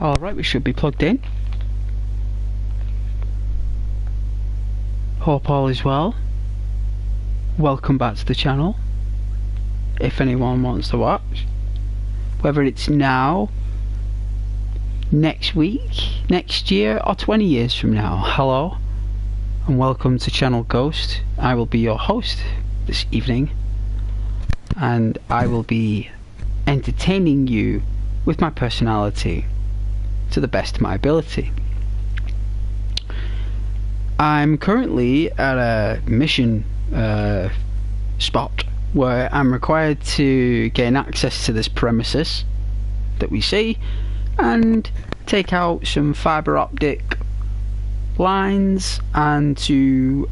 Alright, we should be plugged in. Hope all is well. Welcome back to the channel. If anyone wants to watch, whether it's now, next week, next year, or 20 years from now, hello and welcome to Channel Ghost. I will be your host this evening, and I will be entertaining you with my personality to the best of my ability. I'm currently at a mission spot where I'm required to gain access to this premises that we see and take out some fibre optic lines and to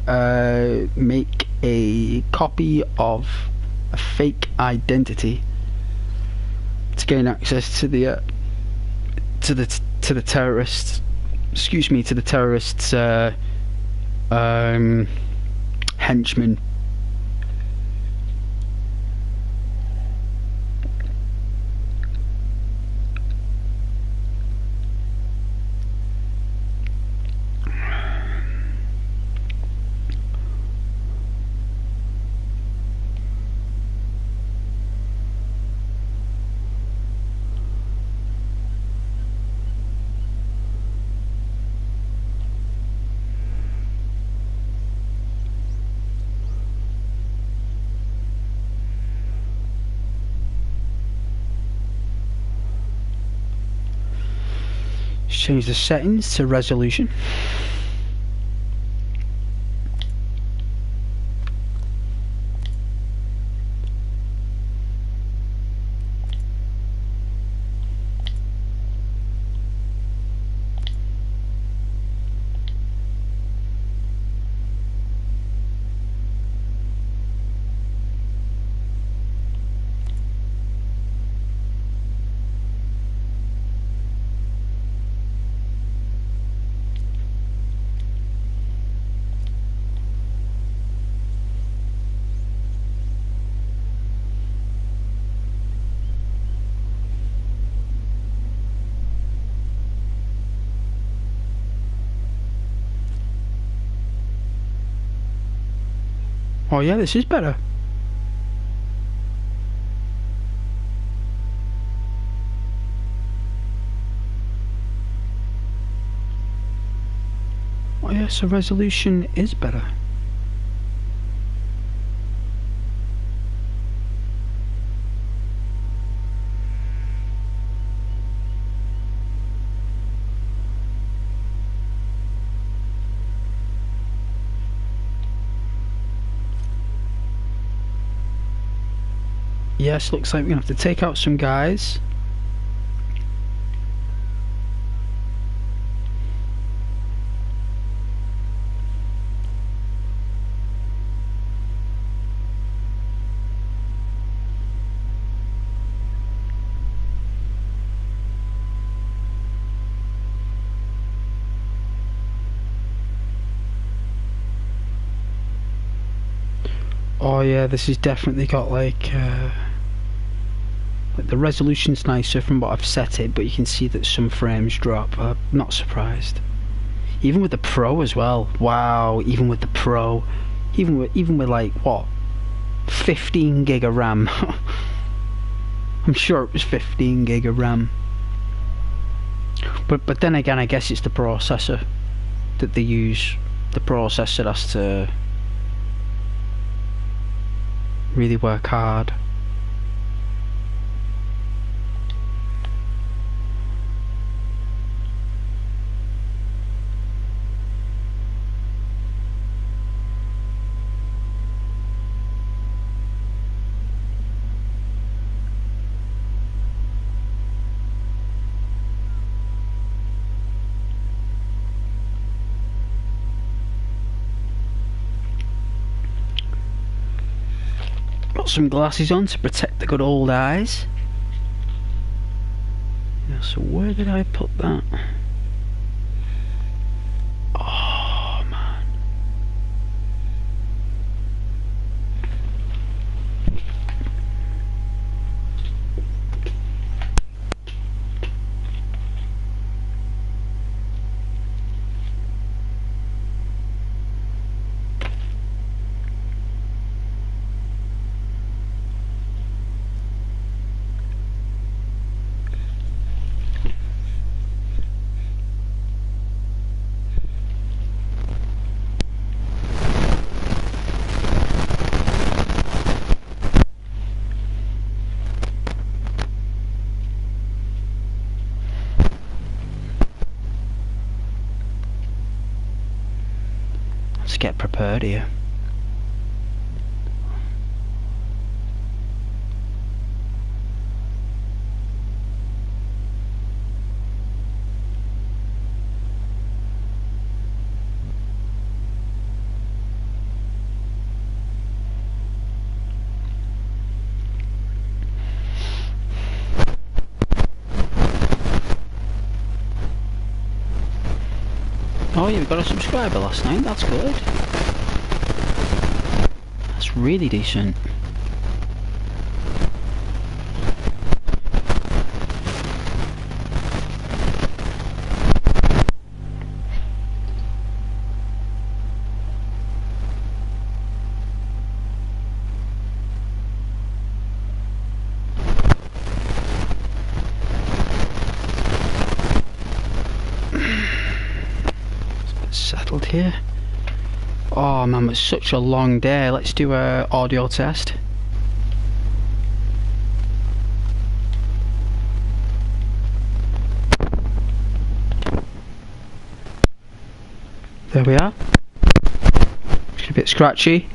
make a copy of a fake identity to gain access to the terrorists. Excuse me, to the terrorists' henchmen. Change the settings to resolution. Oh yeah, this is better. Oh yeah, so resolution is better. Yes, looks like we're gonna have to take out some guys. Oh yeah, this has definitely got like the resolution's nicer from what I've set it, but you can see that some frames drop. I'm not surprised. Even with the Pro as well. Wow, even with the Pro, even with like what, 15 gig of RAM. I'm sure it was 15 gig of RAM. But then again, I guess it's the processor that they use. The processor has to really work hard. Got some glasses on to protect the good old eyes. Yeah, so where did I put that? Oh man. get prepared here. Oh, you've got a subscriber last night, that's good. That's really decent. Settled here. Oh man, it's such a long day. Let's do a audio test. There we are. It's a bit scratchy.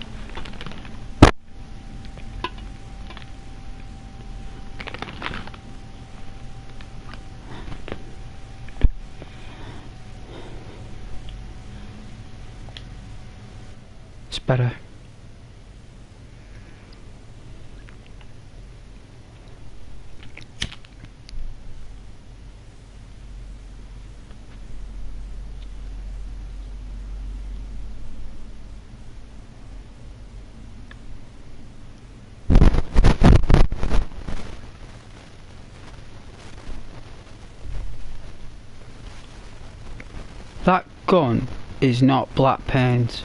It's better. That gun is not black paint.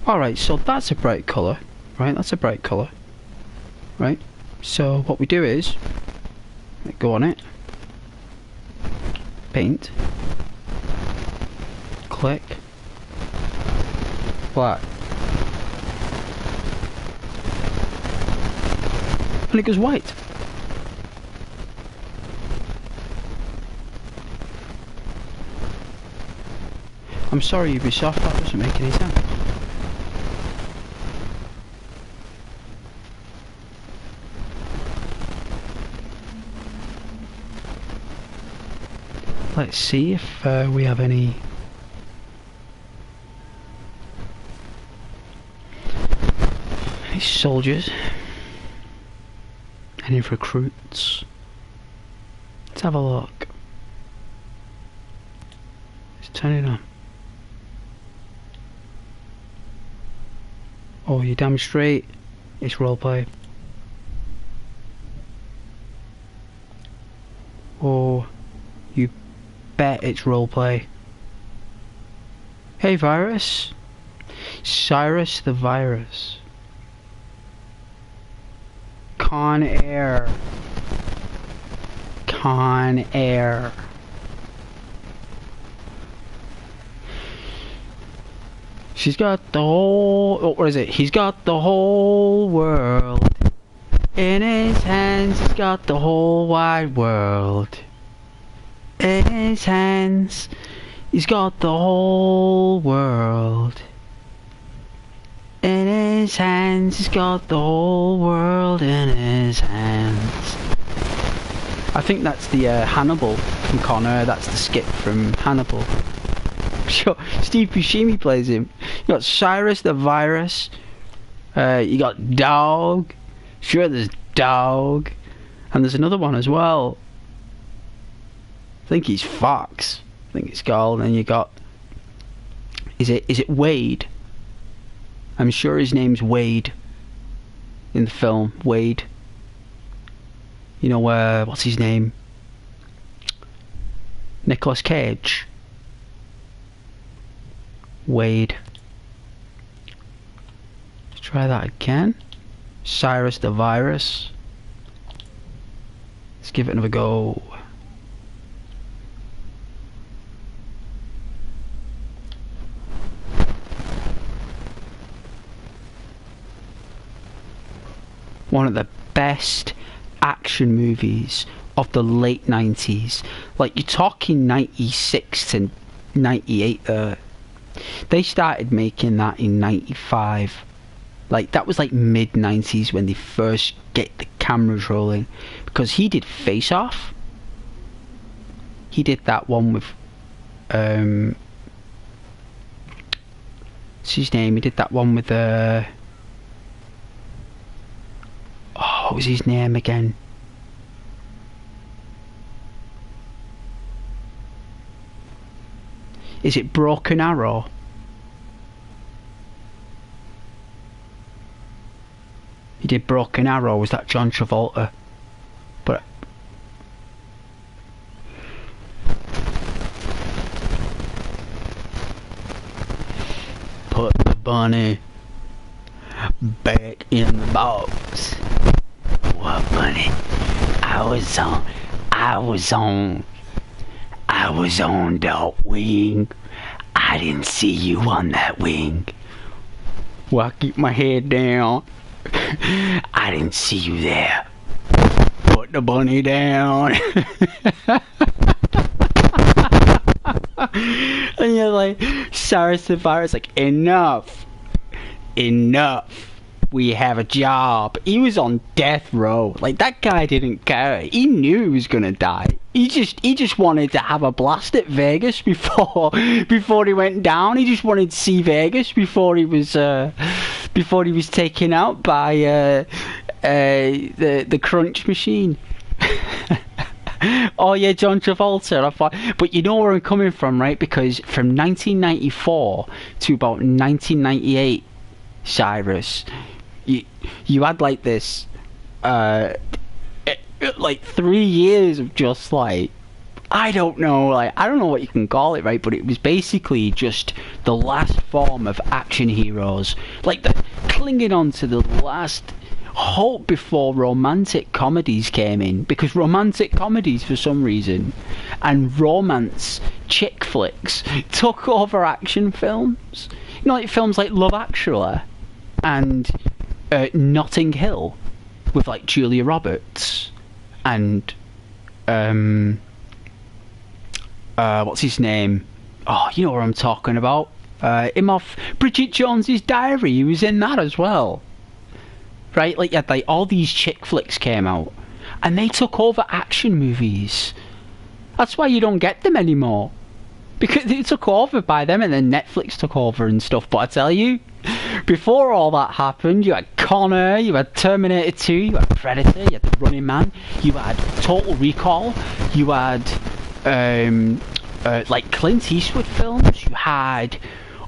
Alright, so that's a bright colour, right? That's a bright colour, right? So what we do is, go on it, paint, click, black, and it goes white. I'm sorry Ubisoft, that doesn't make any sense. Let's see if we have any soldiers, any recruits. Let's have a look. Let's turn it on. Oh, you damn straight, it's roleplay. Oh, you bet it's roleplay. Hey virus, Cyrus the virus. Con Air. Con Air. She's got the whole, oh, what is it? He's got the whole world in his hands. He's got the whole wide world in his hands. He's got the whole world in his hands. He's got the whole world in his hands. I think that's the Hannibal from Connor. That's the skip from Hannibal. Sure, Steve Buscemi plays him. You got Cyrus the virus. You got Dog. Sure, there's Dog, and there's another one as well. I think he's Fox. I think it's called. And you got. Is it Wade? I'm sure his name's Wade. In the film, Wade. You know what's his name? Nicolas Cage. Wade. Let's try that again. Cyrus the Virus. Let's give it another go. One of the best action movies of the late 90s. Like, you're talking 96 to 98 there. They started making that in 95. Like, that was like mid 90s when they first get the cameras rolling. Because he did Face Off. He did that one with what's his name? He did that one with what was his name again? Is it Broken Arrow? He did Broken Arrow. Was that John Travolta? But put the bunny back in the box. What bunny? I was on that wing. I didn't see you on that wing. Well, I keep my head down. I didn't see you there. Put the bunny down. And you're like, Cyrus the Virus, like, enough. We have a job. He was on death row. Like, that guy didn't care. He knew he was gonna die. He just wanted to have a blast at Vegas before he went down. He just wanted to see Vegas before he was taken out by the crunch machine. Oh yeah, John Travolta. I thought, but you know where I'm coming from, right? Because from 1994 to about 1998, Cyrus, you had like this like 3 years of just like, I don't know what you can call it, right? But it was basically just the last form of action heroes, like the clinging on to the last hope before romantic comedies came in, because romantic comedies for some reason and romance chick flicks took over action films. You know, like films like Love Actually and Notting Hill with like Julia Roberts and what's his name? Oh, you know what I'm talking about. Him off Bridget Jones's Diary. He was in that as well. Right? Like, yeah, like all these chick flicks came out and they took over action movies. That's why you don't get them anymore. Because they took over by them and then Netflix took over and stuff. But I tell you, before all that happened, you had Con Air, you had Terminator 2, you had Predator, you had The Running Man, you had Total Recall, you had like Clint Eastwood films, you had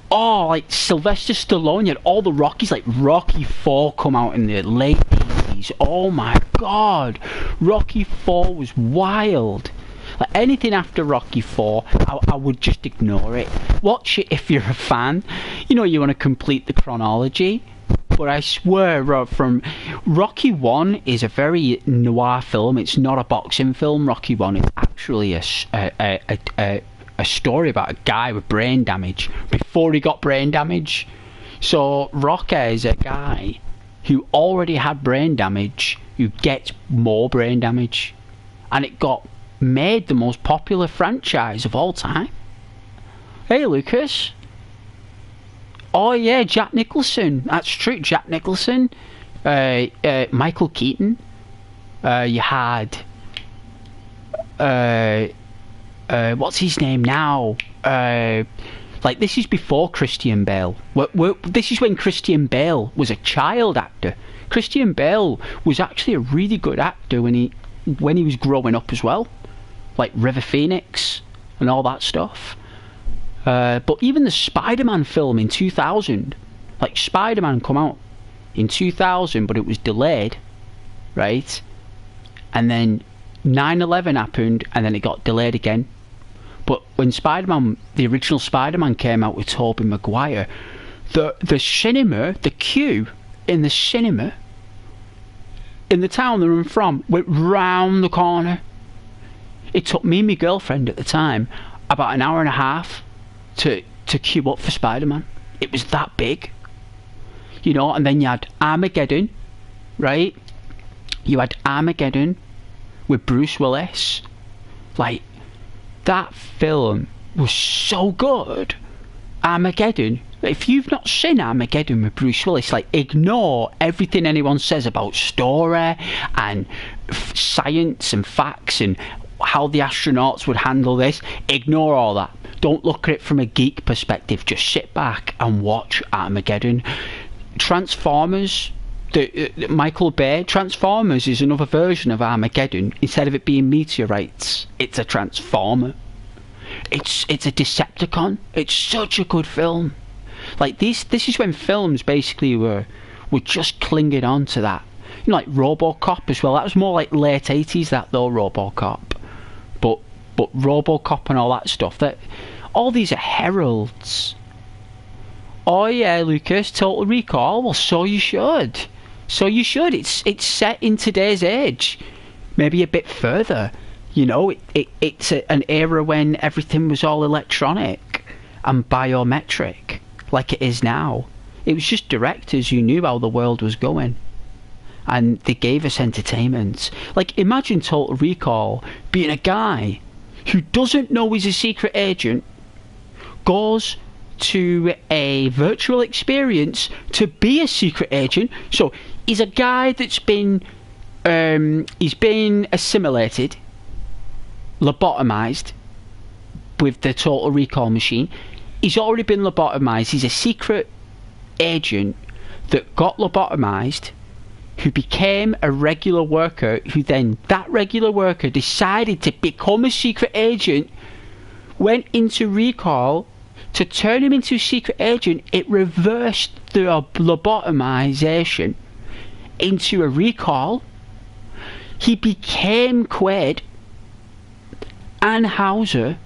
like Sylvester Stallone, you had all the Rockies, like Rocky 4 come out in the late 80s. Oh my god, Rocky 4 was wild. Like anything after Rocky 4, I would just ignore it. Watch it if you're a fan. You know, you want to complete the chronology. But I swear, from Rocky 1 is a very noir film. It's not a boxing film. Rocky 1 is actually a story about a guy with brain damage before he got brain damage. So Rocky is a guy who already had brain damage who gets more brain damage, and it got made the most popular franchise of all time. Hey Lucas. Oh yeah, Jack Nicholson. That's true, Jack Nicholson. Michael Keaton. You had what's his name now? Like, this is before Christian Bale. This is when Christian Bale was a child actor. Christian Bale was actually a really good actor when he was growing up as well. Like River Phoenix and all that stuff. But even the Spider-Man film in 2000, like Spider-Man come out in 2000, but it was delayed, right? And then 9/11 happened, and then it got delayed again. But when Spider-Man, the original Spider-Man came out with Tobey Maguire, the cinema, the queue in the cinema in the town that I'm from, went round the corner. It took me and my girlfriend at the time about an hour and a half to queue up for Spider-Man. It was that big. You know, and then you had Armageddon, right? You had Armageddon with Bruce Willis. Like, that film was so good. Armageddon. If you've not seen Armageddon with Bruce Willis, like, ignore everything anyone says about story and science and facts and how the astronauts would handle this. Ignore all that. Don't look at it from a geek perspective. Just sit back and watch Armageddon. Transformers, Michael Bay, Transformers is another version of Armageddon. Instead of it being meteorites, it's a Transformer. It's a Decepticon. It's such a good film. Like, this is when films basically were just clinging on to that. You know, like RoboCop as well. That was more like late 80s, that though, RoboCop. But RoboCop and all that stuff, that all these are heralds. Oh yeah, Lucas, Total Recall. Well, so you should. So you should. It's set in today's age, maybe a bit further. You know, it's an era when everything was all electronic and biometric, like it is now. It was just directors who knew how the world was going, and they gave us entertainment. Like, imagine Total Recall being a guy who doesn't know he's a secret agent, goes to a virtual experience to be a secret agent. So he's a guy that's been he's been assimilated, lobotomized with the Total Recall machine. He's already been lobotomized. He's a secret agent that got lobotomized, who became a regular worker, who then, that regular worker decided to become a secret agent, went into Recall to turn him into a secret agent. It reversed the lobotomization into a Recall. He became Quaid and Hauser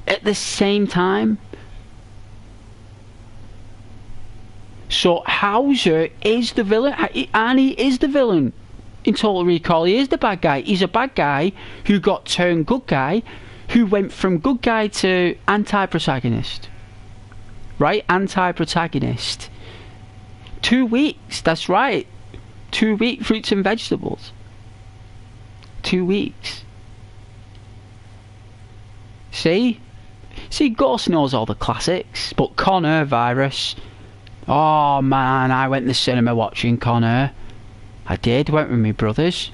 at the same time. So Hauser is the villain, and he is the villain in Total Recall. He is the bad guy. He's a bad guy who got turned good guy, who went from good guy to anti-protagonist. Right? Anti-protagonist. 2 weeks, that's right. 2 week fruits and vegetables. 2 weeks. See, Ghost knows all the classics, but Con Air Virus. Oh man, I went to the cinema watching Con Air. I did, went with my brothers.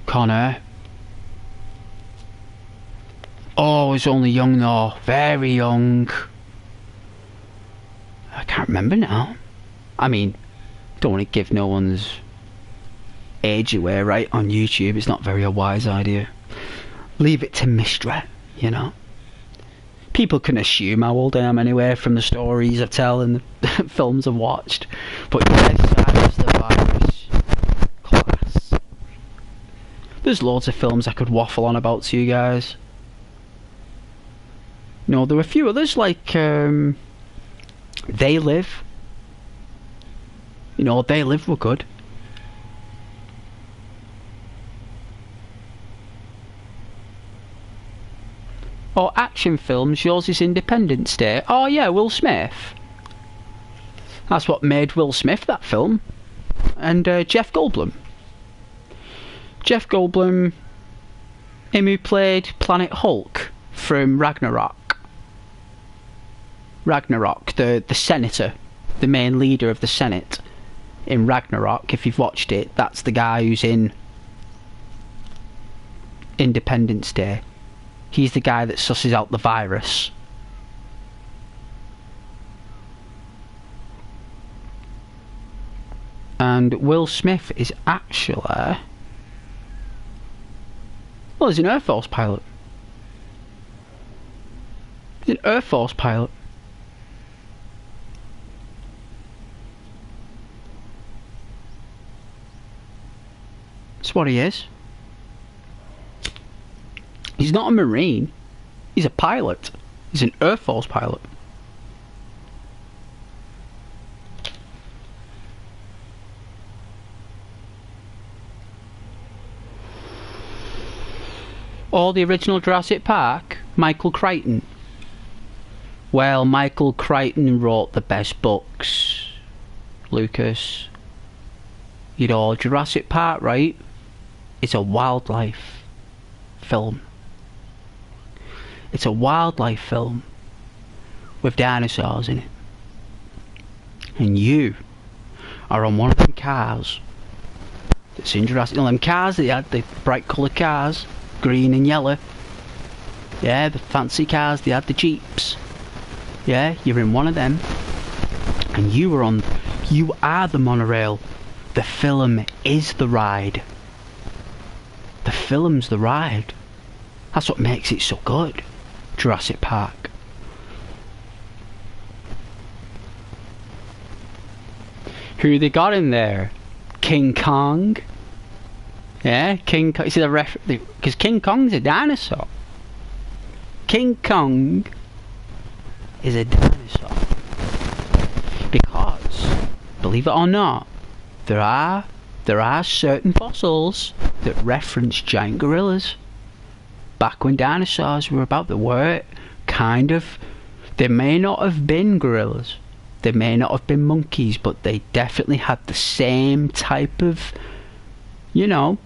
Con Air. Oh, I was only young though, very young. I can't remember now. I mean, don't want to give no one's age away, right, on YouTube. It's not very a wise idea. Leave it to mystery, you know. People can assume how old I am anyway from the stories I tell and the films I've watched. But yes, I was the virus. Class. There's loads of films I could waffle on about to you guys. No, there were a few others like They Live. You know, They Live were good. Or action films, yours is Independence Day. Oh yeah, Will Smith. That's what made Will Smith, that film. And Jeff Goldblum. Jeff Goldblum, him who played Planet Hulk from Ragnarok. Ragnarok, the senator, the main leader of the Senate in Ragnarok. If you've watched it, that's the guy who's in Independence Day. He's the guy that susses out the virus. And Will Smith is actually... well, he's an Air Force pilot. He's an Air Force pilot. That's what he is. He's not a Marine. He's a pilot. He's an Air Force pilot. Or the original Jurassic Park, Michael Crichton. Well, Michael Crichton wrote the best books, Lucas. You know, Jurassic Park, right? It's a wildlife film. It's a wildlife film with dinosaurs in it. And you are on one of them cars that's in Jurassic. You know, them cars that had, the bright coloured cars, green and yellow. Yeah, the fancy cars, they had the Jeeps. Yeah, you're in one of them. And you are the monorail. The film is the ride. The film's the ride. That's what makes it so good. Jurassic Park. Who they got in there? King Kong. Yeah, King Kong. You see the because King Kong's a dinosaur. King Kong is a dinosaur. Because, believe it or not, there are certain fossils that reference giant gorillas. Back when dinosaurs were about, there were kind of, they may not have been gorillas, they may not have been monkeys, but they definitely had the same type of, you know.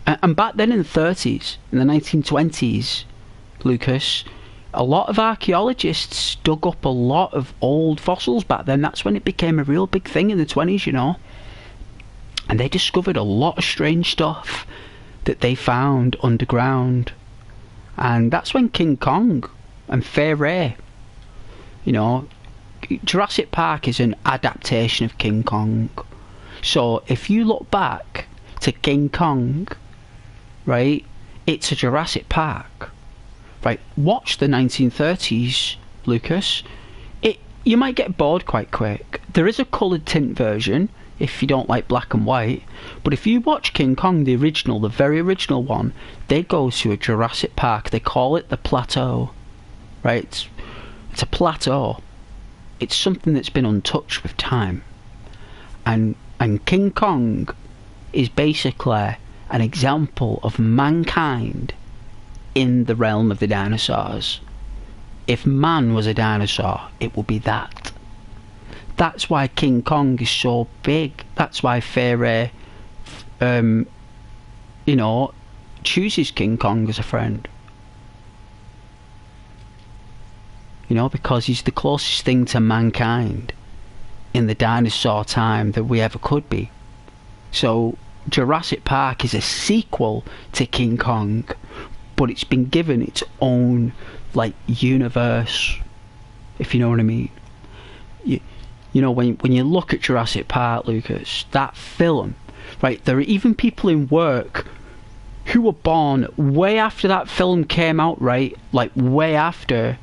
And back then in the 30s, in the 1920s, Lucas, a lot of archaeologists dug up a lot of old fossils back then. That's when it became a real big thing in the 20s, you know. And they discovered a lot of strange stuff that they found underground. And that's when King Kong and Fay Ray, you know, Jurassic Park is an adaptation of King Kong. So if you look back to King Kong, right, it's a Jurassic Park. Right, watch the 1930s, Lucas. You might get bored quite quick. There is a coloured tint version if you don't like black and white, but if you watch King Kong, the original, the very original one, they go to a Jurassic Park. They call it the plateau. Right, it's a plateau. It's something that's been untouched with time. And King Kong is basically an example of mankind in the realm of the dinosaurs. If man was a dinosaur, it would be that. That's why King Kong is so big. That's why Fay Ray, you know, chooses King Kong as a friend. You know, because he's the closest thing to mankind in the dinosaur time that we ever could be. So Jurassic Park is a sequel to King Kong, but it's been given its own, like, universe, if you know what I mean. You know, when you look at Jurassic Park, Lucas, that film, right, there are even people in work who were born way after that film came out, right, like way after.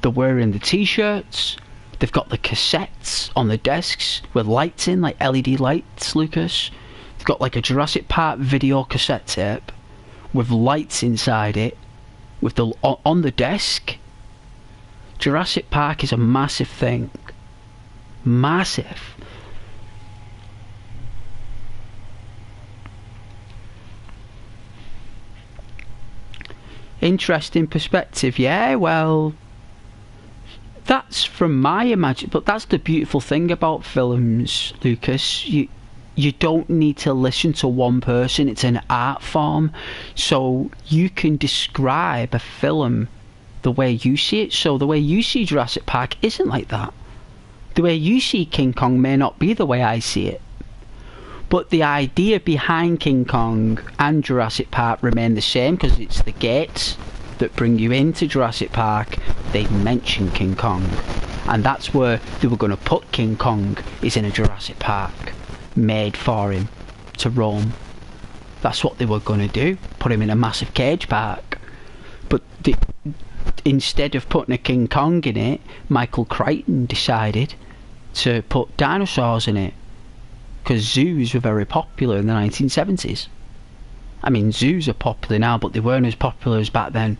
They're wearing the t-shirts, they've got the cassettes on the desks with lights in, like LED lights, Lucas. They've got like a Jurassic Park video cassette tape with lights inside it, with the on the desk. Jurassic Park is a massive thing. Massive. Interesting perspective, yeah, well, that's from my imagination, but that's the beautiful thing about films, Lucas. You don't need to listen to one person. It's an art form, so you can describe a film the way you see it. So the way you see Jurassic Park isn't like that. The way you see King Kong may not be the way I see it, but the idea behind King Kong and Jurassic Park remain the same, because it's the gates that bring you into Jurassic Park. They mention King Kong, and that's where they were going to put King Kong, is in a Jurassic Park made for him to roam. That's what they were going to do, put him in a massive cage park. But instead of putting a King Kong in it, Michael Crichton decided to put dinosaurs in it, because zoos were very popular in the 1970s. I mean, zoos are popular now, but they weren't as popular as back then.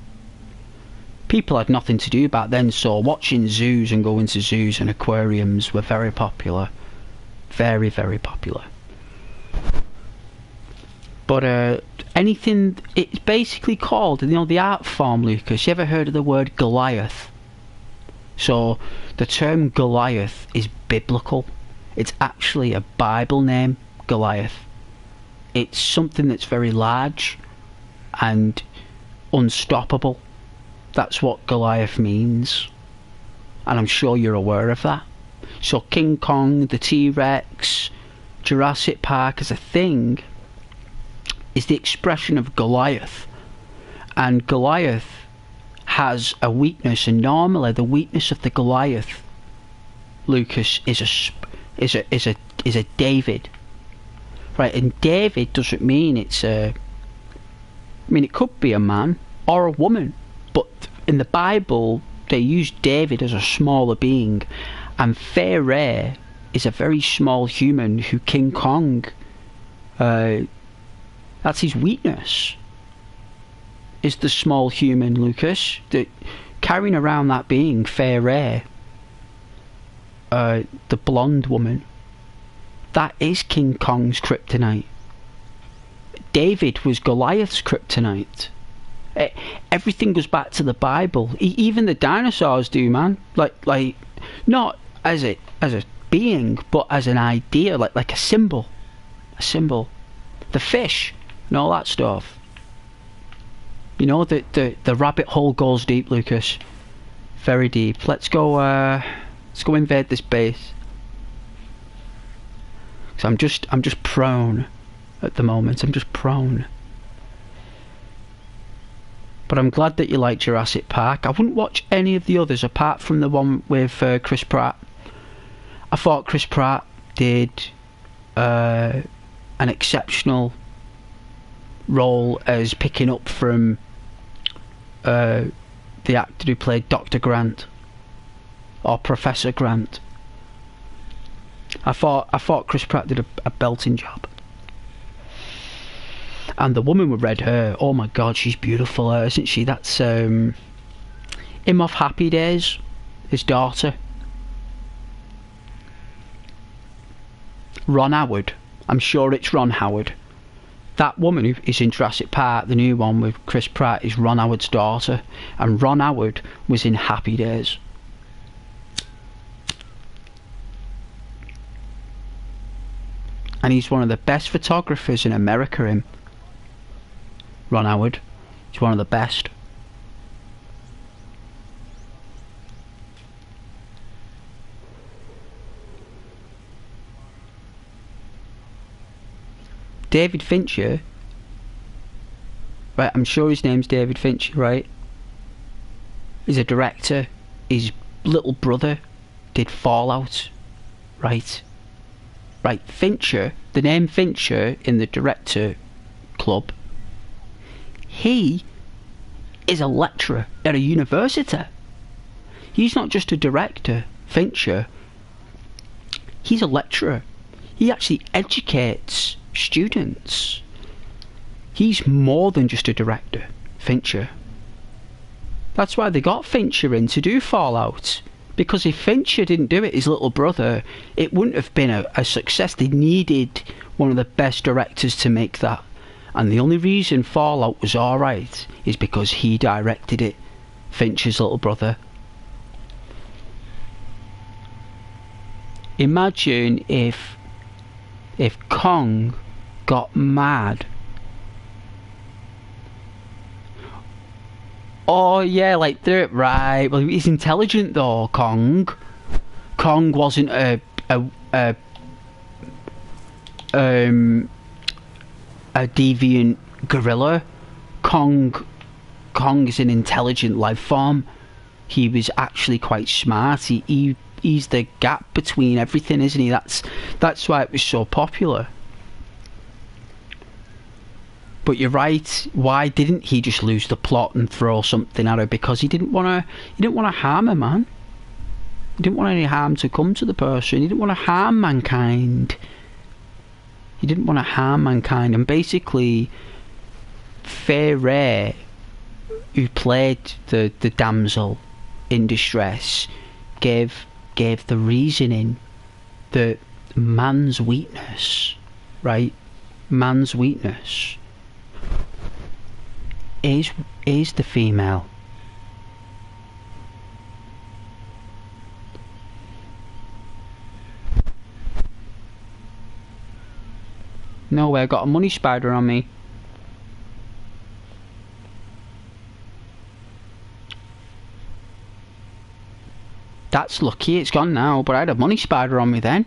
People had nothing to do back then, so watching zoos and going to zoos and aquariums were very popular. Very, very popular. But anything. It's basically called, you know, the art form, Lucas. You ever heard of the word Goliath? So the term Goliath is biblical. It's actually a Bible name, Goliath. It's something that's very large and unstoppable. That's what Goliath means, and I'm sure you're aware of that. So King Kong, the T-Rex, Jurassic Park as a thing is the expression of Goliath, and Goliath has a weakness, and normally the weakness of the Goliath, Lucas, is a David, right? And David doesn't mean it's a. I mean, it could be a man or a woman, but in the Bible they use David as a smaller being, and Ps4 is a very small human who King Kong. That's his weakness. Is the small human, Lucas, that carrying around that being Ps4, the blonde woman. That is King Kong's kryptonite. David was Goliath's kryptonite. Everything goes back to the Bible. Even the dinosaurs do, man. Like not as a being, but as an idea, like a symbol. The fish and all that stuff. You know, the rabbit hole goes deep, Lucas. Very deep. Let's go invade this base. So I'm just prone at the moment. I'm just prone. But I'm glad that you like Jurassic Park. I wouldn't watch any of the others apart from the one with Chris Pratt. I thought Chris Pratt did an exceptional role as picking up from the actor who played Dr. Grant or Professor Grant. I thought Chris Pratt did a belting job. And the woman with red hair, oh my god, she's beautiful, isn't she? That's him off Happy Days, his daughter. Ron Howard. I'm sure it's Ron Howard. That woman who is in Jurassic Park, the new one with Chris Pratt, is Ron Howard's daughter. And Ron Howard was in Happy Days. And he's one of the best photographers in America, him. Ron Howard. He's one of the best. David Fincher, right, I'm sure his name's David Fincher, right? He's a director. His little brother did Fallout, right? Right, Fincher, the name Fincher in the director club, he is a lecturer at a university. He's not just a director, Fincher. He's a lecturer. He actually educates students. He's more than just a director, Fincher. That's why they got Fincher in to do Fallout. Because if Fincher didn't do it, his little brother, it wouldn't have been a success. They needed one of the best directors to make that. And the only reason Fallout was alright is because he directed it, Fincher's little brother. Imagine if Kong got mad. Oh yeah, like they're right. Well, he's intelligent though, Kong. Kong wasn't a deviant gorilla. Kong is an intelligent life form. He was actually quite smart. He's the gap between everything, isn't he? That's why it was so popular. But you're right. Why didn't he just lose the plot and throw something at her? Because he didn't want to harm her, man. He didn't want any harm to come to the person. He didn't want to harm mankind. And basically, Ps4, who played the damsel in distress, gave the reasoning that man's weakness, right? Man's weakness is the female. No way, I got a money spider on me. That's lucky, it's gone now, but I had a money spider on me then.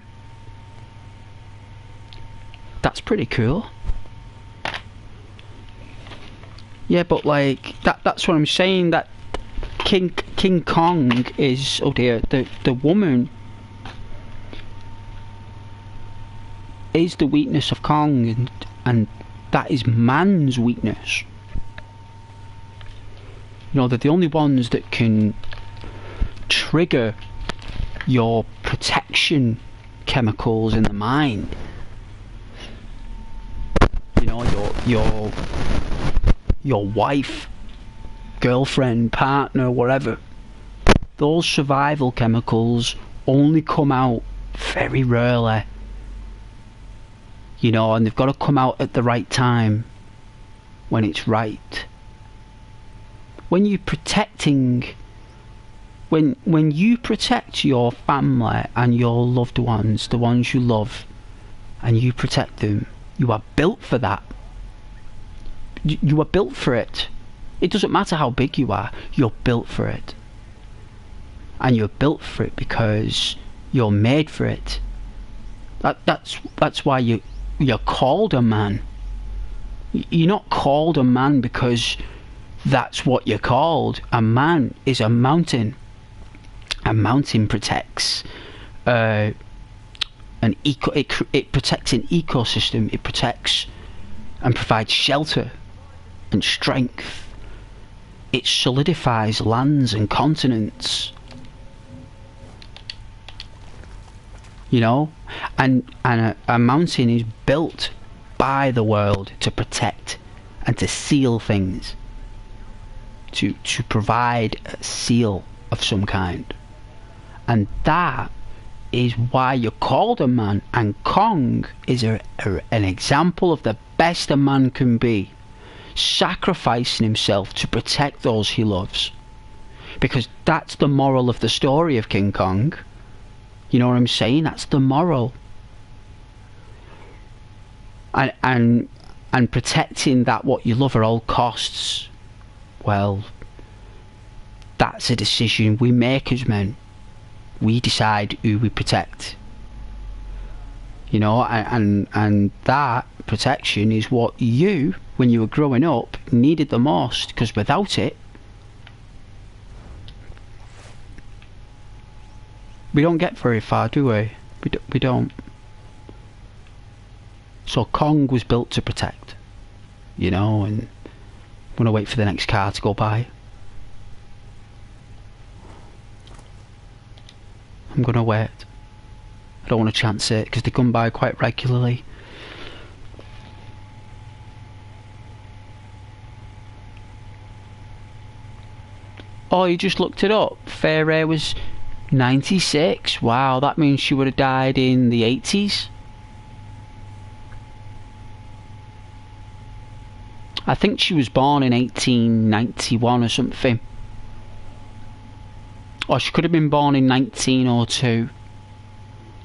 That's pretty cool. Yeah, but like that's what I'm saying, that King Kong is, oh dear, the woman is the weakness of Kong, and that is man's weakness. You know, they're the only ones that can trigger your protection chemicals in the mind. You know, your wife, girlfriend, partner, whatever. Those survival chemicals only come out very rarely. You know, and they've got to come out at the right time, when it's right. When you're protecting, when you protect your family and your loved ones, the ones you love, and you protect them, you are built for that. You are built for it. It doesn't matter how big you are, you're built for it. And you're built for it because you're made for it. That's why you're called a man. You're not called a man because that's what you're called. A man is a mountain. A mountain protects it protects an ecosystem. It protects and provides shelter and strength. It solidifies lands and continents. You know, and a mountain is built by the world to protect and to seal things, to provide a seal of some kind, and that is why you're called a man. And Kong is an example of the best a man can be, sacrificing himself to protect those he loves, because that's the moral of the story of King Kong. You know what I'm saying? That's the moral. And protecting that what you love at all costs, well, that's a decision we make as men. We decide who we protect. You know, and that protection is what you, when you were growing up, needed the most, because without it, we don't get very far, do we? We don't. So Kong was built to protect, you know, and I'm going to wait for the next car to go by. I'm going to wait. I don't want to chance it, because they come by quite regularly. Oh, you just looked it up. Fair was 96. Wow, that means she would have died in the 80s. I think she was born in 1891 or something. Or she could have been born in 1902.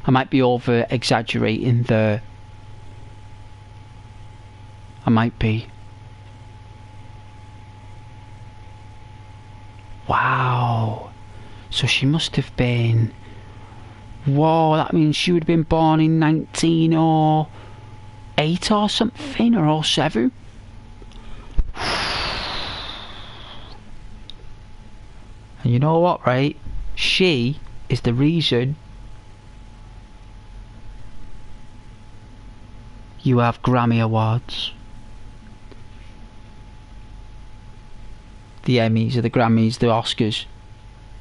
I might be over exaggerating there. I might be. Wow. So she must have been... Whoa, that means she would have been born in 1908 or something, or 07. And you know what, right? She is the reason you have Grammy Awards. The Emmys or the Grammys, the Oscars,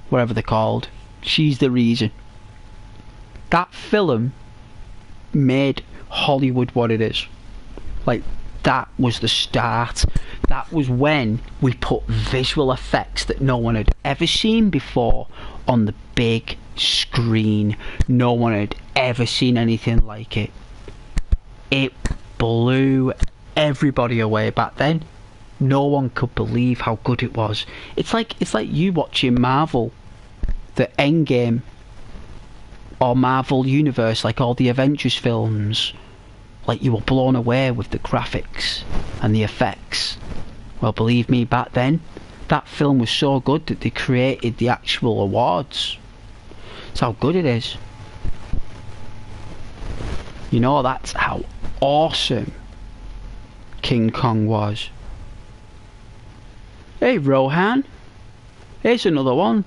whatever they're called. She's the reason. That film made Hollywood what it is. Like, that was the start. That was when we put visual effects that no one had ever seen before on the big screen. No one had ever seen anything like it. It blew everybody away back then. No one could believe how good it was. It's like you watching Marvel, the Endgame, or Marvel Universe, like all the Avengers films. Like, you were blown away with the graphics and the effects. Well, believe me, back then, that film was so good that they created the actual awards. That's how good it is. You know, that's how awesome King Kong was. Hey, Rohan. Here's another one.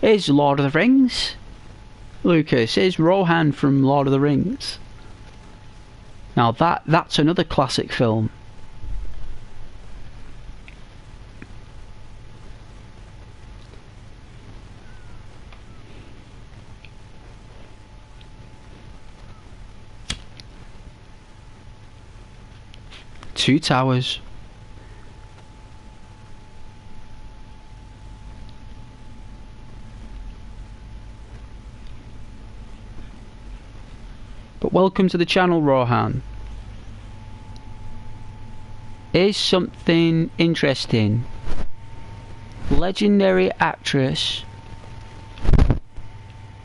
Here's Lord of the Rings. Lucas, here's Rohan from Lord of the Rings. Now that's another classic film. Two Towers. But welcome to the channel, Rohan. Here's something interesting. Legendary actress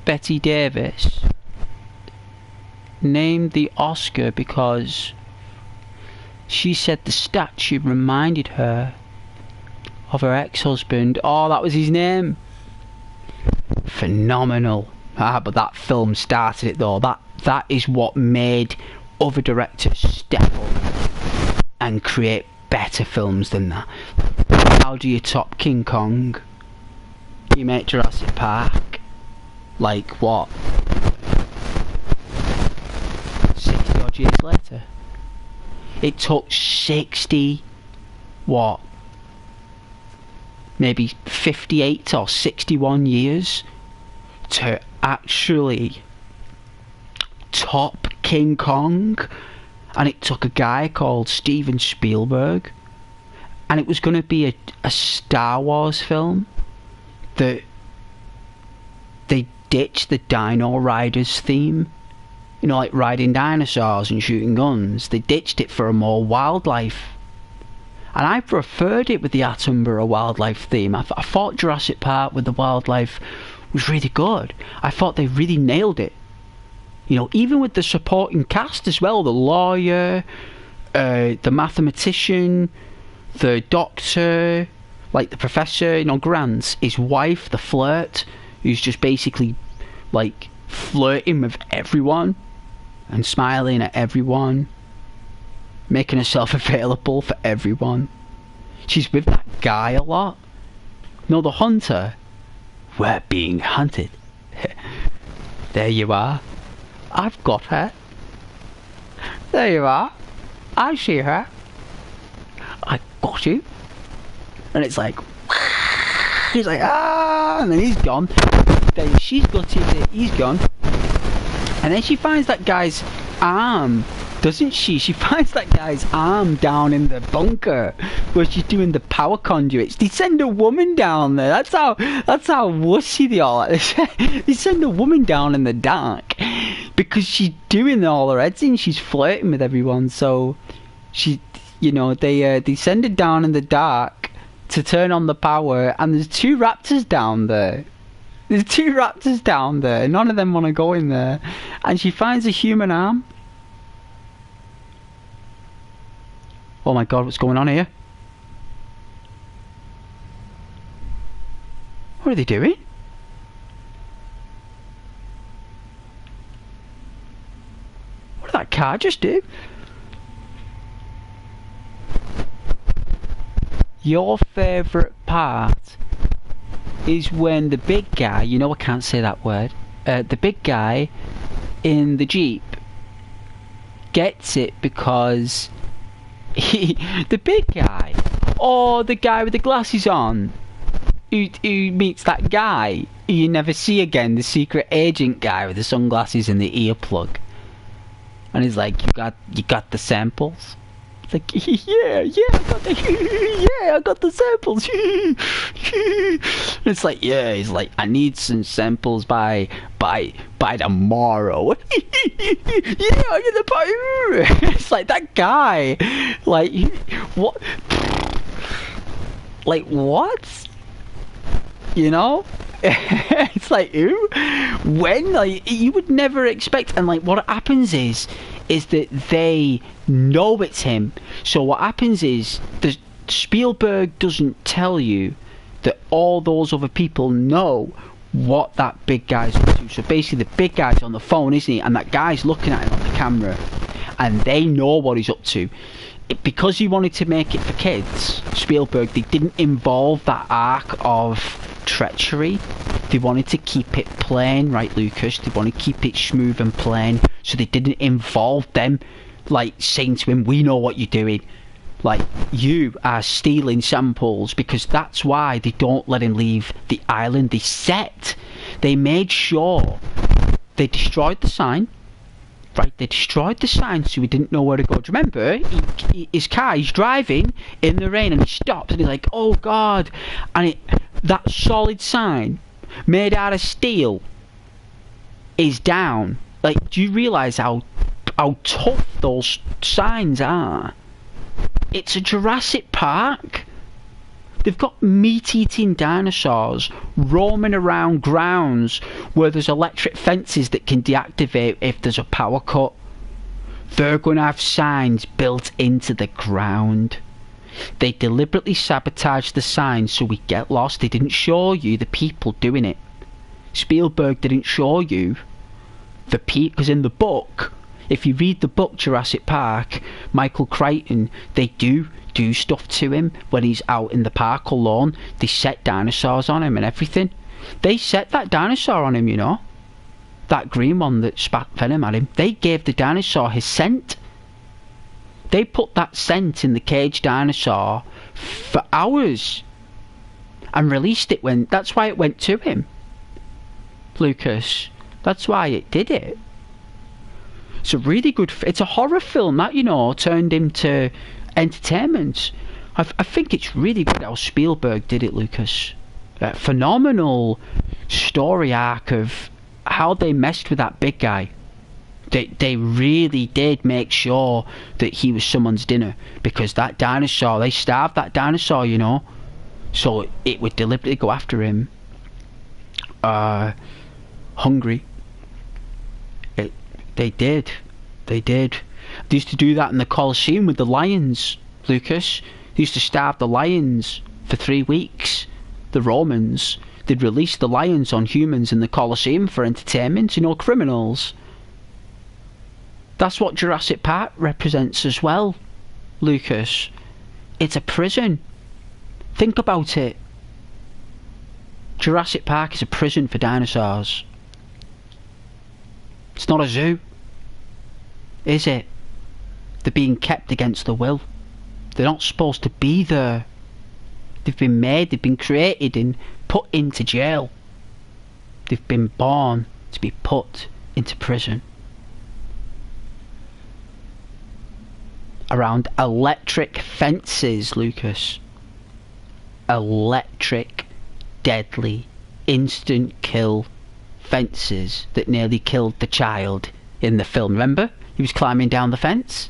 Betty Davis named the Oscar because she said the statue reminded her of her ex-husband. Oh, that was his name. Phenomenal. But that film started it though. That is what made other directors step up and create better films than that. How do you top King Kong? You make Jurassic Park. Like what? 60 odd years later. It took 60, what? Maybe 58 or 61 years to actually top King Kong. And it took a guy called Steven Spielberg. And it was going to be a Star Wars film that they ditched the Dino Riders theme. You know, like riding dinosaurs and shooting guns. They ditched it for a more wildlife. And I preferred it with the Attenborough wildlife theme. I thought Jurassic Park with the wildlife was really good. I thought they really nailed it. You know, even with the supporting cast as well. The lawyer, the mathematician, the doctor, like the professor, you know, Grant, his wife, the flirt, who's just basically, like, flirting with everyone and smiling at everyone, making herself available for everyone. She's with that guy a lot. No, the hunter. We're being hunted. There you are. I've got her. There you are. I see her. I got you. And it's like, he's like, ah, and then he's gone. Then she's got it, he's gone. And then she finds that guy's arm, doesn't she? She finds that guy's arm down in the bunker where she's doing the power conduits. They send a woman down there. That's how wussy they are. They send a woman down in the dark because she's doing all her heads in. She's flirting with everyone. So she, you know, they send her down in the dark to turn on the power, and there's two raptors down there. There's two raptors down there. None of them want to go in there. And she finds a human arm. Oh my god, what's going on here? What are they doing? What did that car just do? Your favourite part is when the big guy, you know I can't say that word, the big guy in the Jeep gets it because the big guy, or the guy with the glasses on, who meets that guy who you never see again, the secret agent guy with the sunglasses and the earplug, and he's like, you got the samples? It's like, yeah, I got the samples. It's like, yeah, he's like, I need some samples by tomorrow. Yeah, I get the. It's like that guy, like, what? Like, what? You know? It's like, who? When? Like, you would never expect. And like, what happens is that they know it's him. So what happens is the Spielberg doesn't tell you that all those other people know what that big guy's up to. So basically the big guy's on the phone, isn't he? And that guy's looking at him on the camera, and they know what he's up to. Because he wanted to make it for kids, Spielberg, they didn't involve that arc of treachery. They wanted to keep it plain, right, Lucas? They wanted to keep it smooth and plain, so they didn't involve them, like, saying to him, we know what you're doing. Like, you are stealing samples, because that's why they don't let him leave the island. They made sure they destroyed the sign. Right, they destroyed the sign so he didn't know where to go. Do you remember? His car, he's driving in the rain and he stops and he's like, oh God. And that solid sign made out of steel is down. Like, do you realise how tough those signs are? It's a Jurassic Park. They've got meat-eating dinosaurs roaming around grounds where there's electric fences that can deactivate if there's a power cut. They're going to have signs built into the ground. They deliberately sabotaged the signs so we get lost. They didn't show you the people doing it. Spielberg didn't show you the people, because in the book, if you read the book Jurassic Park, Michael Crichton, they do stuff to him when he's out in the park alone. They set dinosaurs on him and everything. They set that dinosaur on him, you know. That green one that spat venom at him. They gave the dinosaur his scent. They put that scent in the caged dinosaur for hours and released it when... That's why it went to him, Lucas. That's why it did it. It's a really good... It's a horror film that, you know, turned into entertainment. I think it's really good how Spielberg did it, Lucas. Phenomenal story arc of how they messed with that big guy. They really did make sure that he was someone's dinner, because that dinosaur, they starved that dinosaur, you know, so it would deliberately go after him hungry. They did. They used to do that in the Colosseum with the lions, Lucas. They used to starve the lions for 3 weeks. The Romans, they'd release the lions on humans in the Colosseum for entertainment, you know, criminals. That's what Jurassic Park represents as well, Lucas. It's a prison. Think about it. Jurassic Park is a prison for dinosaurs. It's not a zoo, is it? They're being kept against their will. They're not supposed to be there. They've been made, they've been created and put into jail. They've been born to be put into prison. Around electric fences, Lucas. Electric, deadly, instant kill fences that nearly killed the child in the film. Remember? He was climbing down the fence.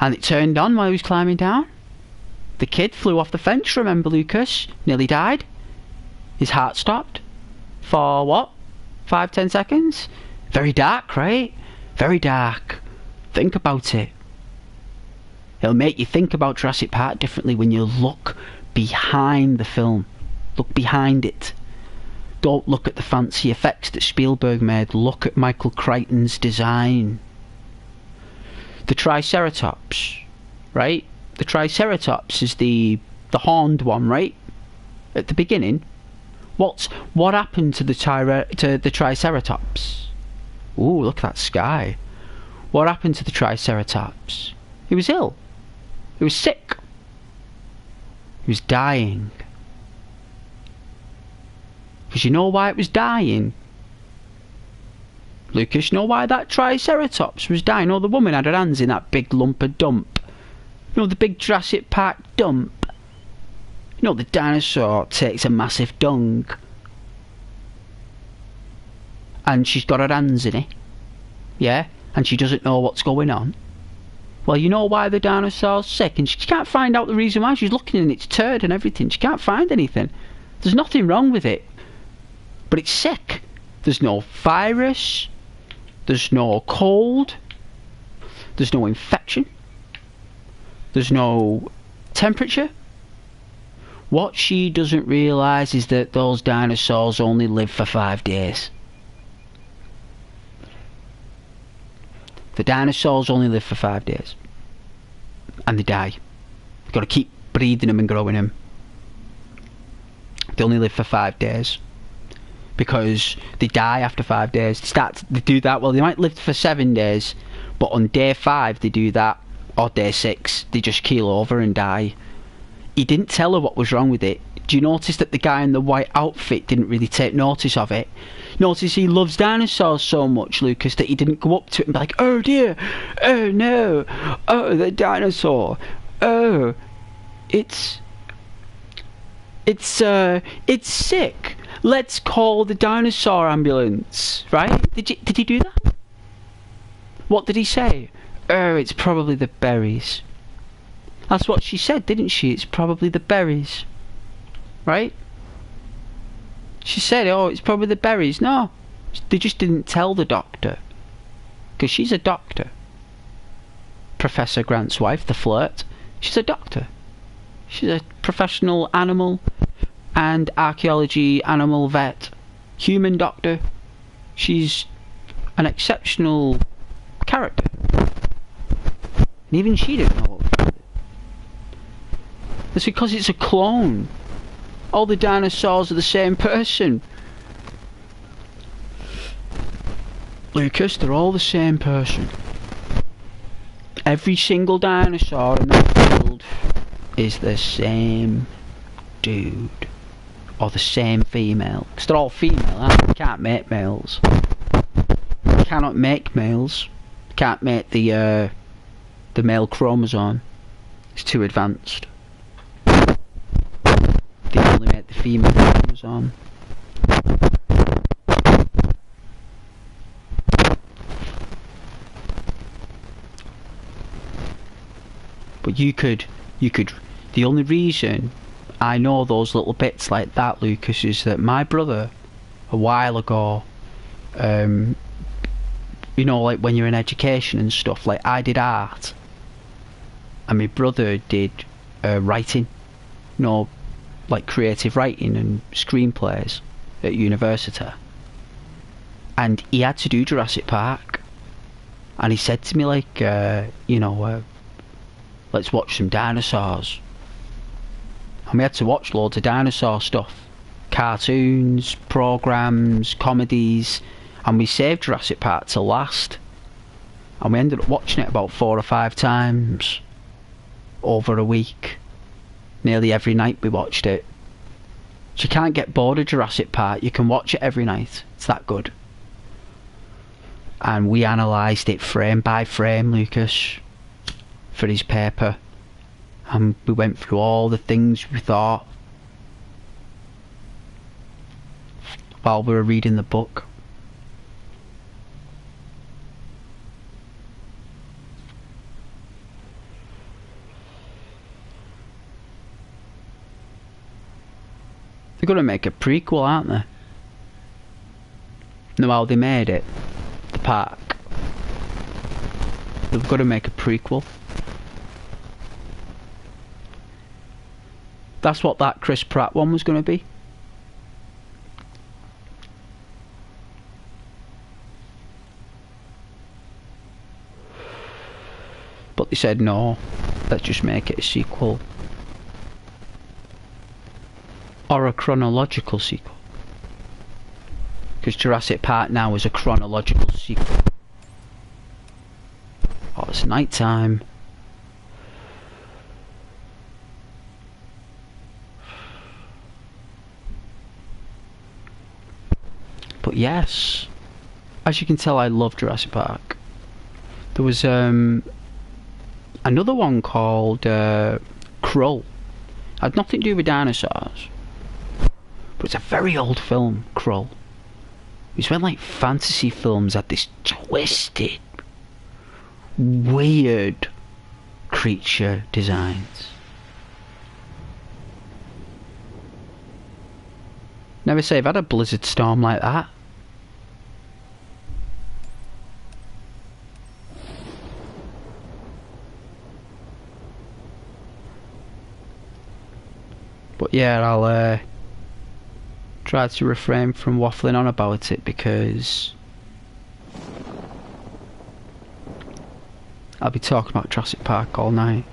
And it turned on while he was climbing down. The kid flew off the fence, remember, Lucas? Nearly died. His heart stopped. For what? 5-10 seconds? Very dark, right? Very dark. Think about it. It'll make you think about Jurassic Park differently when you look behind the film. Look behind it. Don't look at the fancy effects that Spielberg made. Look at Michael Crichton's design. The Triceratops, right? The Triceratops is the horned one, right? At the beginning. What happened to the Triceratops? Ooh, look at that sky. What happened to the Triceratops? He was ill. He was sick. He was dying. Because you know why it was dying? Lucas, you know why that Triceratops was dying? Oh, the woman had her hands in that big lump of dump. You know, the big Jurassic Park dump. You know, the dinosaur takes a massive dung. And she's got her hands in it. Yeah? And she doesn't know what's going on. well, you know why the dinosaur's sick? And she can't find out the reason why. She's looking in its turd and everything. She can't find anything. There's nothing wrong with it. But it's sick. There's no virus. There's no cold. There's no infection. There's no temperature. What she doesn't realise is that those dinosaurs only live for 5 days. The dinosaurs only live for 5 days. And they die. You've got to keep breeding them and growing them. They only live for 5 days. Because they die after 5 days. They do that, well, they might live for 7 days, but on day 5 they do that, or day 6, they just keel over and die. He didn't tell her what was wrong with it. Do you notice that the guy in the white outfit didn't really take notice of it? Notice he loves dinosaurs so much, Lucas, that he didn't go up to it and be like, oh dear, oh no, oh the dinosaur, oh, it's sick. Let's call the dinosaur ambulance, right? Did he do that? What did he say? Oh, it's probably the berries. That's what she said, didn't she? It's probably the berries. Right? She said, oh, it's probably the berries. No, they just didn't tell the doctor. Because she's a doctor. Professor Grant's wife, the flirt, she's a doctor. She's a professional animal and archaeology animal vet. Human doctor. She's an exceptional character. And even she didn't know what was wrong with it. It's because it's a clone. All the dinosaurs are the same person. Lucas, they're all the same person. Every single dinosaur in that field is the same dude. Or the same female. Because they're all female, aren't they? You can't make males. You cannot make males. You can't make the male chromosome. It's too advanced. They only make the female chromosome. But you could, the only reason I know those little bits like that, Lucas, is that my brother, a while ago, you know, like when you're in education and stuff, like I did art, and my brother did writing, you know, like creative writing and screenplays at university, and he had to do Jurassic Park, and he said to me like, you know, let's watch some dinosaurs. And we had to watch loads of dinosaur stuff. Cartoons, programmes, comedies. And we saved Jurassic Park till last. And we ended up watching it about 4 or 5 times. Over a week. Nearly every night we watched it. So you can't get bored of Jurassic Park. You can watch it every night. It's that good. And we analysed it frame by frame, Lucas. For his paper. And we went through all the things we thought while we were reading the book. They're going to make a prequel, aren't they? Know how they made it? The park. They've got to make a prequel. That's what that Chris Pratt one was going to be. But they said no, let's just make it a sequel. Or a chronological sequel. Because Jurassic Park now is a chronological sequel. Oh, it's night time. But yes, as you can tell, I love Jurassic Park. There was another one called Krull. Had nothing to do with dinosaurs, but it's a very old film, Krull. It's when like fantasy films had this twisted, weird creature designs. Never say I've had a blizzard storm like that. But yeah, I'll try to refrain from waffling on about it because I'll be talking about Jurassic Park all night.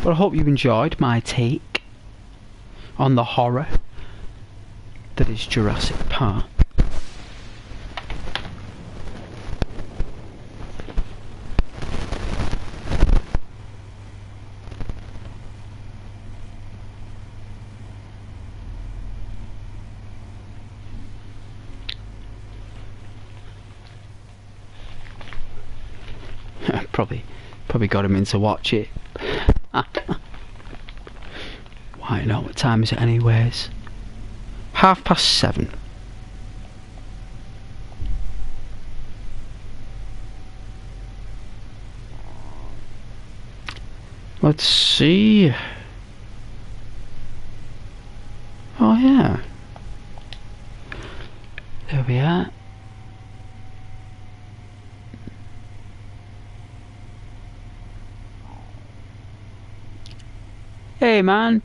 But I hope you enjoyed my take on the horror that is Jurassic Park. Probably got him in to watch it. Why not? What time is it anyways? 7:30. Let's see. Oh yeah. There we are. Hey man,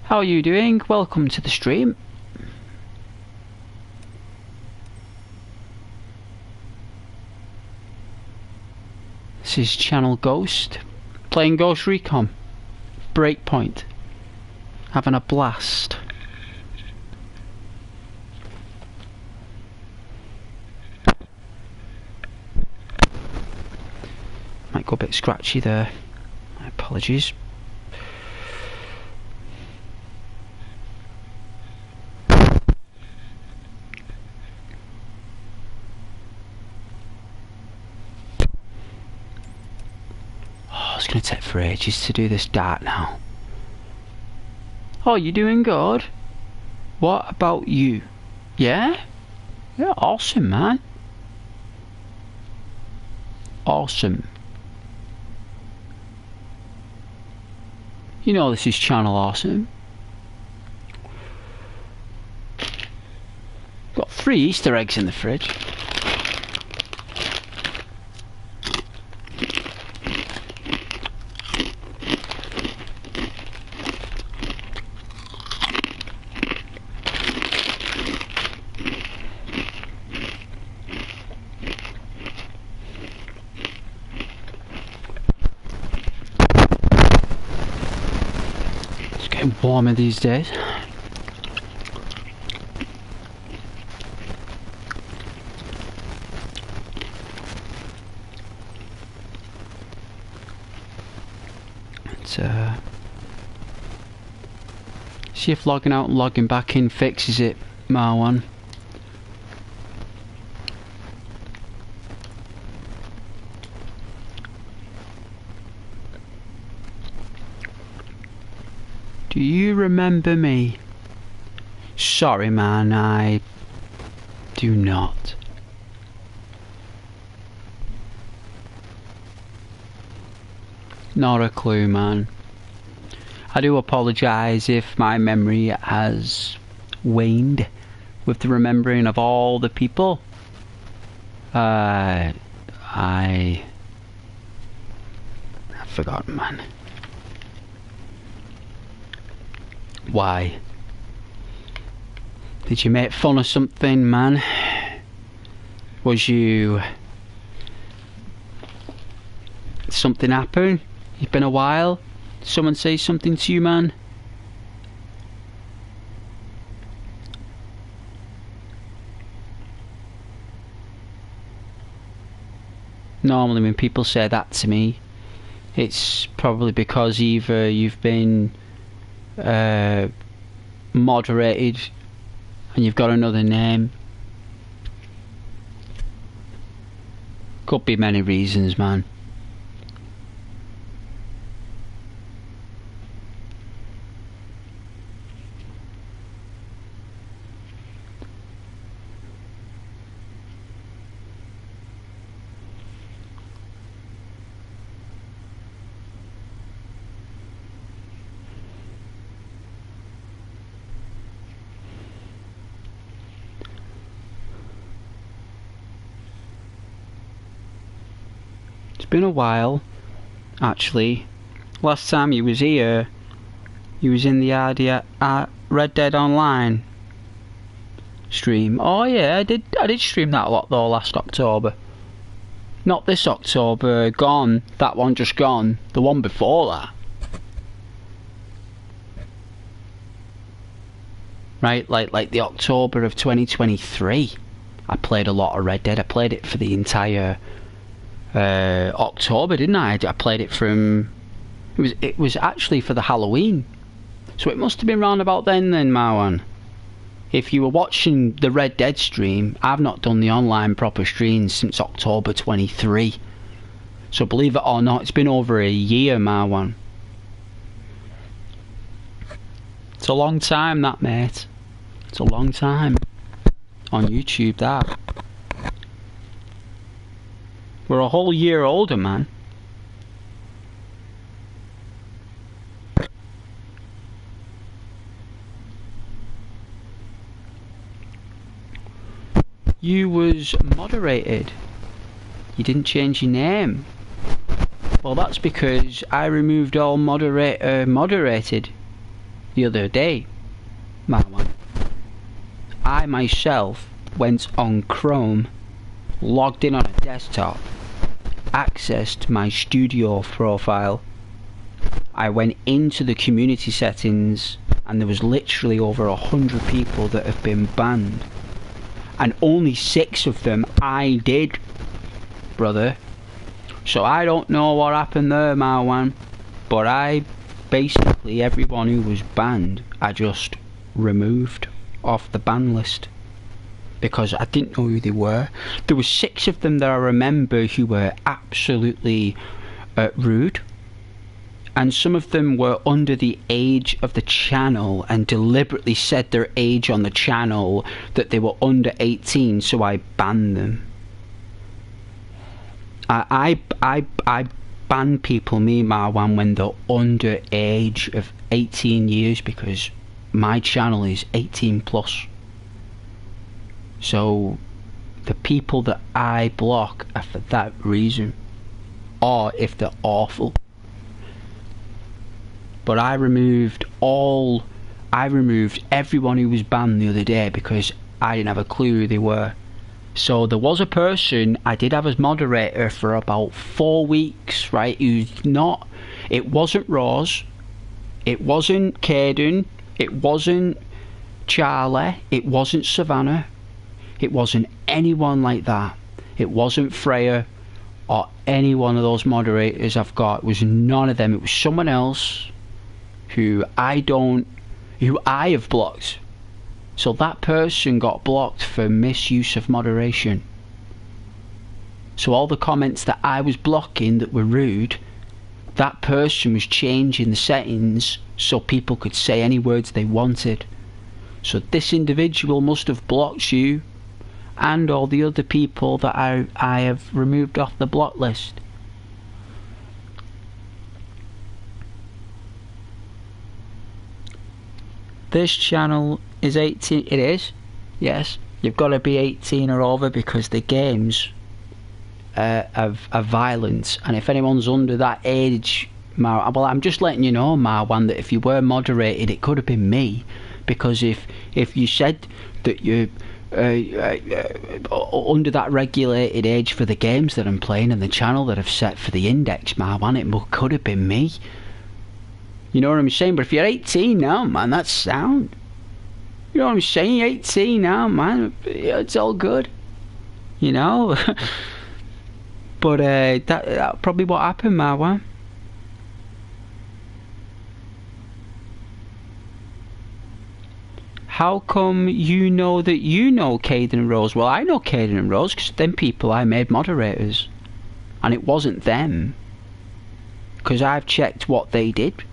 how are you doing? Welcome to the stream. This is Channel Ghost, playing Ghost Recon, Breakpoint, having a blast. Might go a bit scratchy there, my apologies. It's going to take for ages to do this dart now. Oh, you doing good? What about you? Yeah? Yeah, awesome, man. Awesome. You know this is Channel Awesome. Got 3 Easter eggs in the fridge. Warmer these days. Let's see if logging out and logging back in fixes it, Marwan. Do you remember me? Sorry man, I do not. Not a clue, man. I do apologise if my memory has waned with the remembering of all the people. I've forgotten, man. Why? Did you make fun of something, man? Was you... something happen? It's been a while. Did someone say something to you, man? Normally when people say that to me, it's probably because either you've been moderated and you've got another name. Could be many reasons, man. It's been a while, actually. Last time you was here, you was in the Red Dead Online stream. Oh yeah, I did stream that a lot though last October. Not this October, gone. That one just gone. The one before that. Right, like the October of 2023. I played a lot of Red Dead. I played it for the entire October, didn't I? I played it from... It was actually for the Halloween. So it must have been round about then, Marwan. If you were watching the Red Dead stream, I've not done the online proper streams since October 23. So believe it or not, it's been over a year, Marwan. It's a long time, that, mate. It's a long time. On YouTube, that. We're a whole year older, man. You was moderated. You didn't change your name. Well, that's because I removed all moderated the other day, Marwan. I myself went on Chrome, logged in on a desktop, accessed my studio profile. I went into the community settings and there was literally over 100 people that have been banned, and only 6 of them I did, brother. So I don't know what happened there, Marwan, but I basically, everyone who was banned, I just removed off the ban list. Because I didn't know who they were. There were 6 of them that I remember who were absolutely rude, and some of them were under the age of the channel and deliberately said their age on the channel that they were under 18, so I banned them. I ban people, me, Marwan, when they're under age of 18 years, because my channel is 18 plus. So the people that I block are for that reason, or if they're awful. But I removed everyone who was banned the other day because I didn't have a clue who they were. So there was a person I did have as moderator for about 4 weeks, right, who's not... It wasn't Rose, it wasn't Caden, it wasn't Charlie, it wasn't Savannah, it wasn't anyone like that. It wasn't Freya or any one of those moderators I've got. It was none of them. It was someone else who I have blocked. So that person got blocked for misuse of moderation. So all the comments that I was blocking that were rude, that person was changing the settings so people could say any words they wanted. So this individual must have blocked you and all the other people that I have removed off the block list. This channel is 18. It is, yes. You've got to be 18 or over because the games are violent, and if anyone's under that age, well, I'm just letting you know, Marwan, that if you were moderated, it could have been me, because if you said that you're under that regulated age for the games that I'm playing and the channel that I've set for the index, Marwan, it could have been me. You know what I'm saying? But if you're 18 now, man, that's sound. You know what I'm saying? 18 now, man. It's all good. You know? But that probably what happened, Marwan. how come you know that you know Caden and Rose? Well, I know Caden and Rose because them people I made moderators. And it wasn't them. Because I've checked what they did.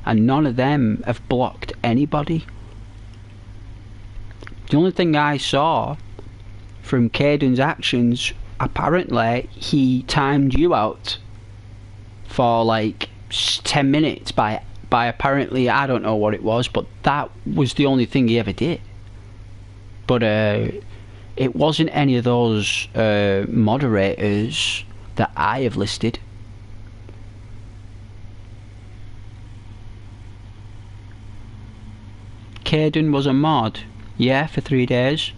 And none of them have blocked anybody. The only thing I saw from Caden's actions, apparently he timed you out for like 10 minutes by apparently, I don't know what it was, but that was the only thing he ever did. But it wasn't any of those moderators that I have listed. Caden was a mod, yeah, for 3 days.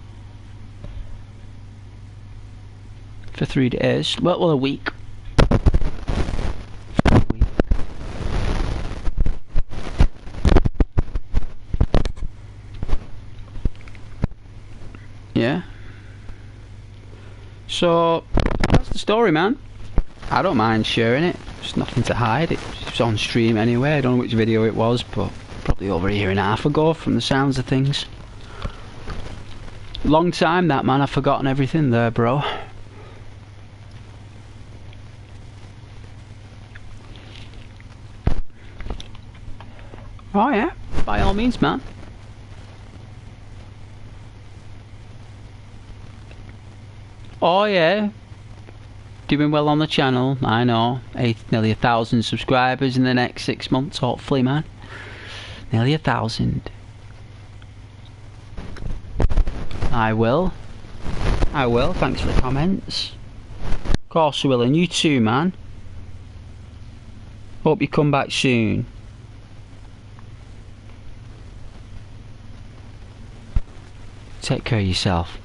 For 3 days, well, a week. Yeah. So that's the story, man. I don't mind sharing it. There's nothing to hide. It's on stream anyway. I don't know which video it was, but probably over a year and a half ago from the sounds of things. Long time that, man. I've forgotten everything there, bro. Oh yeah, by all means, man. Oh yeah, doing well on the channel. I know, nearly 1,000 subscribers in the next 6 months, hopefully, man. Nearly 1,000. I will. Thanks for the comments. Of course I will, and you too, man. Hope you come back soon. Take care of yourself.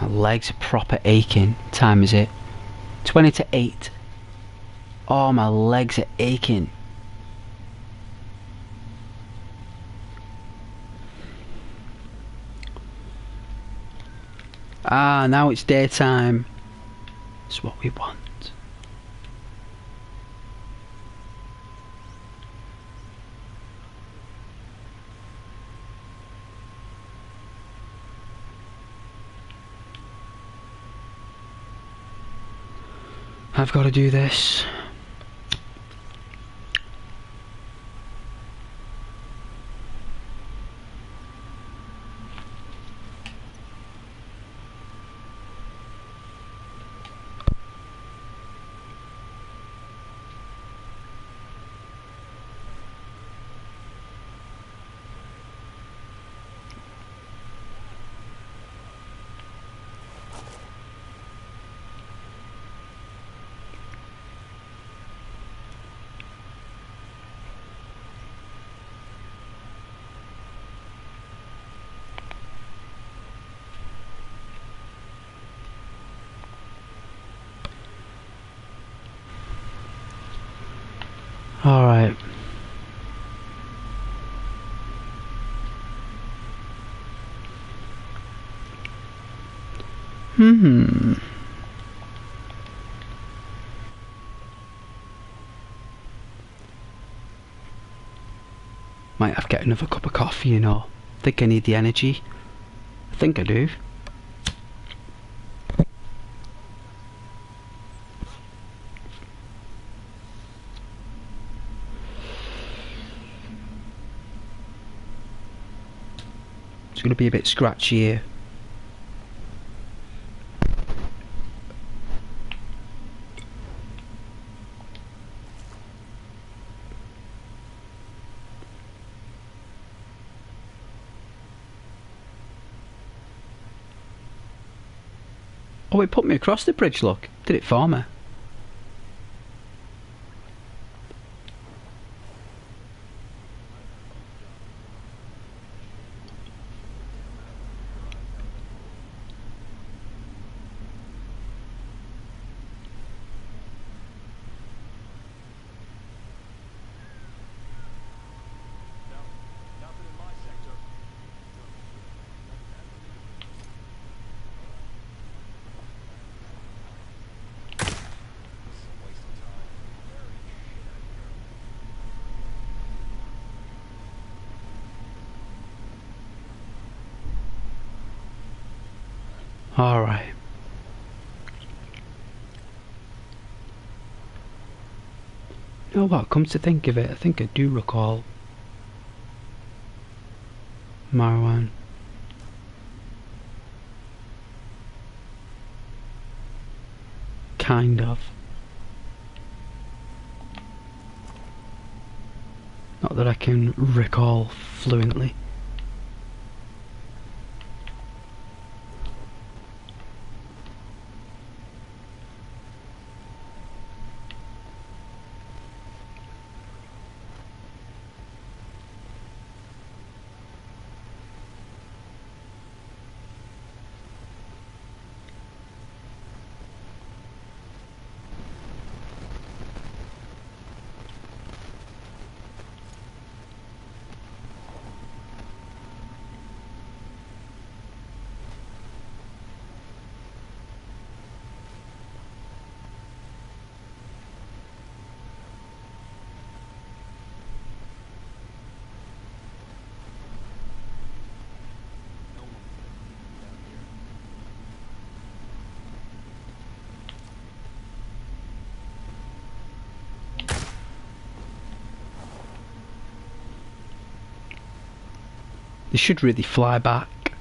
My legs are proper aching. What time is it? 20 to 8. Oh, my legs are aching. Ah, now it's daytime. It's what we want. I've got to do this. Alright. Might have to get another cup of coffee, you know. Think I need the energy. I think I do. It's going to be a bit scratchy here. Oh, it put me across the bridge, look. Did it for me? Alright. You know what, come to think of it, I think I do recall Marwan. Kind of. Not that I can recall fluently. They should really fly back.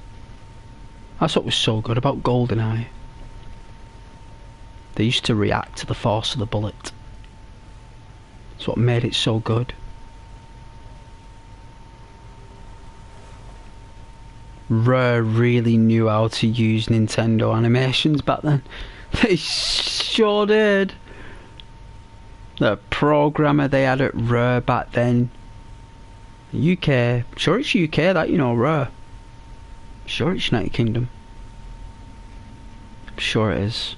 That's what was so good about GoldenEye. They used to react to the force of the bullet. That's what made it so good. Rare really knew how to use Nintendo animations back then. They sure did. The programmer they had at Rare back then. UK, sure it's UK that, you know, Rare. Sure it's United Kingdom. Sure it is.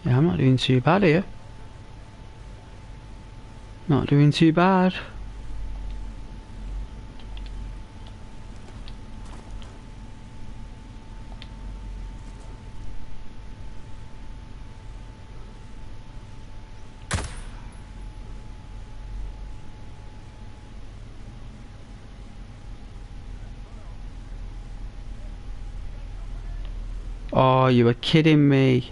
Yeah, I'm not doing too bad here. Not doing too bad. Oh, you were kidding me.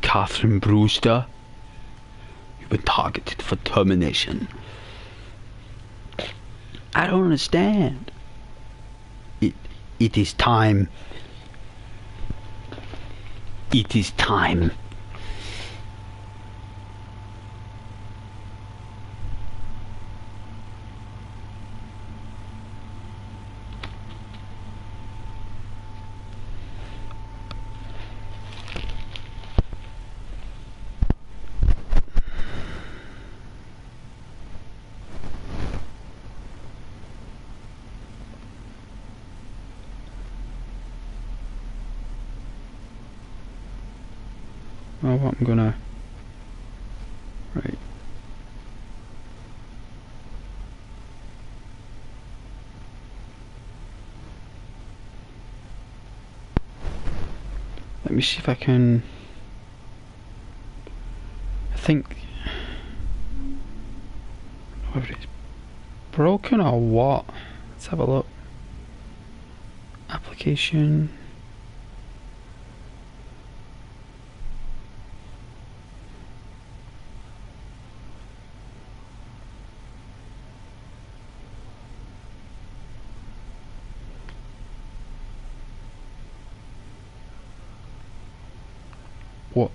Catherine Brewster, you've been targeted for termination. I don't understand. It is time. It is time. Oh, what I'm gonna... Right. Let me see if I can... I think... Whatever it is. broken or what? Let's have a look. Application. What?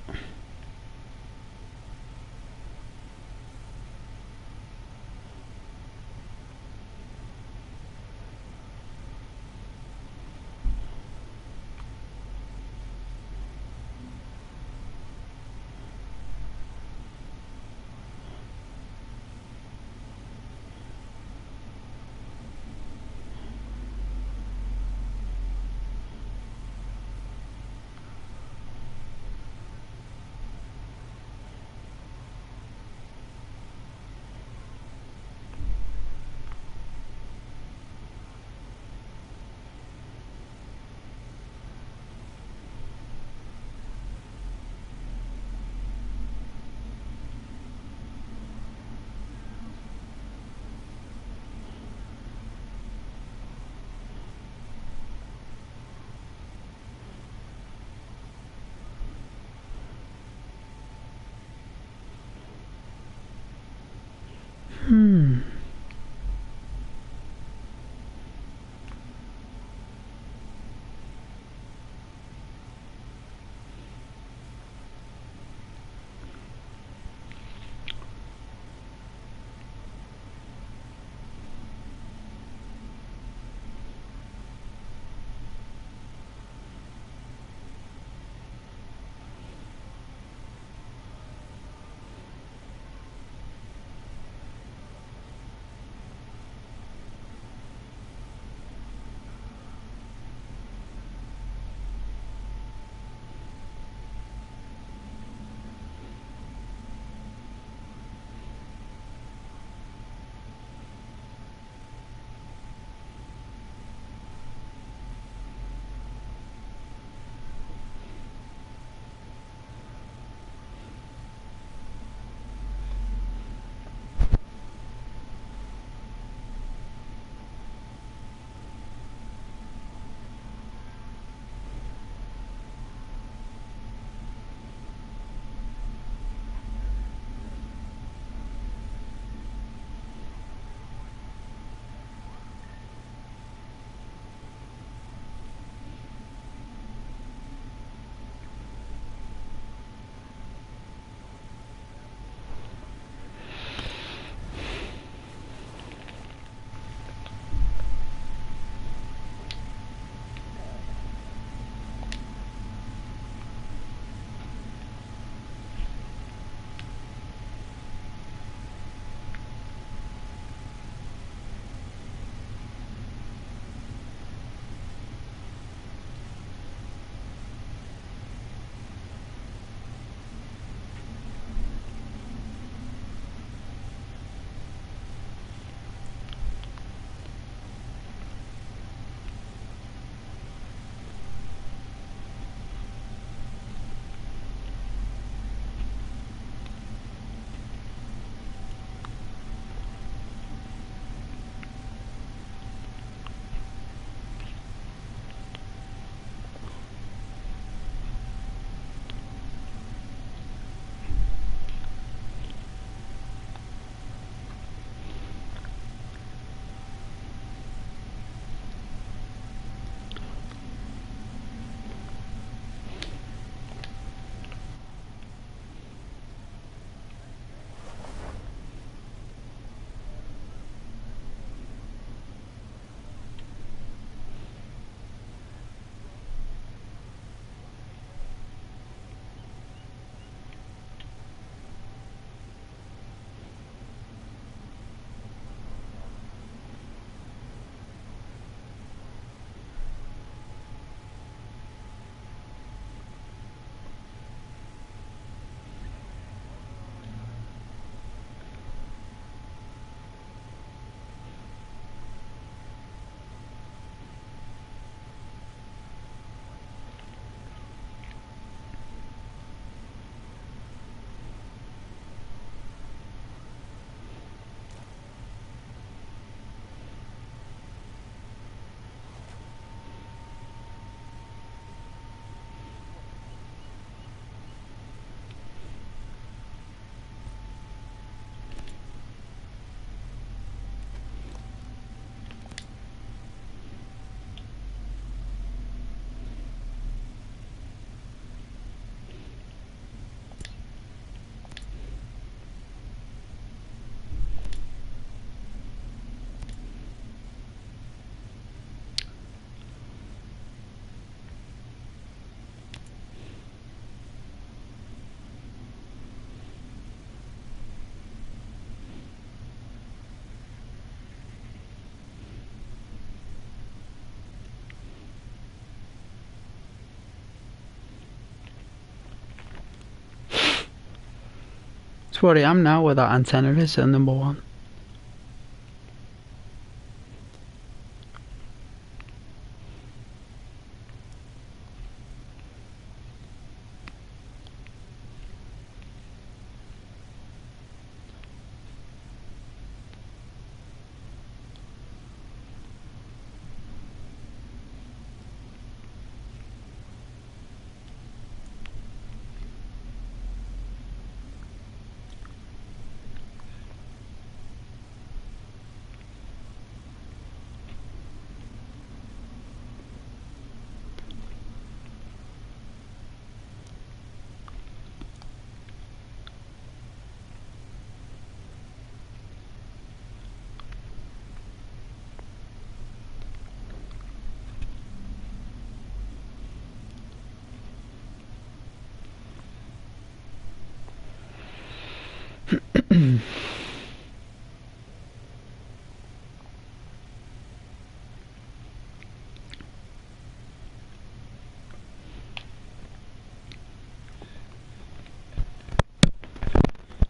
That's where I am now, where that antenna is, number one.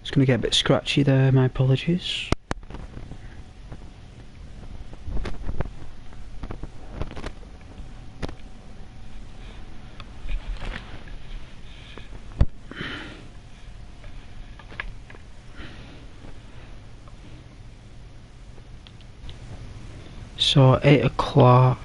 It's going to get a bit scratchy there, my apologies. So 8 o'clock.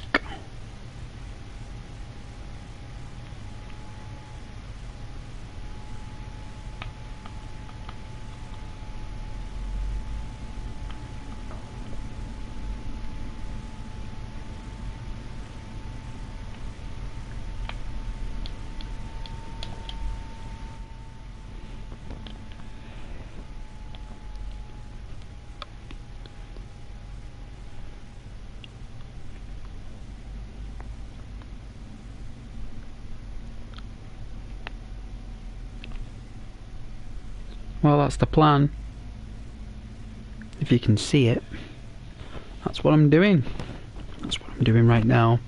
Well, that's the plan. If you can see it, that's what I'm doing. That's what I'm doing right now.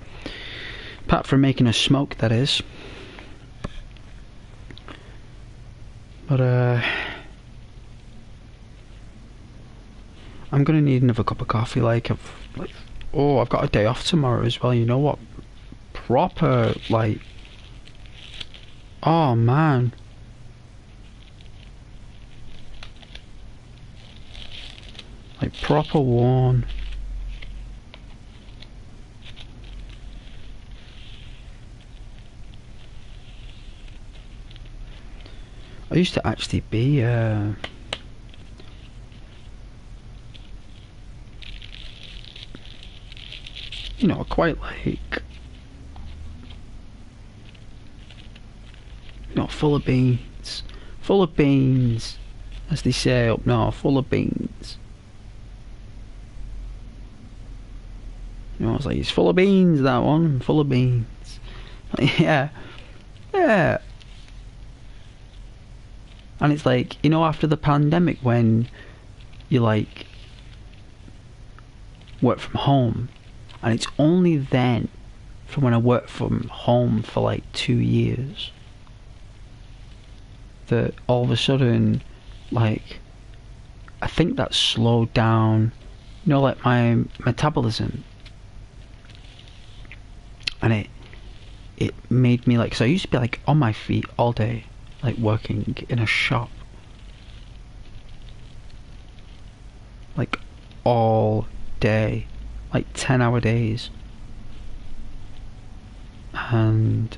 Apart from making a smoke, that is. But I'm gonna need another cup of coffee. Oh, I've got a day off tomorrow as well. You know what? Proper like. Oh man. Like proper worn. I used to actually be you know, quite like, you know, full of beans. Full of beans, as they say up north, full of beans. You know, I was like, it's full of beans, that one, full of beans. Yeah, yeah. And it's like, you know, after the pandemic when you like work from home, and it's only then, from when I worked from home for like 2 years, that all of a sudden, like, I think that slowed down, you know, like my metabolism. And it made me like, so I used to be like on my feet all day, like working in a shop, like all day, like 10-hour days, and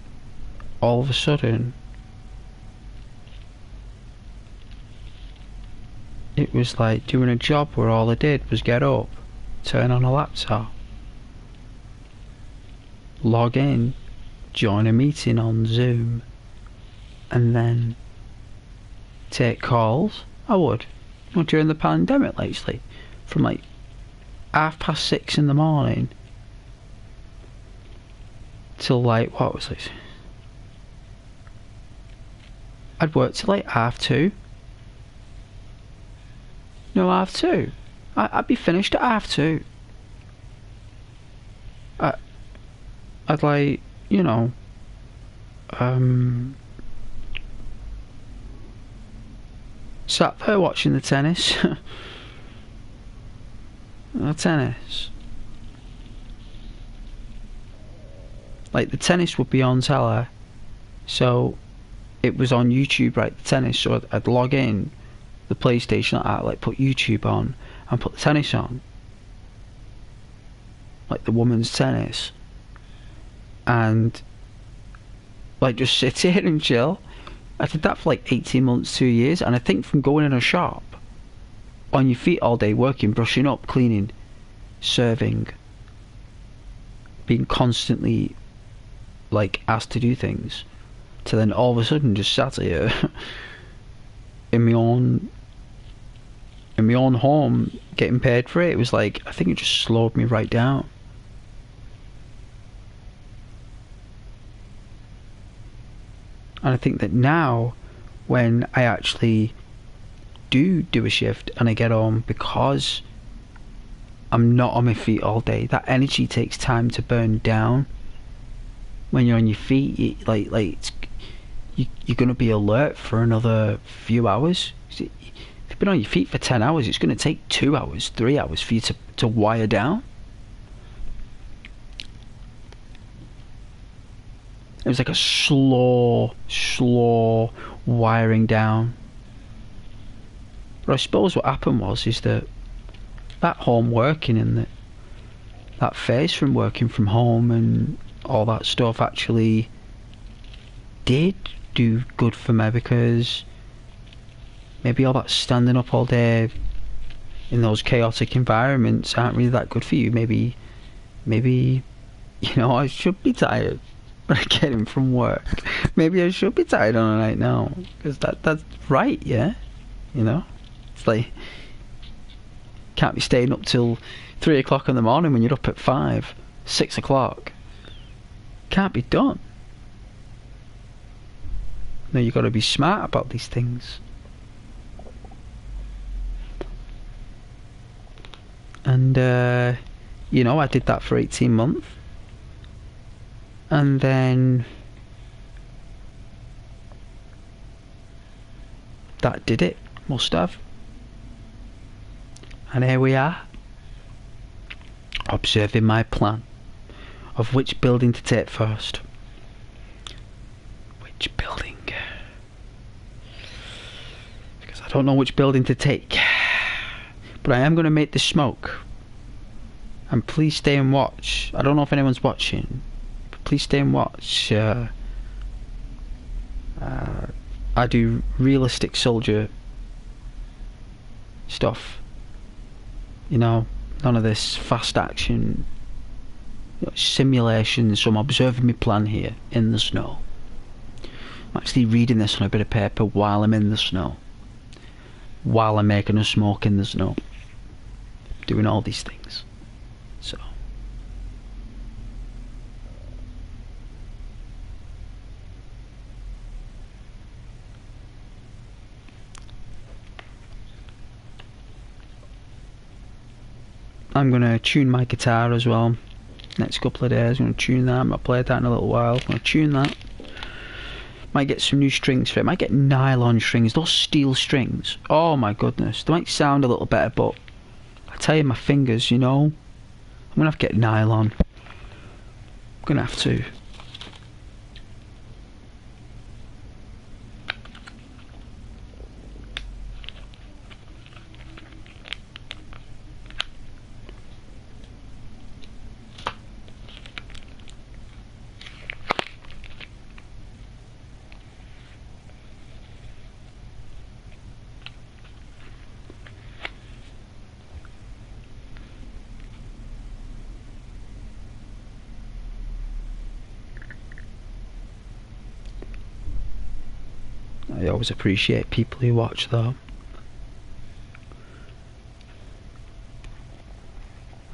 all of a sudden it was like doing a job where all I did was get up, turn on a laptop, log in, join a meeting on Zoom, and then take calls. I would, you know, during the pandemic, lately, from like 6:30 in the morning till like, what was it? I'd work till like 2:30. No, 2:30. I'd be finished at 2:30. I'd like, you know, sat there watching the tennis. The tennis. Like, the tennis would be on telly, so it was on YouTube, right, the tennis, so I'd log in the PlayStation, I'd like put YouTube on and put the tennis on, like the women's tennis, and like just sit here and chill. I did that for like 18 months, 2 years, and I think from going in a shop on your feet all day, working, brushing up, cleaning, serving, being constantly like asked to do things, to then all of a sudden just sat here in my own home getting paid for it. It was like, I think it just slowed me right down. And I think that now, when I actually do a shift and I get home, because I'm not on my feet all day, that energy takes time to burn down. When you're on your feet, you're going to be alert for another few hours. If you've been on your feet for 10 hours, it's going to take 2 hours, 3 hours for you to wire down. It was like a slow wiring down. But I suppose what happened is that home working and that phase from working from home and all that stuff actually did do good for me, because maybe all that standing up all day in those chaotic environments aren't really that good for you. Maybe I should be tired when I get in from work. Maybe I should be tired on a night now, because that's right, yeah. It's like, can't be staying up till 3 o'clock in the morning when you're up at 5, 6 o'clock. Can't be done. No, you got to be smart about these things. And I did that for 18 months, and then that did it. Must have. And here we are, observing my plan of which building to take first. Which building? Because I don't know which building to take. But I am going to make the smoke. And please stay and watch. I don't know if anyone's watching, but please stay and watch. I do realistic soldier stuff. None of this fast action simulation. So I'm observing my plan here in the snow. I'm actually reading this on a bit of paper while I'm in the snow, while I'm making a smoke in the snow, doing all these things. So I'm going to tune my guitar as well. Next couple of days I'm going to tune that. I'm going to play that in a little while. I'm going to tune that. Might get some new strings for it. Might get nylon strings. Those steel strings, oh my goodness, they might sound a little better, but I tell you, my fingers, I'm going to have to get nylon. I'm going to have to. I always appreciate people who watch though.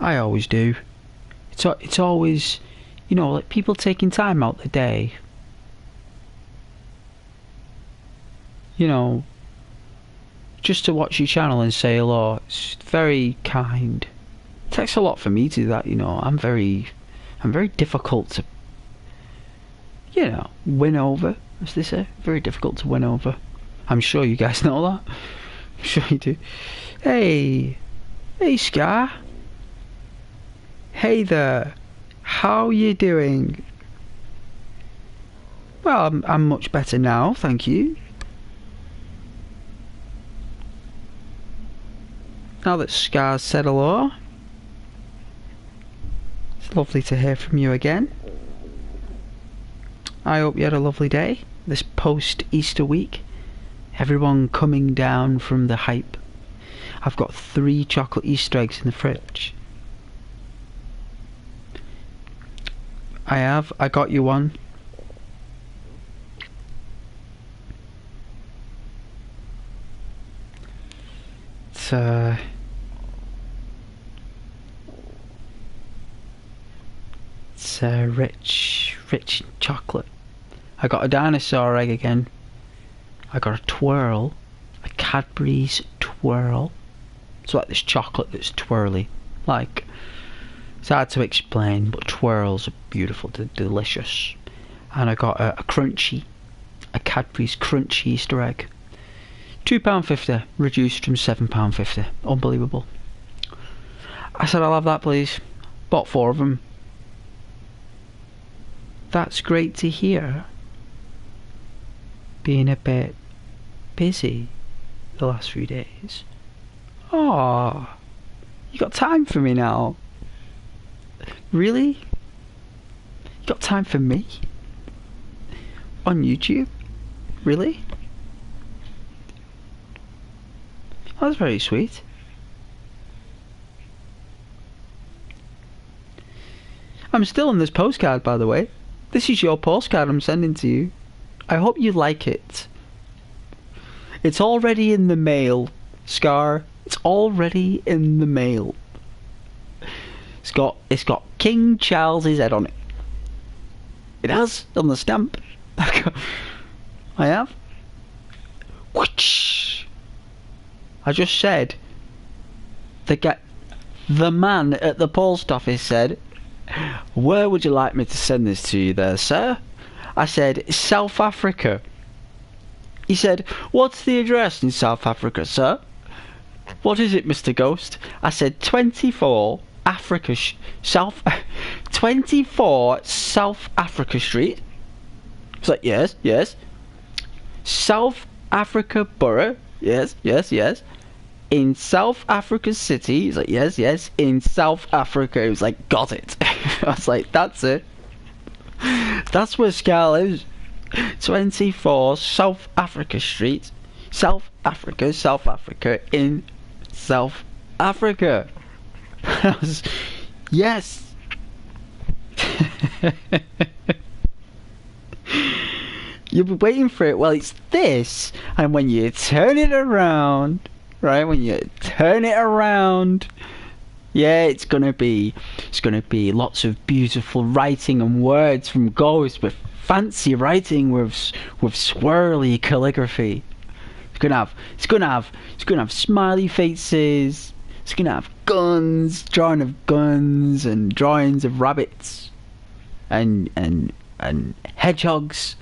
I always do. It's always, like people taking time out the day. Just to watch your channel and say hello. It's very kind. It takes a lot for me to do that, I'm very difficult to, win over, as they say. Very difficult to win over. I'm sure you guys know that. Sure you do. Hey. Hey, Scar. Hey there. How you doing? Well, I'm much better now, thank you. Now that Scar's said hello, it's lovely to hear from you again. I hope you had a lovely day, this post-Easter week. Everyone coming down from the hype. I've got 3 chocolate Easter eggs in the fridge. I got you one. It's rich chocolate. I got a dinosaur egg again. I got a twirl, a Cadbury's twirl. It's like this chocolate that's twirly. Like, it's hard to explain, but twirls are beautiful, they're delicious. And I got a Cadbury's crunchy Easter egg. £2.50, reduced from £7.50. Unbelievable. I said, I'll have that, please. Bought 4 of them. That's great to hear. Being a bit busy the last few days. Oh, you got time for me now? Really? You got time for me? On YouTube? Really? Oh, that's very sweet. I'm still on this postcard, by the way. This is your postcard I'm sending to you. I hope you like it. It's already in the mail, Scar. It's already in the mail. It's got King Charles's head on it. It has on the stamp. I have. Whoosh. I just said. The man at the post office said, "Where would you like me to send this to you there, sir?" I said, "South Africa." He said, "What's the address in South Africa, sir?" "What is it, Mr. Ghost?" I said, 24 South 24 South Africa Street. He's like, yes. South Africa Borough. Yes. In South Africa City. He's like, yes. In South Africa. He was like, got it. I was like, that's it. That's where Scar lives. 24 South Africa Street. South Africa, in South Africa. Yes. You'll be waiting for it. Well, it's this, and when you turn it around, right? When you turn it around, yeah, it's gonna be lots of beautiful writing and words from Ghost, with fancy writing with swirly calligraphy. It's gonna have smiley faces. It's gonna have guns, drawing of guns, and drawings of rabbits, and hedgehogs.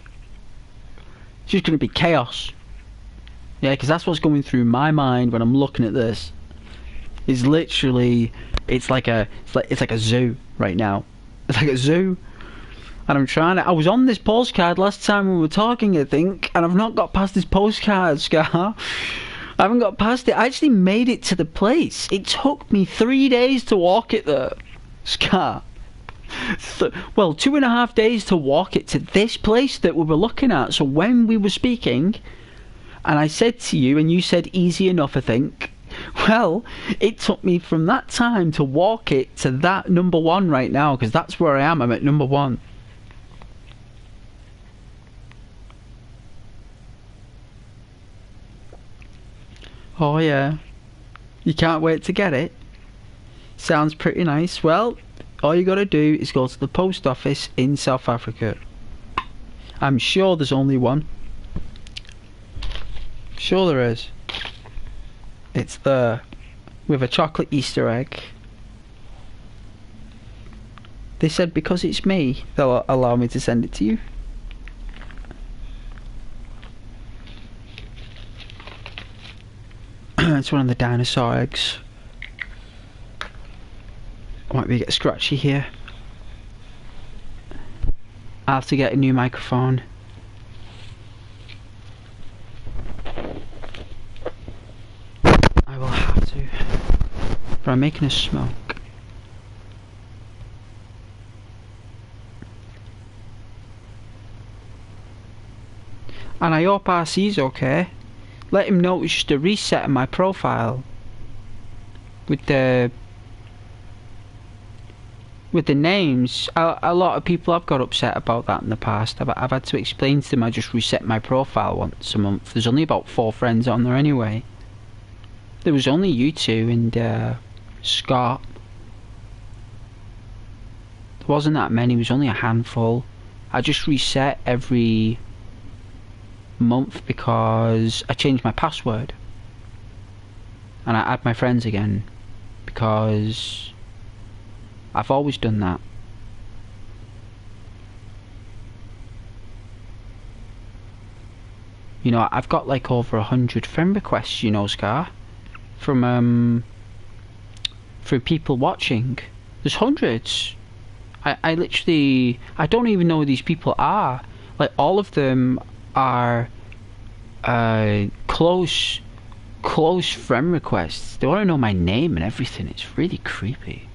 It's just gonna be chaos. Yeah, because that's what's going through my mind when I'm looking at this. It's literally, it's like a zoo right now. It's like a zoo, and I was on this postcard last time we were talking, I think, and I've not got past this postcard, Scar. I haven't got past it. I actually made it to the place. It took me 3 days to walk it there, Scar. Well, 2.5 days to walk it to this place that we were looking at. So when we were speaking, and I said to you, and you said easy enough, I think. Well, it took me from that time to walk it to that number 1 right now, because that's where I am. I'm at number 1. Oh yeah, you can't wait to get it. Sounds pretty nice. Well, all you gotta do is go to the post office in South Africa. I'm sure there's only one. Sure there is. It's there, with a chocolate Easter egg. They said because it's me, they'll allow me to send it to you. It's one of the dinosaur eggs. Might be a bit scratchy here. I'll have to get a new microphone. I will have to. But I'm making a smoke. And I hope RC's okay. Let him know it's just a reset of my profile. With the names. A lot of people have got upset about that in the past. I've had to explain to them I just reset my profile once a month. There's only about 4 friends on there anyway. There was only you two and Scott. There wasn't that many, it was only a handful. I just reset every month because I changed my password. And I add my friends again. Because I've always done that. You know, I've got like over 100 friend requests, you know, Scar. From people watching. There's hundreds. I literally, I don't even know who these people are. Like, all of them are close friend requests. They want to know my name and everything. It's really creepy.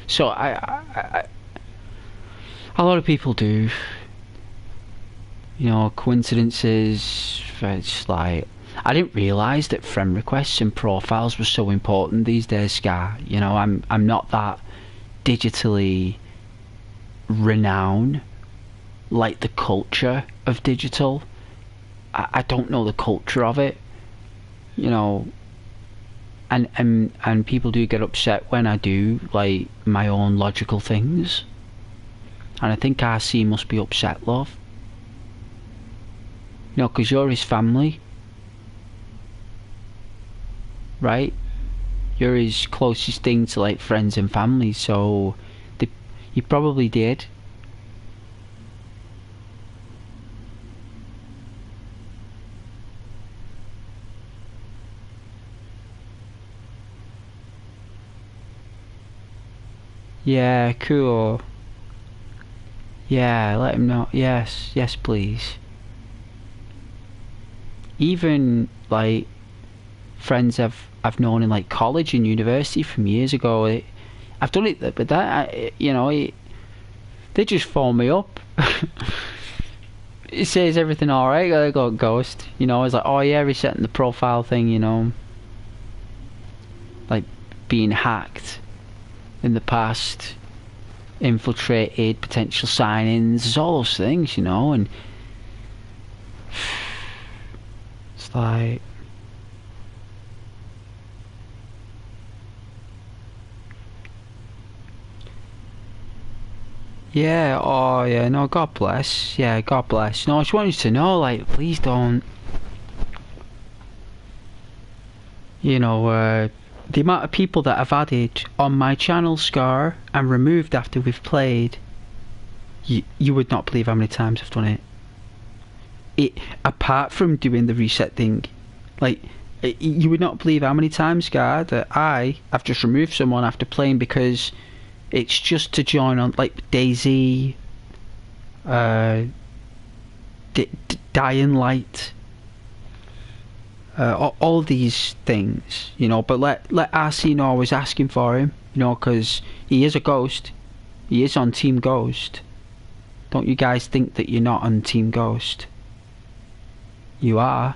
So I a lot of people do, you know, coincidences. It's like, I didn't realise that friend requests and profiles were so important these days, Scar. You know, I'm not that digitally renowned like the culture of digital. I don't know the culture of it, you know, and people do get upset when I do like my own logical things, and I think RC must be upset, love. You know, because you're his family, right? You're his closest thing to like friends and family, so you probably did. Yeah, cool. Yeah, let him know. Yes, yes, please. Even like friends I've known in like college and university from years ago. I've done it, but that you know, they just phone me up. It says everything alright. I got ghost. You know, it's like, oh yeah, resetting the profile thing. You know, like being hacked in the past, infiltrated, potential sign-ins, there's all those things, you know, and it's like, yeah, oh yeah, no, God bless, yeah, God bless. No, I just wanted you to know, like, please don't, you know, the amount of people that I've added on my channel, Scar, and removed after we've played, you would not believe how many times I've done it. Apart from doing the reset thing, like, you would not believe how many times, Scar, that I've just removed someone after playing because it's just to join on, like, Daisy, Dying Light, all these things, you know, but let RC know I was asking for him, you know, because he is a ghost. He is on Team Ghost. Don't you guys think that you're not on Team Ghost? You are.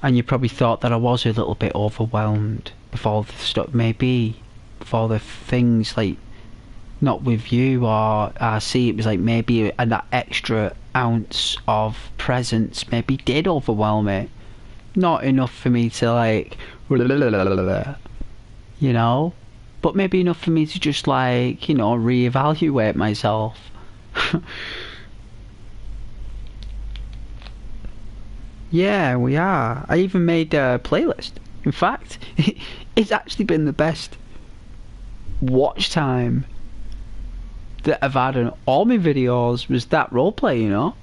And you probably thought that I was a little bit overwhelmed before the stuff, maybe, before the things, like, not with you or RC, it was like maybe that extra ounce of presence maybe did overwhelm it. Not enough for me to like, you know, but maybe enough for me to just like, you know, reevaluate myself. Yeah, we are. I even made a playlist. In fact, it's actually been the best watch time that I've had on all my videos was that roleplay, you know?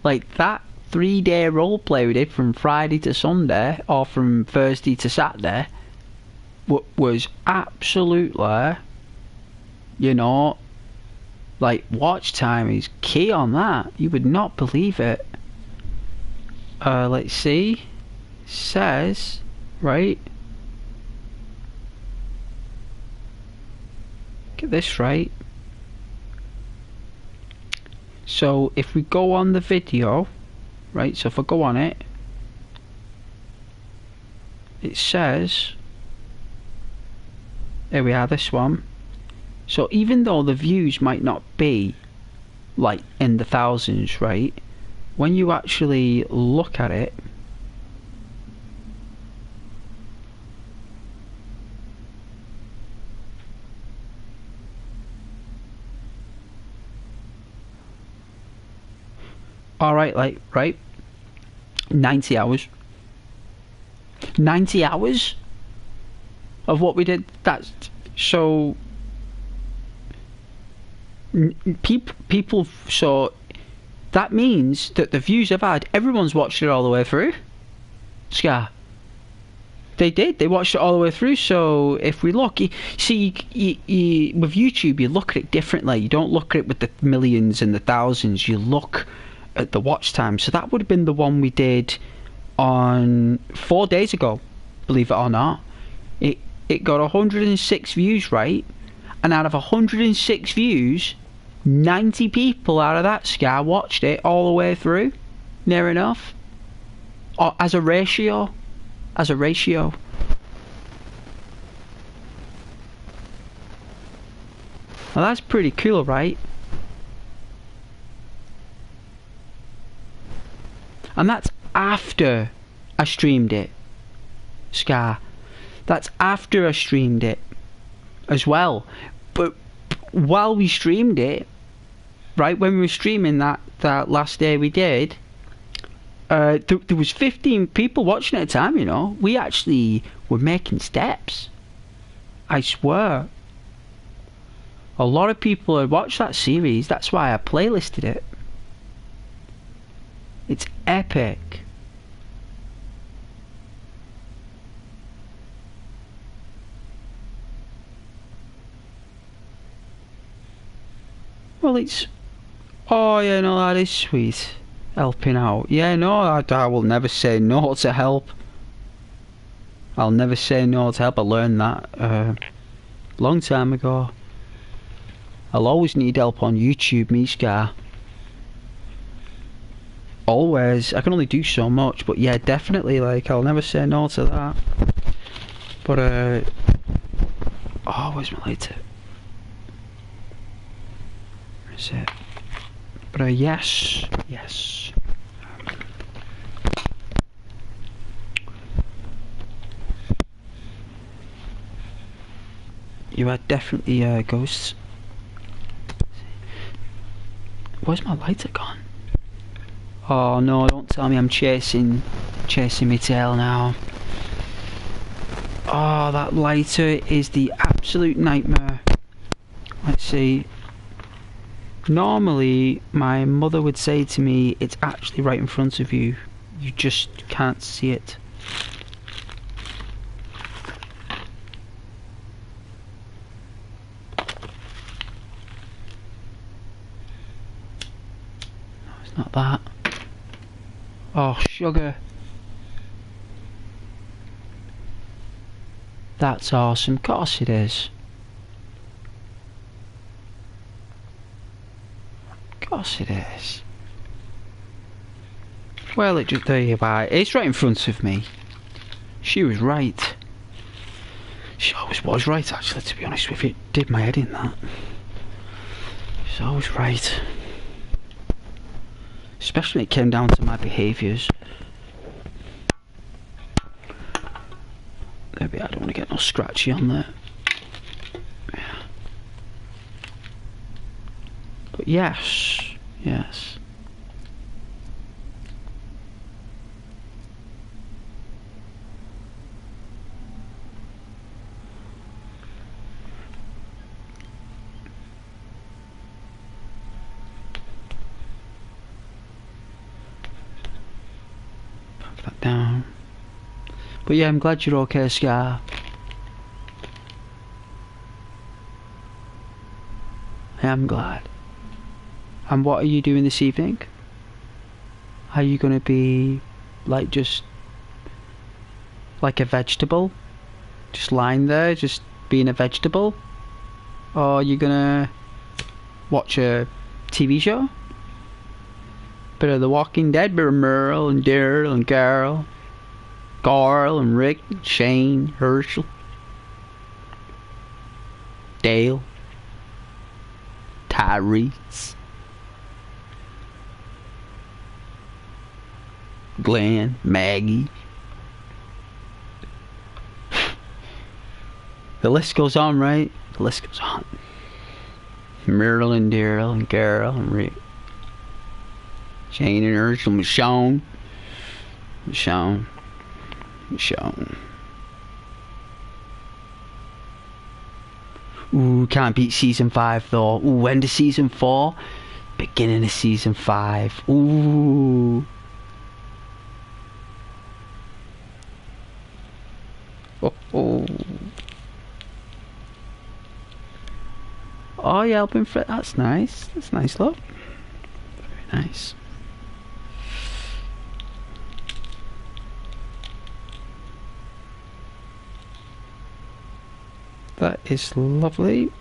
Like, that 3-day roleplay we did from Friday to Sunday, or from Thursday to Saturday, was absolutely, you know, like, watch time is key on that. You would not believe it. Let's see. Says, right? Get this right. So if we go on the video, right, so if I go on it, it says, there we are, this one. So even though the views might not be like in the thousands, right, when you actually look at it, alright, like, right, 90 hours. 90 hours of what we did. That's so people, so that means that the views I've had, everyone's watched it all the way through. Scar, they did, they watched it all the way through. So if we look, see, with YouTube you look at it differently. You don't look at it with the millions and the thousands, you look at the watch time. So that would have been the one we did on 4 days ago, believe it or not. It got 106 views, right? And out of 106 views, 90 people out of that, Scar, watched it all the way through. Near enough. Or as a ratio. As a ratio. Well, that's pretty cool, right? And that's after I streamed it, Scar. That's after I streamed it as well. But while we streamed it, right, when we were streaming that last day we did, there was 15 people watching at a time, you know. We actually were making steps. I swear. A lot of people had watched that series. That's why I playlisted it. It's epic. Well, it's... Oh, yeah, no, that is sweet. Helping out. Yeah, no, I will never say no to help. I'll never say no to help. I learned that long time ago. I'll always need help on YouTube, me, Scar. Always. I can only do so much, but yeah, definitely, like, I'll never say no to that. But, oh, where's my lighter? Where's it? But, yes. Yes. You are definitely, ghosts. Where's my lighter gone? Oh no, don't tell me I'm chasing my tail now. Oh, that lighter is the absolute nightmare. Let's see. Normally, my mother would say to me, it's actually right in front of you. You just can't see it. No, it's not that. Oh, sugar. That's awesome. Of course it is. Of course it is. Well, it just, there you are. It's right in front of me. She was right. She always was right, actually, to be honest with you. It did my head in that. She's always right. Especially when it came down to my behaviours. Maybe I don't want to get no scratchy on there. Yeah. But yes, yes. But yeah, I'm glad you're okay, Scar. I am glad. And what are you doing this evening? Are you gonna be like just like a vegetable? Just lying there, just being a vegetable? Or are you gonna watch a TV show? Bit of The Walking Dead, bit of Merle and Daryl and Carl and Rick, Shane, Herschel, Dale, Tyrese, Glenn, Maggie. The list goes on, right? The list goes on. Merle and Daryl and Carol and Rick, Shane and Herschel, Michonne. Ooh, can't beat season 5 though. Ooh, when does season 4? Beginning of season 5. Ooh. Oh. Oh, yeah, helping Fred. That's nice. That's nice, look. Very nice. That is lovely.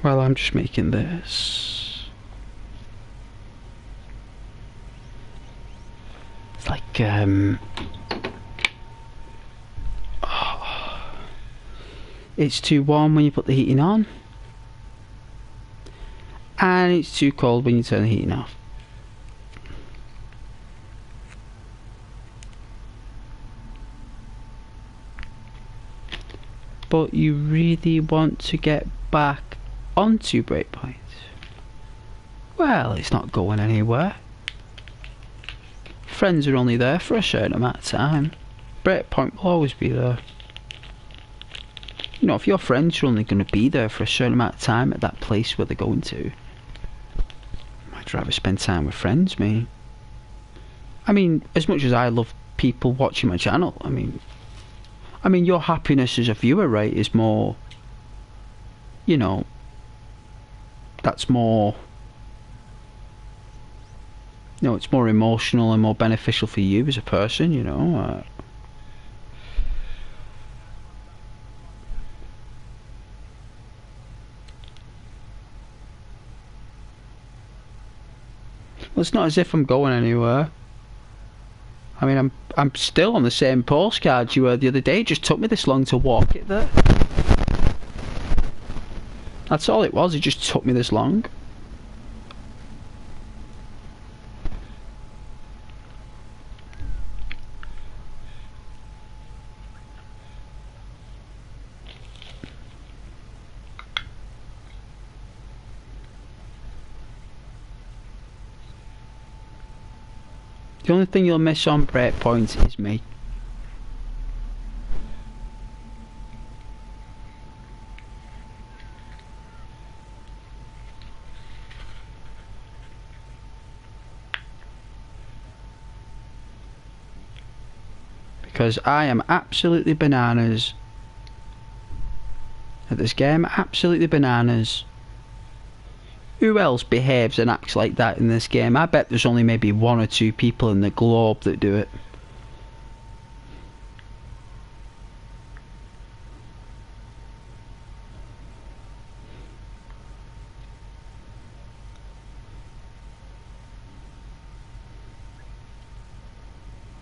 Well, I'm just making this. It's like, oh, it's too warm when you put the heating on, and it's too cold when you turn the heating off. But you really want to get back onto Breakpoint. Well, it's not going anywhere. Friends are only there for a certain amount of time. Breakpoint will always be there. You know, if your friends are only going to be there for a certain amount of time at that place where they're going to, I'd rather spend time with friends, me. I mean, as much as I love people watching my channel, I mean, your happiness as a viewer, right, is more, you know, that's more, you know, it's more emotional and more beneficial for you as a person, you know. Well, it's not as if I'm going anywhere. I mean, I'm still on the same postcard you were the other day. It just took me this long to walk it there. That's all it was, it just took me this long. The only thing you'll miss on Breakpoint is me. Because I am absolutely bananas at this game, absolutely bananas. Who else behaves and acts like that in this game? I bet there's only maybe 1 or 2 people in the globe that do it.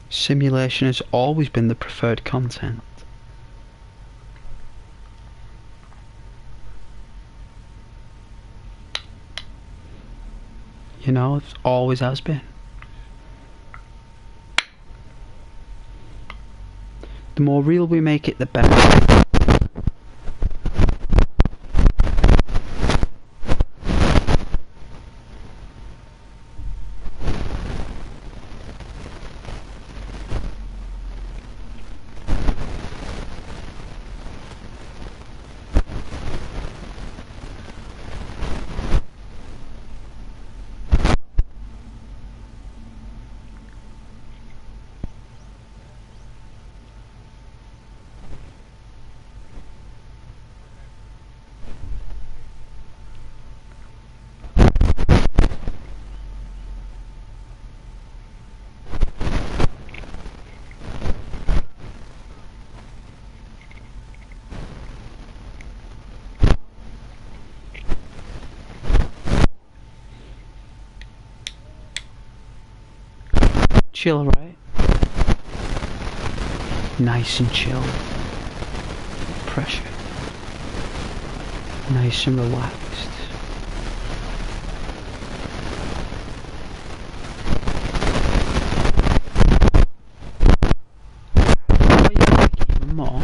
Simulation has always been the preferred content. You know, it always has been. The more real we make it, the better. Chill, right? Nice and chill. Pressure. Nice and relaxed. Oh, you like it even more?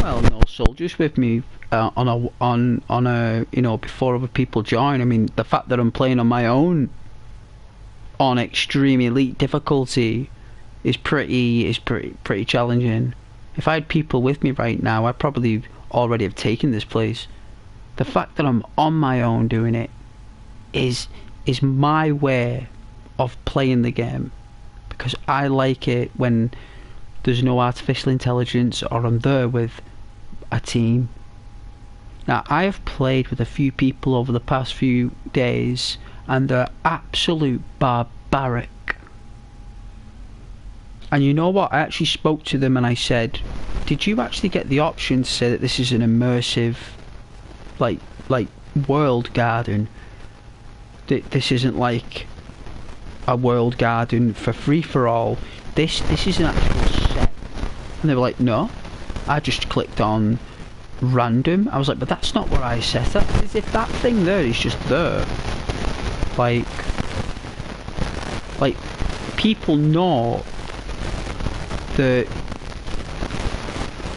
Well, no soldiers with me on a you know, before other people join. I mean, the fact that I'm playing on my own on extreme elite difficulty is pretty challenging. If I had people with me right now, I'd probably already have taken this place. The fact that I'm on my own doing it is my way of playing the game, because I like it when there's no artificial intelligence or I'm there with a team. Now, I have played with a few people over the past few days and they're absolute barbaric. And you know what? I actually spoke to them and I said, did you actually get the option to say that this is an immersive like world garden? This isn't like a world garden for free for all. This is an actual set. And they were like, no, I just clicked on random. I was like, but that's not what I set up. As if that thing there is just there. Like people know that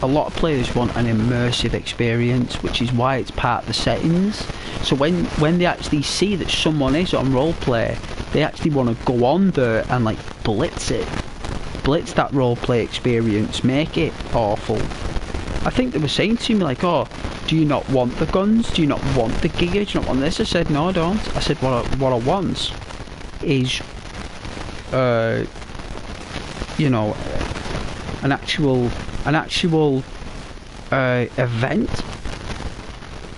a lot of players want an immersive experience, which is why it's part of the settings. So when they actually see that someone is on roleplay, they actually want to go on there and like blitz that roleplay experience, make it awful. I think they were saying to me like, oh, do you not want the guns? Do you not want the gear? Do you not want this? I said, no, I don't. I said, what I want is you know, an actual event.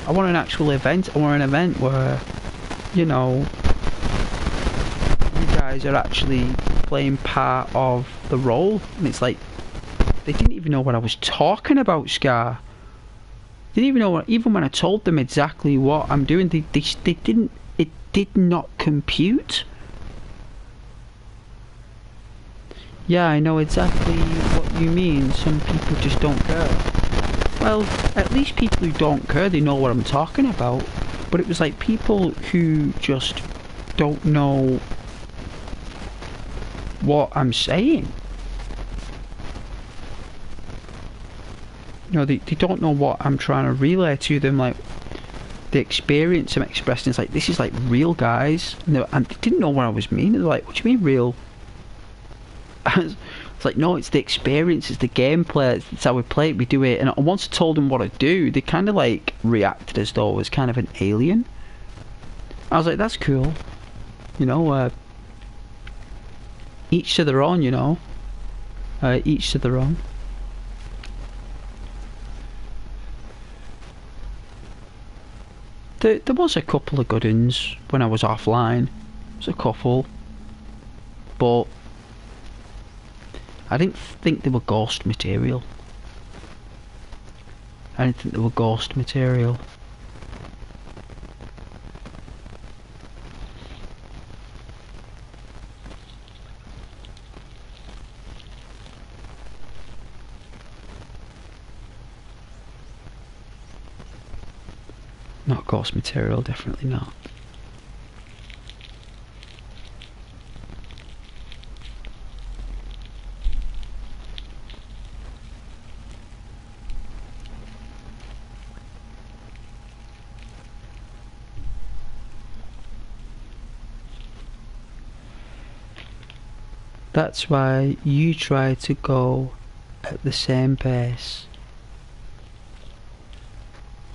I want an actual event. I want an event where, you know, you guys are actually playing part of the role. And it's like, they didn't even know what I was talking about, Scar. They didn't even know what, even when I told them exactly what I'm doing, they didn't, it did not compute. Yeah, I know exactly what you mean. Some people just don't care. Well, at least people who don't care, they know what I'm talking about. But it was like people who just don't know what I'm saying. You know, they don't know what I'm trying to relay to them. Like, the experience I'm expressing is like, this is like real, guys. And they didn't know what I was meaning. They're like, what do you mean real? It's like, no, it's the experience, it's the gameplay, it's how we play it, we do it. And once I told them what I do, they kind of like reacted as though I was kind of an alien. I was like, that's cool. You know, each to their own, you know. Each to their own. There was a couple of good ones when I was offline. There was a couple. But I didn't think they were ghost material. I didn't think they were ghost material. Not ghost material, definitely not. That's why you try to go at the same pace.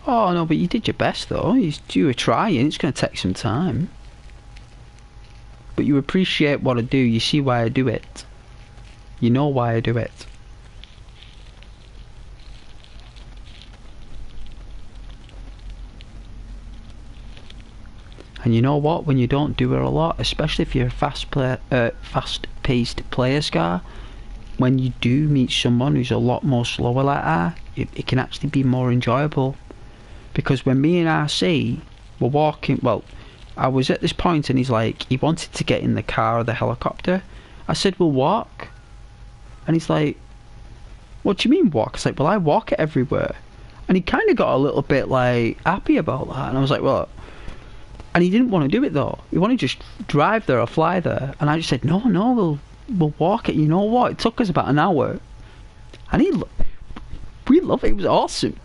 Oh no, but you did your best though. You were trying. It's going to take some time. But you appreciate what I do. You see why I do it. You know why I do it. And you know what? When you don't do it a lot, especially if you're a fast-paced player, Scar, when you do meet someone who's a lot more slower like that, it can actually be more enjoyable. Because when me and RC were walking, well, I was at this point and he's like, he wanted to get in the car or the helicopter. I said, we'll walk. And he's like, what do you mean walk? I was like, well, I walk it everywhere. And he kind of got a little bit like happy about that. And I was like, well, and he didn't want to do it though. He wanted to just drive there or fly there. And I just said, no, we'll walk it. You know what? It took us about an hour. And we loved it. It was awesome.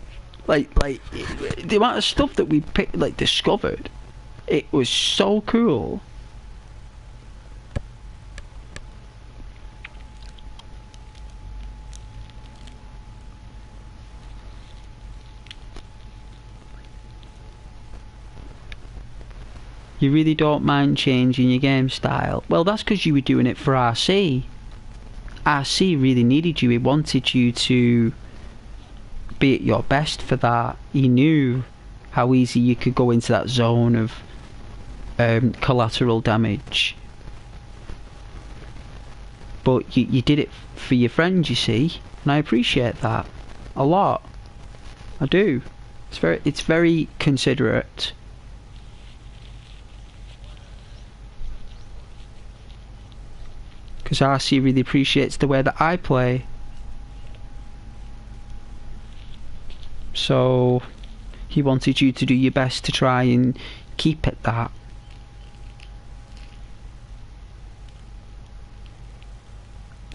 Like the amount of stuff that we discovered, it was so cool. You really don't mind changing your game style? Well, that's because you were doing it for RC. RC really needed you. He wanted you to be at your best for that. He knew how easy you could go into that zone of collateral damage. But you did it for your friends, you see, and I appreciate that a lot. I do. It's very considerate. Because RC really appreciates the way that I play. So he wanted you to do your best to try and keep it that.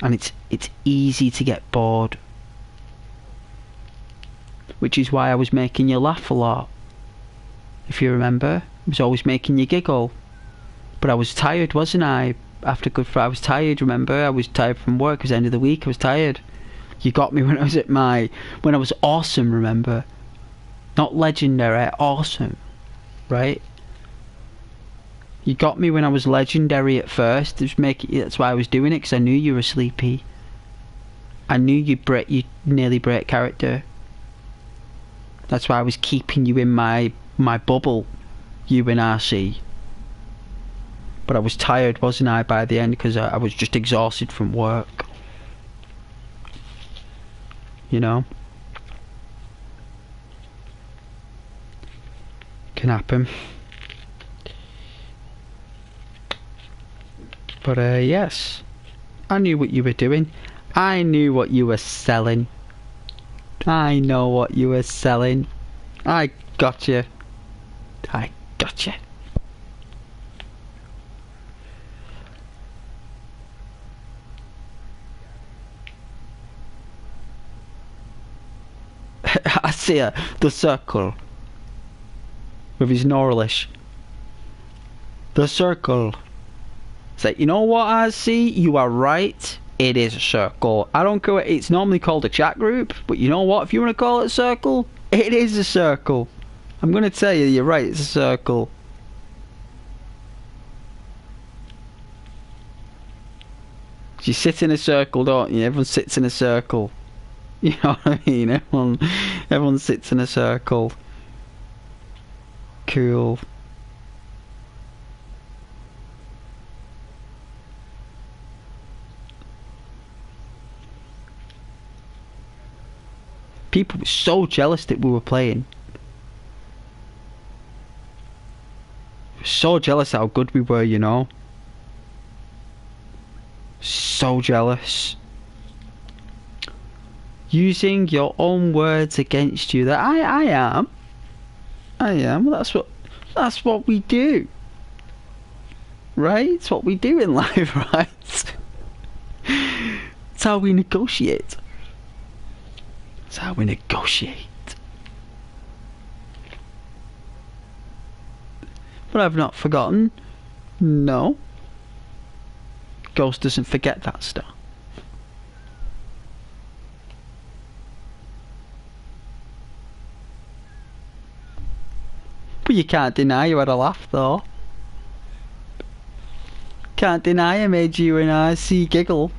And it's easy to get bored. Which is why I was making you laugh a lot. If you remember, I was always making you giggle. But I was tired, wasn't I? After Good Friday, I was tired, remember? I was tired from work. It was the end of the week, I was tired. You got me when I was when I was awesome, remember? Not legendary, awesome. Right? You got me when I was legendary at first. That's why I was doing it, because I knew you were sleepy. I knew you'd nearly break character. That's why I was keeping you in my bubble, you and RC. But I was tired, wasn't I, by the end, because I was just exhausted from work. You know? Can happen. But yes, I knew what you were doing. I knew what you were selling. I know what you were selling. I got you. I got you. I see the circle with his Norlish. The circle. It's like, you know what, I see? You are right. It is a circle. I don't care. It's normally called a chat group, but you know what? If you want to call it a circle, it is a circle. I'm going to tell you, you're right. It's a circle. You sit in a circle, don't you? Everyone sits in a circle. You know what I mean? Everyone sits in a circle. Cool. People were so jealous that we were playing. So jealous how good we were, you know. So jealous. Using your own words against you. That I am. Well, that's what we do. Right? It's what we do in life, right? It's how we negotiate. It's how we negotiate. But I've not forgotten. No. Ghost doesn't forget that stuff. But you can't deny you had a laugh though. Can't deny I made you and I see giggle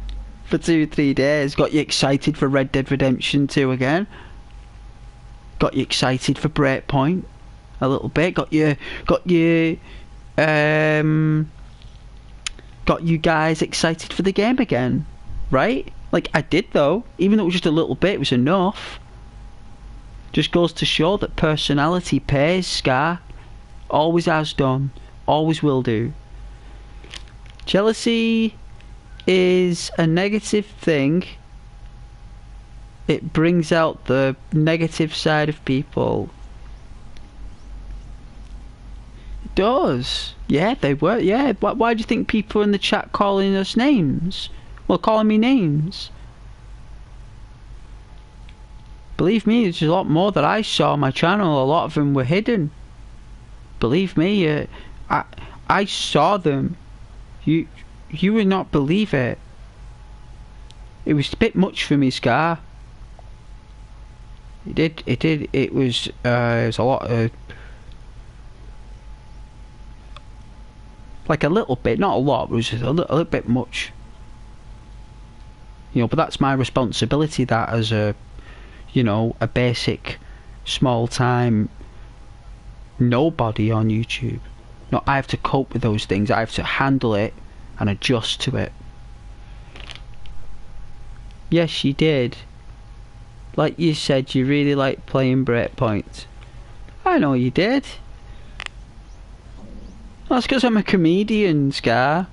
for 2-3 days. Got you excited for Red Dead Redemption 2 again. Got you excited for Breakpoint a little bit. Got you guys excited for the game again, right? Like I did though. Even though it was just a little bit, it was enough. Just goes to show that personality pays, Scar. Always has done. Always will do. Jealousy is a negative thing. It brings out the negative side of people. It does. Yeah, they were. Yeah. Why do you think people in the chat calling us names? Well, calling me names. Believe me, there's a lot more that I saw on my channel. A lot of them were hidden. Believe me, I saw them. You would not believe it. It was a bit much for me, Scar. It was a lot of, like a little bit, not a lot, but it was just a little bit much. You know, but that's my responsibility, that as a, you know, a basic small time nobody on YouTube. No, I have to cope with those things. I have to handle it and adjust to it. Yes, she did. Like you said, you really like playing Breakpoint. I know you did. That's because I'm a comedian, Scar.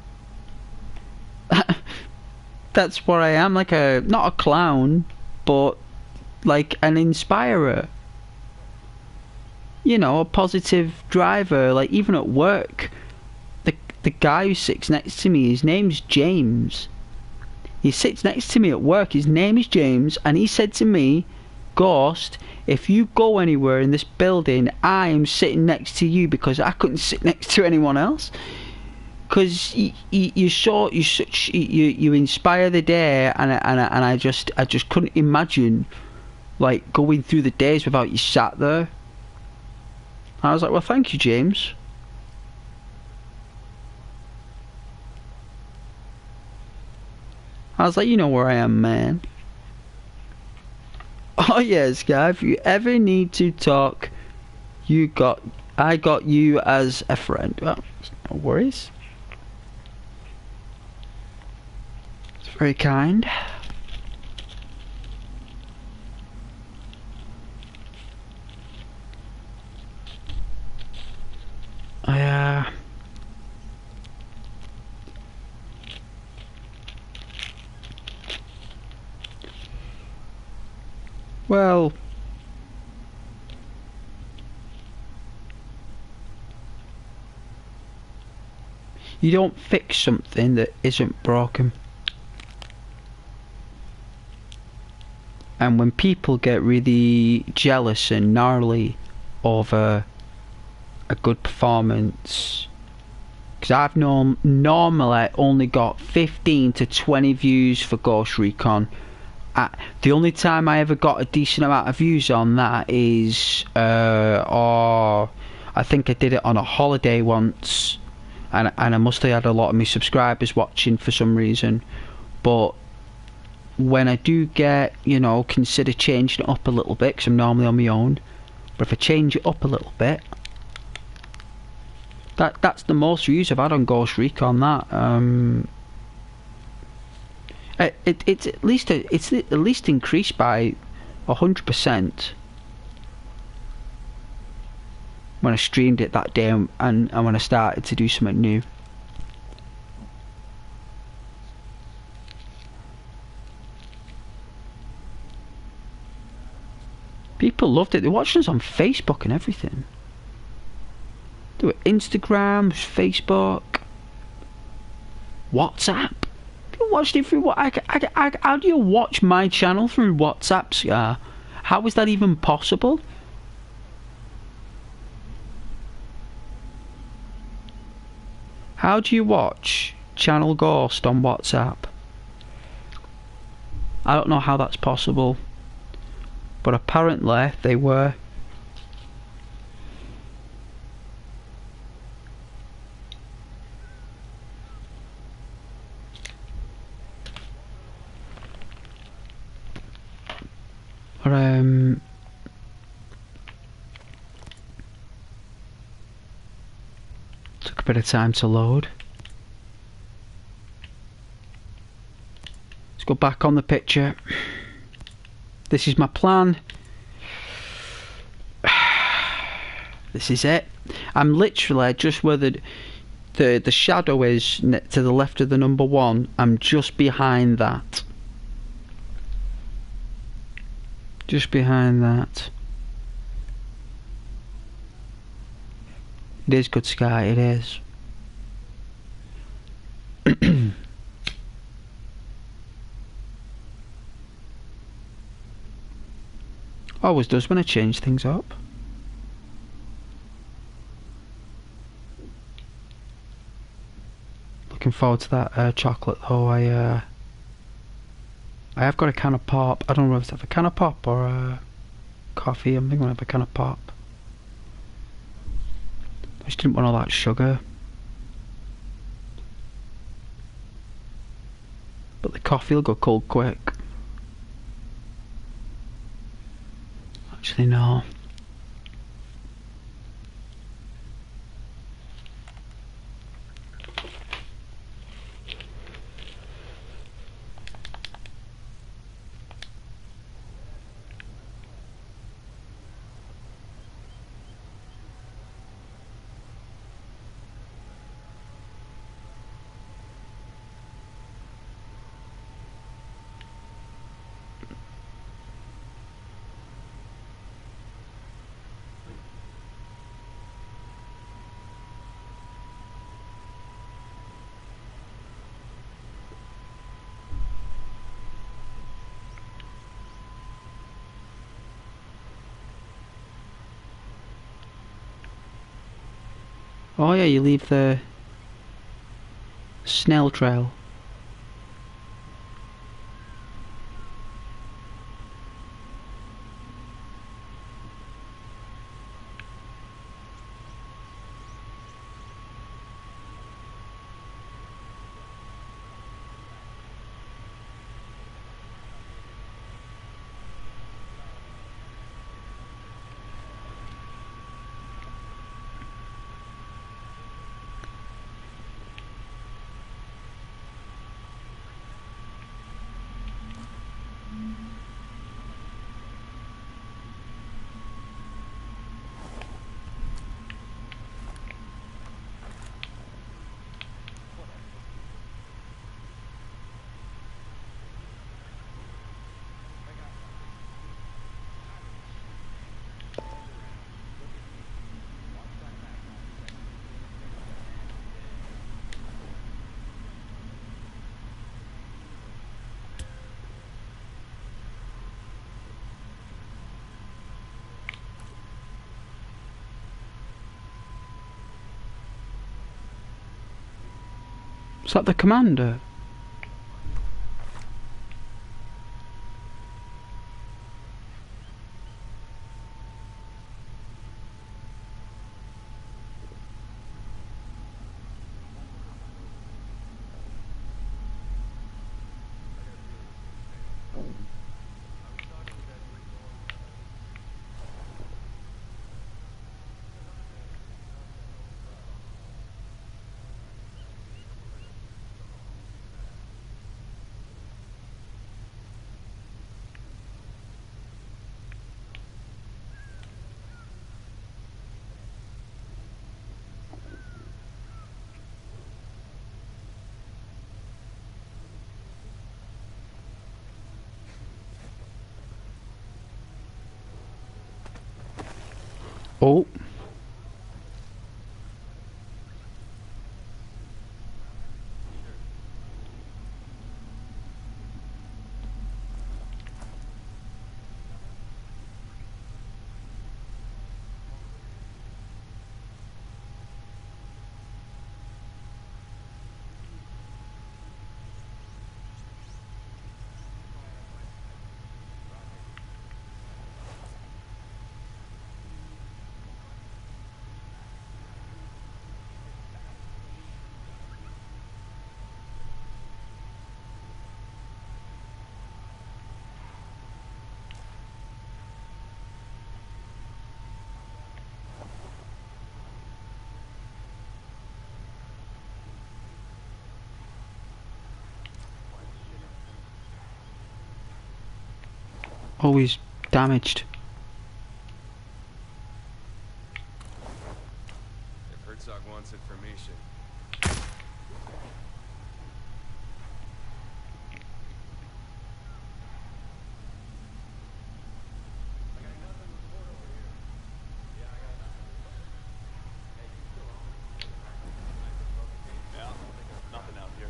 That's what I am, like a, not a clown, but like an inspirer. You know, a positive driver. Like even at work, the guy who sits next to me, his name's James. He sits next to me at work, his name is James, and he said to me, Ghost, if you go anywhere in this building, I am sitting next to you because I couldn't sit next to anyone else. Because you inspire the day, and I just couldn't imagine like going through the days without you sat there. I was like, well, thank you, James. I was like, you know where I am, man. Oh yes, guy. If you ever need to talk, I got you as a friend. Well, no worries. It's very kind. Well, you don't fix something that isn't broken. And when people get really jealous and gnarly over a good performance, because I've normally only got 15 to 20 views for Ghost Recon. The only time I ever got a decent amount of views on that is I think I did it on a holiday once, and I must have had a lot of my subscribers watching for some reason. But when I do get, you know, consider changing it up a little bit, because I'm normally on my own, but if I change it up a little bit, that's the most views I've had on Ghost Recon. That it's at least increased by 100% when I streamed it that day, and when I started to do something new. People loved it. They watched us on Facebook and everything. They were Instagram, Facebook, WhatsApp. Watched it through what? How do you watch my channel through WhatsApp, Scar? How is that even possible? How do you watch channel ghost on WhatsApp. I don't know how that's possible, but apparently they were. Took a bit of time to load. Let's go back on the picture. This is my plan. This is it. I'm literally just where the shadow is to the left of the number 1. I'm just behind that. Just behind that. It is good sky, it is. Always does when I change things up. Looking forward to that chocolate though. I have got a can of pop. I don't know if it's a can of pop or coffee. I'm thinking of a can of pop. I just didn't want all that sugar. But the coffee will go cold quick. Actually, no. Oh yeah, you leave the snail trail. Is that the commander? Oh. always damaged. If Herzog wants information. Yeah, nothing out here.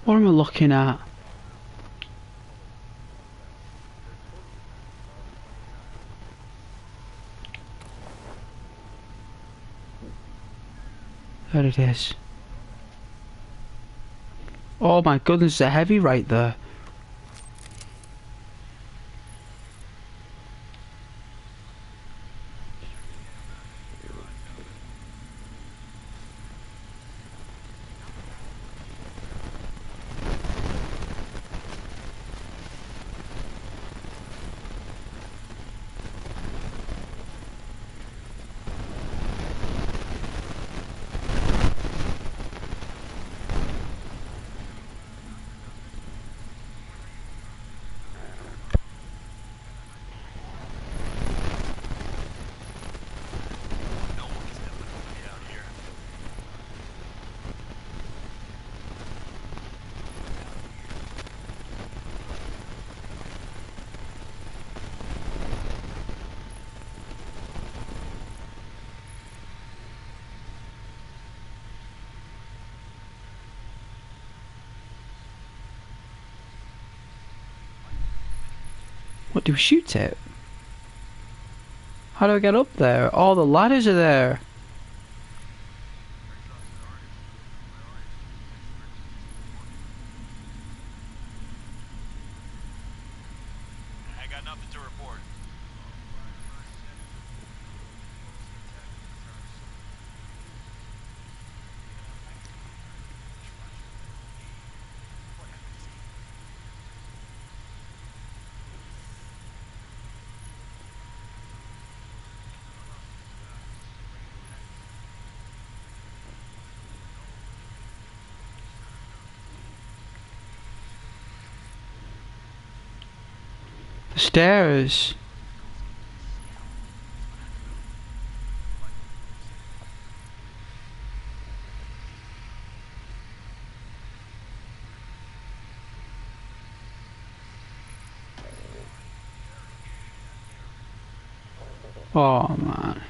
What am I looking at? There it is. Oh my goodness, they're heavy right there. What, do we shoot it? How do I get up there? All the ladders are there. I got nothing to report. The stairs. Oh man.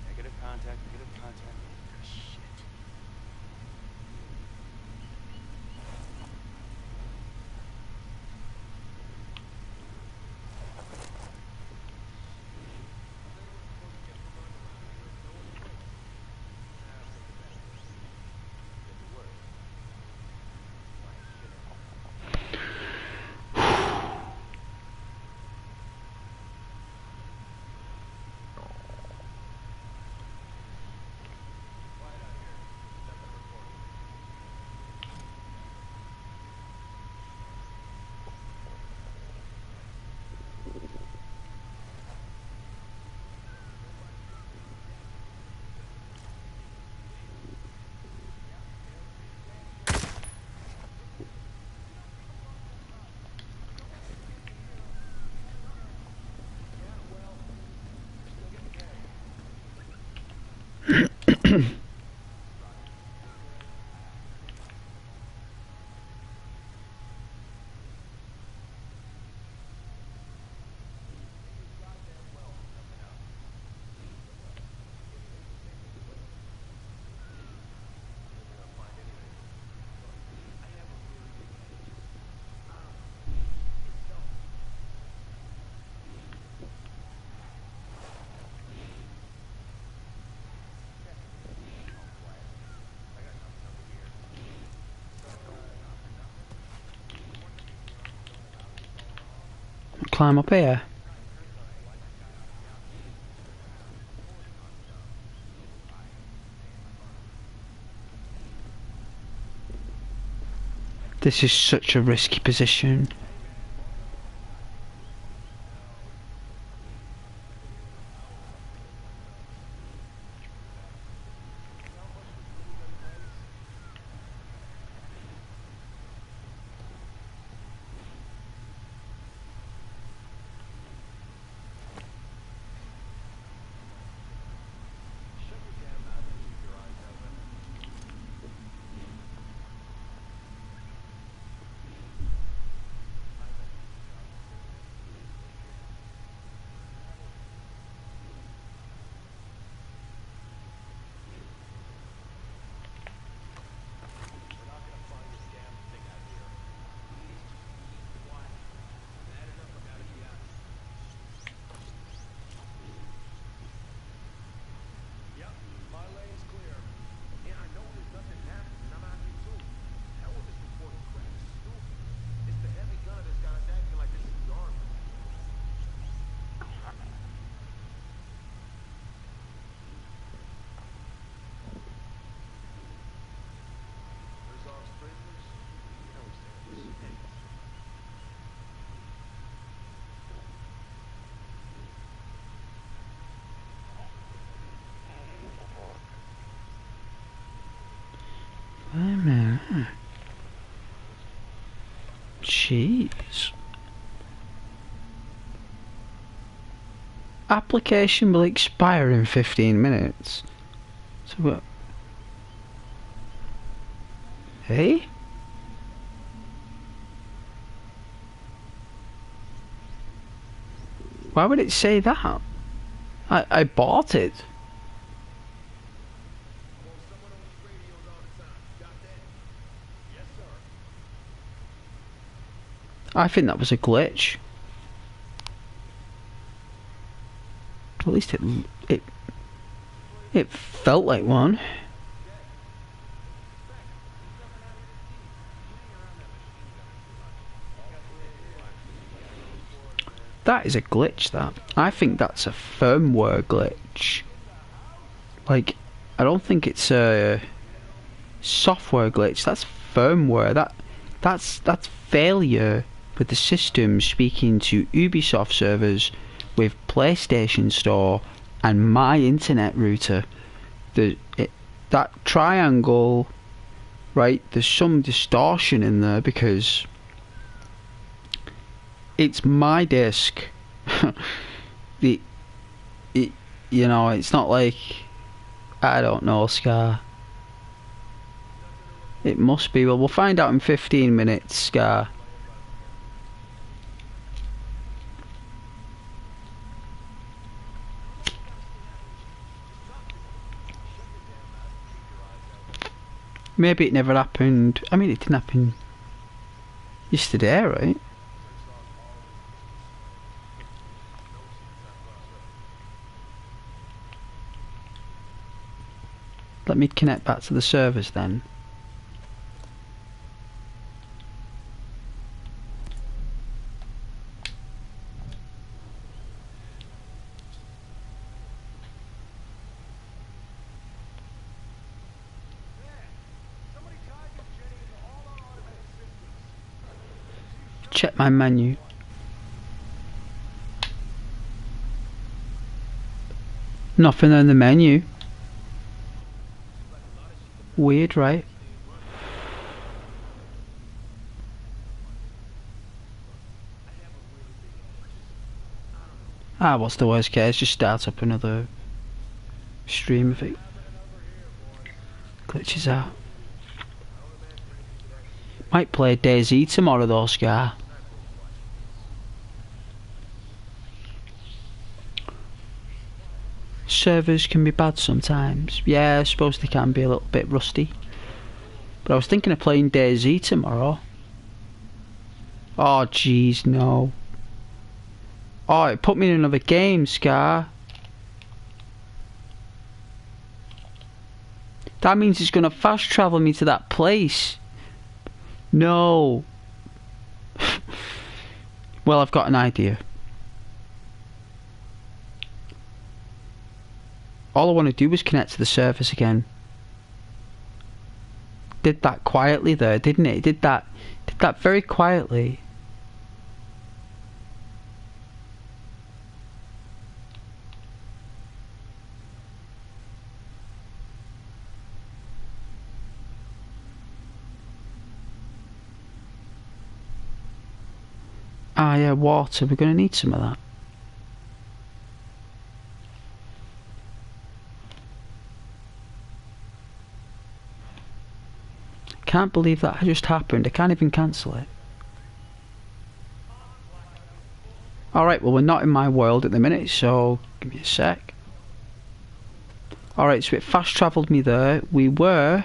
Negative contact, negative contact. Shit. Climb up here. This is such a risky position. Jeez. Application will expire in 15 minutes. So what? Hey? Why would it say that? I bought it. I think that was a glitch. At least it felt like one. That is a glitch, that. I think that's a firmware glitch. Like, I don't think it's a software glitch. That's firmware. That's failure with the system speaking to Ubisoft servers with PlayStation Store and my internet router. That triangle, right? There's some distortion in there because it's my disc. You know, it's not like, I don't know, Scar. It must be. Well, we'll find out in 15 minutes, Scar. Maybe it never happened. I mean, it didn't happen yesterday, right? Let me connect back to the servers then. Check my menu. Nothing on the menu. Weird, right? Ah, what's the worst case? Just start up another stream of it. Glitches out. Might play DayZ tomorrow though, Scar. Servers can be bad sometimes. Yeah, I suppose they can be a little bit rusty. But I was thinking of playing DayZ tomorrow. Oh jeez, no. Oh, it put me in another game, Scar. That means it's gonna fast travel me to that place. No. Well, I've got an idea. All I want to do is connect to the servers again. Did that quietly there, didn't it? Did that very quietly. Ah yeah, water. We're going to need some of that. Can't believe that just happened. I can't even cancel it. Alright, well we're not in my world at the minute, so give me a sec. Alright, so it fast travelled me there. We were...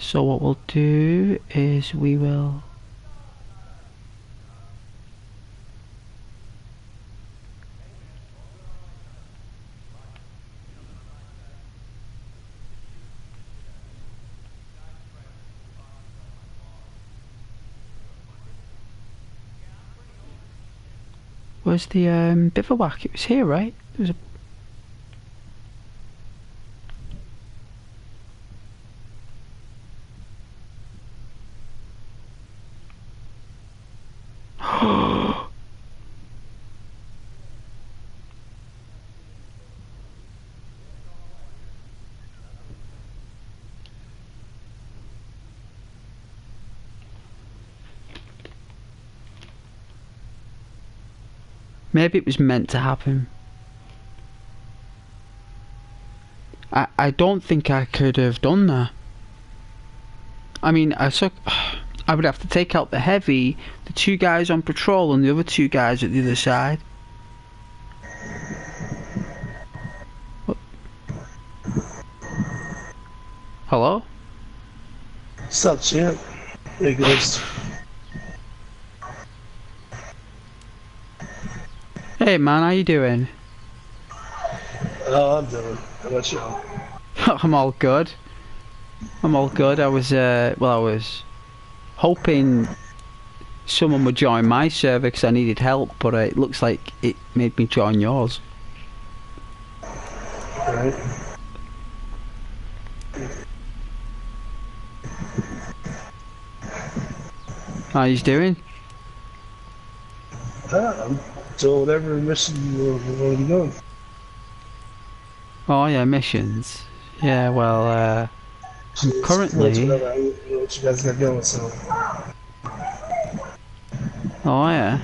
So what we'll do is we will... Where's the bivouac? It was here, right? There was a... Maybe it was meant to happen. I don't think I could have done that. I mean, I would have to take out the heavy, the two guys on patrol and the other two guys at the other side. What? Hello? Sup, champ? Hey, Ghost. Hey man, how you doing? Oh, I'm doing. How about you? I'm all good. I'm all good. I was hoping someone would join my server because I needed help, but it looks like it made me join yours. Alright. How you doing? I'm doing whatever mission you want to be doing. Oh yeah, missions. Yeah, well, I'm currently... You know what you guys got going, so... Oh yeah.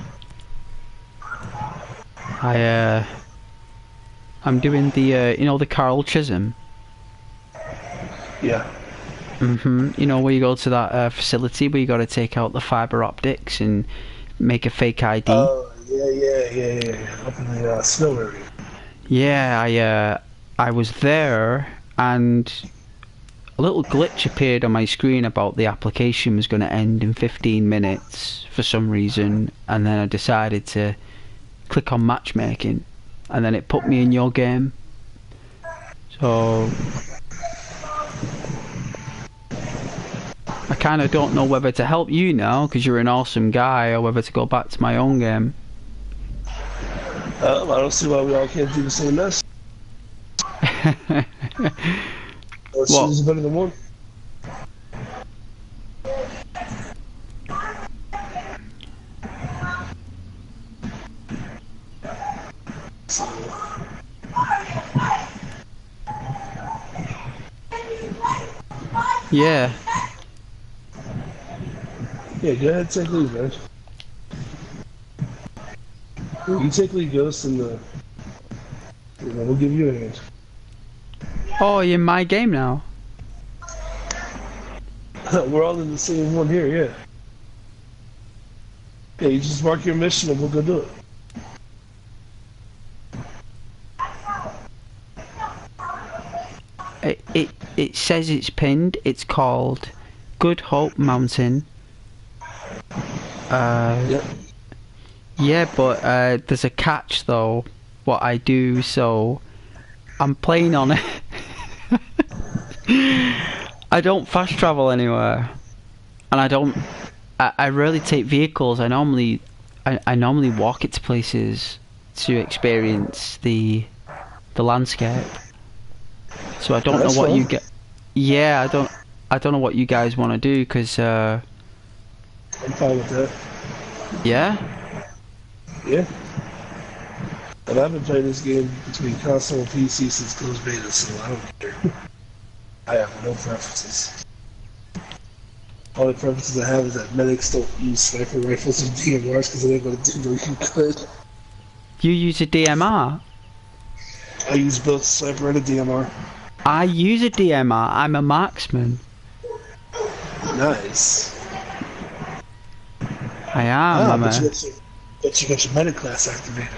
I'm doing the, you know, the Carl Chisholm. Yeah. You know, where you go to that facility where you got to take out the fiber optics and make a fake ID. Oh, yeah. Up in the snow area. Yeah, I was there and a little glitch appeared on my screen about the application was going to end in 15 minutes for some reason, and then I decided to click on matchmaking and then it put me in your game. So I kind of don't know whether to help you now because you're an awesome guy or whether to go back to my own game. I don't see why we all can't do the same mess. Let's choose better than one. Yeah. Yeah, go ahead, take leave, man. You take lead Ghost and we'll give you a hand. Oh, you're in my game now. We're all in the same one here, yeah. Yeah, you just mark your mission and we'll go do it. It says it's pinned. It's called Good Hope Mountain. Yep. Yeah, but there's a catch though. What I do, so I'm playing on it. I don't fast travel anywhere, and I rarely take vehicles. I normally walk it to places to experience the landscape. So I don't know what you get. Yeah, I don't know what you guys want to do, because I'm fine with that. yeah. Yeah. And I've been playing this game between console and PC since closed beta, so I don't care. I have no preferences. All the preferences I have is that medics don't use sniper rifles and DMRs because they ain't gonna do no good. You use a DMR. I use both sniper and a DMR. I use a DMR. I'm a marksman. Nice. I am. But you got your medic class activated.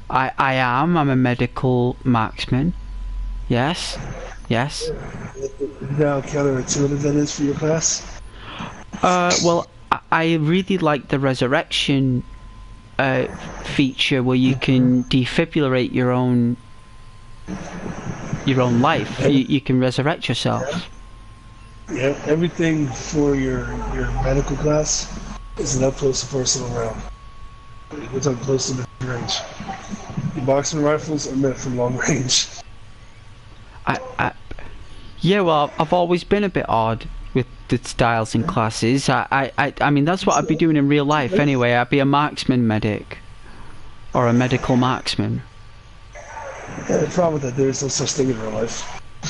I am. I'm a medical marksman. Yes. Yes. You know how counterintuitive that is for your class? Well, I really like the resurrection feature where you can defibrillate your own life. You can resurrect yourself. Yeah, everything for your medical class is an up close and personal round. We're talking close to mid-range. Your marksman rifles are meant for long range. Yeah, well, I've always been a bit odd with the styles and classes. I mean, that's what I'd be doing in real life anyway. I'd be a marksman medic, or a medical marksman. Yeah, the problem with that, there is no such thing in real life.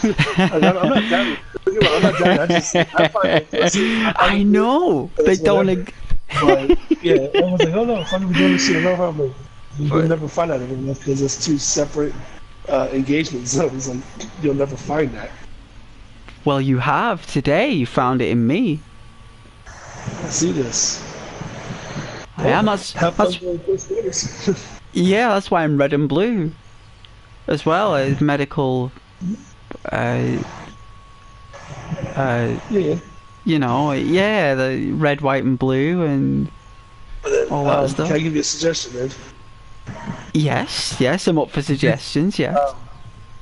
I'm not down. I'm not down. I know they don't. But, yeah, everyone's like, oh no, if I'm gonna be doing this shit, no problem. You'll never find that in real life because it's two separate engagement zones. Like, you'll never find that. Well, you have today. You found it in me. I see this. I am. Yeah, that's why I'm red and blue, as well as medical. Yeah. You know, yeah, the red, white, and blue, and all that stuff. Can I give you a suggestion, man? Yes, I'm up for suggestions. Yeah.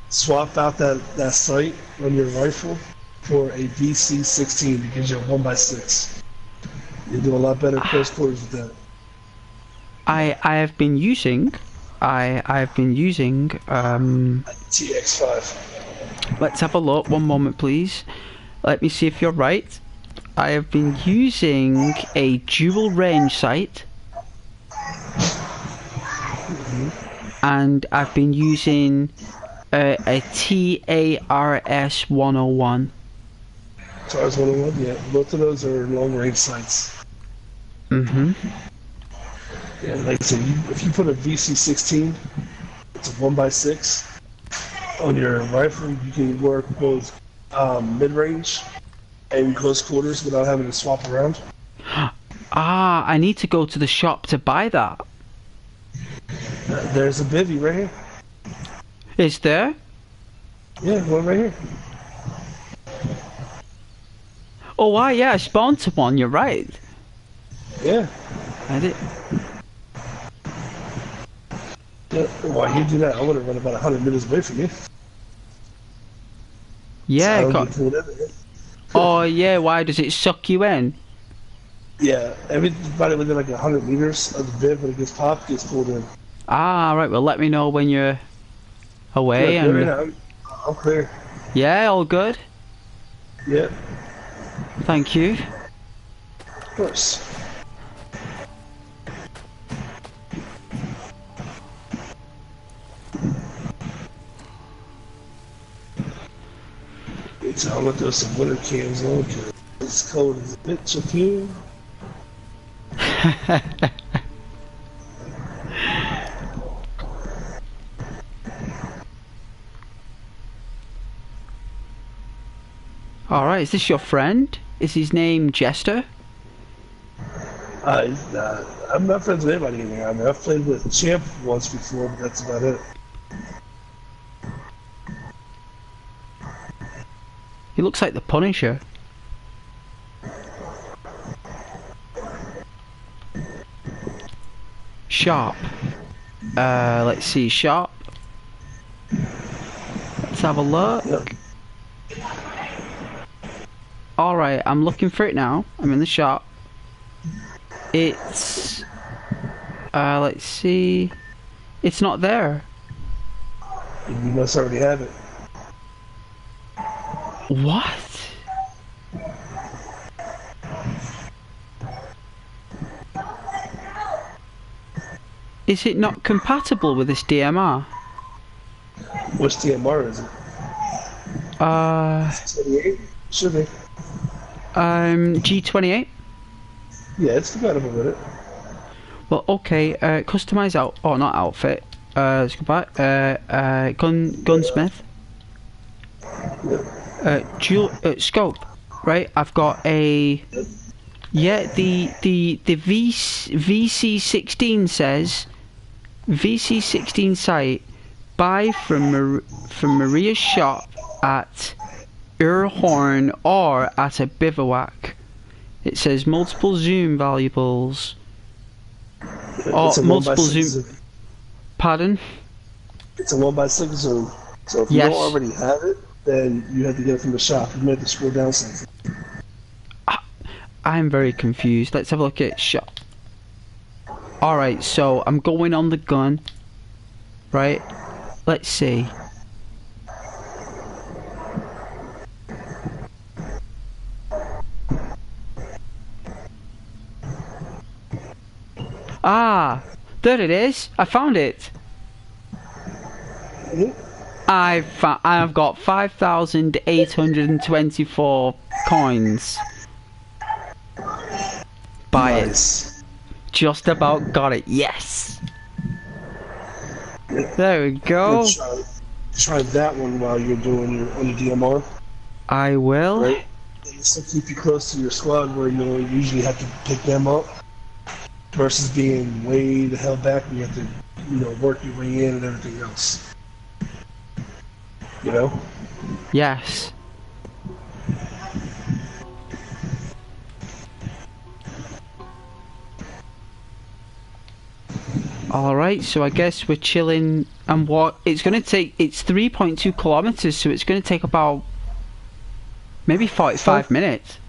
Swap out that sight on your rifle for a VC-16 that gives you a 1x6. You do a lot better close quarters with that. I have been using TX5. Let's have a look. One moment, please. Let me see if you're right. I have been using a dual range sight, and I've been using a TARS 101. TARS 101, yeah. Both of those are long range sights. Mm-hmm. Yeah, like I said, if you put a VC-16, it's a 1x6 on your rifle, you can work both mid-range and close quarters without having to swap around. I need to go to the shop to buy that. There's a bivvy right here. Is there? Yeah, one right here. Oh, yeah, I spawned to one. You're right. Yeah. I did. Yeah. Why you do that? I would have run about 100 meters away from you. Yeah. Oh, yeah. Why does it suck you in? Yeah. Everybody within like 100 meters of the bib when it gets popped gets pulled in. Right. Well, let me know when you're away. Yeah, and I'm clear. Yeah, all good. Yeah. Thank you. Of course. So I'm gonna throw some winter cams on because it's cold as a bitch up here. Alright, is this your friend? Is his name Jester? He's not. I'm not friends with anybody in here. I mean, I've played with Champ once before, but that's about it. He looks like the Punisher. Sharp. Let's see, Sharp. Let's have a look. Yep. Alright, I'm looking for it now. I'm in the shop. It's... let's see... It's not there. You must already have it. What? Is it not compatible with this DMR? Which DMR is it? 28? Should be. G28? Yeah, it's compatible with it. Well, okay, customize out... Oh, not outfit. Let's go back. Gunsmith. Scope. Right, I've got a... Yeah, the VC16 says... VC16 site. Buy from Maria's shop at Urhorn or at a bivouac. It says multiple zoom valuables. Oh, multiple zoom. Pardon? It's a 1x6 zoom. So if Yes. you don't already have it, then you have to get it from the shop. You may have to scroll down something. I'm very confused. Let's have a look at shop. Alright, so I'm going on the gun. Right? Let's see. Ah, there it is. I found it. I've got 5,824 coins. Buy it. Just about got it. Yes. There we go. Try that one while you're doing your on the DMR. I will. Right. This will keep you close to your squad where you usually have to pick them up. Versus being way the hell back and you have to, work your way in and everything else. You know? Yes. Alright, so I guess we're chilling and what it's gonna take. It's 3.2 kilometers, so it's gonna take about maybe 45 minutes.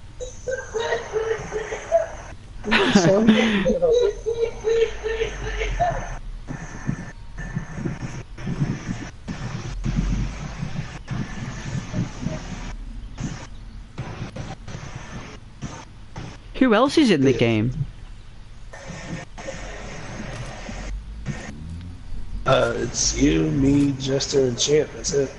Who else is in the game? It's you, me, Jester, and Champ. That's it.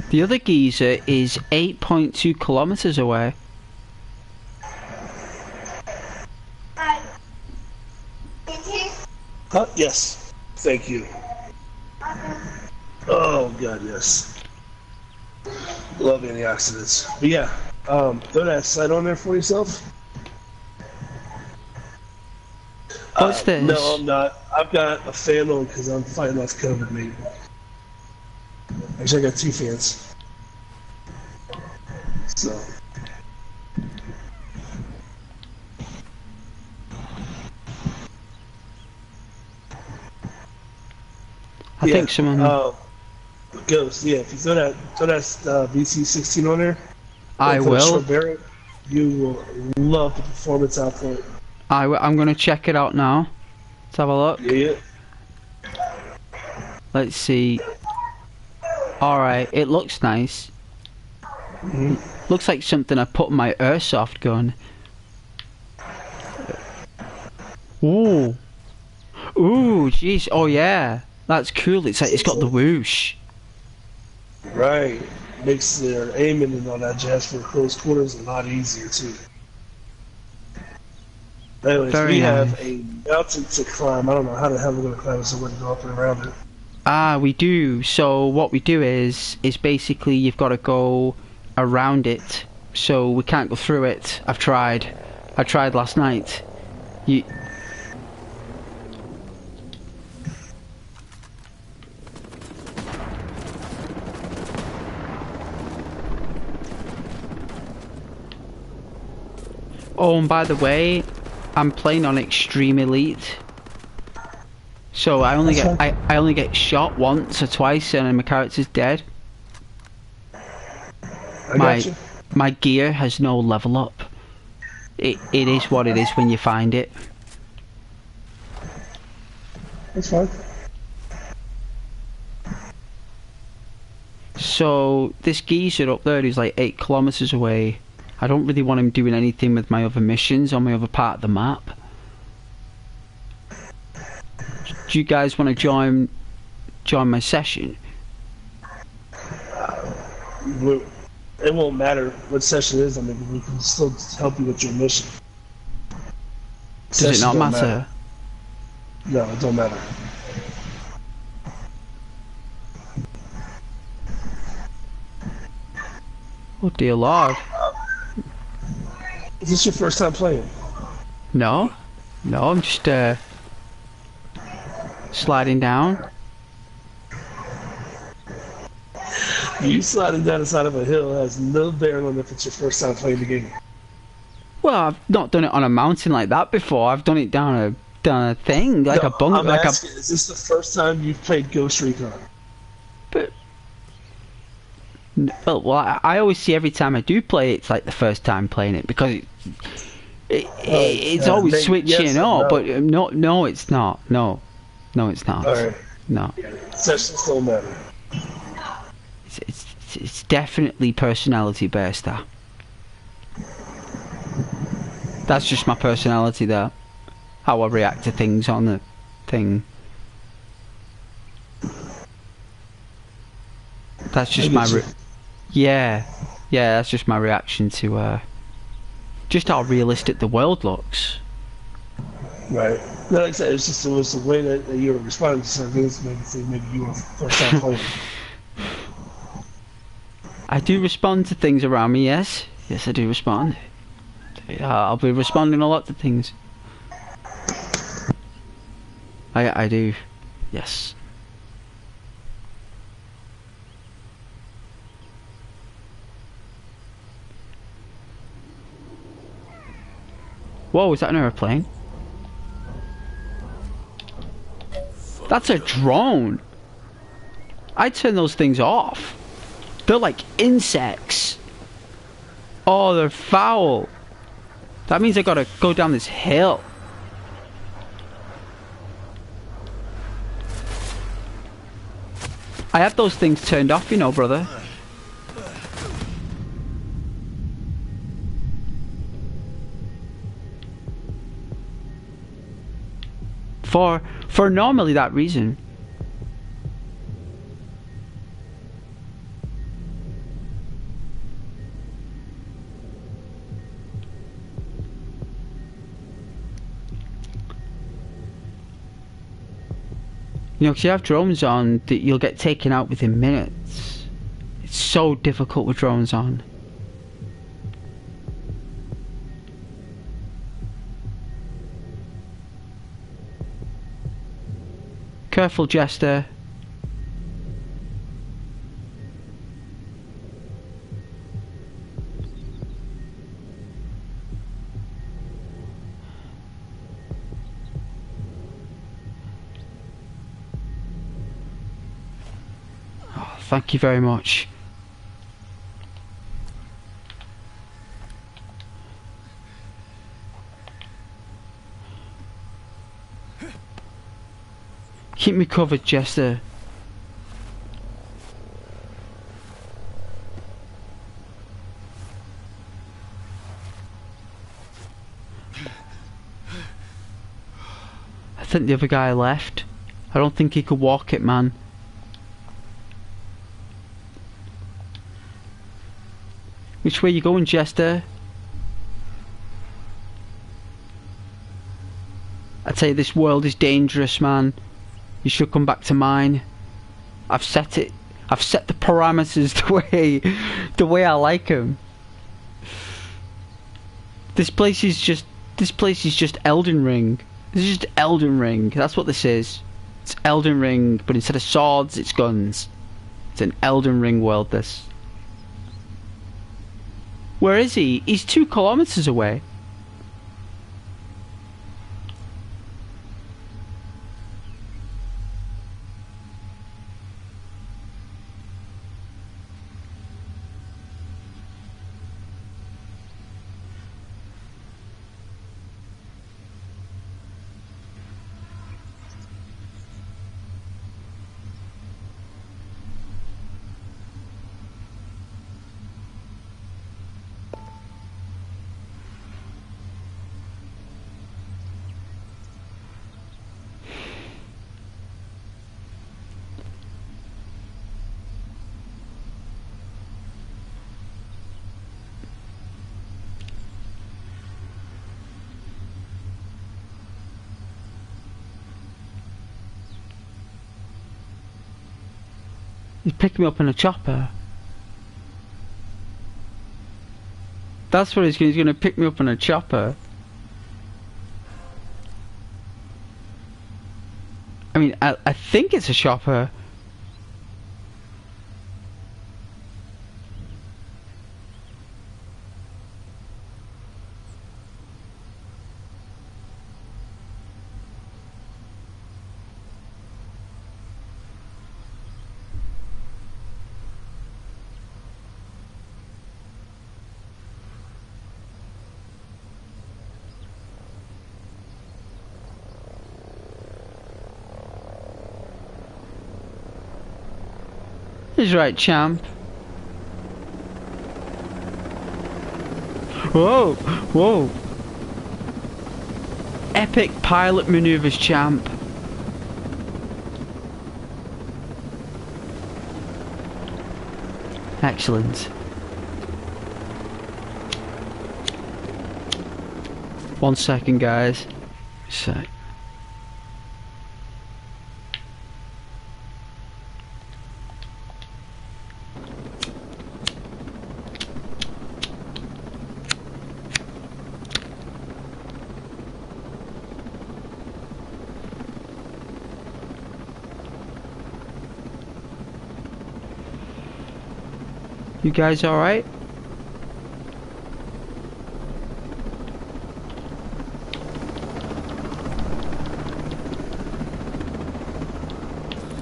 The other geezer is 8.2 kilometers away. Huh? Yes. Thank you. Oh god, yes. Love antioxidants. But yeah, throw that sight on there for yourself. What's this? No, I'm not. I've got a fan on because I'm fighting off COVID, mate. Actually, I got 2 fans. So. I think someone... Ghost, yeah, if you throw that VC16 on there, I will. Barrett, you will love the performance output. I'm going to check it out now. Let's have a look. Yeah. Let's see. Alright, it looks nice. Looks like something I put in my airsoft gun. Ooh. Ooh, jeez. Oh yeah. That's cool. It's like it's got the whoosh. Right. Makes their aiming and all that jazz for close quarters a lot easier too. Anyways, Very we nice. have a mountain to climb. I don't know how the hell we're gonna climb it, so we're gonna go up and around it. Ah, we do. So what we do is basically you've got to go around it. So we can't go through it. I've tried. I tried last night. You. Oh, and by the way, I'm playing on Extreme Elite. So I only I only get shot once or twice and my character's dead. My gear has no level up. It is what it is when you find it. That's fine. So this geezer up there is like 8 kilometers away. I don't really want him doing anything with my other missions on my other part of the map. Do you guys want to join my session? It won't matter what session it is. I mean, we can still help you with your mission. Does it not matter? No, it don't matter. Oh dear Lord. Is this your first time playing? No, I'm just sliding down. You sliding down the side of a hill has no bearing on if it's your first time playing the game. Well, I've not done it on a mountain like that before. I've done it down a thing like No, a bunk, I'm like asking, is this the first time you've played Ghost Recon? But well, I always see every time I do play it, it's like the first time playing it because it's always switching up. But no, it's not. No, it's not. All right. No. Sessions don't matter. It's definitely personality based. That's just my personality there. How I react to things on the thing. That's just yeah, that's just my reaction to just how realistic the world looks. Right. No, like I said, it was the way that you were responding to certain things made me think maybe you were first time playing. I do respond to things around me, yes. Yes, I do respond. I'll be responding a lot to things. I do. Yes. Whoa, is that an airplane? That's a drone. I'd turn those things off. They're like insects. Oh, they're foul. That means I gotta go down this hill. I have those things turned off, you know, brother. For normally that reason. You know, because you have drones on that you'll get taken out within minutes. It's so difficult with drones on. Careful, Jester. Oh, thank you very much. Keep me covered, Jester. I think the other guy left. I don't think he could walk it, man. Which way you going, Jester? I tell you, this world is dangerous, man. You should come back to mine. I've set it. I've set the parameters the way I like them. This place is just Elden Ring. This is just Elden Ring. That's what this is. It's Elden Ring, but instead of swords, it's guns. It's an Elden Ring world. This. Where is he? He's 2 kilometers away. He's picking me up in a chopper. That's what he's going to pick me up in a chopper. I mean, I think it's a chopper. He's right, champ. Whoa, whoa. Epic pilot maneuvers, champ. Excellent. One second, guys. Sec. You guys alright?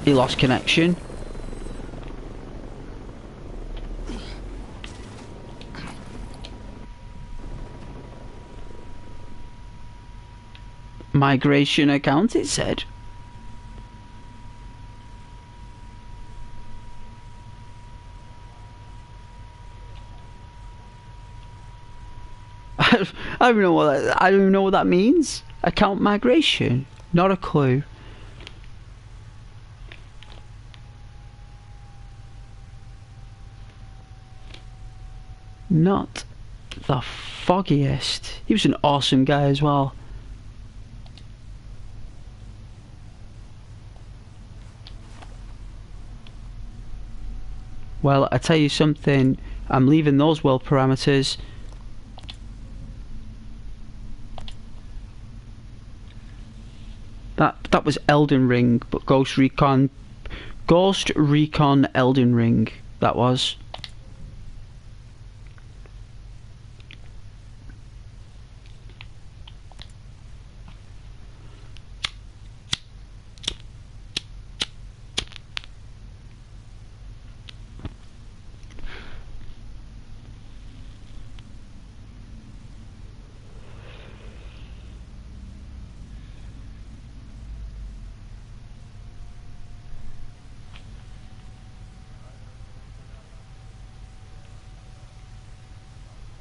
He lost connection. Migration account, it said. I don't even know what that means. Account migration. Not a clue. Not the foggiest. He was an awesome guy as well. Well, I tell you something, I'm leaving those world parameters. That was Elden Ring, but Ghost Recon Elden Ring, that was.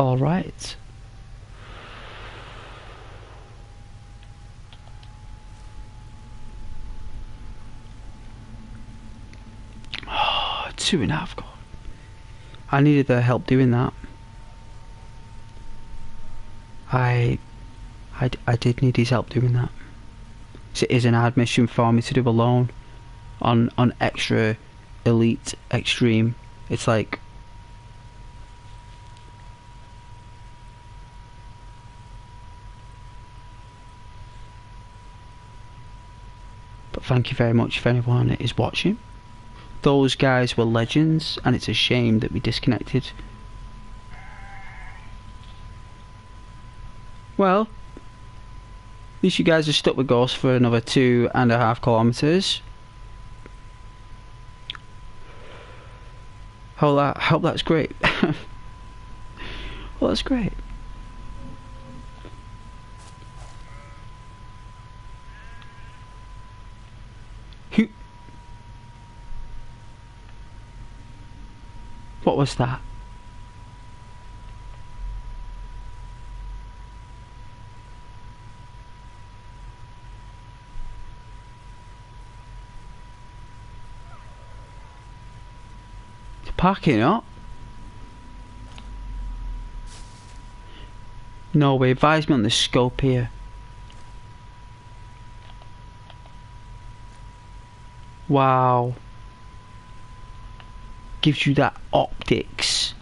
All right. Oh, 2.5 gold. I needed their help doing that. I did need his help doing that. So it is an hard mission for me to do alone on extra Elite Extreme. It's like but thank you very much if anyone is watching. Those guys were legends, and it's a shame that we disconnected. Well, at least you guys are stuck with Ghost for another 2.5 kilometers. Hope that's great. Well, that's great. What was that? Parking up? No way, advise me on the scope here. Wow. Gives you that optics.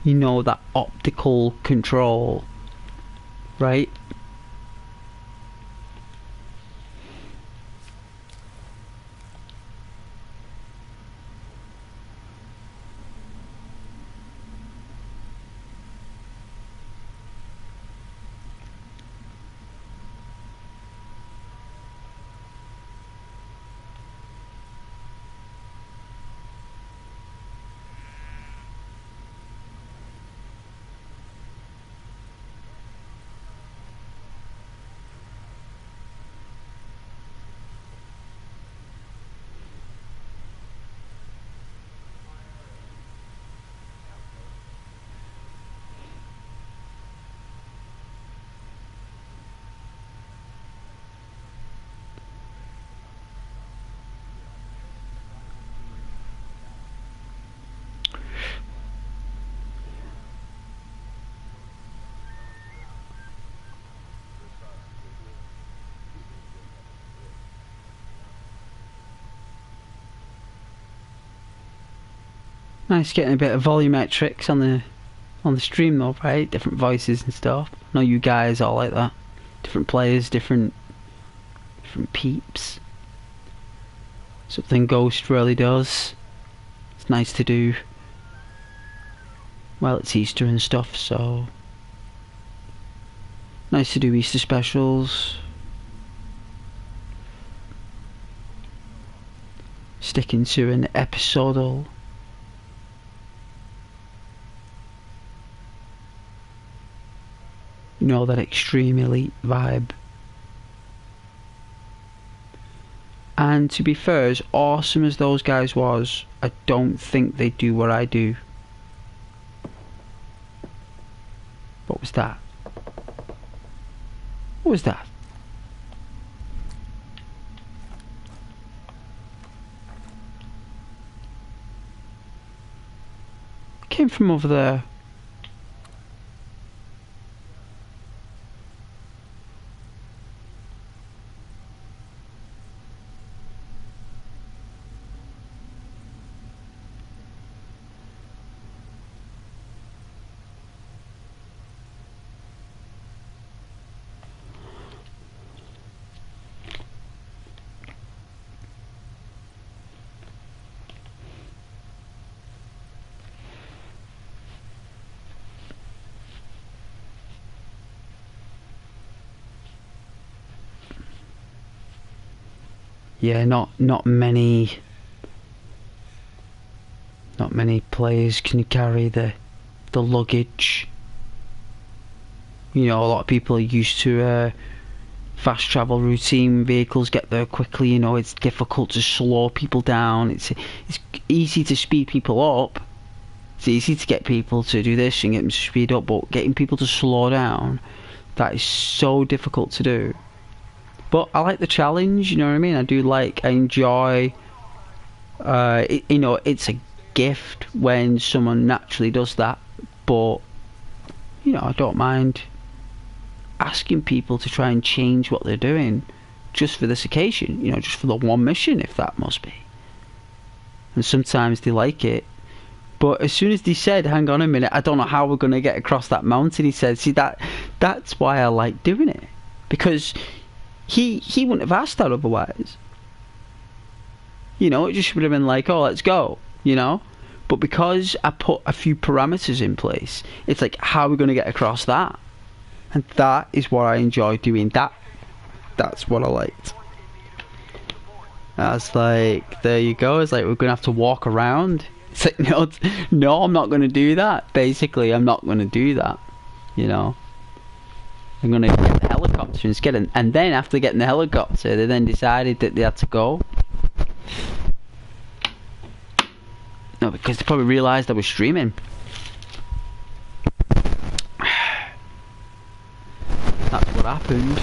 You know, that optical control. Right? Nice getting a bit of volumetrics on the stream though, right? Different voices and stuff. I know you guys all like that. Different players, different peeps. Something Ghost really does. It's nice to do. Well, it's Easter and stuff, so nice to do Easter specials. Sticking to an episodal. You know, that extreme elite vibe. And to be fair, as awesome as those guys was, I don't think they do what I do. What was that? What was that? Came from over there. Yeah, not many players can carry the luggage. You know, a lot of people are used to fast travel routine. Vehicles get there quickly. You know, it's difficult to slow people down. It's easy to speed people up. It's easy to get people to do this and get them to speed up, but getting people to slow down, that is so difficult to do. But I like the challenge, you know what I mean? I enjoy, you know, it's a gift when someone naturally does that, but, you know, I don't mind asking people to try and change what they're doing just for this occasion, you know, just for the one mission, if that must be. and sometimes they like it. But as soon as they said, hang on a minute, I don't know how we're going to get across that mountain, he said, see, that's why I like doing it. Because he wouldn't have asked that otherwise. You know, it just would have been like, oh, let's go, you know? But because I put a few parameters in place, it's like, how are we going to get across that? And that is what I enjoy doing. That's what I liked. That's like, there you go. It's like, we're going to have to walk around. It's like, no, I'm not going to do that. Basically, I'm not going to do that. You know? I'm going to get the helicopter instead. And then after getting the helicopter, they then decided that they had to go. No, because they probably realised I was streaming. That's what happened.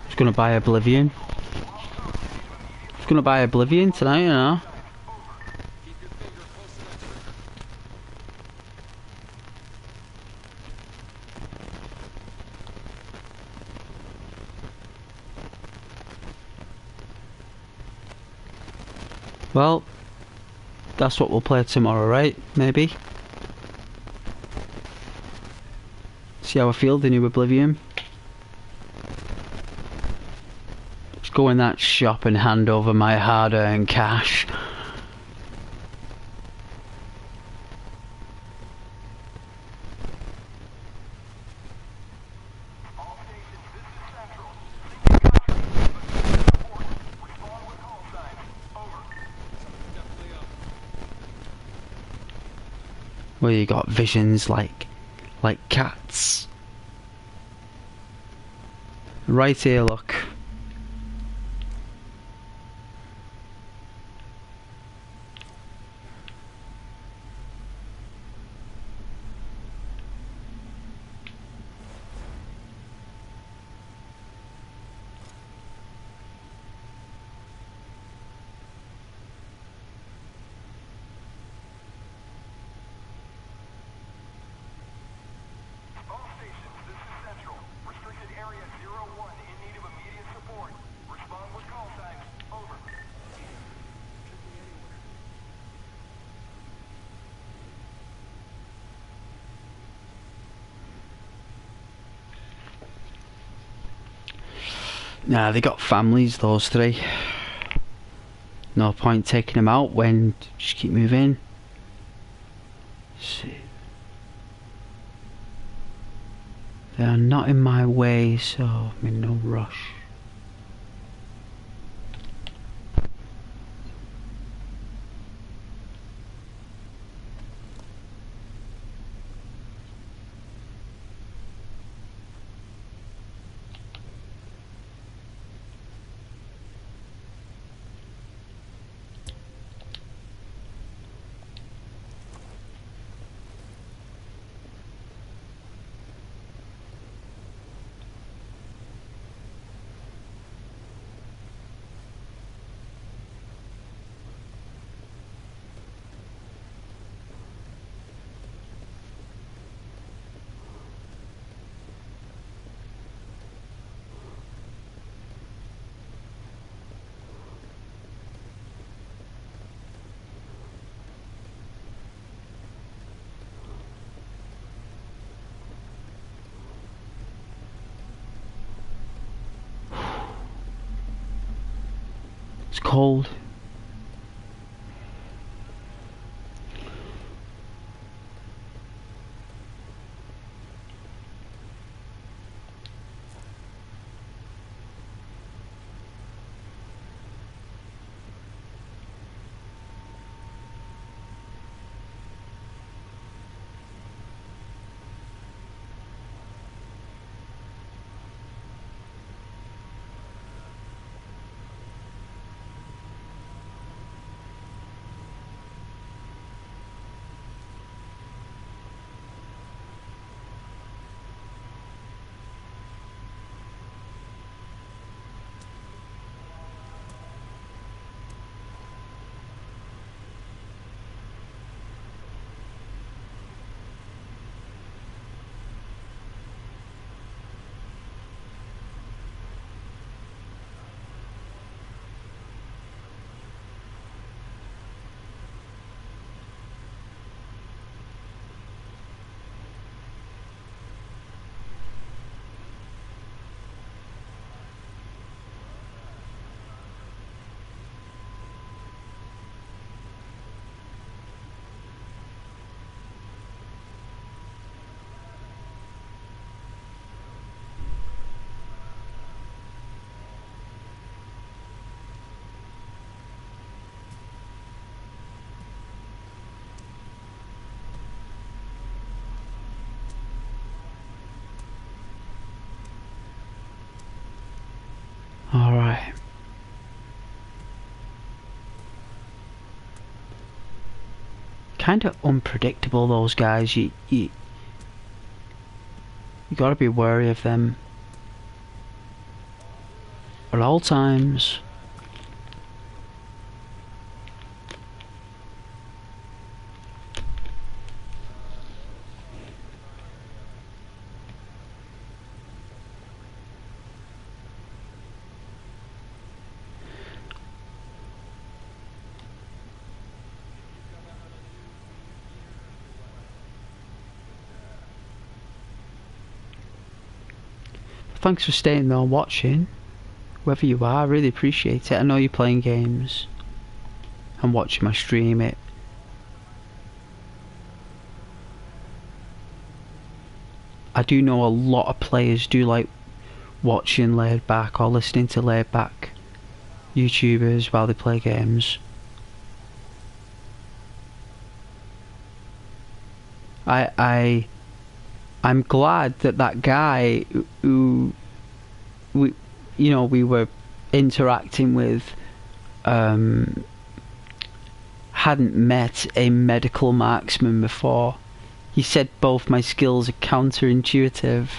Just gonna buy Oblivion. Just gonna buy Oblivion tonight, you know. Well, that's what we'll play tomorrow, right? Maybe. See how I feel, the new Oblivion. Go in that shop and hand over my hard-earned cash. Where you got visions like cats. Right here, look. Nah, they got families, those three. No point taking them out when just keep moving. See. They are not in my way, so I'm in no rush. It's cold. kind of unpredictable, those guys. You gotta be wary of them at all times. Thanks for staying there and watching. Whoever you are, I really appreciate it. I know you're playing games and watching my stream. I do know a lot of players do like watching laid back or listening to laid back YouTubers while they play games. I'm glad that guy who we were interacting with hadn't met a medical marksman before. He said both my skills are counterintuitive,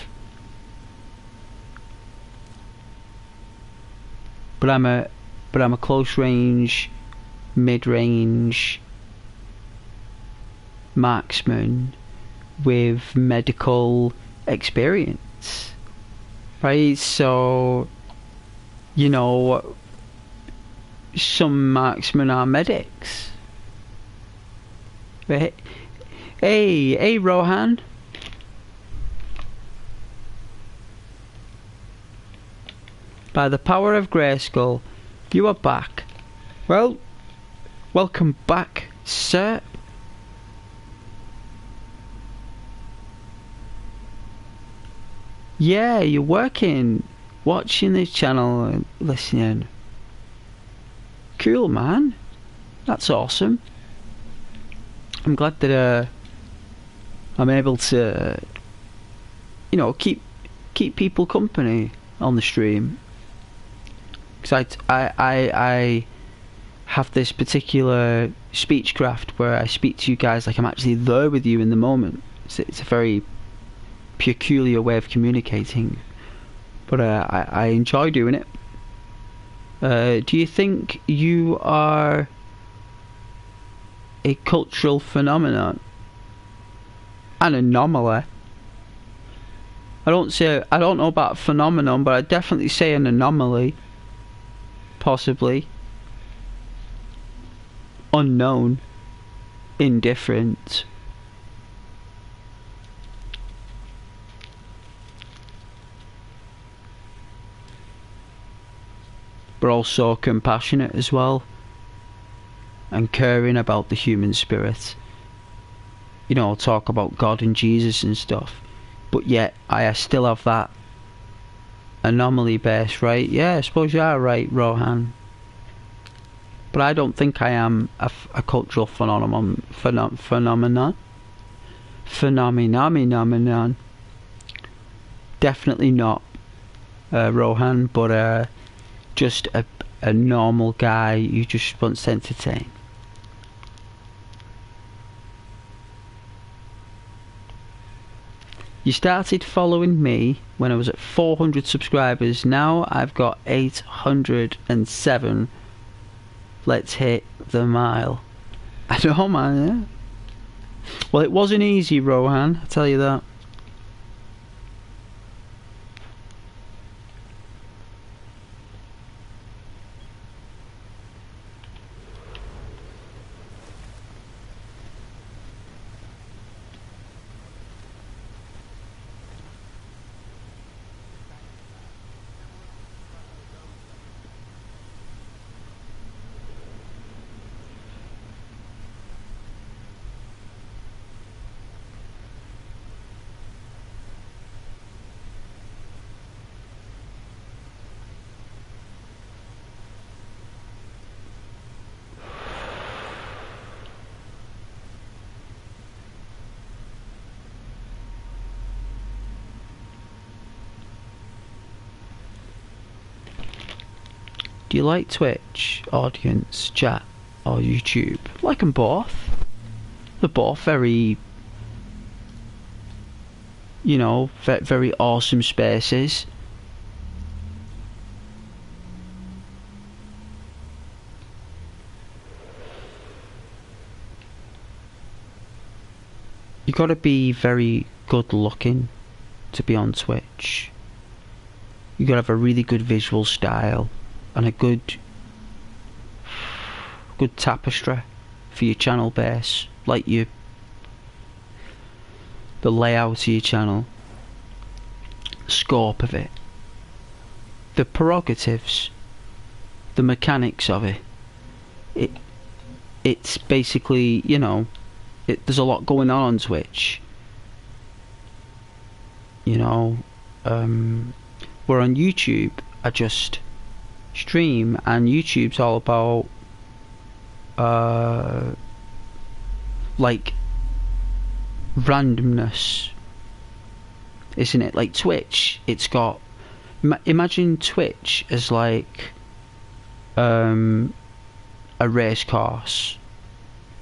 but I'm a close range, mid range marksman with medical experience, right? So, you know, some marksmen are medics. But hey, Rohan. By the power of Grayskull, you are back. Well, welcome back, sir. Yeah, you're working, watching this channel and listening. Cool, man. That's awesome. I'm glad that I'm able to, you know, keep people company on the stream. Because I have this particular speechcraft where I speak to you guys like I'm actually there with you in the moment. It's a very peculiar way of communicating, but I enjoy doing it. Do you think you are a cultural phenomenon? An anomaly? I don't know about phenomenon, but I'd definitely say an anomaly. Possibly. Unknown. Indifferent. But also compassionate as well, and caring about the human spirit. You know, talk about God and Jesus and stuff, but yet I still have that anomaly base, right? Yeah, I suppose you are right, Rohan. But I don't think I am a cultural phenomenon. Definitely not, Rohan, but just a normal guy who just wants to entertain. You started following me when I was at 400 subscribers. Now I've got 807. Let's hit the mile. I know, man, yeah. Well, it wasn't easy, Rohan, I tell you that. Do you like Twitch, audience, chat, or YouTube? Like them both. They're both very, you know, very awesome spaces. You gotta be very good looking to be on Twitch. You gotta have a really good visual style and a good tapestry for your channel base, like the layout of your channel, scope of it, the prerogatives, the mechanics of it. It's basically, you know, there's a lot going on Twitch. You know, where on YouTube I just stream, and YouTube's all about like randomness, isn't it? Like Twitch, it's got imagine Twitch as like a race course,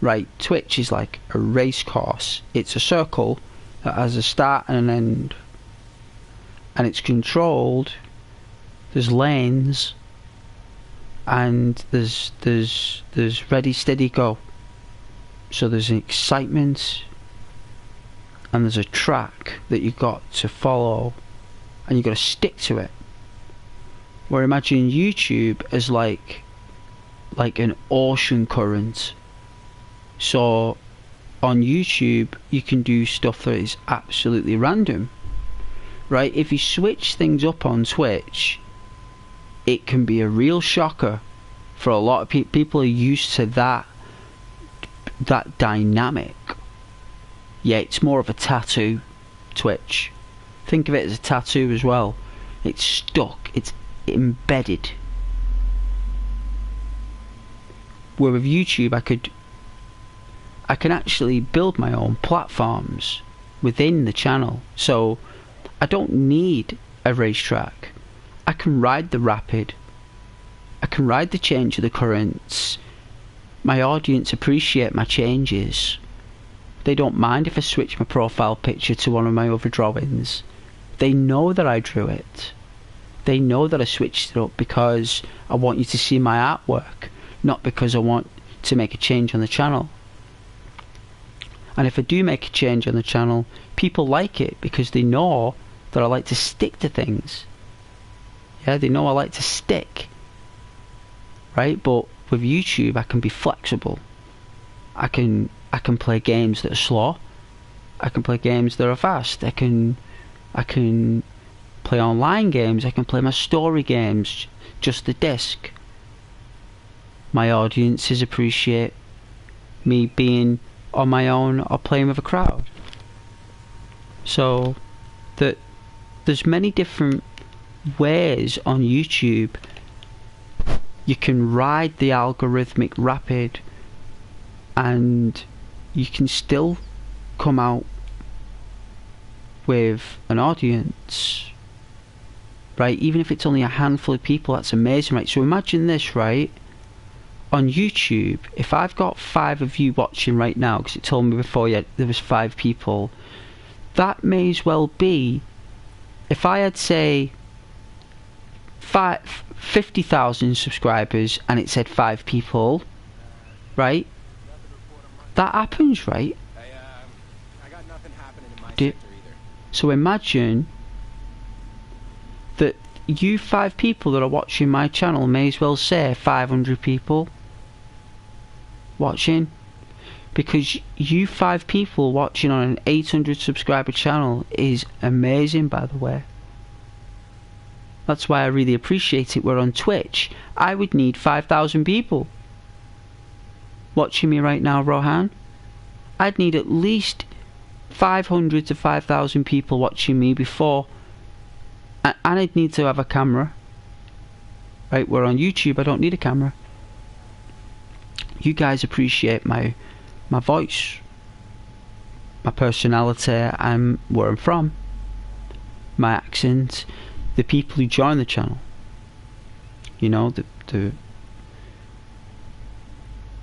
right? Twitch is like a race course. It's a circle that has a start and an end, and it's controlled. There's lanes, and there's ready, steady, go. So there's an excitement, and there's a track that you've got to follow, and you've got to stick to it. Where imagine YouTube as like an ocean current. So on YouTube you can do stuff that is absolutely random, right? If you switch things up on Twitch, it can be a real shocker for a lot of people. People are used to that dynamic. Yeah, it's more of a tattoo, Twitch. Think of it as a tattoo as well. It's stuck, it's embedded. Where with YouTube I can actually build my own platforms within the channel. So I don't need a racetrack. I can ride the rapid. I can ride the change of the currents. My audience appreciate my changes. They don't mind if I switch my profile picture to one of my other drawings. They know that I drew it. They know that I switched it up because I want you to see my artwork, not because I want to make a change on the channel. And if I do make a change on the channel, people like it because they know that I like to stick to things. Yeah, they know I like to stick. Right? But with YouTube I can be flexible. I can play games that are slow. I can play games that are fast. I can play online games. I can play my story games, just the disc. My audiences appreciate me being on my own or playing with a crowd. So that there's many different ways on YouTube you can ride the algorithmic rapid, and you can still come out with an audience, right? Even if it's only a handful of people, that's amazing, right? So imagine this, right? On YouTube, if I've got 5 of you watching right now, because it told me before there was 5 people, that may as well be, if I had say 50,000 subscribers and it said 5 people, right? That happens, right? I got nothing happening in my Do- sector either. So imagine that you 5 people that are watching my channel may as well say 500 people watching, because you 5 people watching on an 800 subscriber channel is amazing, by the way. That's why I really appreciate it. Where on Twitch I would need 5,000 people watching me right now, Rohan. I'd need at least 500 to 5,000 people watching me before, and I'd need to have a camera, right? Where on YouTube I don't need a camera. You guys appreciate my voice, my personality, and where I'm from, my accent, the people who join the channel. You know,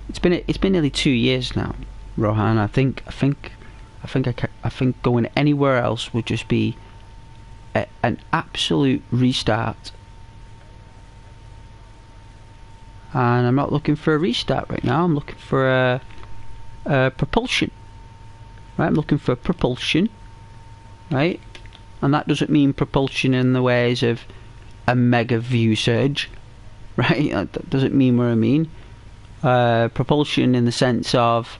it's been nearly 2 years now, Rohan. I think going anywhere else would just be an absolute restart. And I'm not looking for a restart right now. I'm looking for a propulsion. Right, I'm looking for propulsion. Right, and that doesn't mean propulsion in the ways of a mega view surge. Right, that doesn't mean what I mean. Propulsion in the sense of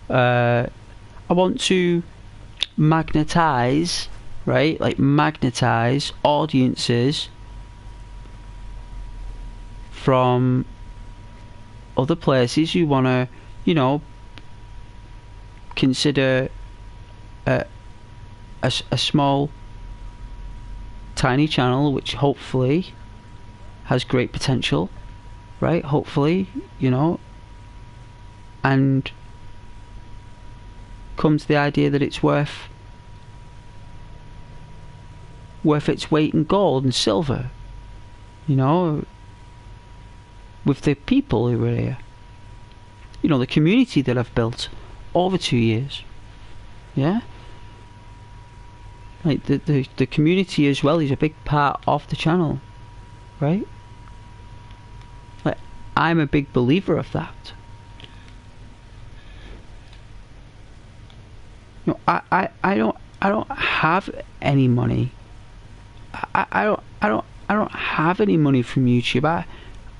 I want to magnetize, right? Like magnetize audiences from other places who want to, you know, consider a small, tiny channel which hopefully has great potential, right? Hopefully, you know, and comes the idea that it's worth its weight in gold and silver, you know, with the people who are here, you know, the community that I've built over 2 years. Yeah, like the community as well is a big part of the channel, right? Like, I'm a big believer of that. You know, I don't have any money. I don't have any money from YouTube.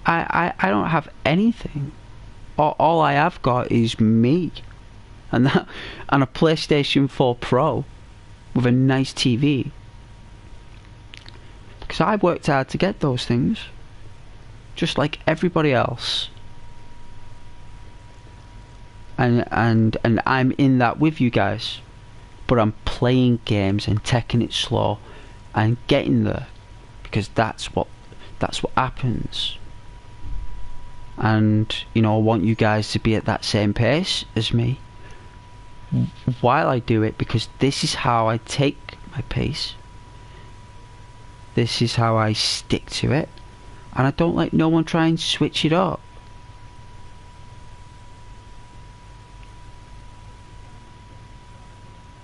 I don't have anything. All I have got is me, and a PlayStation 4 Pro with a nice TV. Because I worked hard to get those things, just like everybody else. And I'm in that with you guys, but I'm playing games and taking it slow and getting there, because that's what happens. And you know, I want you guys to be at that same pace as me while I do it, because this is how I take my pace. This is how I stick to it, and I don't let no one try and switch it up.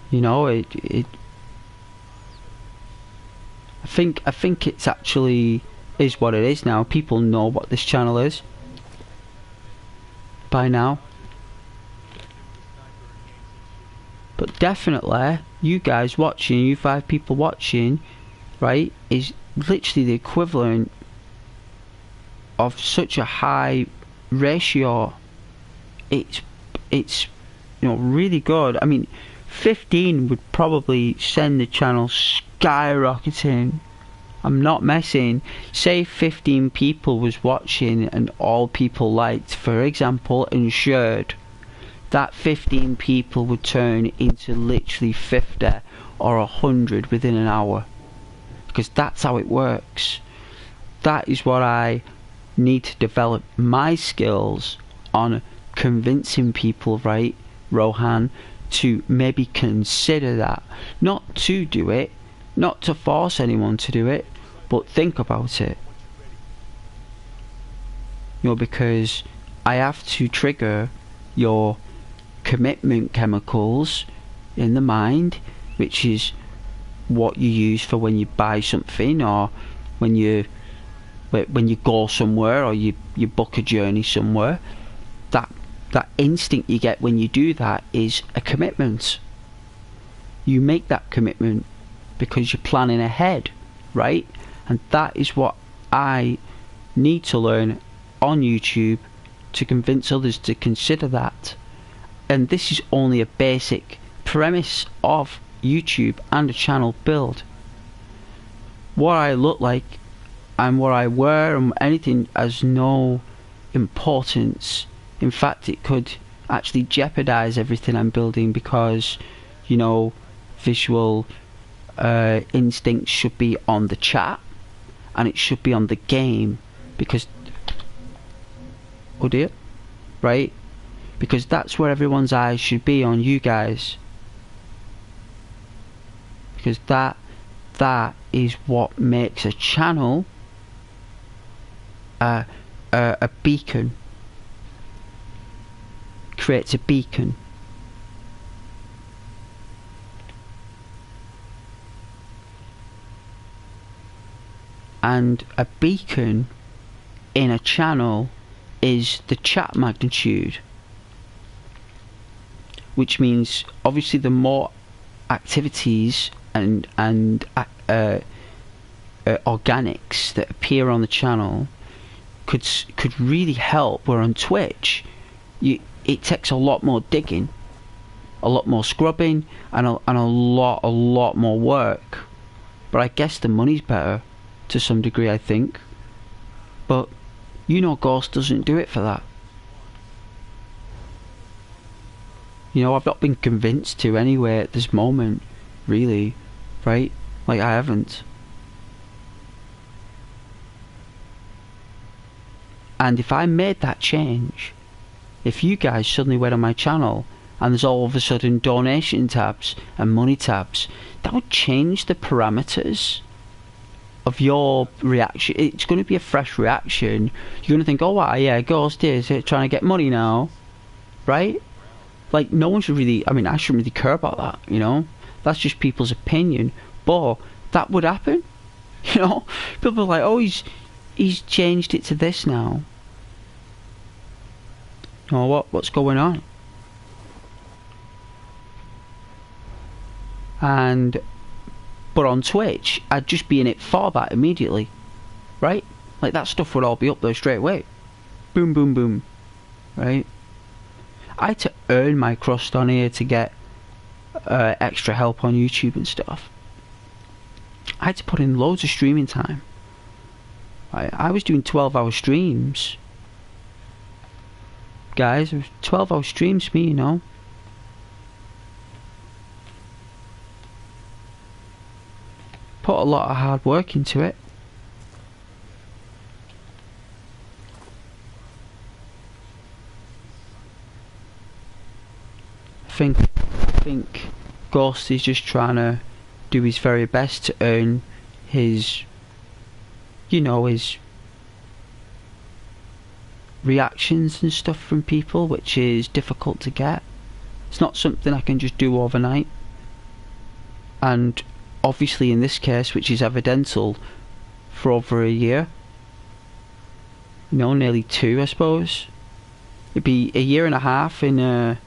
You know, I think it's actually is what it is now. People know what this channel is by now. But definitely, you guys watching, you 5 people watching, right, is literally the equivalent of such a high ratio. It's you know, really good. I mean, 15 would probably send the channel skyrocketing. I'm not messing. Say 15 people was watching and all people liked, for example, and shared. That 15 people would turn into literally 50 or 100 within an hour. Because that's how it works. That is what I need to develop my skills on, convincing people, right, Rohan, to maybe consider that. Not to do it, not to force anyone to do it, but think about it. You know, because I have to trigger your commitment chemicals in the mind, which is what you use for when you buy something, or when you go somewhere, or you book a journey somewhere. That instinct you get when you do that is a commitment. You make that commitment because you're planning ahead, right? And that is what I need to learn on YouTube to convince others to consider that. And this is only a basic premise of YouTube and a channel build. What I look like and what I wear and anything has no importance. In fact, it could actually jeopardize everything I'm building, because, you know, visual instincts should be on the chat and it should be on the game, because, oh dear, right? Because that's where everyone's eyes should be, on you guys. Because that is what makes a channel a beacon. Creates a beacon and a beacon in a channel is the chat magnitude, which means obviously the more activities and organics that appear on the channel could really help. Where on Twitch, it takes a lot more digging, a lot more scrubbing, and a lot more work. But I guess the money's better to some degree, I think. But you know, Ghost doesn't do it for that. You know, I've not been convinced to anyway at this moment, really, right? Like, I haven't. And if I made that change, if you guys suddenly went on my channel and there's all of a sudden donation tabs and money tabs, that would change the parameters of your reaction. It's going to be a fresh reaction. You're going to think, oh wow, yeah, Ghost is trying to get money now, right? Like, no one should really, I mean, I shouldn't really care about that, you know? That's just people's opinion. But that would happen, you know? People are like, oh, he's changed it to this now. Oh, what's going on? But on Twitch, I'd just be in it for that immediately, right? Like, that stuff would all be up there straight away. Boom, boom, boom, right? I had to earn my crust on here to get extra help on YouTube and stuff. I had to put in loads of streaming time. I was doing 12-hour streams. Guys, it was 12-hour streams for me, you know. Put a lot of hard work into it. I think Ghost is just trying to do his very best to earn his, you know, his reactions and stuff from people, which is difficult to get. It's not something I can just do overnight. And obviously in this case, which is evidential, for over a year, you know, nearly 2, I suppose. It'd be a year and a half in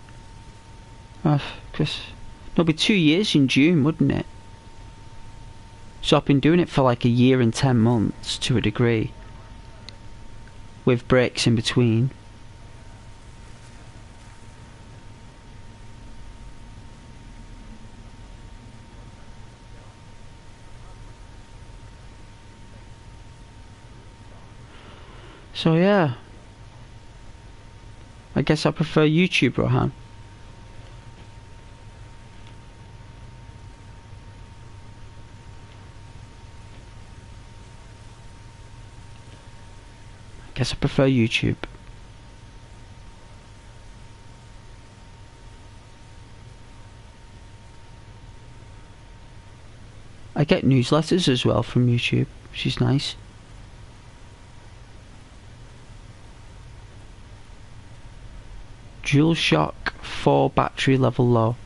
it'll be 2 years in June, wouldn't it? So I've been doing it for like a year and 10 months to a degree, with breaks in between. So yeah, I guess I prefer YouTube, Rohan. I prefer YouTube. I get newsletters as well from YouTube, which is nice. DualShock 4 battery level low.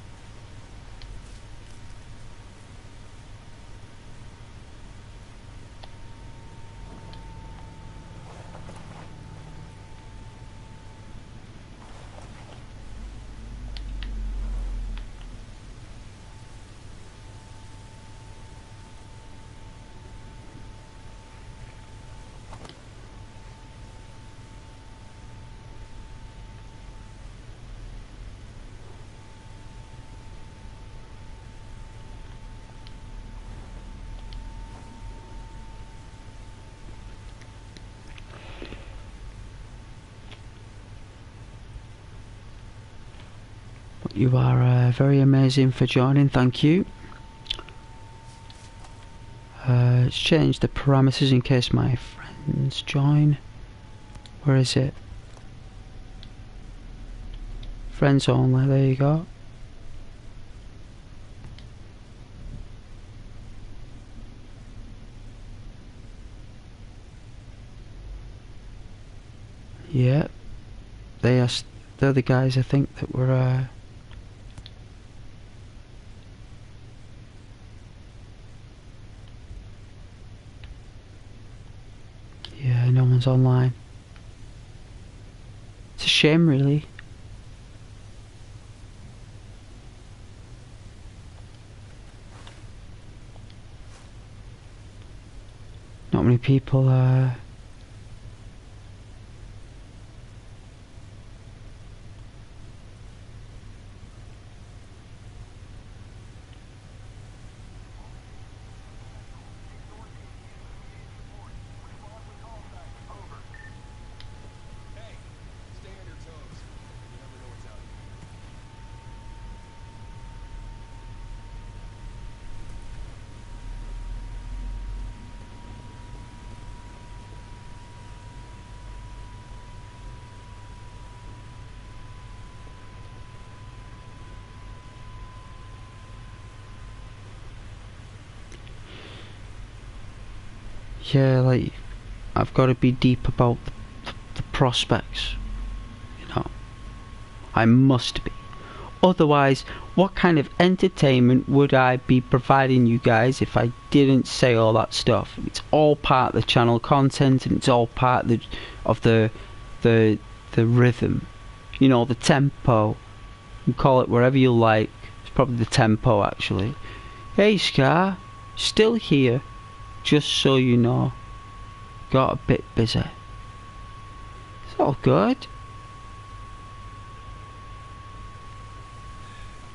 You are very amazing for joining, thank you. Let's change the parameters in case my friends join. Where is it? Friends only, there you go. Yeah, they're the guys I think that were ones online. It's a shame, really. Not many people Hey, stay on your toes. You never know what's out there. yeah, like, I've got to be deep about the prospects, you know. I must be. Otherwise, what kind of entertainment would I be providing you guys if I didn't say all that stuff? It's all part of the channel content, and it's all part of the rhythm, you know, the tempo. You call it whatever you like. It's probably the tempo, actually. Hey, Scar, still here. Just so you know, got a bit busy. It's all good.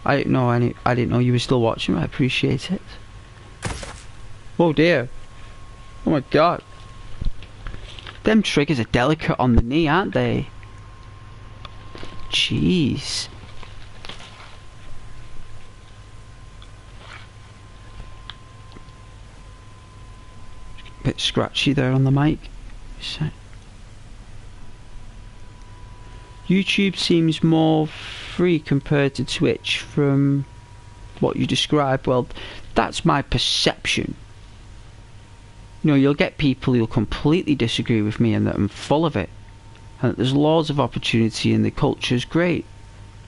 I didn't know you were still watching. I appreciate it. Oh dear. Oh my god. Them triggers are delicate on the knee, aren't they? Jeez. Bit scratchy there on the mic. YouTube seems more free compared to Twitch from what you described. Well, that's my perception. You know, you'll get people who'll completely disagree with me and that I'm full of it. And that there's loads of opportunity and the culture's great.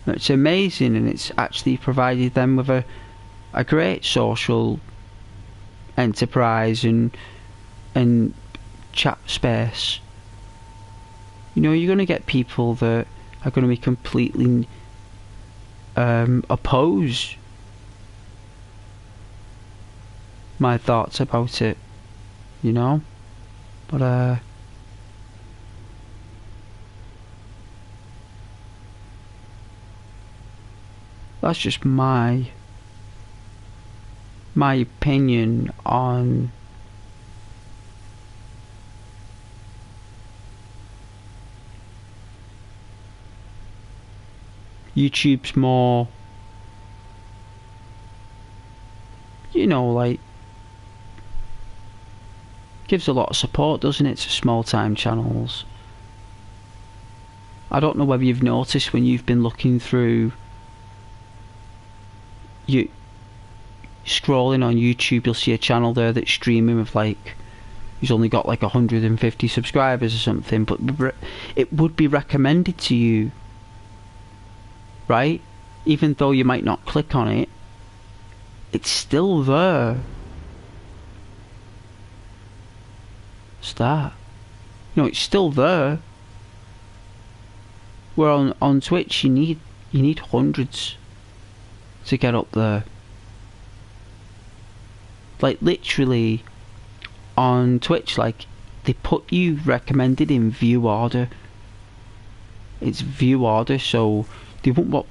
And it's amazing, and it's actually provided them with a great social enterprise and chat space. You know, you're going to get people that are going to be completely oppose my thoughts about it, you know. But that's just my opinion on YouTube's more, you know, like, gives a lot of support, doesn't it, to small time channels. I don't know whether you've noticed when you've been looking through, you scrolling on YouTube, you'll see a channel there that's streaming with like, who's only got like 150 subscribers or something, but it would be recommended to you, right? Even though you might not click on it, it's still there. It's that. You know, it's still there. Where on Twitch you need hundreds to get up there. Like literally on Twitch, like they put you recommended in view order. It's view order, so they won't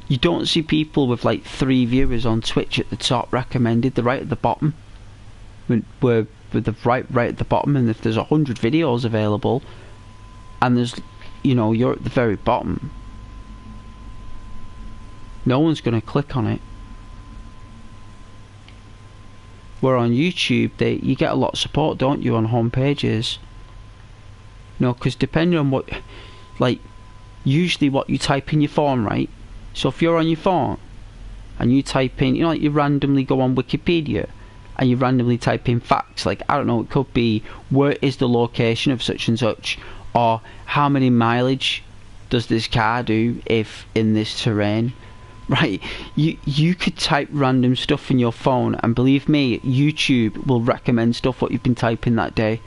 you don't see people with like 3 viewers on Twitch at the top recommended. They're right at the bottom. We're right at the bottom, and if there's 100 videos available and there's, you know, you're at the very bottom, no one's going to click on it. Where on YouTube you get a lot of support, don't you, on home pages? You know, because depending on what, like, usually what you type in your phone, right? So if you're on your phone and you type in, you know, like you randomly go on Wikipedia and you randomly type in facts, like, I don't know, it could be where is the location of such and such, or how many mileage does this car do if in this terrain, right? You could type random stuff in your phone, and believe me, YouTube will recommend stuff what you've been typing that day.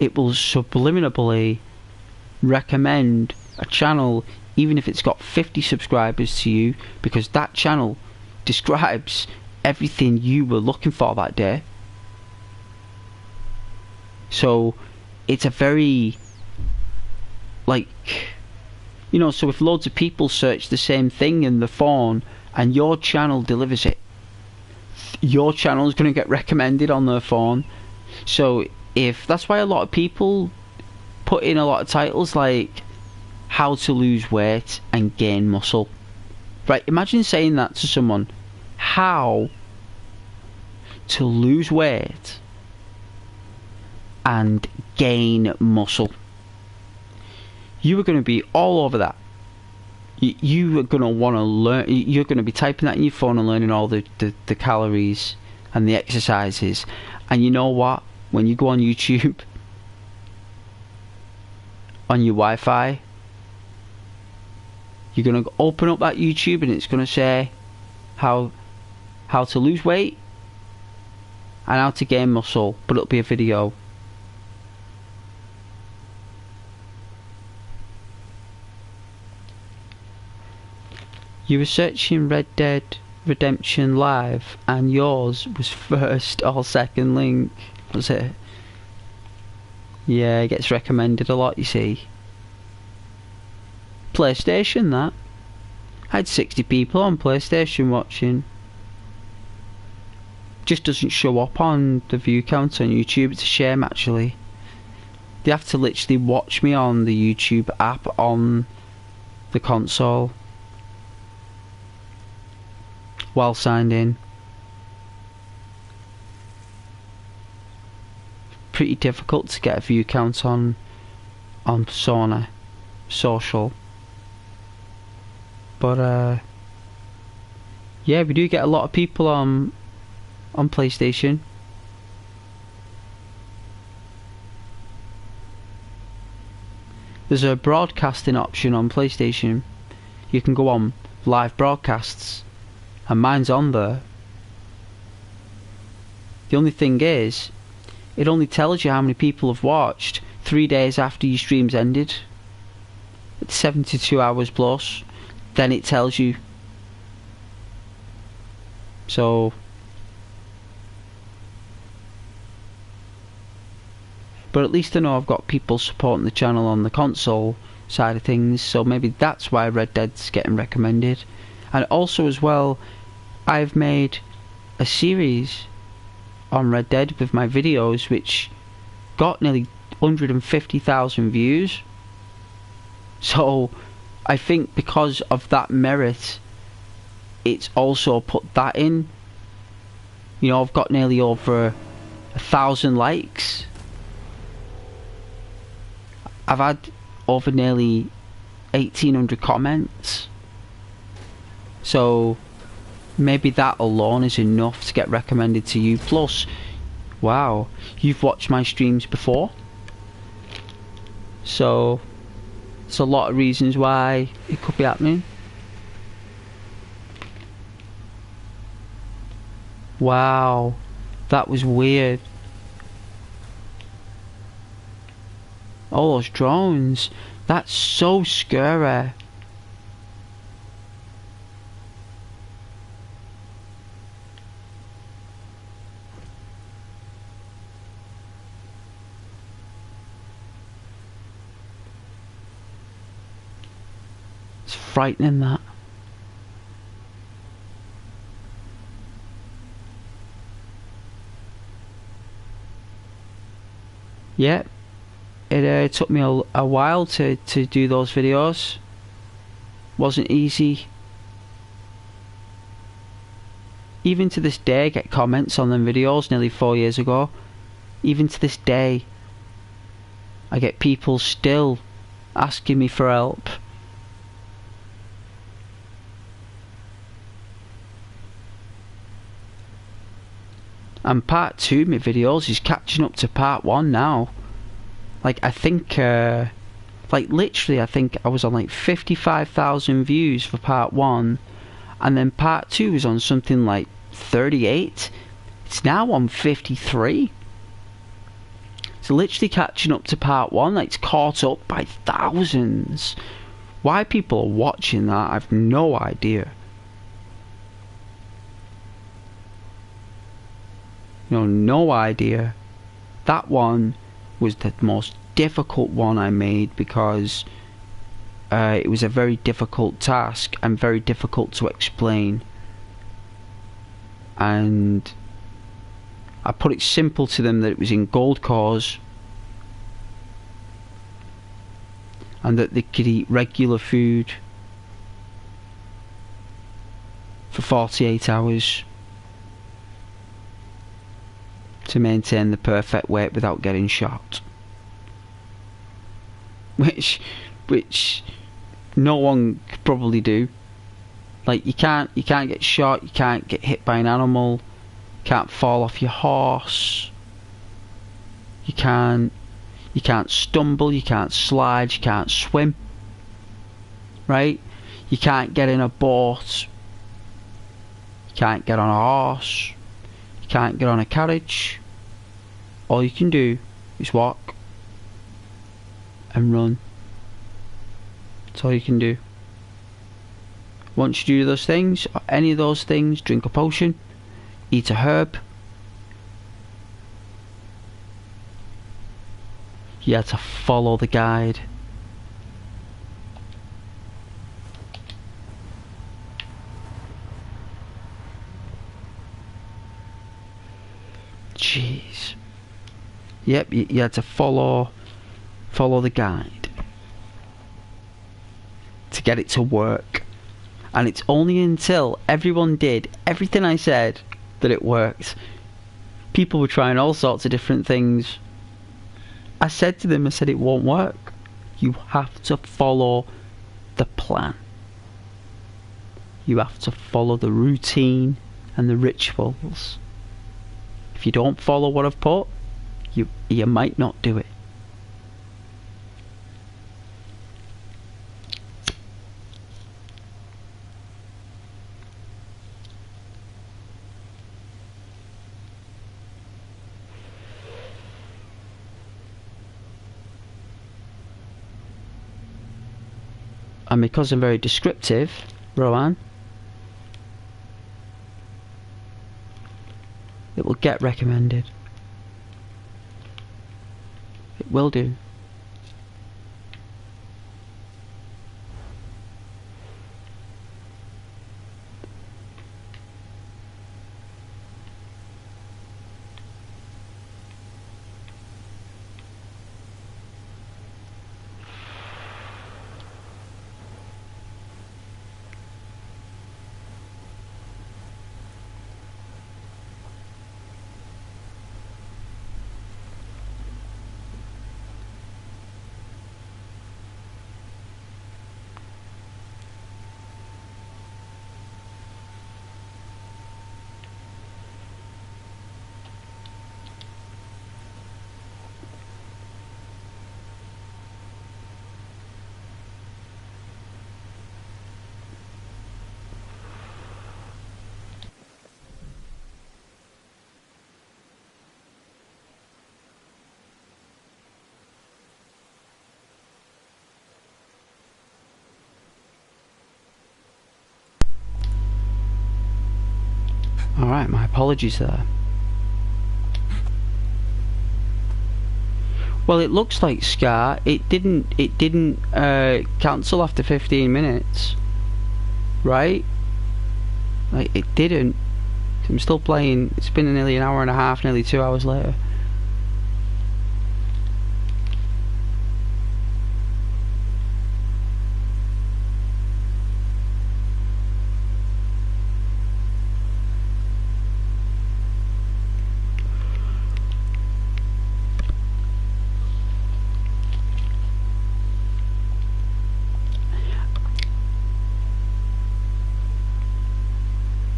it will subliminally recommend a channel even if it's got 50 subscribers to you, because that channel describes everything you were looking for that day. So it's a very, like, you know, so if loads of people search the same thing in the phone and your channel delivers it, your channel is going to get recommended on their phone. So if that's why a lot of people put in a lot of titles like how to lose weight and gain muscle. Right, imagine saying that to someone, how to lose weight and gain muscle. You are going to be all over that. You are going to want to learn. You're going to be typing that in your phone and learning all the calories and the exercises. And you know what? When you go on YouTube, on your Wi-Fi, you're going to open up that YouTube and it's going to say how to lose weight and how to gain muscle, but it'll be a video. You were searching Red Dead Redemption Live and yours was first or second link, was it? Yeah, it gets recommended a lot, you see. PlayStation, that. I had 60 people on PlayStation watching. Just doesn't show up on the view count on YouTube. It's a shame, actually. They have to literally watch me on the YouTube app on the console while signed in. Pretty difficult to get a view count on Persona social. But yeah, we do get a lot of people on PlayStation. There's a broadcasting option on PlayStation. You can go on live broadcasts, and mine's on there. The only thing is, it only tells you how many people have watched 3 days after your stream's ended. It's 72 hours plus. Then it tells you. So, but at least I know I've got people supporting the channel on the console side of things, so maybe that's why Red Dead's getting recommended. And also as well, I've made a series on Red Dead with my videos which got nearly 150,000 views. So I think because of that merit, it's also put that in. You know, I've got nearly over 1,000 likes. I've had over nearly 1,800 comments. So maybe that alone is enough to get recommended to you. Plus, wow, you've watched my streams before. So there's a lot of reasons why it could be happening. Wow, that was weird. All those drones, that's so scary. It's frightening, that. Yeah, it took me a while to do those videos. Wasn't easy. Even to this day I get comments on them videos nearly 4 years ago. Even to this day I get people still asking me for help. And part 2 of my videos is catching up to part 1 now. Like, I think, like, literally, I think I was on like 55,000 views for part 1, and then part 2 is on something like 38. It's now on 53. It's literally catching up to part 1. Like, it's caught up by thousands. Why people are watching that, I've no idea. No idea. That one was the most difficult one I made because it was a very difficult task and very difficult to explain. And I put it simple to them that it was in gold cores and that they could eat regular food for 48 hours to maintain the perfect weight without getting shot. Which no one could probably do. Like, you can't get shot, you can't get hit by an animal, you can't fall off your horse, you can't stumble, you can't slide, you can't swim, right? You can't get in a boat, you can't get on a horse, you can't get on a carriage. All you can do is walk and run. That's all you can do. Once you do those things, or any of those things, drink a potion, eat a herb, you have to follow the guide. Jeez. Yep, you had to follow the guide to get it to work. And it's only until everyone did everything I said that it worked. People were trying all sorts of different things. I said to them, I said, it won't work. You have to follow the plan. You have to follow the routine and the rituals. If you don't follow what I've put, you might not do it. And because I'm very descriptive, Rowan, it will get recommended. It will do. Alright, my apologies there. Well, it looks like Scar. It didn't cancel after 15 minutes. Right? Like, it didn't. I'm still playing. It's been nearly an hour and a half, nearly 2 hours later.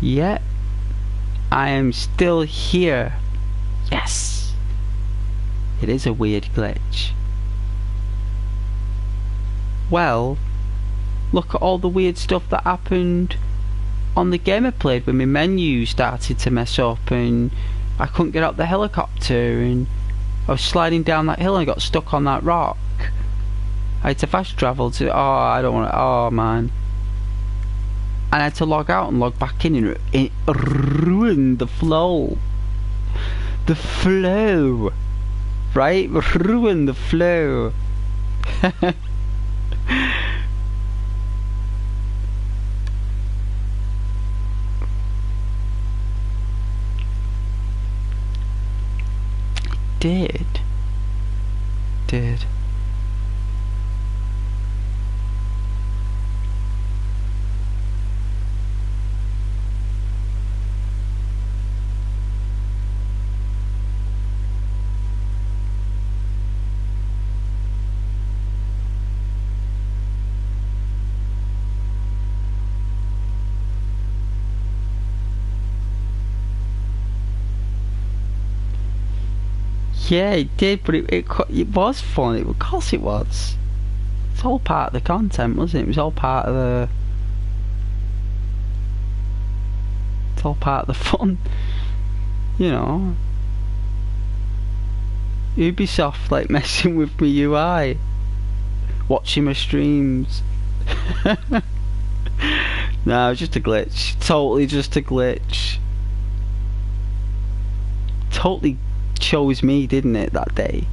Yet, I am still here. Yes! It is a weird glitch. Well, look at all the weird stuff that happened on the game I played when my menu started to mess up and I couldn't get out the helicopter and I was sliding down that hill and I got stuck on that rock. I had to fast travel to. Oh, I don't want to. Oh man. And I had to log out and log back in, and it ruined the flow. The flow, right? Ruined the flow. Did. Yeah, it did, but it was fun. Of course it was. It's all part of the content, wasn't it? It was all part of the. It's all part of the fun. You know. Ubisoft like messing with me UI, watching my streams. No, it was just a glitch. Totally just a glitch. Totally chose me, didn't it, that day?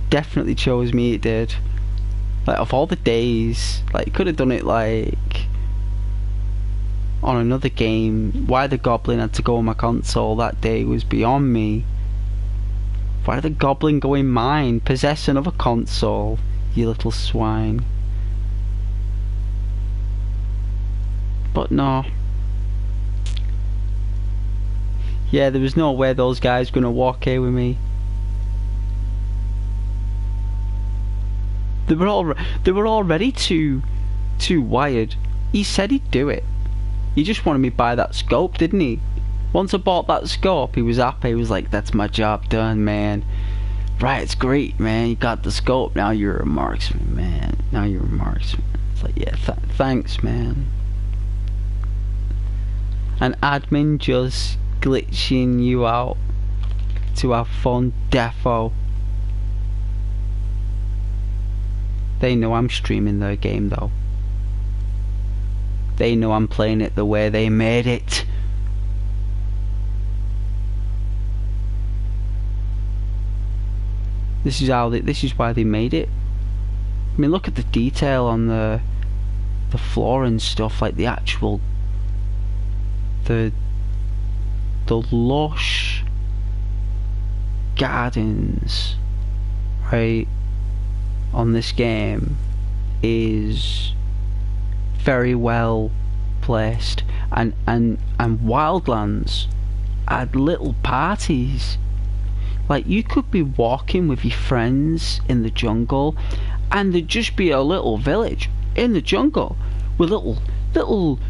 Definitely chose me, it did. Like, of all the days, like, could have done it, like, on another game. Why the Goblin had to go on my console that day was beyond me. Why did the Goblin go in mine? Possess another console, you little swine. But no. Yeah, there was no way those guys were gonna walk here with me. They were already too wired. He said he'd do it. He just wanted me to buy that scope, didn't he? Once I bought that scope, he was happy. He was like, "That's my job done, man. Right, it's great, man. You got the scope. Now you're a marksman, man. Now you're a marksman." It's like, yeah, thanks, man. And admin just glitching you out to have fun, defo. They know I'm streaming their game though. They know I'm playing it the way they made it. This is why they made it. I mean, look at the detail on the floor and stuff, like the actual the lush gardens, right, on this game is very well placed, and Wildlands had little parties. Like, you could be walking with your friends in the jungle and there'd just be a little village in the jungle with little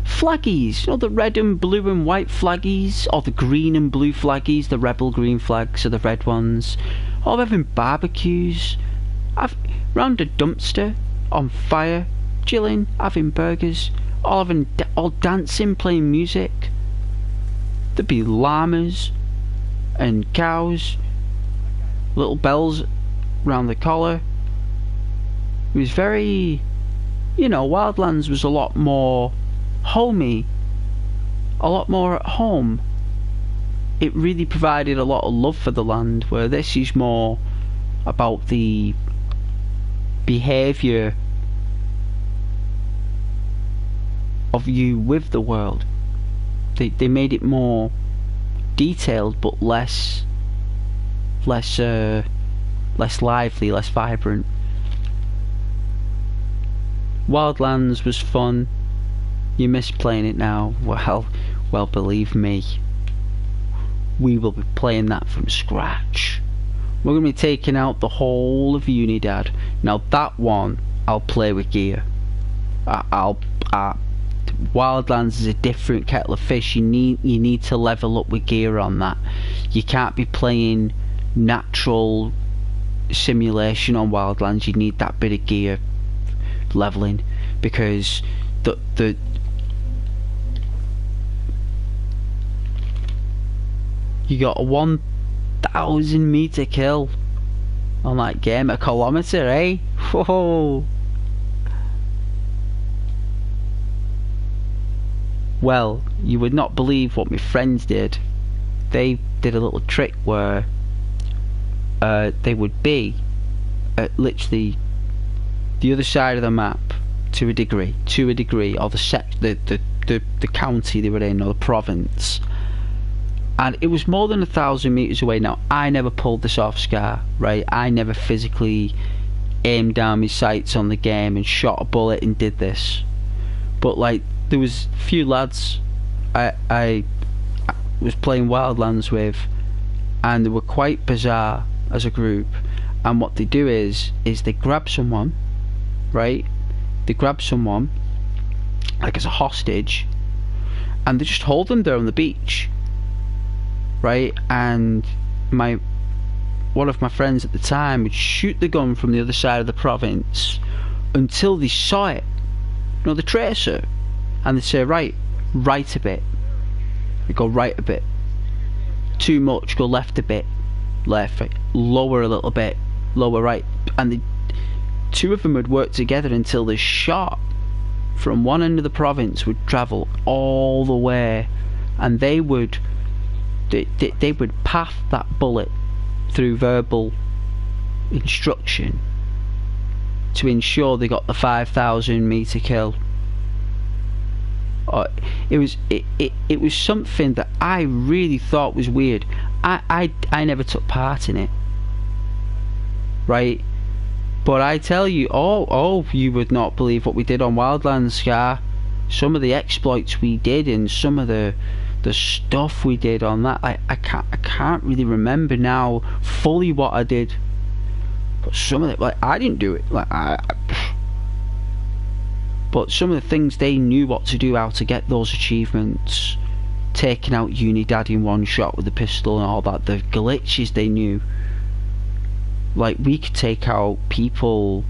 flaggies, you know, the red and blue and white flaggies, or the green and blue flaggies, the rebel green flags or the red ones, all having barbecues, round a dumpster on fire, chilling, having burgers, all dancing, playing music. There'd be llamas and cows, little bells round the collar. It was very, you know, Wildlands was a lot more homey, a lot more at home. It really provided a lot of love for the land, where this is more about the behaviour of you with the world. They made it more detailed but less lively, less vibrant. Wildlands was fun. You miss playing it now. Well, believe me, we will be playing that from scratch. We're going to be taking out the whole of Unidad. Now that one, I'll play with gear. Wildlands is a different kettle of fish. You need to level up with gear on that. You can't be playing natural simulation on Wildlands. You need that bit of gear leveling, because the you got a 1,000 meter kill on that game. A kilometre, eh? Whoa. Well, you would not believe what my friends did. They did a little trick where they would be at literally the other side of the map to a degree, or the county they were in, or the province. And it was more than 1,000 metres away. Now, I never pulled this off, Scar, right? I never physically aimed down my sights on the game and shot a bullet and did this. But, like, there was a few lads I was playing Wildlands with, and they were quite bizarre as a group. And what they do is they grab someone, right? They grab someone, like as a hostage, and they just hold them there on the beach. Right, and one of my friends at the time would shoot the gun from the other side of the province until they saw it, you know, the tracer, and they'd say, right a bit. We go right a bit, too much, go left a bit, left, right, lower a little bit, lower right, and the two of them would work together until the shot from one end of the province would travel all the way, and they would path that bullet through verbal instruction to ensure they got the 5,000 meter kill. It was something that I really thought was weird. I never took part in it, right? But I tell you, you would not believe what we did on Wildlands, Scar. Some of the exploits we did, and some of the stuff we did on that, I can't really remember now fully what I did, but some of it, like, I didn't do it, like but some of the things they knew what to do, how to get those achievements, taking out Unidad in one shot with the pistol and all that, the glitches they knew. Like, we could take out people,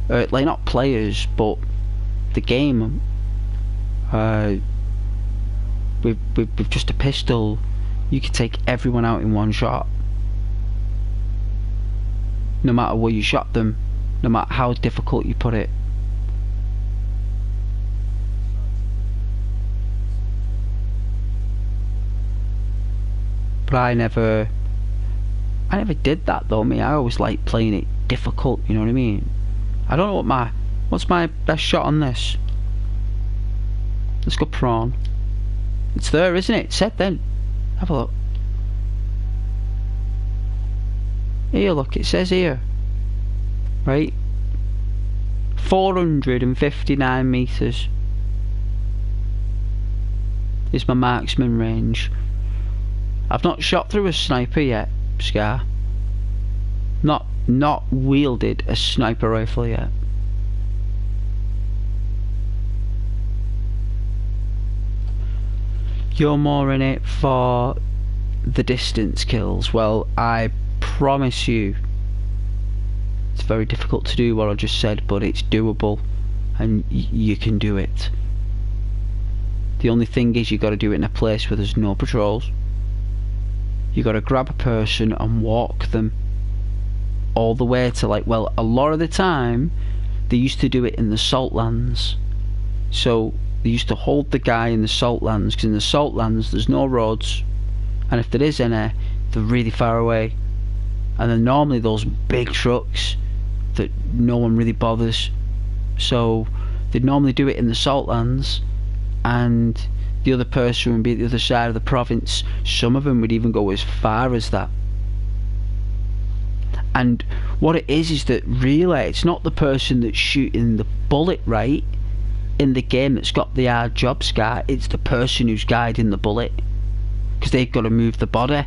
like, not players, but the game, with just a pistol. You could take everyone out in one shot, no matter where you shot them, no matter how difficult you put it. But I never did that though. I always liked playing it difficult, you know what I mean? I don't know what's my best shot on this. Let's go prawn. It's there, isn't it? It said then. Have a look. Here, look, it says here. Right? 459 metres is my marksman range. I've not shot through a sniper yet, Scar. Not wielded a sniper rifle yet. You're more in it for the distance kills. Well, I promise you, it's very difficult to do what I just said, but it's doable, and you can do it. The only thing is, you got to do it in a place where there's no patrols. You got to grab a person and walk them all the way to, like, well, a lot of the time they used to do it in the salt lands. So they used to hold the guy in the salt lands, because in the salt lands there's no roads, and if there is any, they're really far away, and they're normally those big trucks that no one really bothers. So they'd normally do it in the salt lands, and the other person would be at the other side of the province. Some of them would even go as far as that. And what it is that really, it's not the person that's shooting the bullet, right, in the game, that's got the hard job, Scar. It's the person who's guiding the bullet, because they've got to move the body,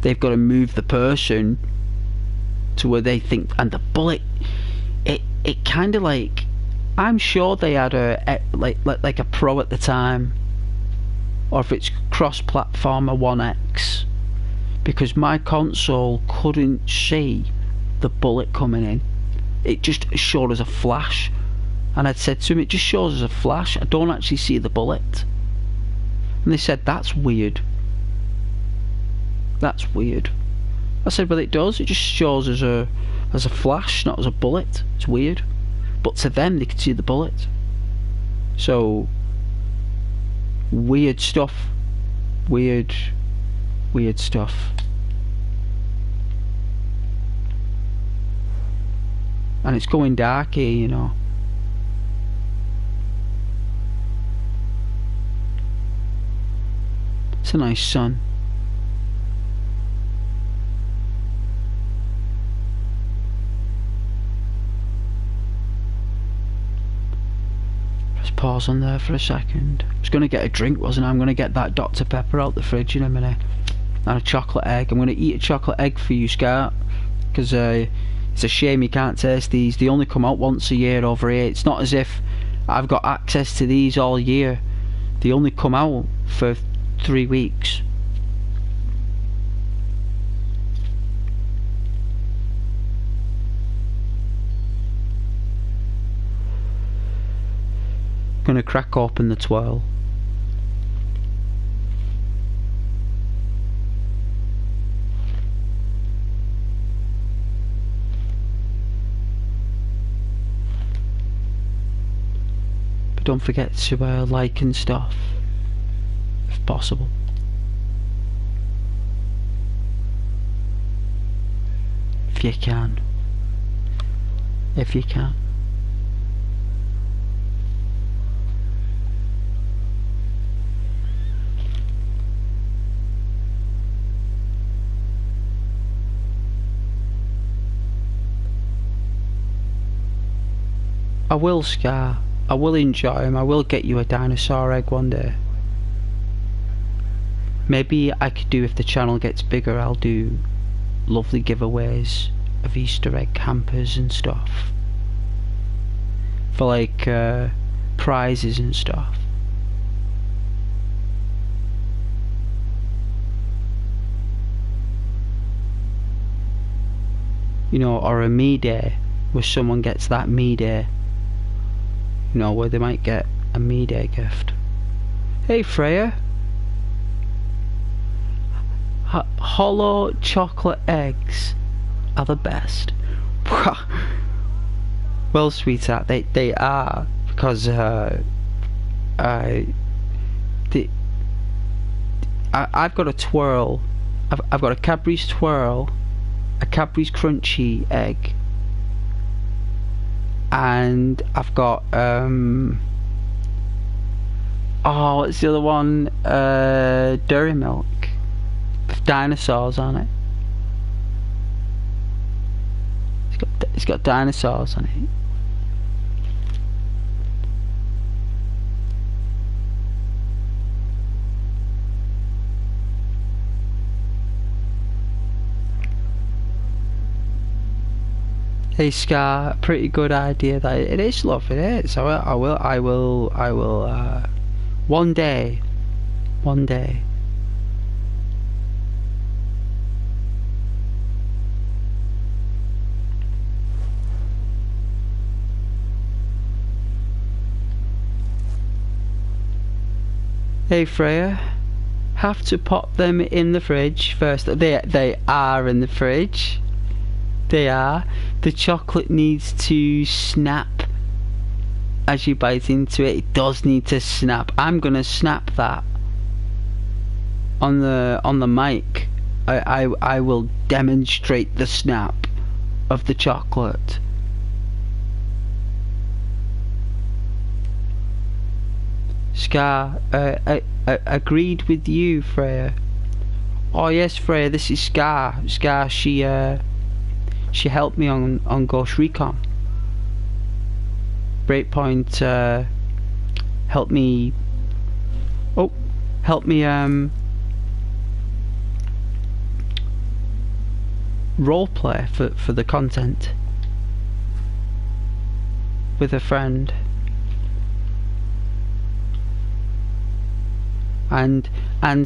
they've got to move the person to where they think, and the bullet, it kind of, like, I'm sure they had a like a Pro at the time, or if it's cross-platform, a 1X, because my console couldn't see the bullet coming in. It just showed as a flash, and I'd said to him, it just shows as a flash, I don't actually see the bullet. And they said, that's weird. That's weird. I said, well, it does. It just shows as a flash, not as a bullet. It's weird. But to them, they could see the bullet. So, weird stuff. Weird stuff. And it's going dark here, you know. It's a nice sun. Just pause on there for a second. I was going to get a drink, wasn't I? I'm going to get that Dr. Pepper out the fridge in a minute. And a chocolate egg. I'm going to eat a chocolate egg for you, Scar. Because it's a shame you can't taste these. They only come out once a year over here. It's not as if I've got access to these all year. They only come out for 3 weeks. Gonna crack open the twirl. But don't forget to like and stuff, if possible. If you can. If you can. I will, Scar. I will enjoy him. I will get you a dinosaur egg one day. Maybe I could do, if the channel gets bigger, I'll do lovely giveaways of Easter egg hampers and stuff. For like prizes and stuff. You know, or a me day, where someone gets that me day. You know, where they might get a me day gift. Hey Freya. Hollow chocolate eggs are the best. Well, sweetheart, they are, because I've got a twirl. I've got a Cadbury's twirl, a Cadbury's crunchy egg, and I've got oh, what's the other one? Dairy milk with dinosaurs on it. It's got dinosaurs on it. Hey Scar, pretty good idea. That it is, love, it is. So I will one day. Hey Freya, have to pop them in the fridge first. They are in the fridge. They are. The chocolate needs to snap as you bite into it. It does need to snap. I'm gonna snap that on the mic. I will demonstrate the snap of the chocolate. Scar, agreed with you, Freya. Oh yes, Freya, this is Scar. Scar, she helped me on Ghost Recon. Breakpoint helped me roleplay for the content with a friend. And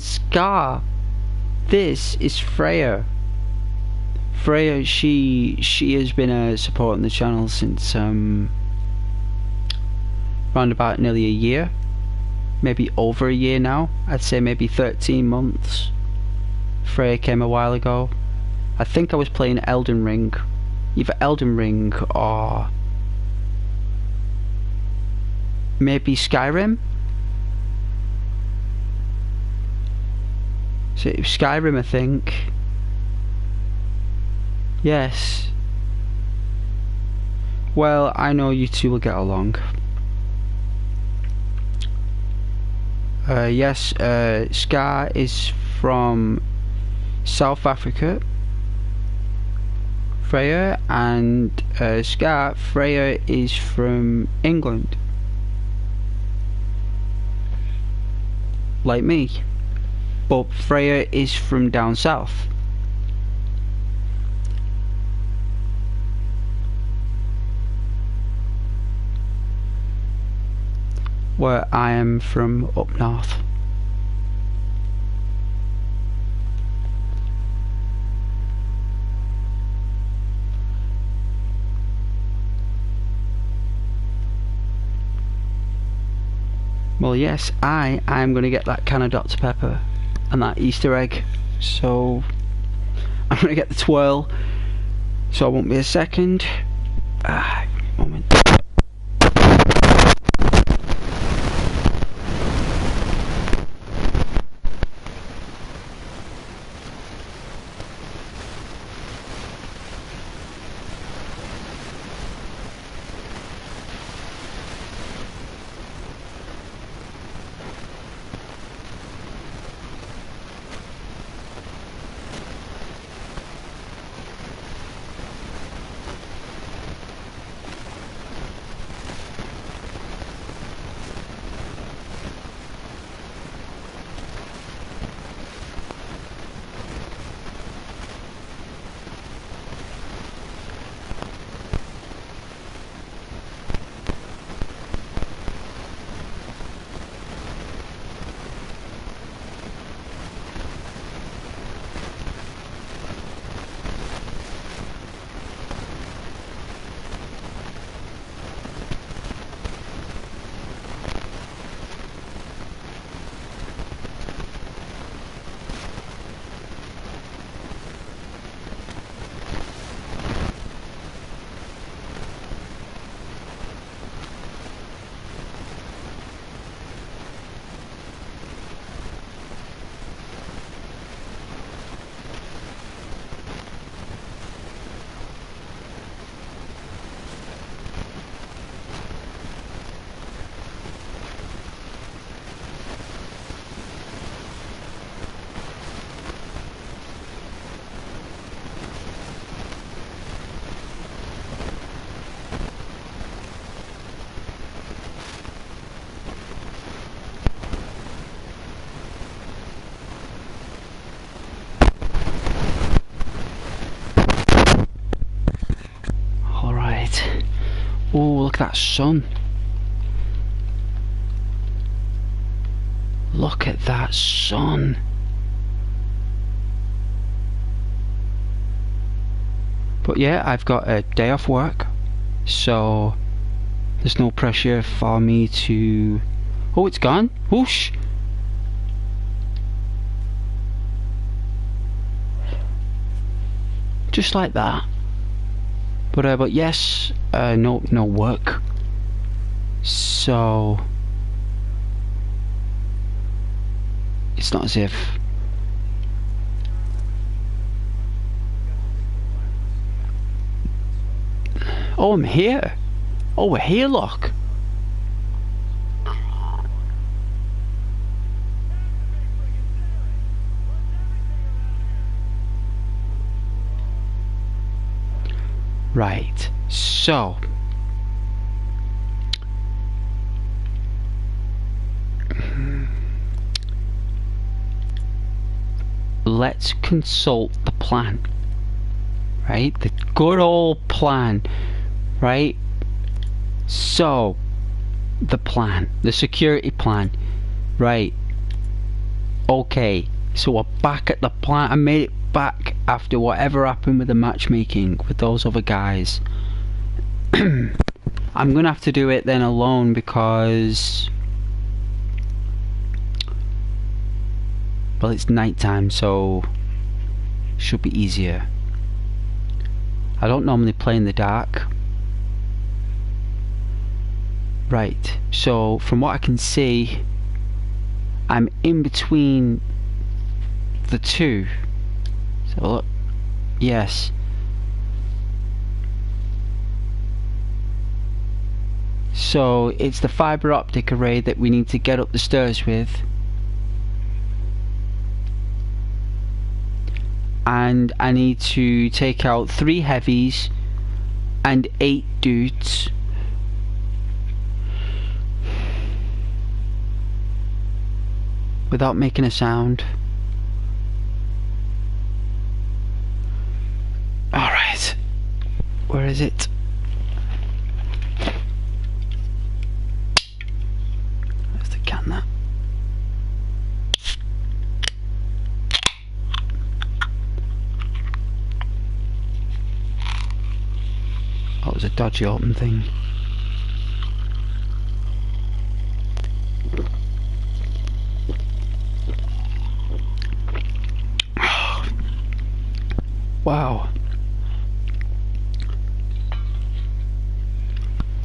Scar, this is Freya. Freya, she has been supporting the channel since round about nearly a year, maybe over a year now. I'd say maybe 13 months. Freya came a while ago, I think I was playing Elden Ring, either Elden Ring or maybe Skyrim. So it was Skyrim, I think. Yes. Well, I know you two will get along. Yes, Scar is from South Africa. Freya and Freya is from England. Like me. But Freya is from down south. Where I am from up north. Well, yes, I'm going to get that can of Dr. Pepper and that Easter egg. So I'm going to get the twirl. So it won't be a second. Moment. Oh, look at that sun. Look at that sun. But yeah, I've got a day off work, so there's no pressure for me to... Oh, it's gone. Whoosh. Just like that. But yes, no work. So it's not as if... Oh, I'm here. Oh, we're here, look. Right, so let's consult the plan, right? The good old plan, right? So the plan, the security plan, right? Okay, so we're back at the plan. I made it back after whatever happened with the matchmaking with those other guys. I'm gonna have to do it then alone because, well, it's night time, so should be easier. I don't normally play in the dark. Right, so from what I can see, I'm in between the two. So look, yes. So it's the fibre optic array that we need to get up the stairs with. And I need to take out 3 heavies and 8 dudes. Without making a sound. Alright. Where is it? There's the can there. Oh, it was a dodgy open thing. Wow.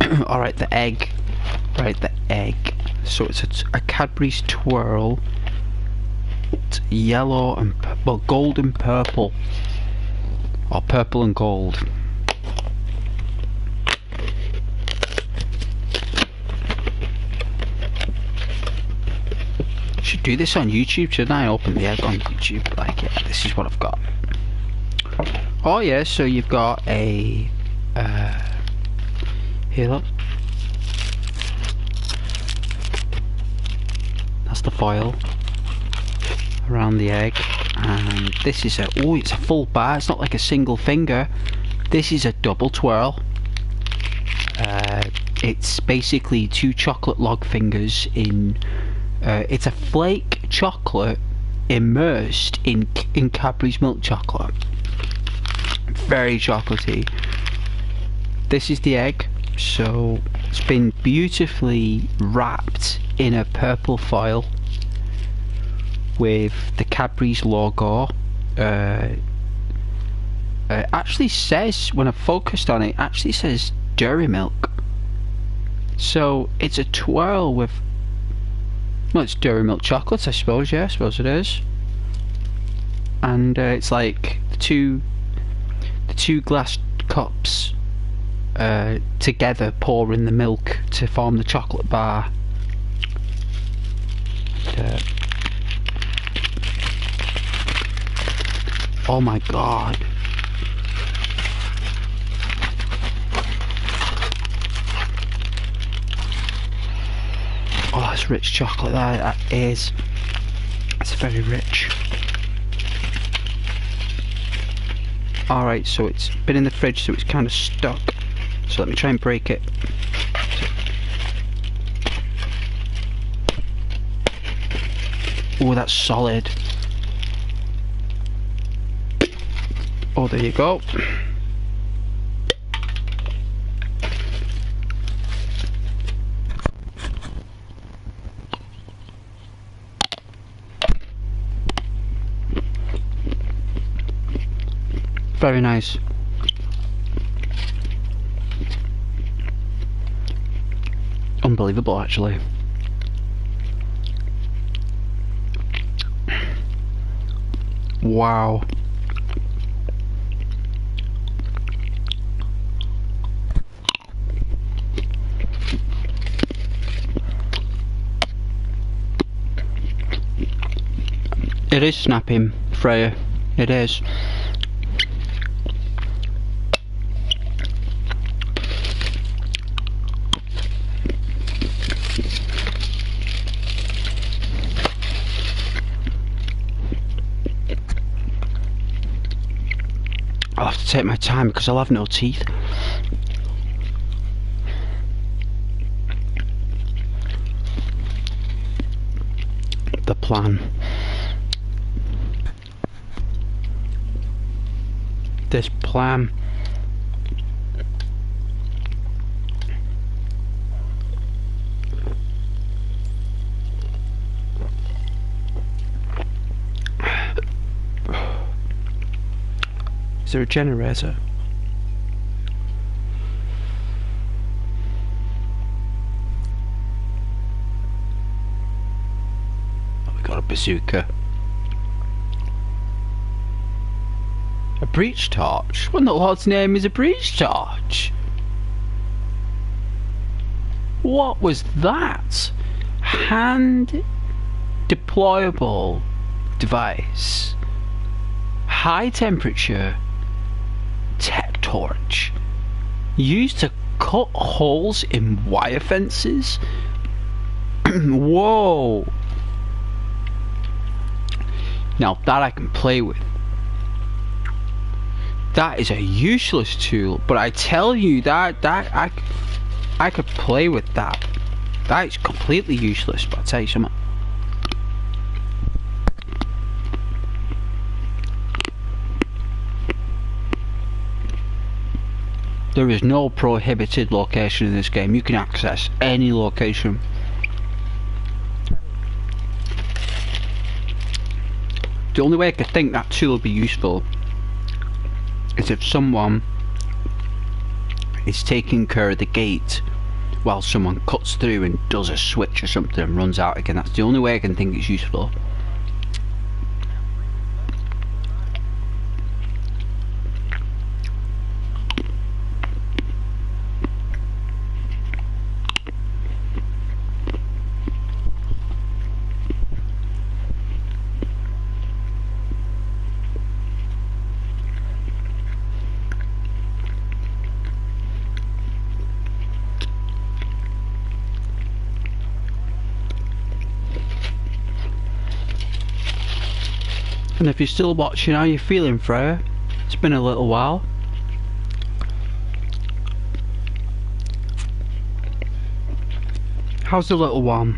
Alright, the egg. Right, the egg. So it's a Cadbury's twirl. It's yellow and well, gold and purple. Or purple and gold. Should do this on YouTube, shouldn't I? Open the egg on YouTube. Like, yeah, this is what I've got. Oh yeah, so you've got a here, look. That's the foil around the egg, and this is a it's a full bar. It's not like a single finger. This is a double twirl. It's basically 2 chocolate log fingers in. It's a flake chocolate immersed in Cadbury's milk chocolate. Very chocolatey. This is the egg. So it's been beautifully wrapped in a purple foil with the Cadbury's logo. It actually says, when I focused on it, actually says Dairy Milk. So it's a twirl with, well, it's Dairy Milk chocolates, I suppose. Yeah, I suppose it is. And it's like the two glass cups together pour in the milk to form the chocolate bar. Oh my god. Oh, that's rich chocolate. That is. It's very rich. Alright, so it's been in the fridge, so it's kind of stuck. So let me try and break it. Oh, that's solid. Oh, there you go. Very nice. Unbelievable, actually. Wow. It is snapping, Freya. It is. I'll have to take my time because I'll have no teeth. The plan. This plan. Is there a generator? bazooka. A breach torch? What in the Lord's name is a breach torch? What was that? Hand deployable device. High temperature tech torch. Used to cut holes in wire fences? Whoa! Now that I can play with. That is a useless tool, but I tell you that I could play with that. That is completely useless, but I'll tell you something. There is no prohibited location in this game. You can access any location. The only way I could think that tool would be useful is if someone is taking care of the gate while someone cuts through and does a switch or something and runs out again. That's the only way I can think it's useful. And if you're still watching, how you feeling, Freya? It's been a little while. How's the little one?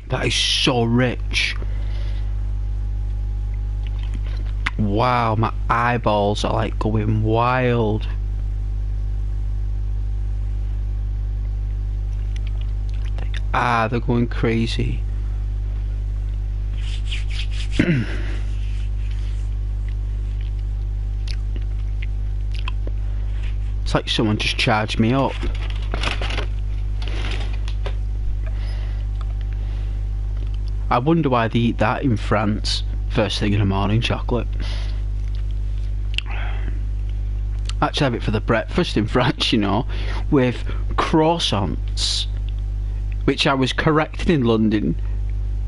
That is so rich. Wow, my eyeballs are like going wild. They're going crazy. It's like someone just charged me up. I wonder why they eat that in France first thing in the morning, chocolate. Actually have it for the breakfast in France, you know, with croissants, which I was corrected in London.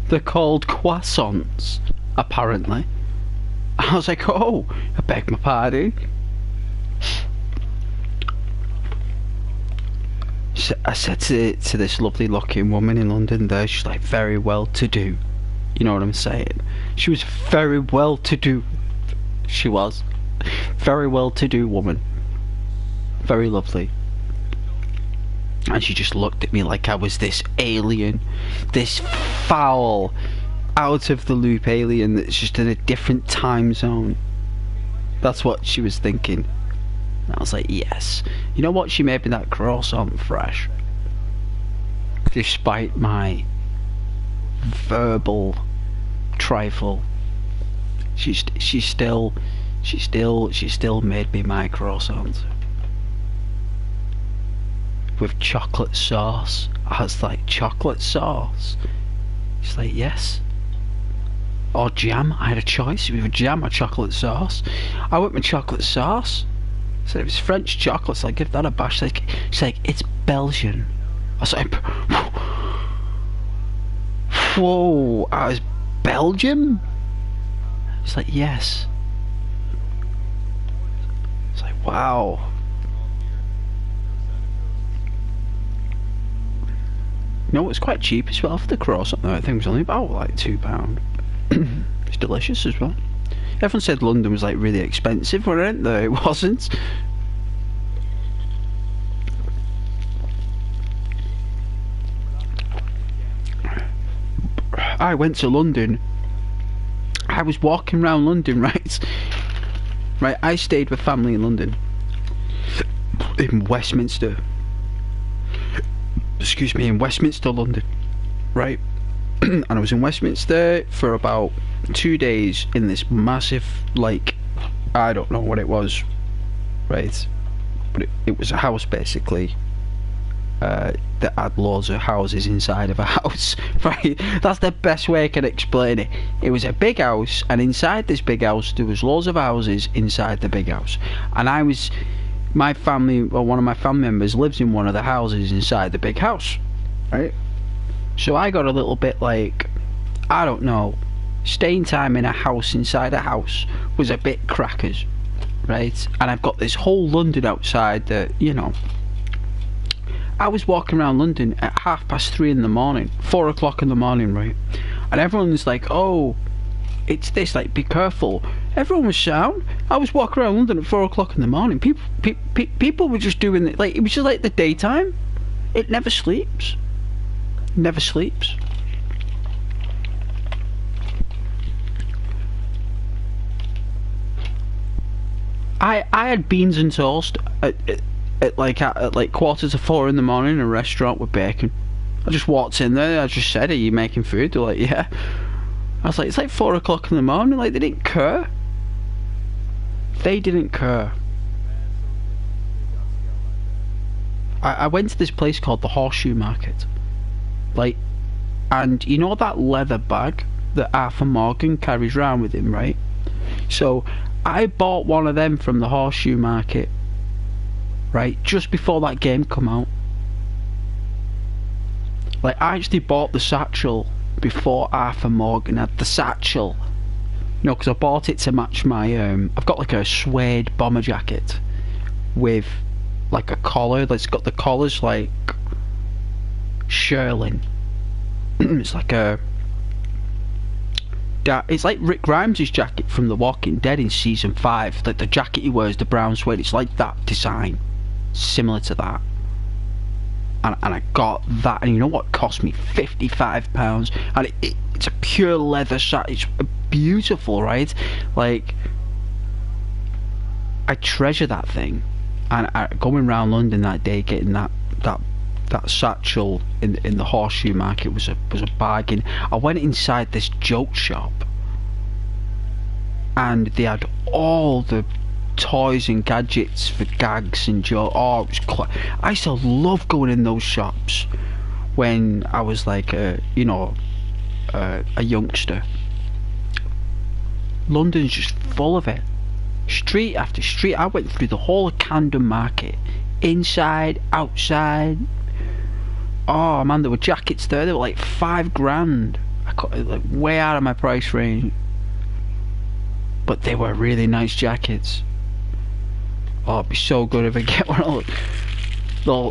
They're called croissants, apparently. I was like, oh, I beg my pardon. I said to this lovely looking woman in London there, she's like very well to do. You know what I'm saying? She was very well to do. She was. Very well to do woman. Very lovely. And she just looked at me like I was this alien. This foul, out of the loop alien that's just in a different time zone. That's what she was thinking. And I was like, yes. You know what? She made me that croissant fresh. Despite my verbal trifle, she still made me my croissant with chocolate sauce. I was like, chocolate sauce? She's like, yes. Or jam. I had a choice with jam or chocolate sauce. I went with chocolate sauce. So it was French chocolate, so I give that a bash. She's like, it's Belgian. I was like, whoa, I was Belgium? It's like, yes. It's like, wow. You know, it's quite cheap as well for the croissant though. I think it was only about like £2. It's delicious as well. Everyone said London was like really expensive, weren't they? It wasn't. I went to London. I was walking around London, right? Right, I stayed with family in London. in Westminster. Excuse me, in Westminster, London, right? And I was in Westminster for about 2 days in this massive, like, I don't know what it was, right? But it was a house, basically, that had loads of houses inside of a house, right? That's the best way I can explain it. It was a big house, and inside this big house there was loads of houses inside the big house, and my family, or one of my family members, lives in one of the houses inside the big house, right? So I got a little bit like, I don't know, staying time in a house inside a house was a bit crackers, right? And I've got this whole London outside that, you know, I was walking around London at 3:30 in the morning, 4 o'clock in the morning, right? And everyone's like, oh, it's this, like, be careful. Everyone was sound. I was walking around London at 4 o'clock in the morning. People were just doing it, like, it was just like the daytime. It never sleeps. Never sleeps. I had beans and toast at like 4:45 in the morning in a restaurant with bacon. I just walked in there. I just said, "Are you making food?" They're like, "Yeah." I was like, "It's like 4 o'clock in the morning." Like, they didn't care. They didn't care. I went to this place called the Horseshoe Market, like, and you know that leather bag that Arthur Morgan carries around with him, right? So I bought one of them from the Horseshoe Market, right, just before that game come out. Like, I actually bought the satchel before Arthur Morgan had the satchel. You know, because I bought it to match my, I've got like a suede bomber jacket with like a collar. It's got the collars like shearling. It's like it's like Rick Grimes' jacket from The Walking Dead in season 5. Like the jacket he wears, the brown suede, it's like that design, similar to that. And I got that, and you know what cost me? £55, and it's a pure leather shirt. It's beautiful, right? Like, I treasure that thing. And going around London that day, getting that satchel in the Horseshoe Market was a bargain. I went inside this joke shop, and they had all the toys and gadgets for gags and jokes. Oh, it was I used to love going in those shops when I was like a youngster. London's just full of it. Street after street. I went through the whole of Camden Market, inside, outside. Oh man, there were jackets there. They were like £5,000. I got like way out of my price range, but they were really nice jackets. Oh, it'd be so good if I get one of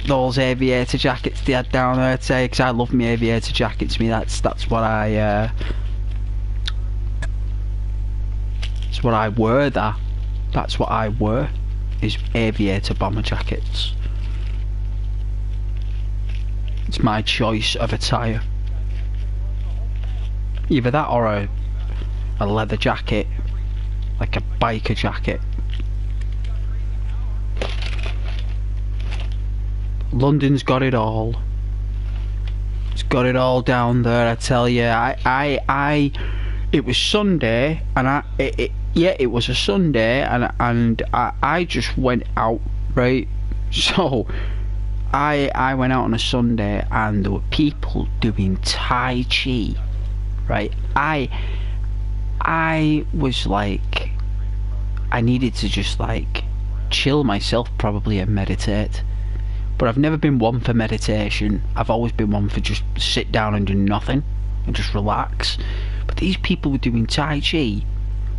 those aviator jackets they had down there today, because I love my aviator jackets. That's what I that's what I wear. That's what I wear, is aviator bomber jackets. It's my choice of attire. Either that or a leather jacket, like a biker jacket. London's got it all. It's got it all down there, I tell you. It was Sunday, and it was a Sunday, and I just went out, right? So I went out on a Sunday, and there were people doing Tai Chi, right? I was like, I needed to just like chill myself probably and meditate. But I've never been one for meditation. I've always been one for just sit down and do nothing and just relax. But these people were doing Tai Chi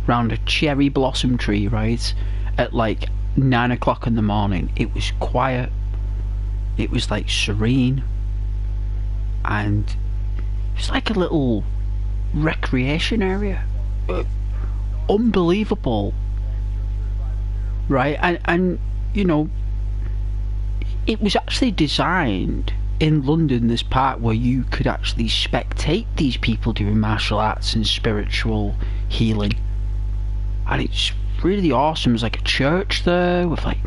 round a cherry blossom tree, right, at like 9 o'clock in the morning. It was quiet. It was like serene, and it's like a little recreation area. Unbelievable, right? And you know, it was actually designed in London, this part where you could actually spectate these people doing martial arts and spiritual healing, and it's really awesome. There's like a church there with like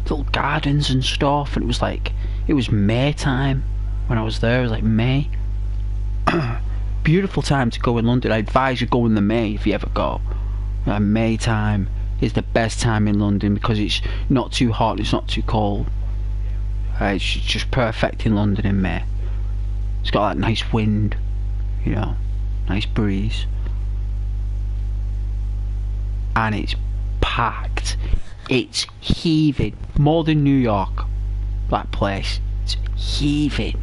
little gardens and stuff, and it was like, it was May time when I was there. It was like May. Beautiful time to go in London. I advise you go in the May if you ever go. May time is the best time in London because it's not too hot, it's not too cold. It's just perfect in London in May. It's got that nice wind, you know, nice breeze, and it's packed. It's heaving more than New York. That place, it's heaving.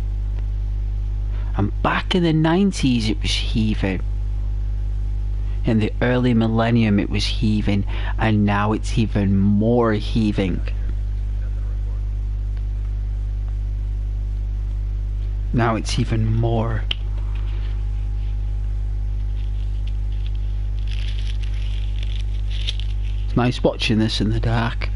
And back in the 90s it was heaving. In the early millennium it was heaving, and now it's even more heaving. Now it's even more. It's nice watching this in the dark.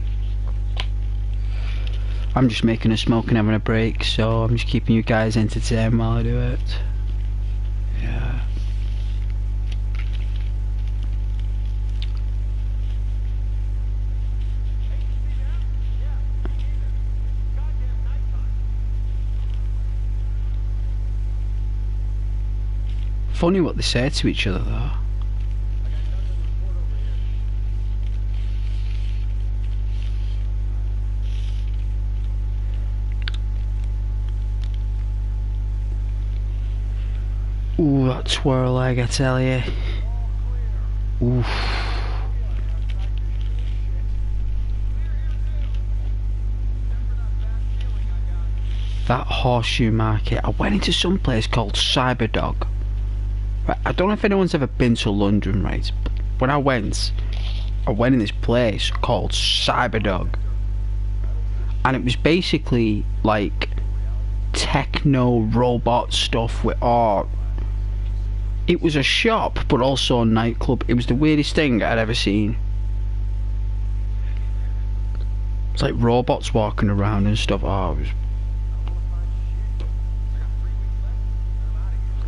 I'm just making a smoke and having a break, so I'm just keeping you guys entertained while I do it. Yeah. Funny what they say to each other though. Ooh, that twirl leg, I tell you. Oof. That horseshoe market. I went into some place called Cyberdog. Right, I don't know if anyone's ever been to London, right? But when I went in this place called Cyberdog. And it was basically like techno robot stuff with art. It was a shop, but also a nightclub. It was the weirdest thing I'd ever seen. It's like robots walking around and stuff. Oh, it was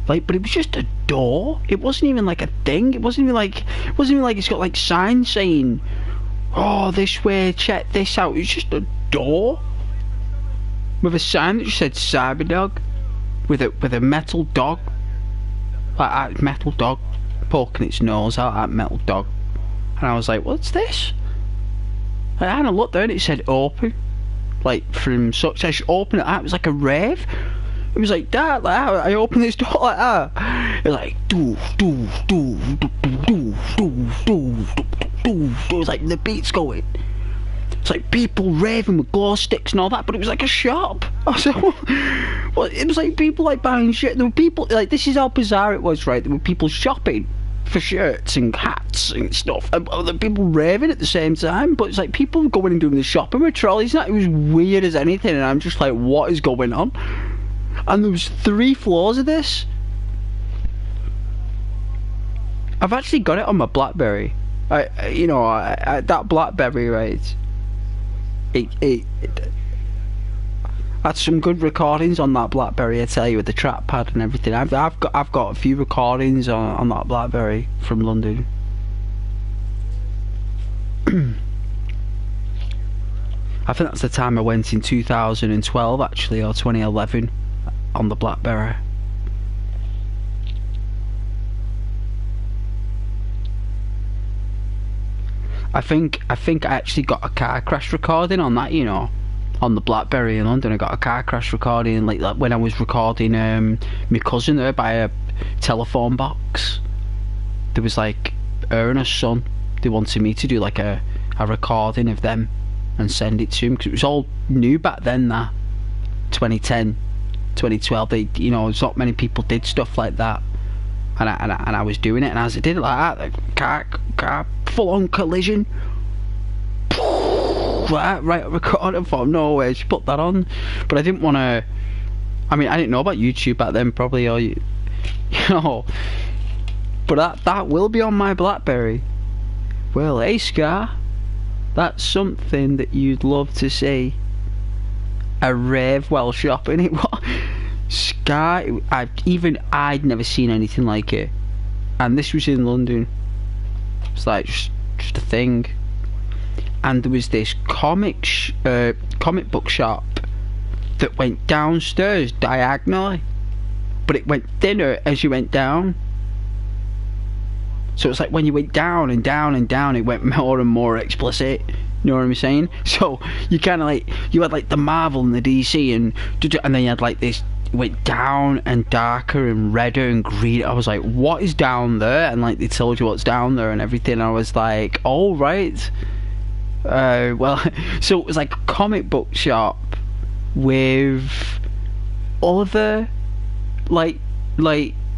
like, but it was just a door. It wasn't even like a thing. It wasn't even like it's got like signs saying, "Oh, this way, check this out." It was just a door with a sign that just said Cyberdog, with a metal dog. Like a metal dog poking its nose out at metal dog, and I was like, "What's this?" I had a look there, and it said "open," like from such. I should open it. It was like a rave. It was like that. Like I opened this door like that. It was like do do do do do do do do. It was like the beat's going. It's like people raving with glow sticks and all that, but it was like a shop. I was like, well, it was like people like buying shit. There were people like, this is how bizarre it was, right? There were people shopping for shirts and hats and stuff, and there were people raving at the same time. But it's like people going and doing the shopping with trolleys. It was weird as anything, and I'm just like, what is going on? And there was 3 floors of this. I've actually got it on my BlackBerry. That BlackBerry, right? It had some good recordings on that BlackBerry, I tell you, with the trackpad and everything. I've got a few recordings on that BlackBerry from London. I think that's the time I went in 2012 actually, or 2011, on the BlackBerry. I think I actually got a car crash recording on that, you know, on the BlackBerry in London. I got a car crash recording, like when I was recording my cousin there by a telephone box. There was like her and her son. They wanted me to do like a recording of them and send it to him, because it was all new back then. That 2010, 2012. You know, there's not many people did stuff like that. And I was doing it, and as I did it like that, the car full-on collision. Right, recording for no way. Just put that on, but I didn't want to. I mean, I didn't know about YouTube back then, probably, or you know. But that will be on my BlackBerry. Well, hey Scar, that's something that you'd love to see. A rave while shopping. It was. Sky, I'd never seen anything like it, and this was in London. It's like just a thing, and there was this comic book shop that went downstairs diagonally, but it went thinner as you went down. So it's like when you went down and down and down, it went more and more explicit. You know what I'm saying? So you kind of like, you had like the Marvel and the DC, and then you had like this, it went down and darker and redder and green. I was like, what is down there? And like they told you what's down there and everything. I was like, oh right. Well, so it was like a comic book shop with other like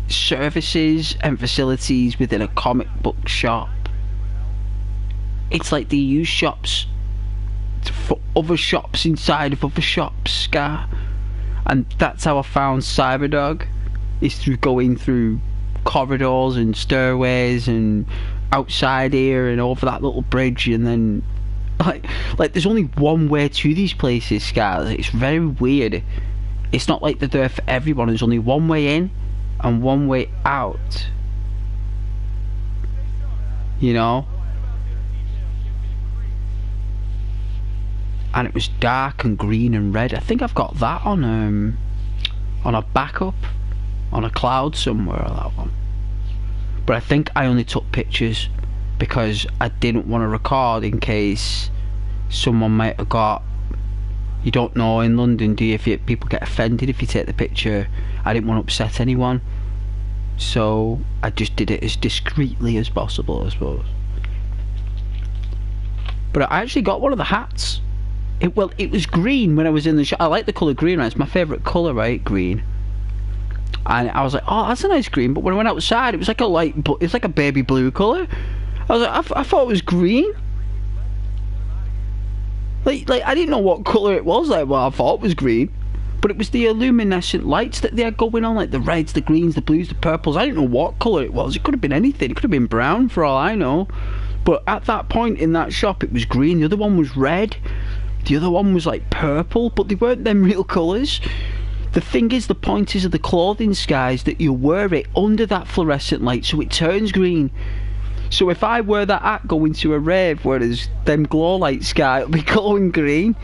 services and facilities within a comic book shop. It's like they use shops for other shops inside of other shops, Scar. And that's how I found Cyberdog, is through going through corridors and stairways and outside here and over that little bridge, and then like there's only one way to these places, Scar. It's very weird. It's not like they're there for everyone. There's only one way in and one way out, you know. And it was dark and green and red. I think I've got that on a backup on a cloud somewhere, that one. But I think I only took pictures because I didn't want to record in case someone might have got, you don't know in London, do you, if people get offended if you take the picture. I didn't want to upset anyone, so I just did it as discreetly as possible, I suppose. But I actually got one of the hats. It was green when I was in the shop. I like the colour green, right? It's my favourite colour, right? Green. And I was like, oh, that's a nice green. But when I went outside, it was like it's like a baby blue colour. I was like, I thought it was green. Like I didn't know what colour it was. Like, well, I thought it was green, but it was the luminescent lights that they had going on, like the reds, the greens, the blues, the purples. I didn't know what colour it was. It could have been anything. It could have been brown for all I know. But at that point in that shop, it was green. The other one was red. The other one was like purple, but they weren't them real colours. The thing is, the point is of the clothing, skies, that you wear it under that fluorescent light so it turns green. So if I wear that hat going to a rave, whereas them glow light sky, it'll be glowing green.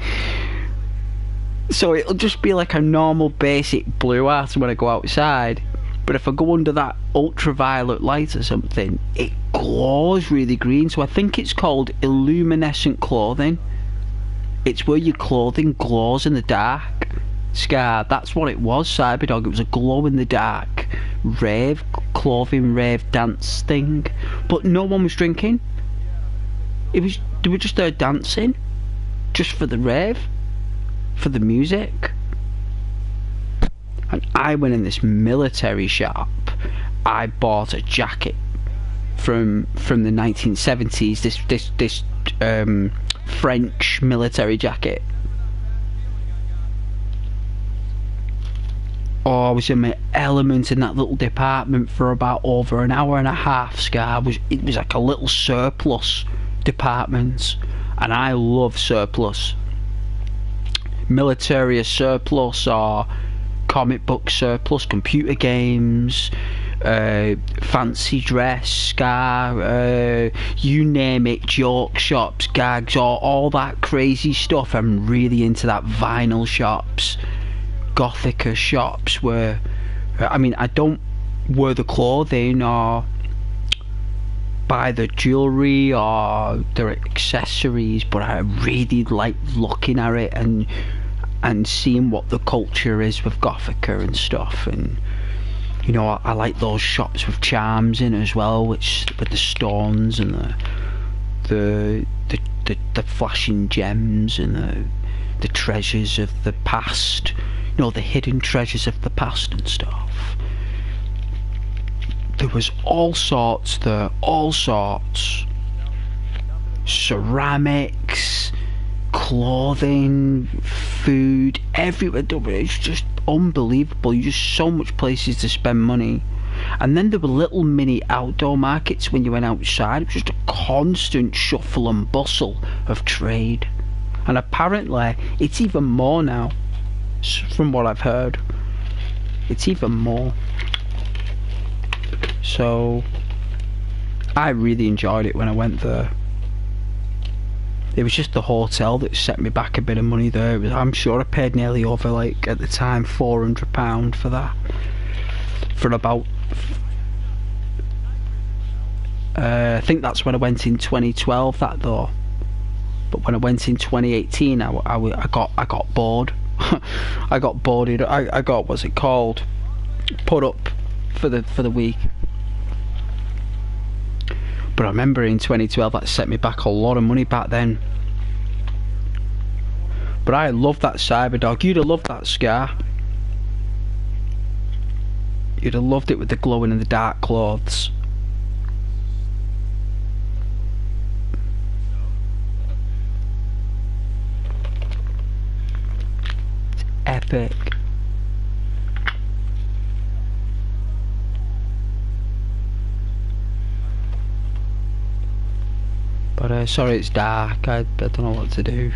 So it'll just be like a normal basic blue hat when I go outside. But if I go under that ultraviolet light or something, it glows really green. So I think it's called illuminescent clothing. It's where your clothing glows in the dark. Scar, that's what it was, Cyberdog. It was a glow in the dark rave, clothing rave dance thing. But no one was drinking. They were just there dancing, just for the rave, for the music. And I went in this military shop. I bought a jacket from the 1970s. This French military jacket. Oh, I was in my element in that little department for about over an hour and a half, Scar. It was like a little surplus department, and I love surplus. Military surplus, or comic book surplus, computer games, fancy dress, Scar, you name it, joke shops, gags, all that crazy stuff. I'm really into that. Vinyl shops, Gothica shops, where I mean, I don't wear the clothing or buy the jewellery or the accessories, but I really like looking at it and seeing what the culture is with Gothica and stuff. And you know, I like those shops with charms in as well, which with the stones and the flashing gems and the treasures of the past. You know, the hidden treasures of the past and stuff. There was all sorts there, all sorts. Ceramics, clothing, food, everywhere. It's just unbelievable. You just so much places to spend money. And then there were little mini outdoor markets when you went outside. It was just a constant shuffle and bustle of trade. And apparently it's even more now. From what I've heard, it's even more. So I really enjoyed it when I went there. It was just the hotel that set me back a bit of money there. I'm sure I paid nearly over, like, at the time, £400 for that. For about... I think that's when I went in 2012, that though. But when I went in 2018, I got bored. I got boarded. I got, what's it called? Put up for the week. But I remember in 2012 that set me back a lot of money back then. But I loved that Cyberdog. You'd have loved that Scar. You'd have loved it with the glowing in the dark clothes. It's epic. But sorry it's dark, I don't know what to do.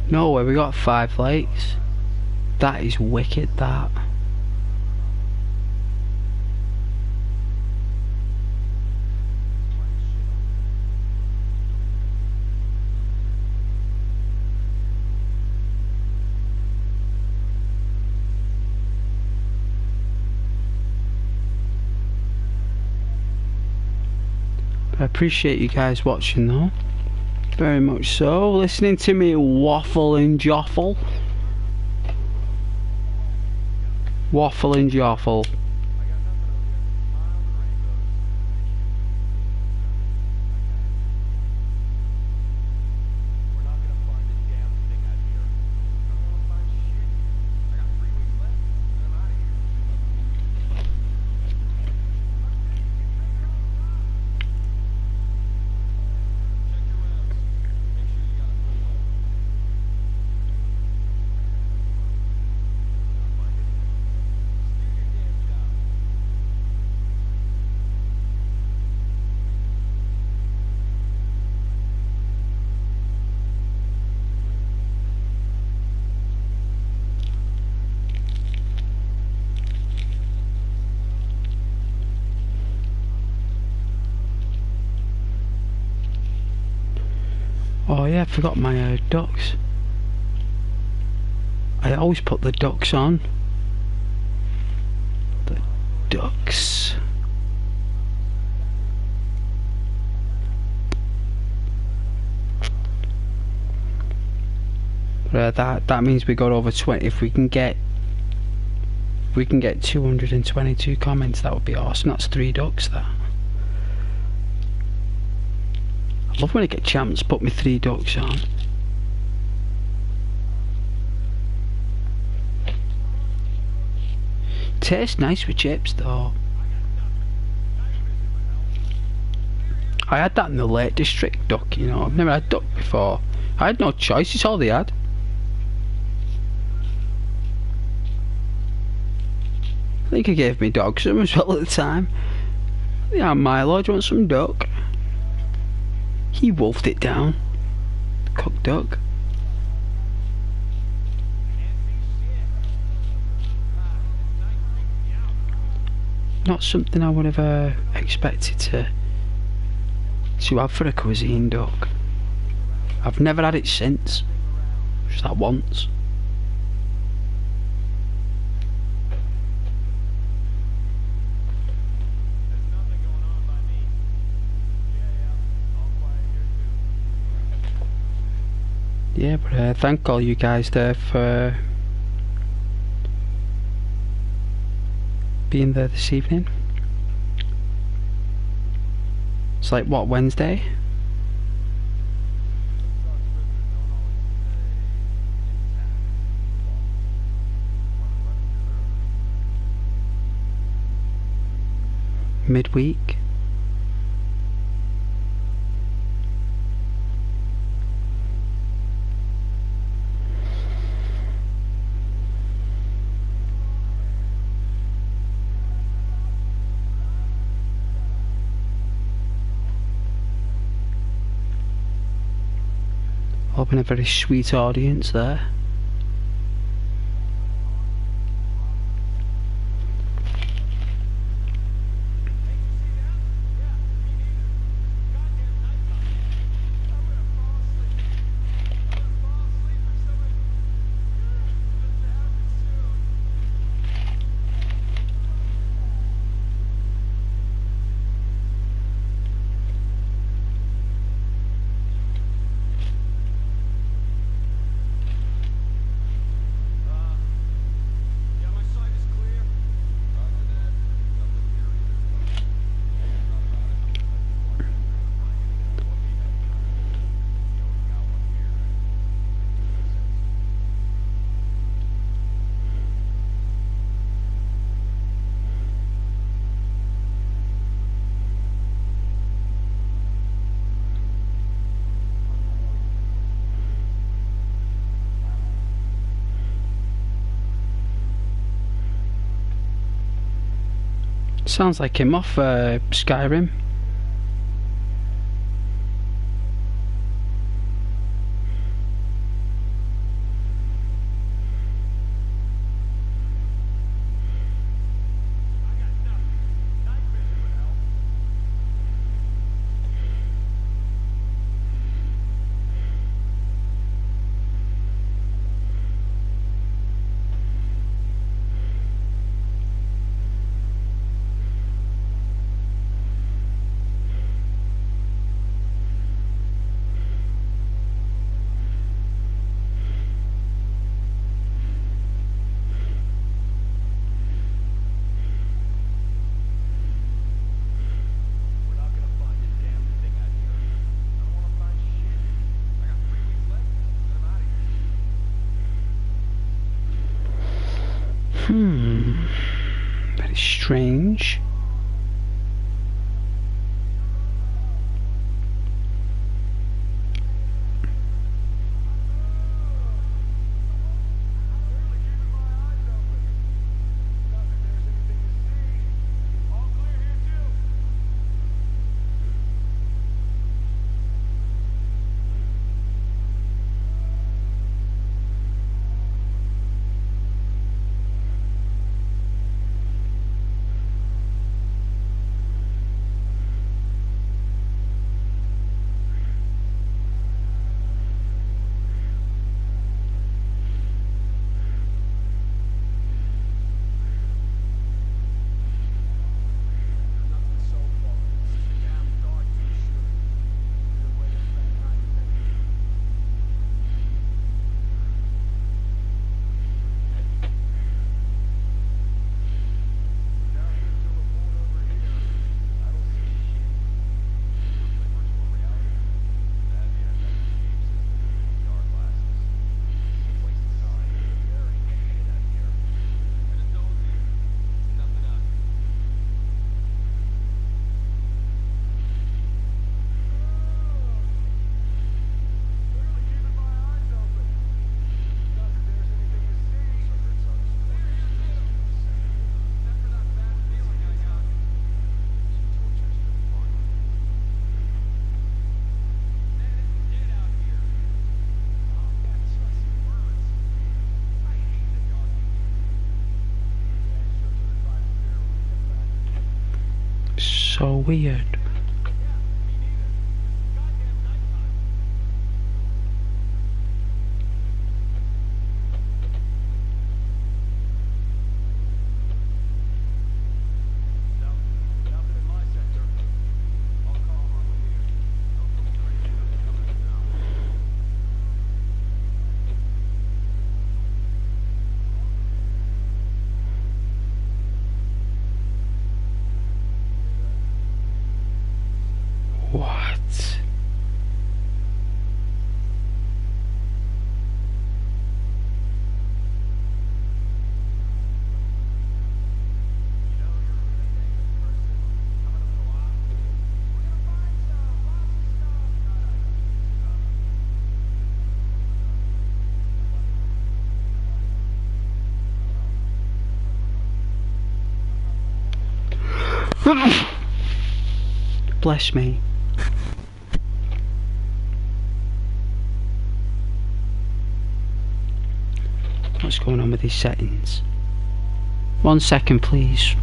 No way, we got 5 likes. That is wicked, that. I appreciate you guys watching though. Very much so. Listening to me waffle and joffle. Waffle and joffle. Oh yeah, I forgot my ducks. I always put the ducks on. The ducks. That means we got over 20. If we can get 222 comments, that would be awesome. That's 3 ducks. That. I love when I get champs put me 3 ducks on. Tastes nice with chips though. I had that in the Lake District duck, you know. I've never had duck before. I had no choice, it's all they had. I think he gave me dog some as well at the time. Yeah, Milo, do you want some duck? He wolfed it down. Cooked duck. Not something I would have expected to have for a cuisine duck. I've never had it since. Just that once. Yeah, but thank all you guys there for being there this evening. It's like, what, Wednesday? Midweek? Hoping a very sweet audience there. Sounds like him off Skyrim. Very strange. So weird. Bless me. What's going on with these settings? 1 second, please.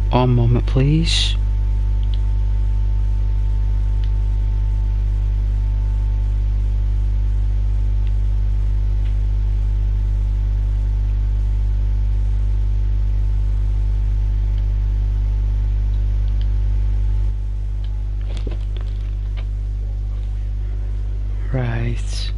1 moment, please. Right.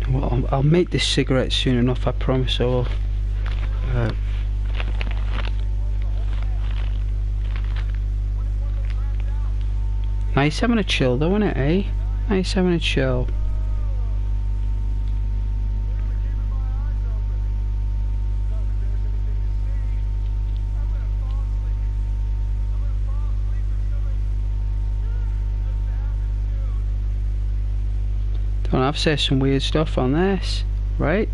Well, I'll make this cigarette soon enough, I promise I will. Nice having a chill though, isn't it, eh? Nice having a chill. I've said some weird stuff on this, right?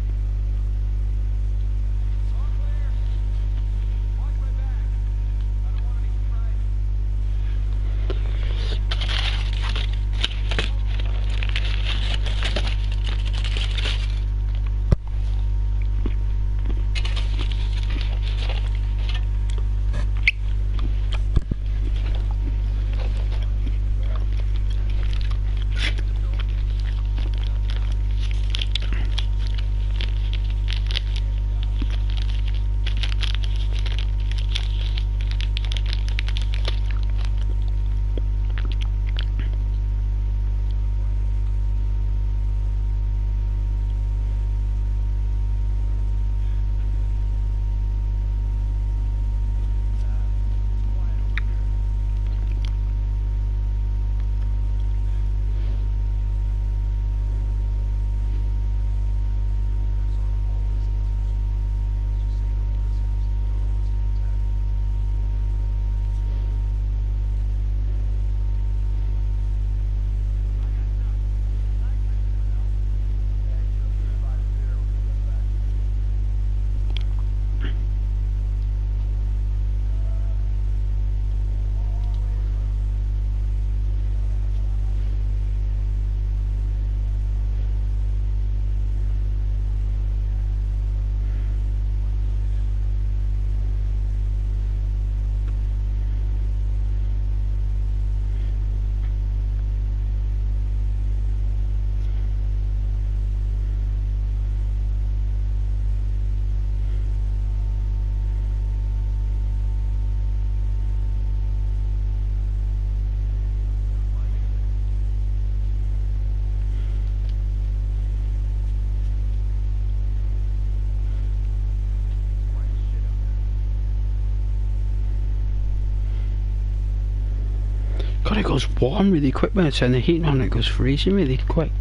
God, it goes warm really quick when I turn the heating on. It goes freezing really quick,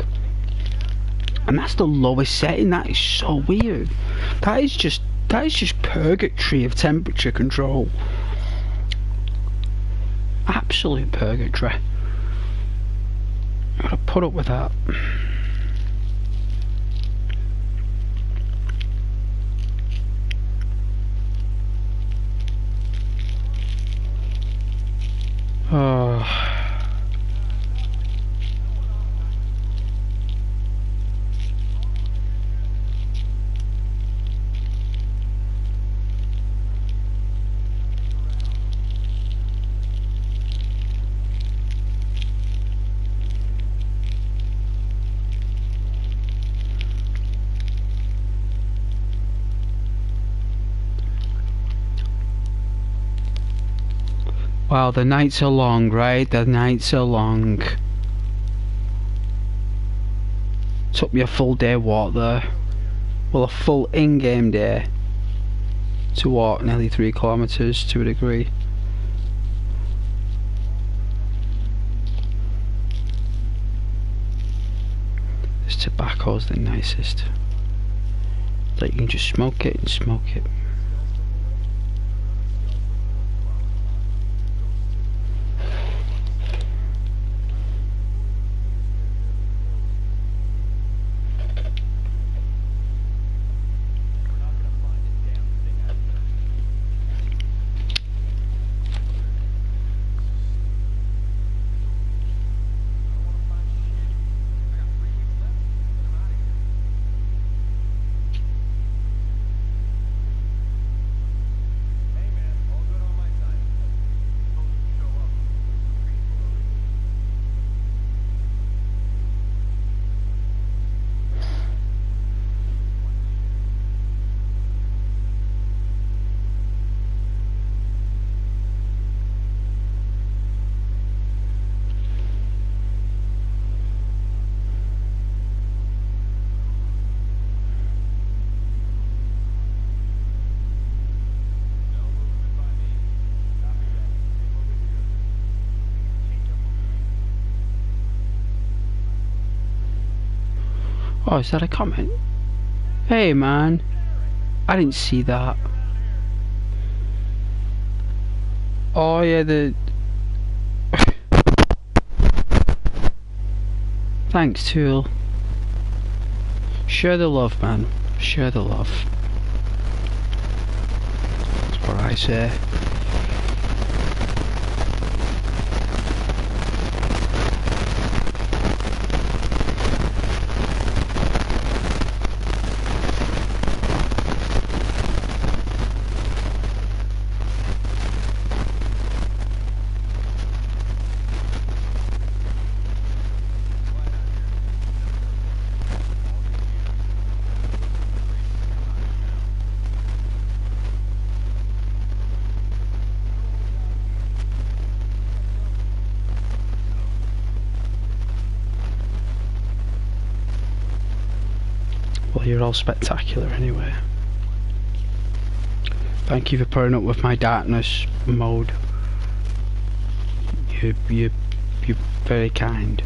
and that's the lowest setting. That is so weird. That is just purgatory of temperature control. Absolute purgatory. I gotta put up with that. Oh. Wow, the nights are long, right? The nights are long. Took me a full day walk there. Well, a full in-game day to walk nearly 3 kilometers to a degree. This tobacco's the nicest. Like you can just smoke it and smoke it. Oh, is that a comment? Hey man, I didn't see that. Oh yeah, the... Thanks, Tool. Share the love, man. Share the love. That's what I say. Well, you're all spectacular anyway. Thank you for putting up with my darkness mode. You're very kind.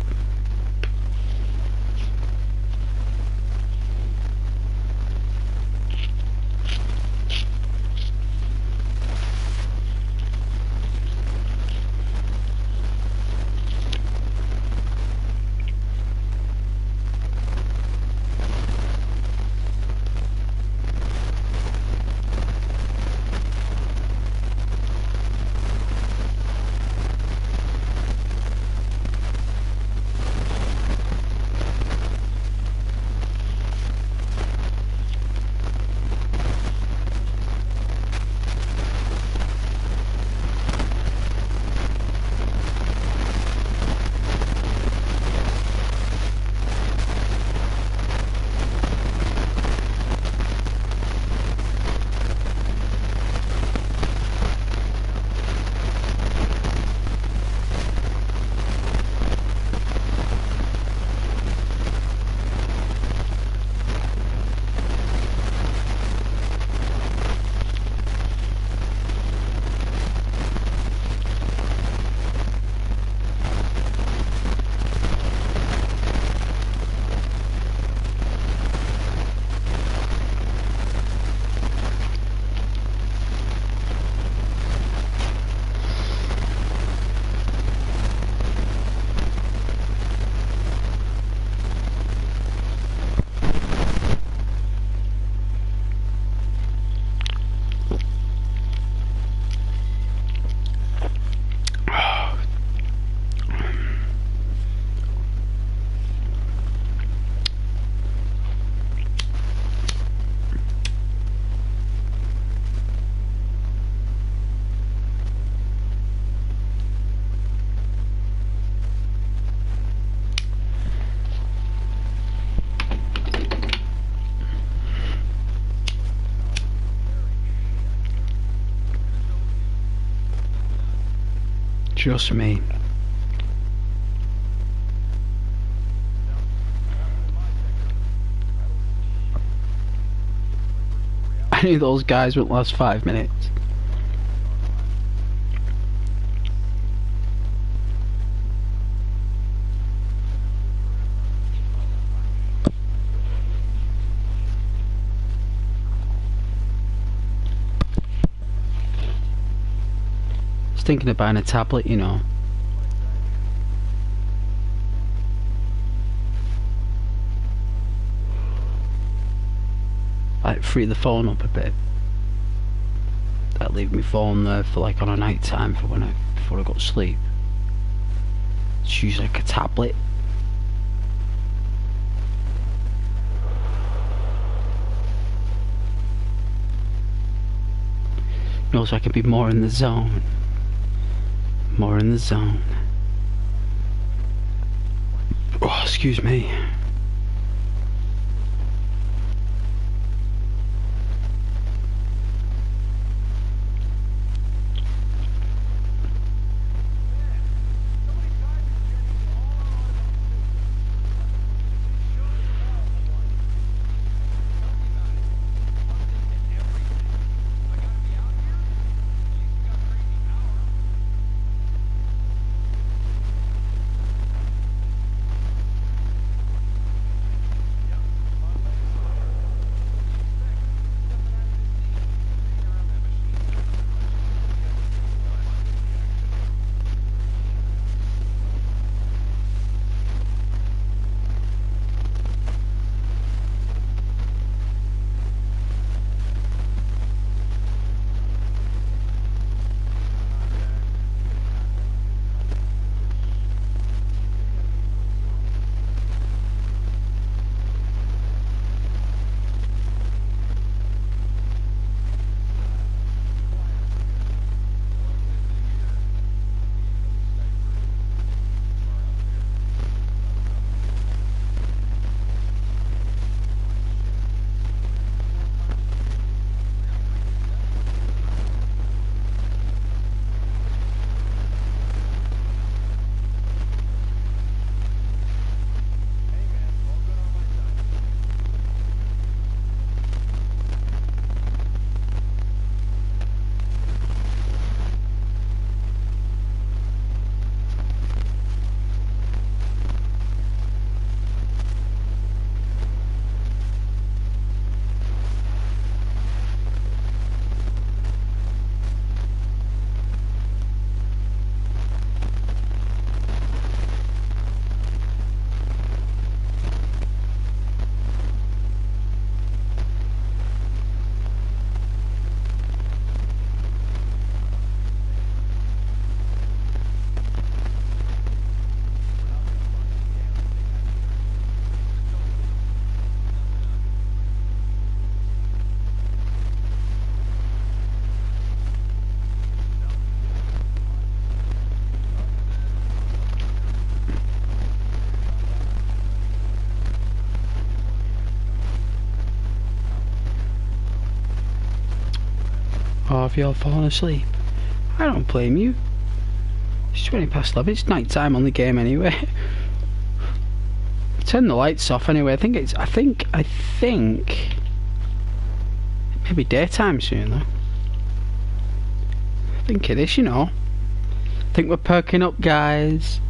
Trust me. I knew those guys wouldn't last 5 minutes. I was thinking of buying a tablet, you know. Like free the phone up a bit. That leave me phone there for like on a night time for when before I got to sleep. Just use like a tablet. You know, so I can be more in the zone. More in the zone. Oh, excuse me. Oh, if you're falling asleep, I don't blame you. It's 20 past 11. It's night time on the game anyway. Turn the lights off anyway. I think maybe daytime soon though. I think it is, you know. I think we're perking up, guys.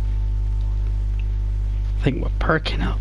I think we're perking up.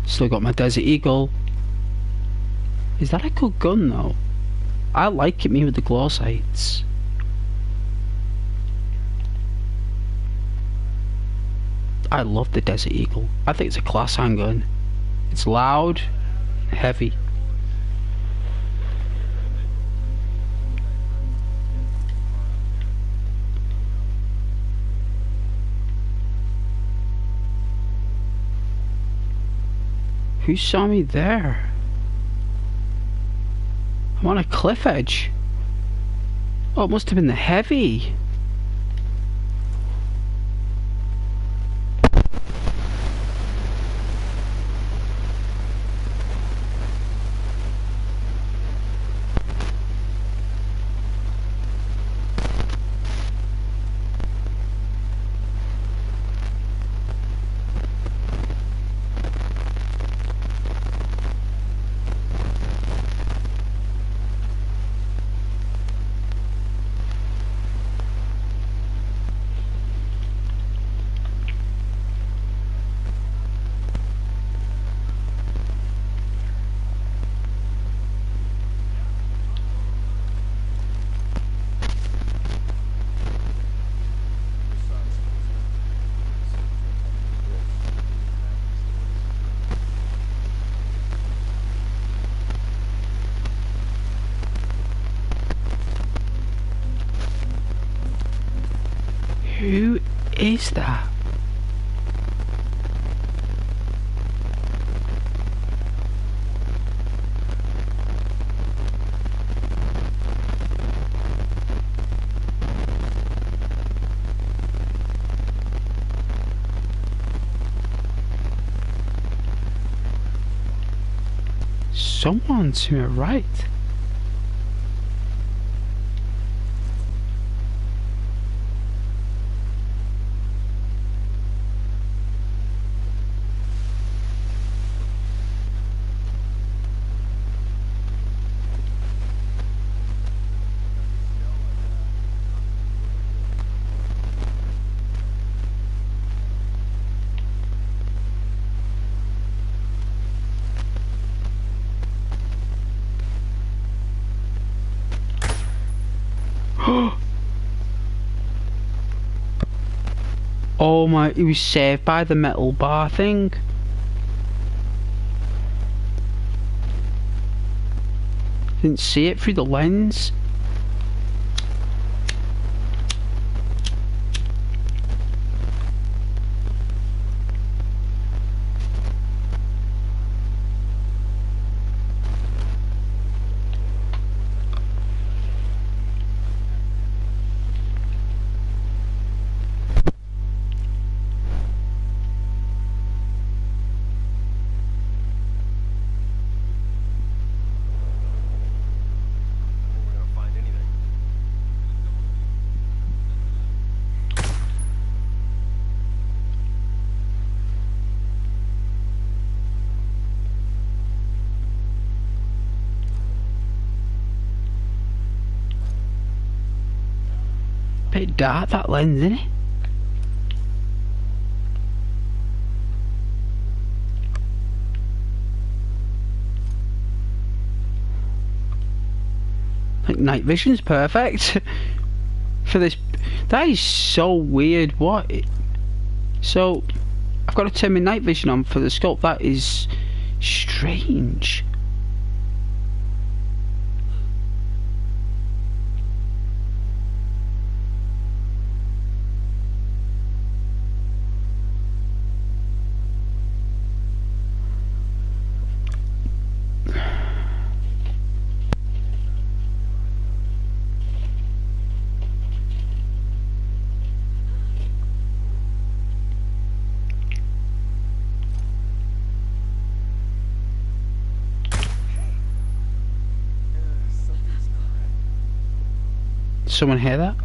Still got my Desert Eagle. Is that a good gun though? I like it, me with the glow sights. I love the Desert Eagle. I think it's a class handgun. It's loud, heavy. Who saw me there? I'm on a cliff edge. Oh, it must have been the heavy. Who is that? Someone to my right. Oh my, he was saved by the metal bar thing. Didn't see it through the lens. We're gonna find anything. Bit dark, that lens, isn't it? Like night vision's perfect for this. That is so weird. What? So I've got to turn my night vision on for the scope. That is strange. Something's not right. Someone hear that?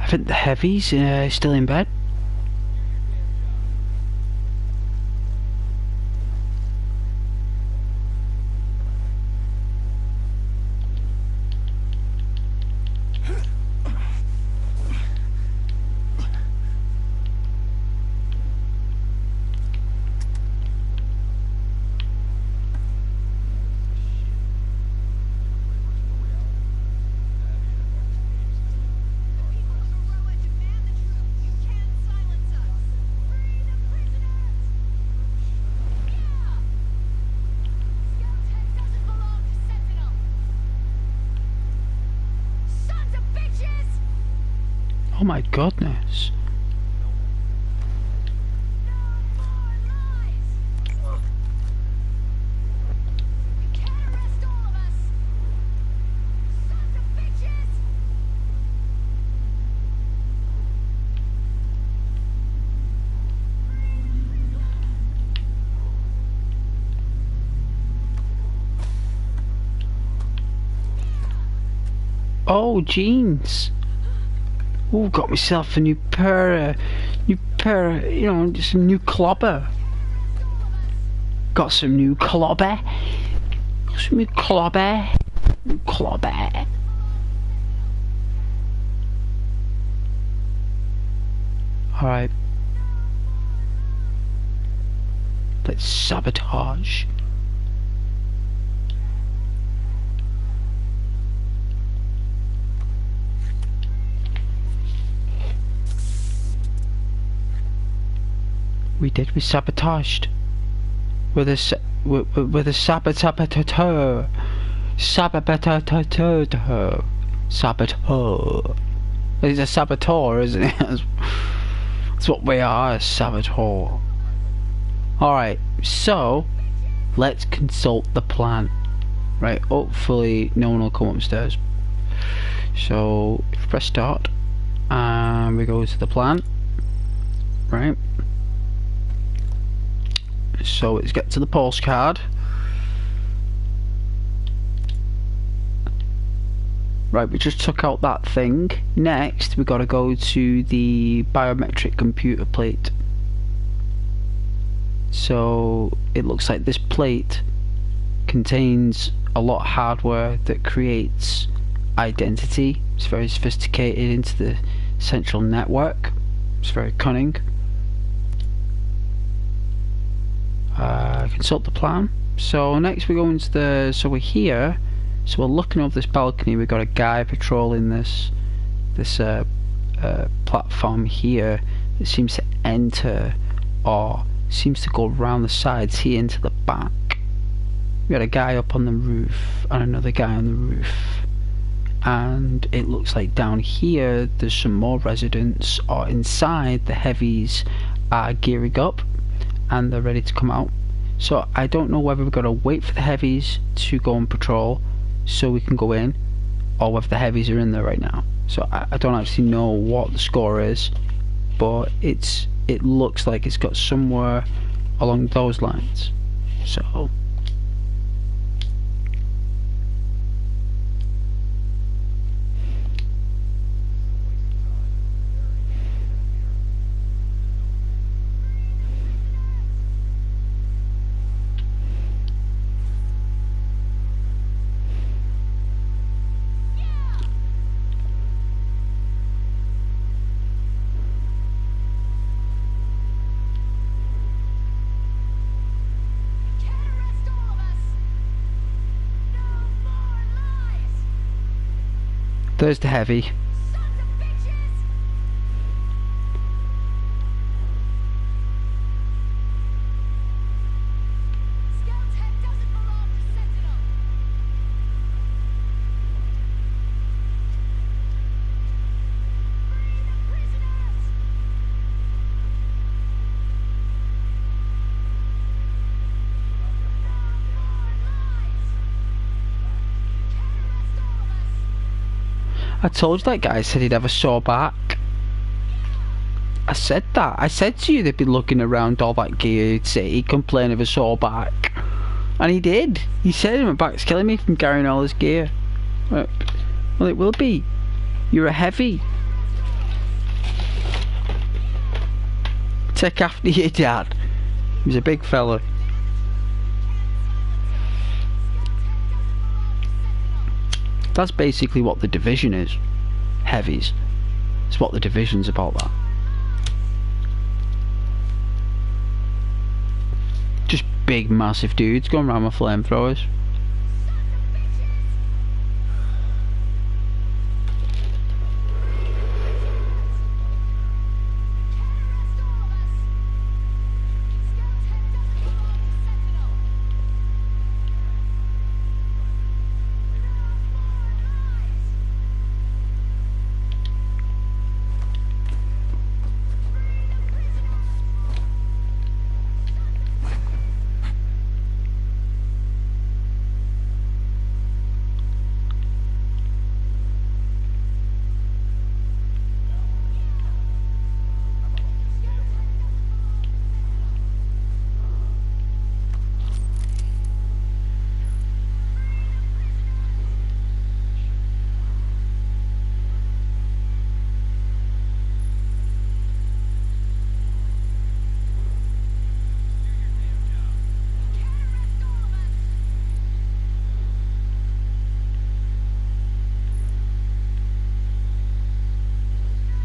think the heavy's still in bed. Oh my goodness. Oh, jeans. Oh, got myself a new pair, you know, some new clobber. Got some new clobber. Some new clobber. Clobber. Alright. Let's sabotage. We did. We sabotaged. With a saboteur. Saboteur. Saboteur. He's a saboteur, isn't it? That's what we are, a saboteur. Alright, so let's consult the plan. Right, hopefully no one will come upstairs. So if we press start and we go to the plan. Right. So let's get to the postcard. Right, we just took out that thing. Next, we got to go to the biometric computer plate. So it looks like this plate contains a lot of hardware that creates identity. It's very sophisticated into the central network. It's very cunning. Consult the plan. So next we go into the, so we're here, so we're looking over this balcony. We've got a guy patrolling this platform here that seems to enter or seems to go around the sides here into the back. We got a guy up on the roof and another guy on the roof, and it looks like down here there's some more residents, or inside the heavies are gearing up and they're ready to come out. So I don't know whether we've got to wait for the heavies to go and patrol so we can go in, or whether the heavies are in there right now. So I don't actually know what the score is, but it looks like it's got somewhere along those lines. So there's the heavy. I told you that guy said he'd have a sore back. I said that. I said to you they'd be looking around all that gear. He'd complain of a sore back. And he did. He said my back's killing me from carrying all this gear. Well, it will be. You're a heavy. Take after your dad. He's a big fella. That's basically what the division is. Heavies. It's what the division's about, that. Just big massive dudes going around with flamethrowers.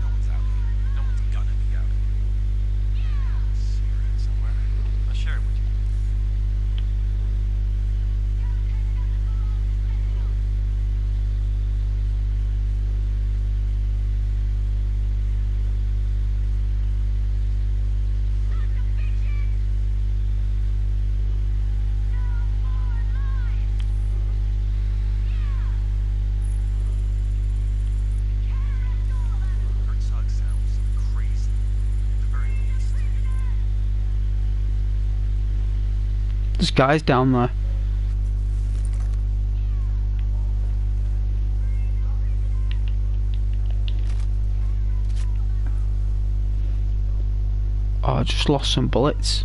No one's out here. No one's gonna be out here. Cigarette somewhere. I'll share it with you. Herzog sounds crazy. At the very least. There's guys down there. Oh, I just lost some bullets.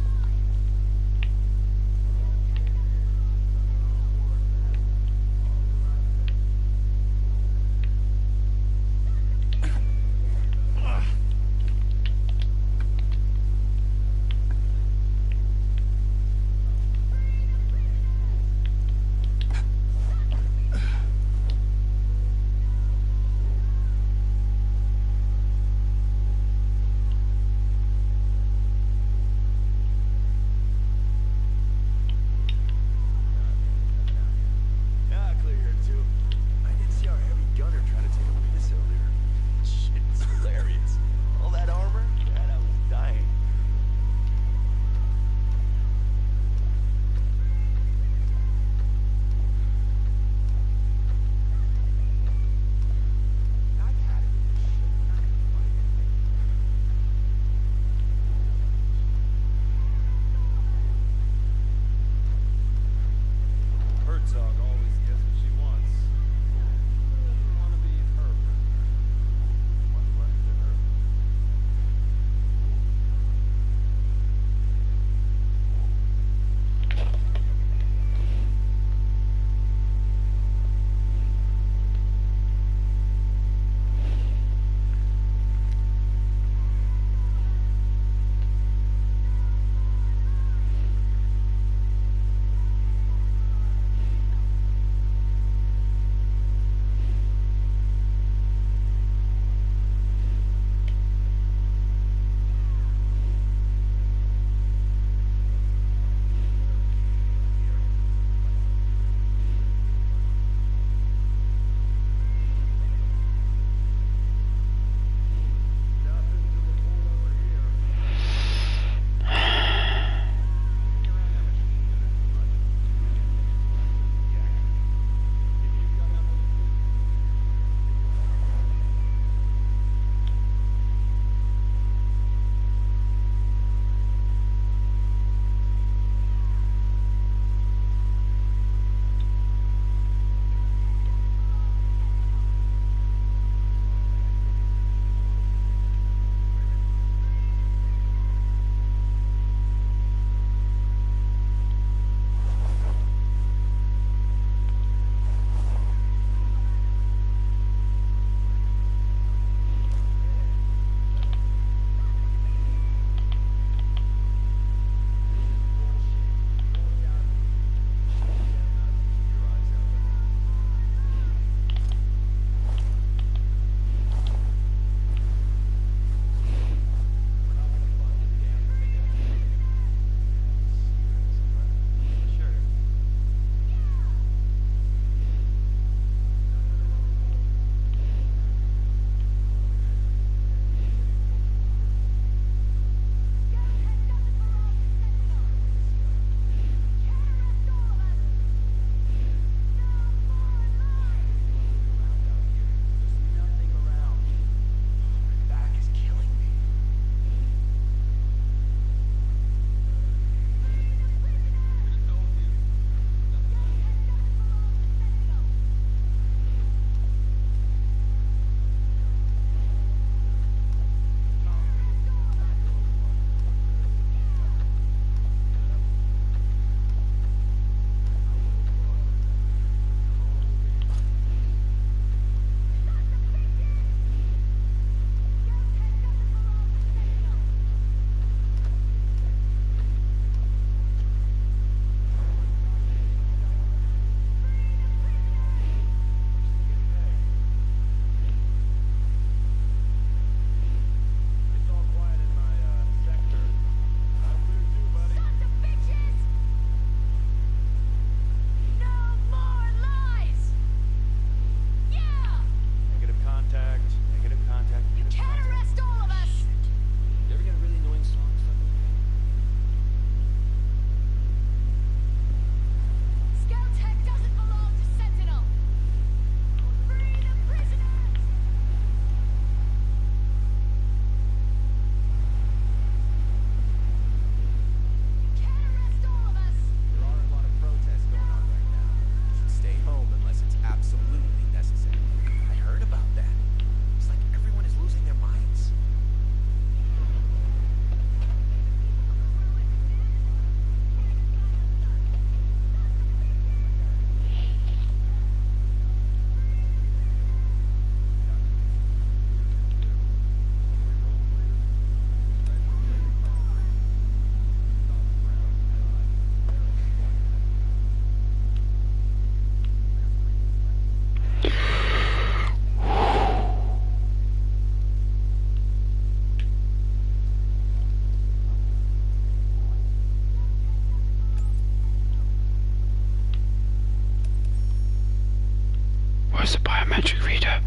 Where's the biometric reader?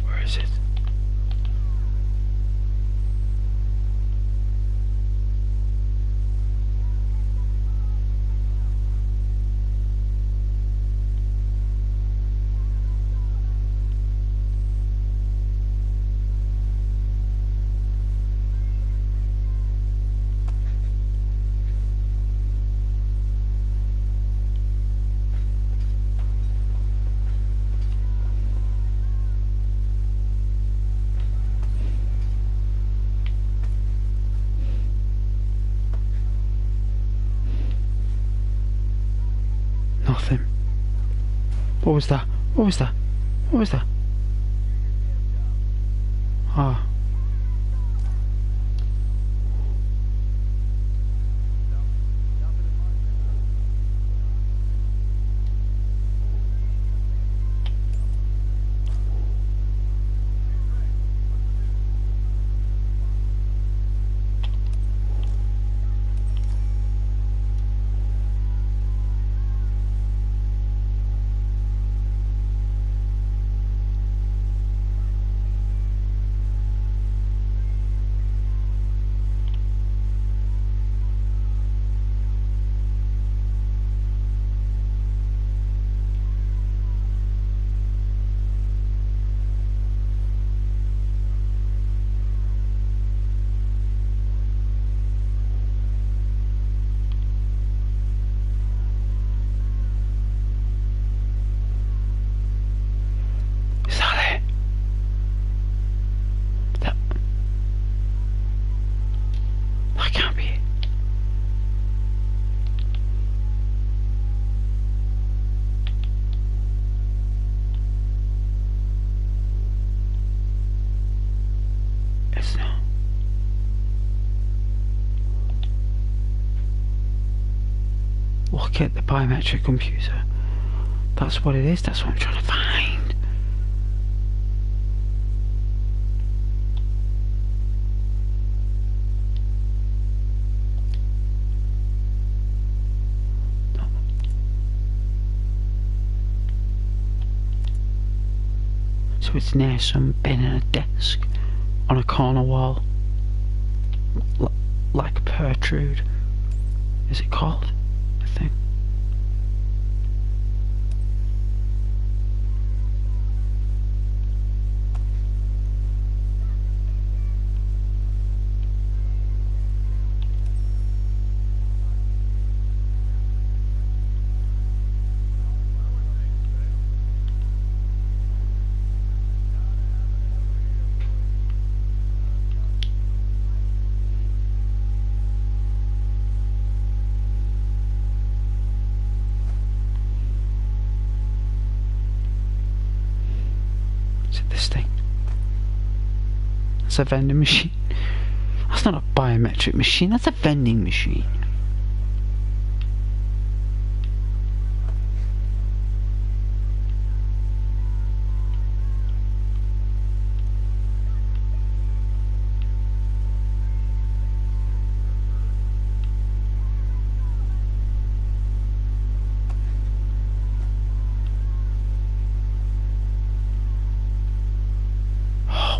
Where is it? Nothing. What was that? What was that? What was that? Ah. Is that it? That can't be it. It's not. Look at the biometric computer. That's what it is. That's what I'm trying to find. So it's near some bin in a desk on a corner wall. Like Pertrude. Is it called? I think. Is it this thing? That's a vending machine. That's not a biometric machine, that's a vending machine.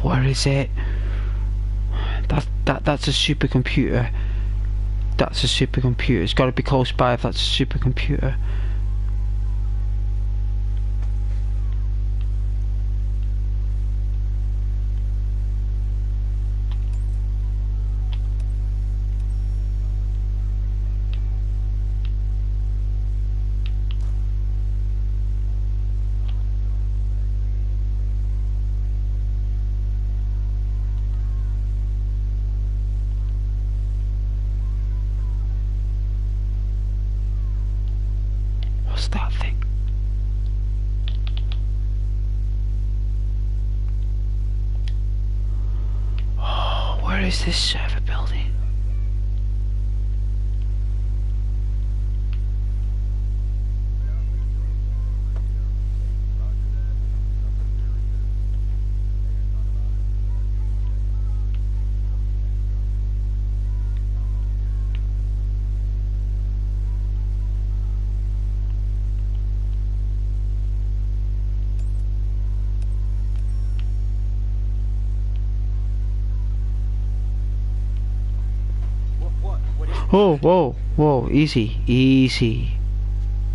Where is it? That's a supercomputer. That's a supercomputer. It's got to be close by if that's a supercomputer. What's that thing? Oh, where is this server building? Oh, whoa, whoa, easy, easy.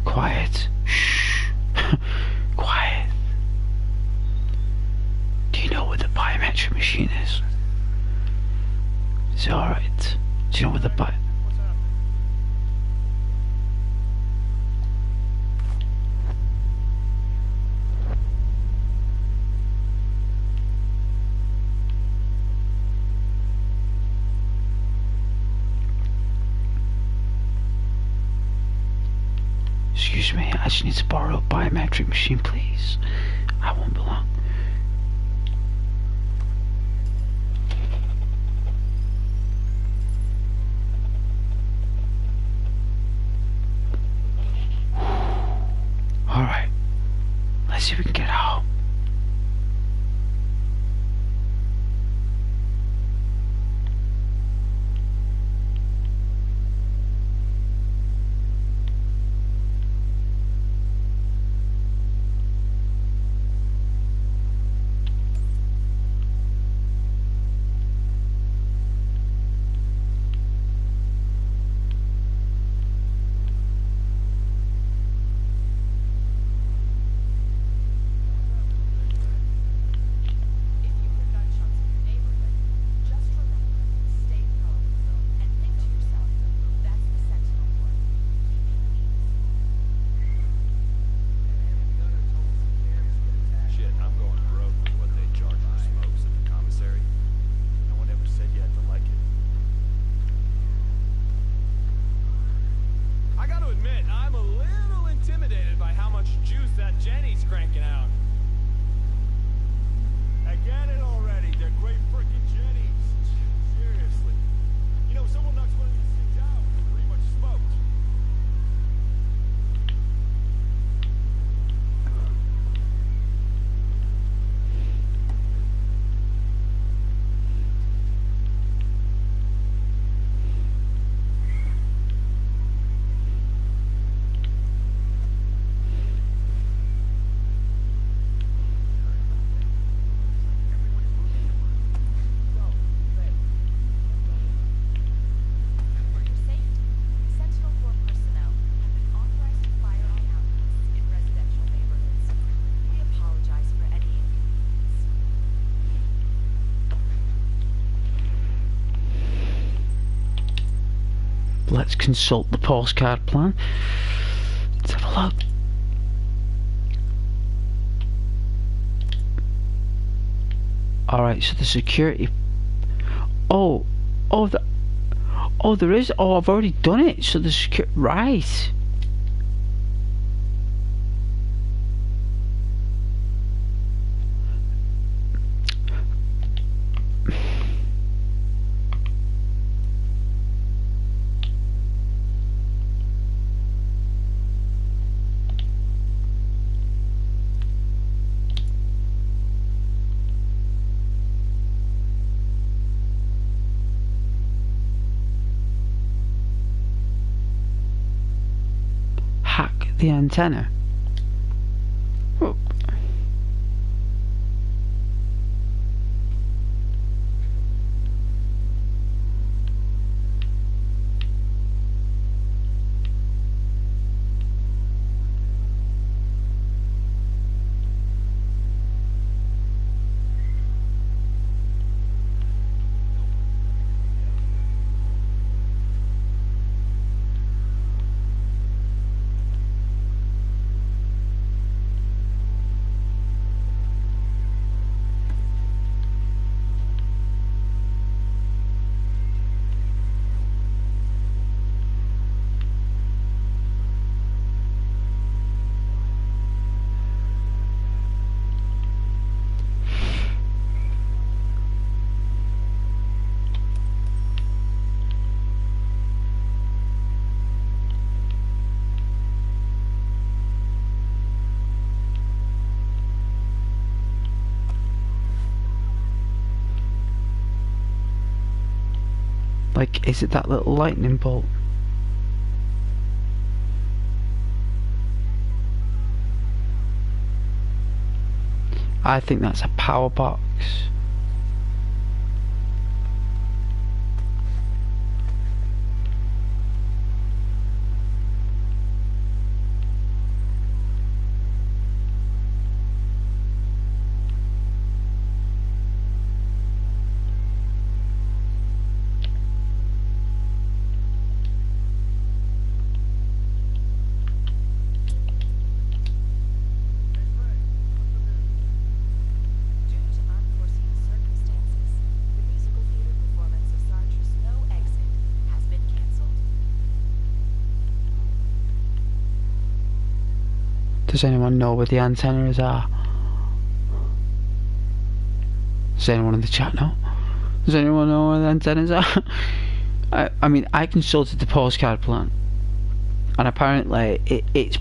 Quiet. Shh. Quiet. Do you know where the biometric machine is? Is it alright? Do you know where the Excuse me, I just need to borrow a biometric machine, please. I won't be long. Alright. Let's see if we can get out. Let's consult the postcard plan. Let's have a look. Alright, so the security... Oh, there is... Oh, I've already done it. So the security... Right. Hack the antenna. Oh. Like, is it that little lightning bolt? I think that's a power box. Does anyone know where the antennas are? Does anyone in the chat know? Does anyone know where the antennas are? I mean, I consulted the postcard plan, and apparently it's.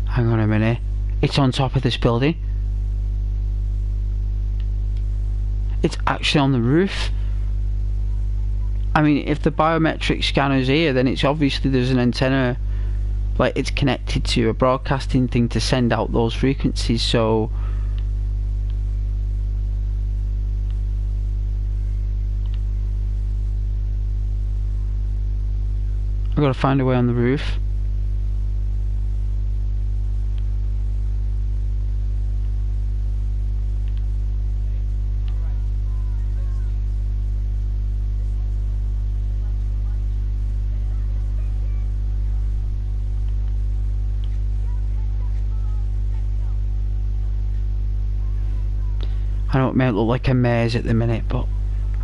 Hang on a minute. It's on top of this building. It's actually on the roof. I mean, if the biometric scanner's here, then it's obviously there's an antenna, like it's connected to a broadcasting thing to send out those frequencies, so I've got to find a way on the roof. I know it may look like a maze at the minute, but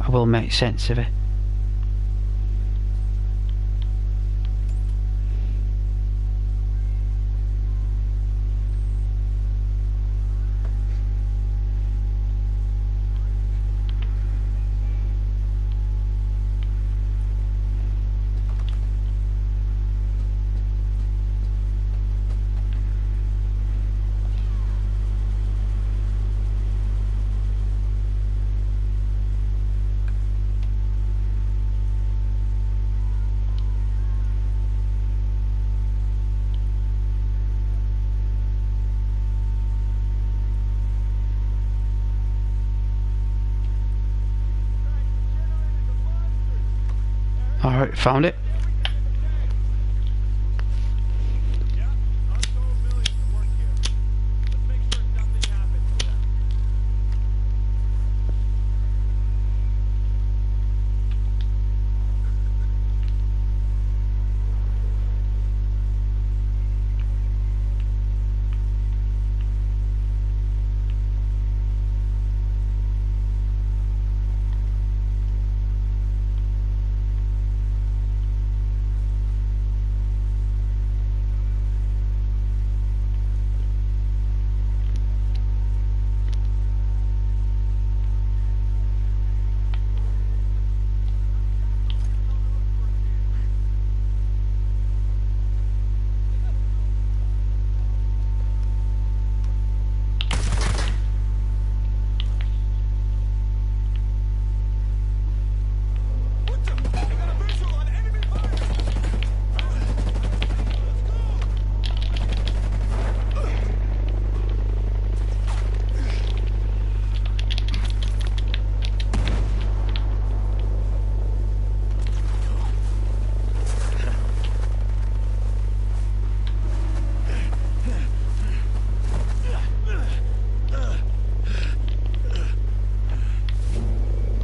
I will make sense of it. Alright, found it. Yeah, untold millions to work here. Let's make sure nothing happens to them.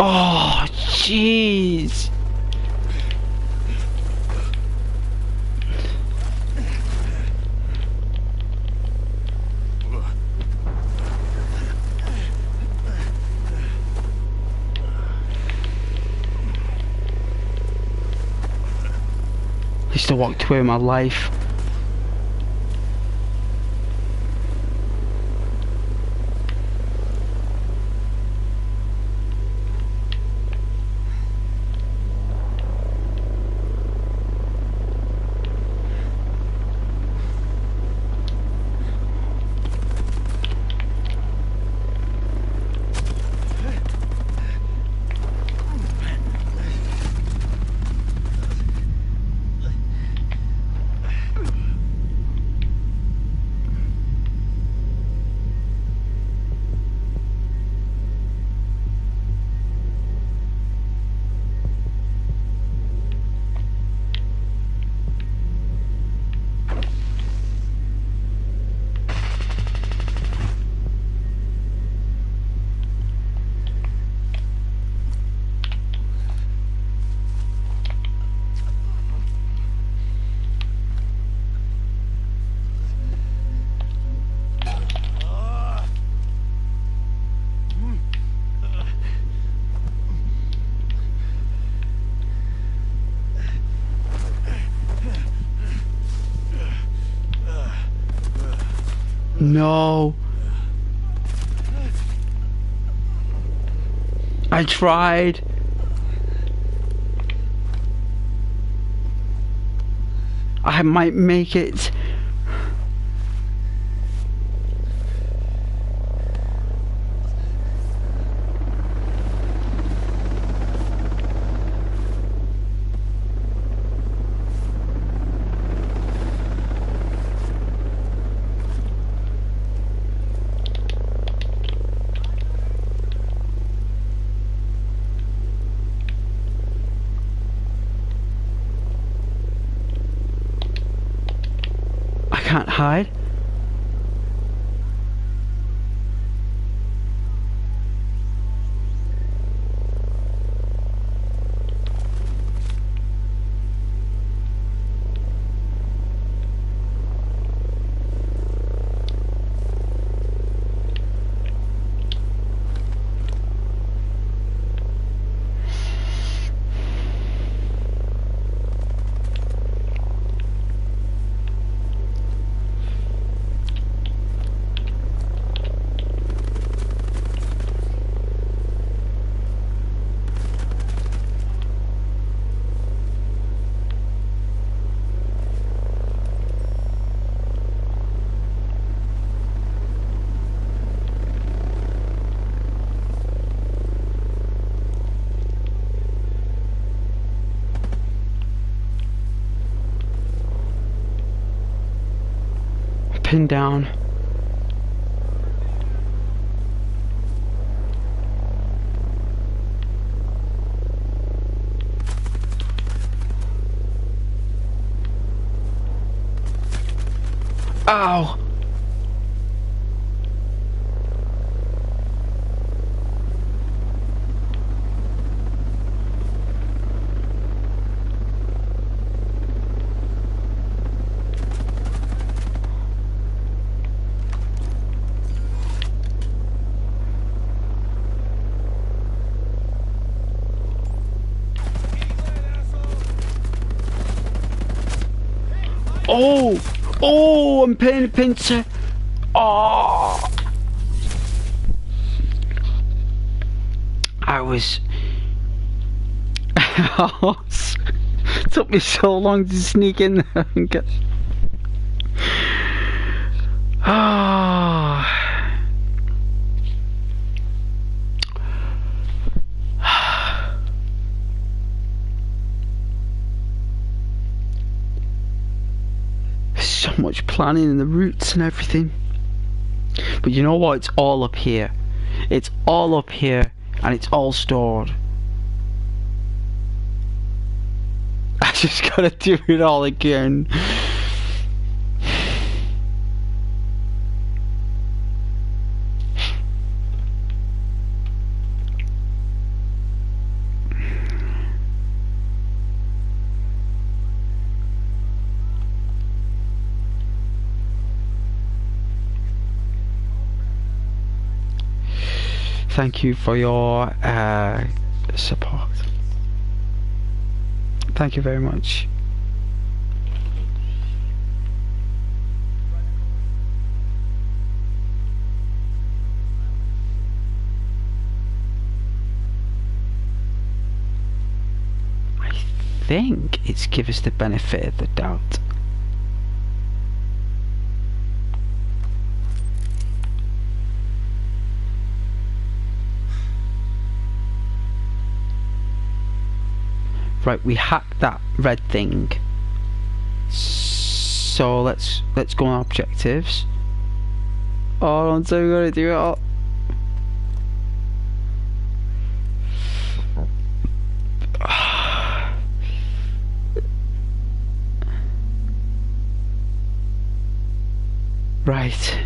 Oh, jeez. I used to walk away with my life. No. I tried. I might make it. I can't hide. Pinned down. Ow! Oh! Oh! I'm paying a pincer. Oh! I was... Took me so long to sneak in there and get... Oh. So much planning and the routes and everything, but you know what, it's all up here. It's all up here and it's all stored. I just gotta do it all again. Thank you for your support. Thank you very much. I think it's give us the benefit of the doubt. Right, we hacked that red thing. So let's go on objectives. Oh, I'm so gonna do it all. Right.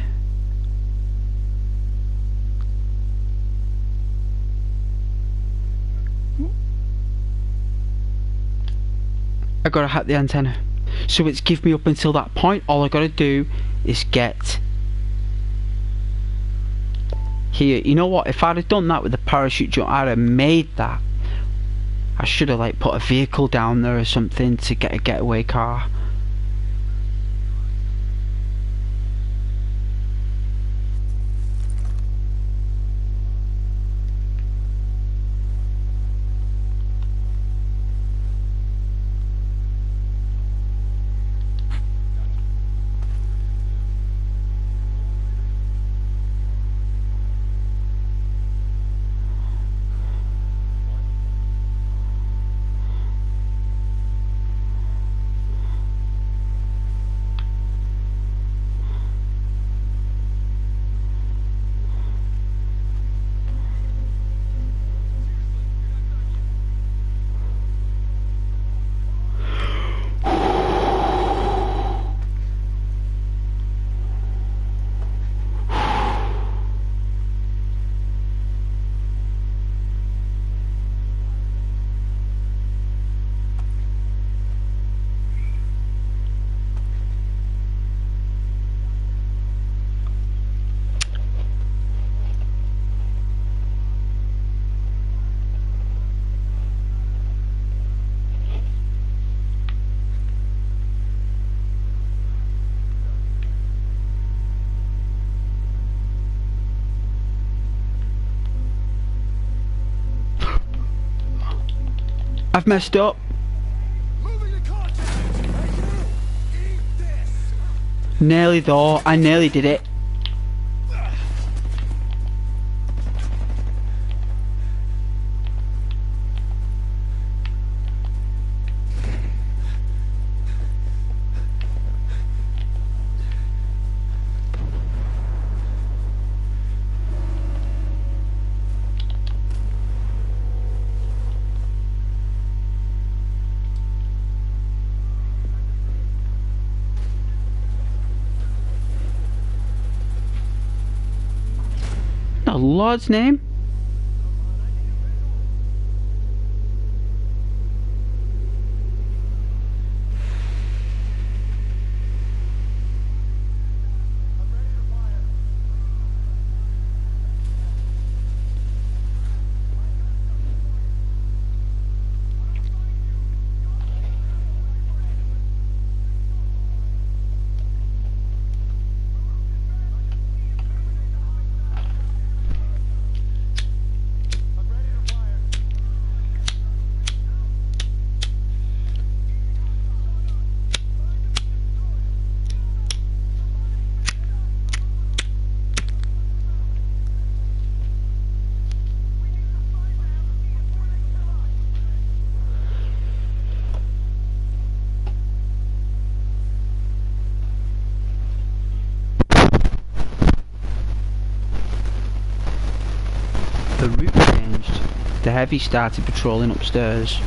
I gotta hack the antenna. So it's give me up until that point. All I gotta do is get here. You know what? If I'd have done that with the parachute jump, I'd have made that. I should have like put a vehicle down there or something to get a getaway car. I've messed up. Moving to contact. Eat this. Nearly though. I nearly did it. The Lord's name? The route changed. The heavy started patrolling upstairs.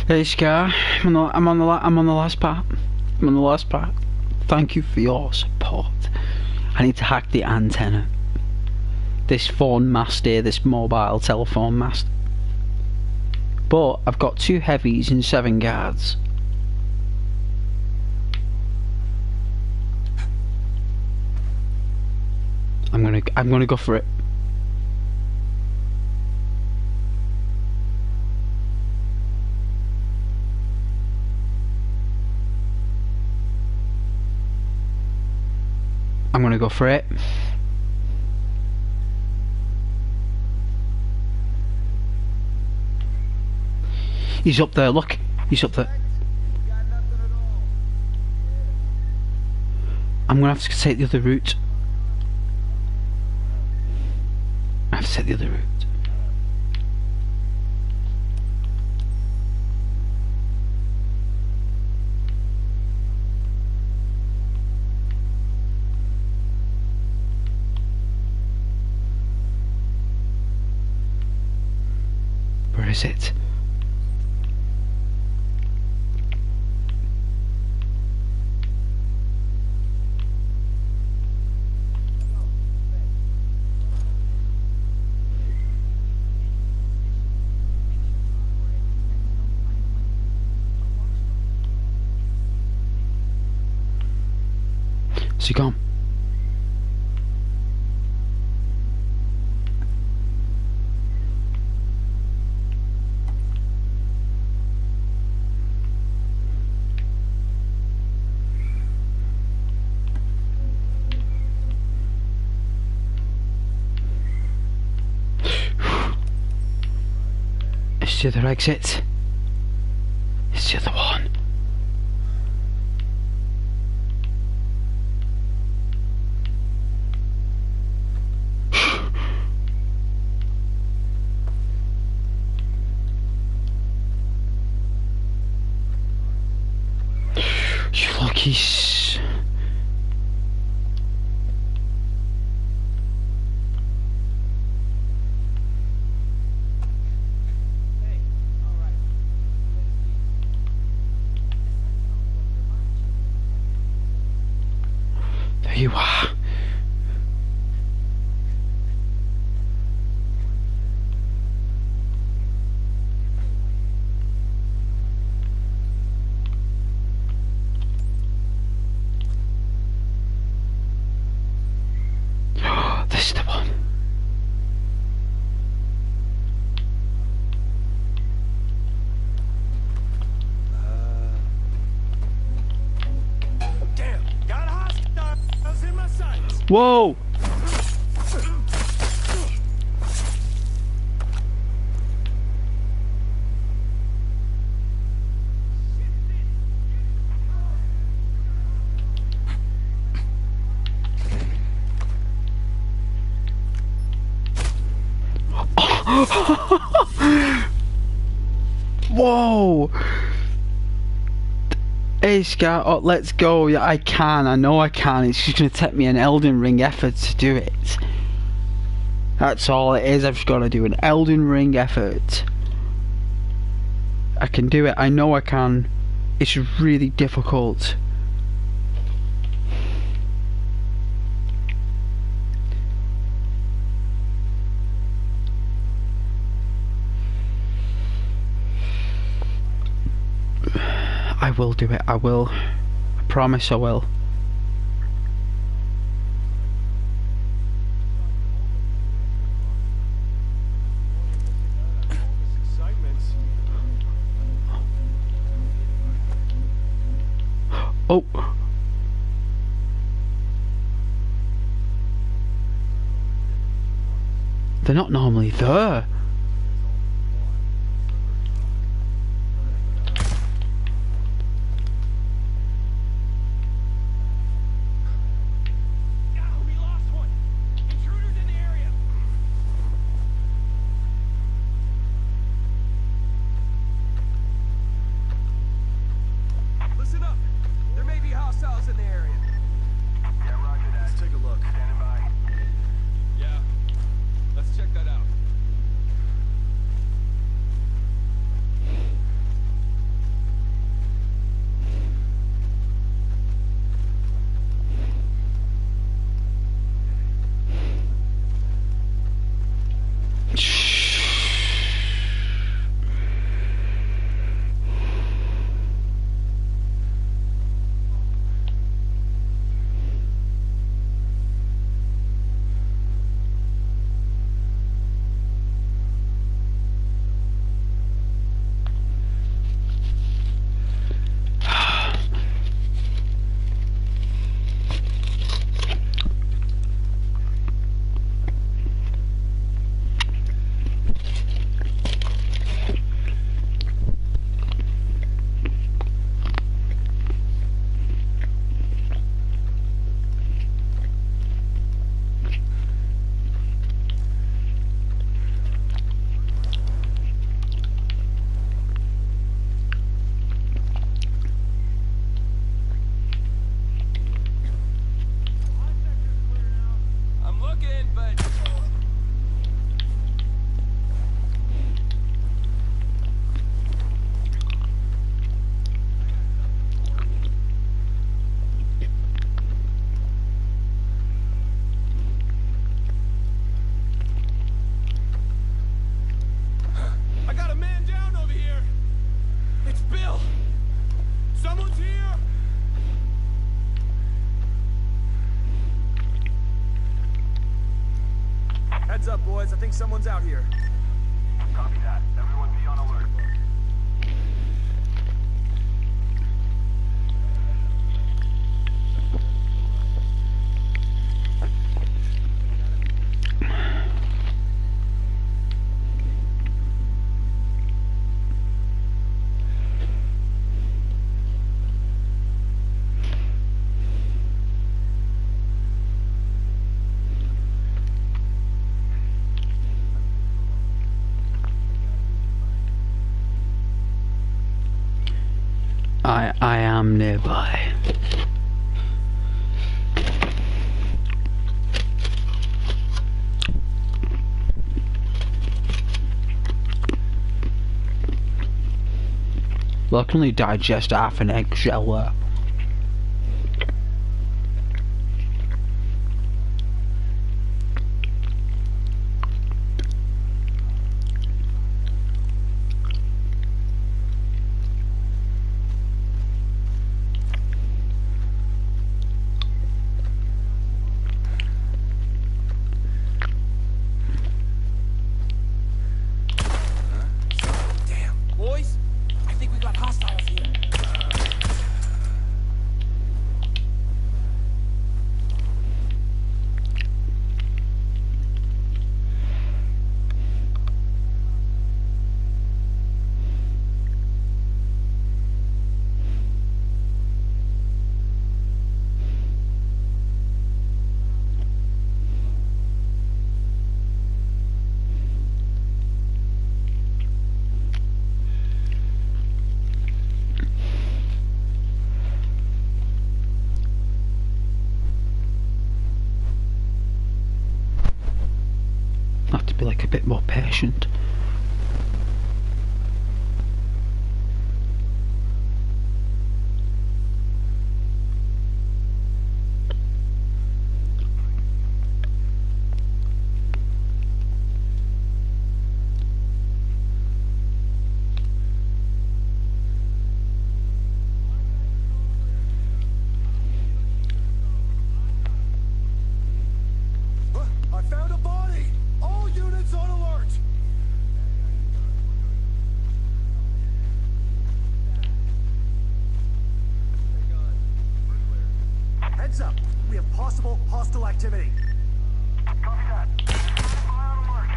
Hey Scar, I'm on the last part. I'm on the last part. Thank you for your support. I need to hack the antenna. This phone mast here, this mobile telephone mast. But I've got 2 heavies and 7 guards. I'm gonna go for it. I'm gonna go for it. He's up there, look. He's up there. I'm gonna have to take the other route. I have to take the other route. Where is it? Is he gone? It's the other exit. It's the other one. You lucky There you are. This is the one. Damn, got hostiles in my sights. Whoa! Whoa! Hey Scar, oh, let's go. Yeah, I can. I know I can. It's just going to take me an Elden Ring effort to do it. That's all it is. I've just got to do an Elden Ring effort. I can do it. I know I can. It's really difficult. I will do it. I will. I promise I will. Oh. They're not normally there. boys. I think someone's out here. Copy that. Everyone be on alert. I am nearby. Well, I can only digest half an eggshell there. Damn, boys. I think we got hostiles here. I have to be like a bit more patient. I found a body! All units on alert! Heads up! We have possible hostile activity. Copy that. Fire on alert.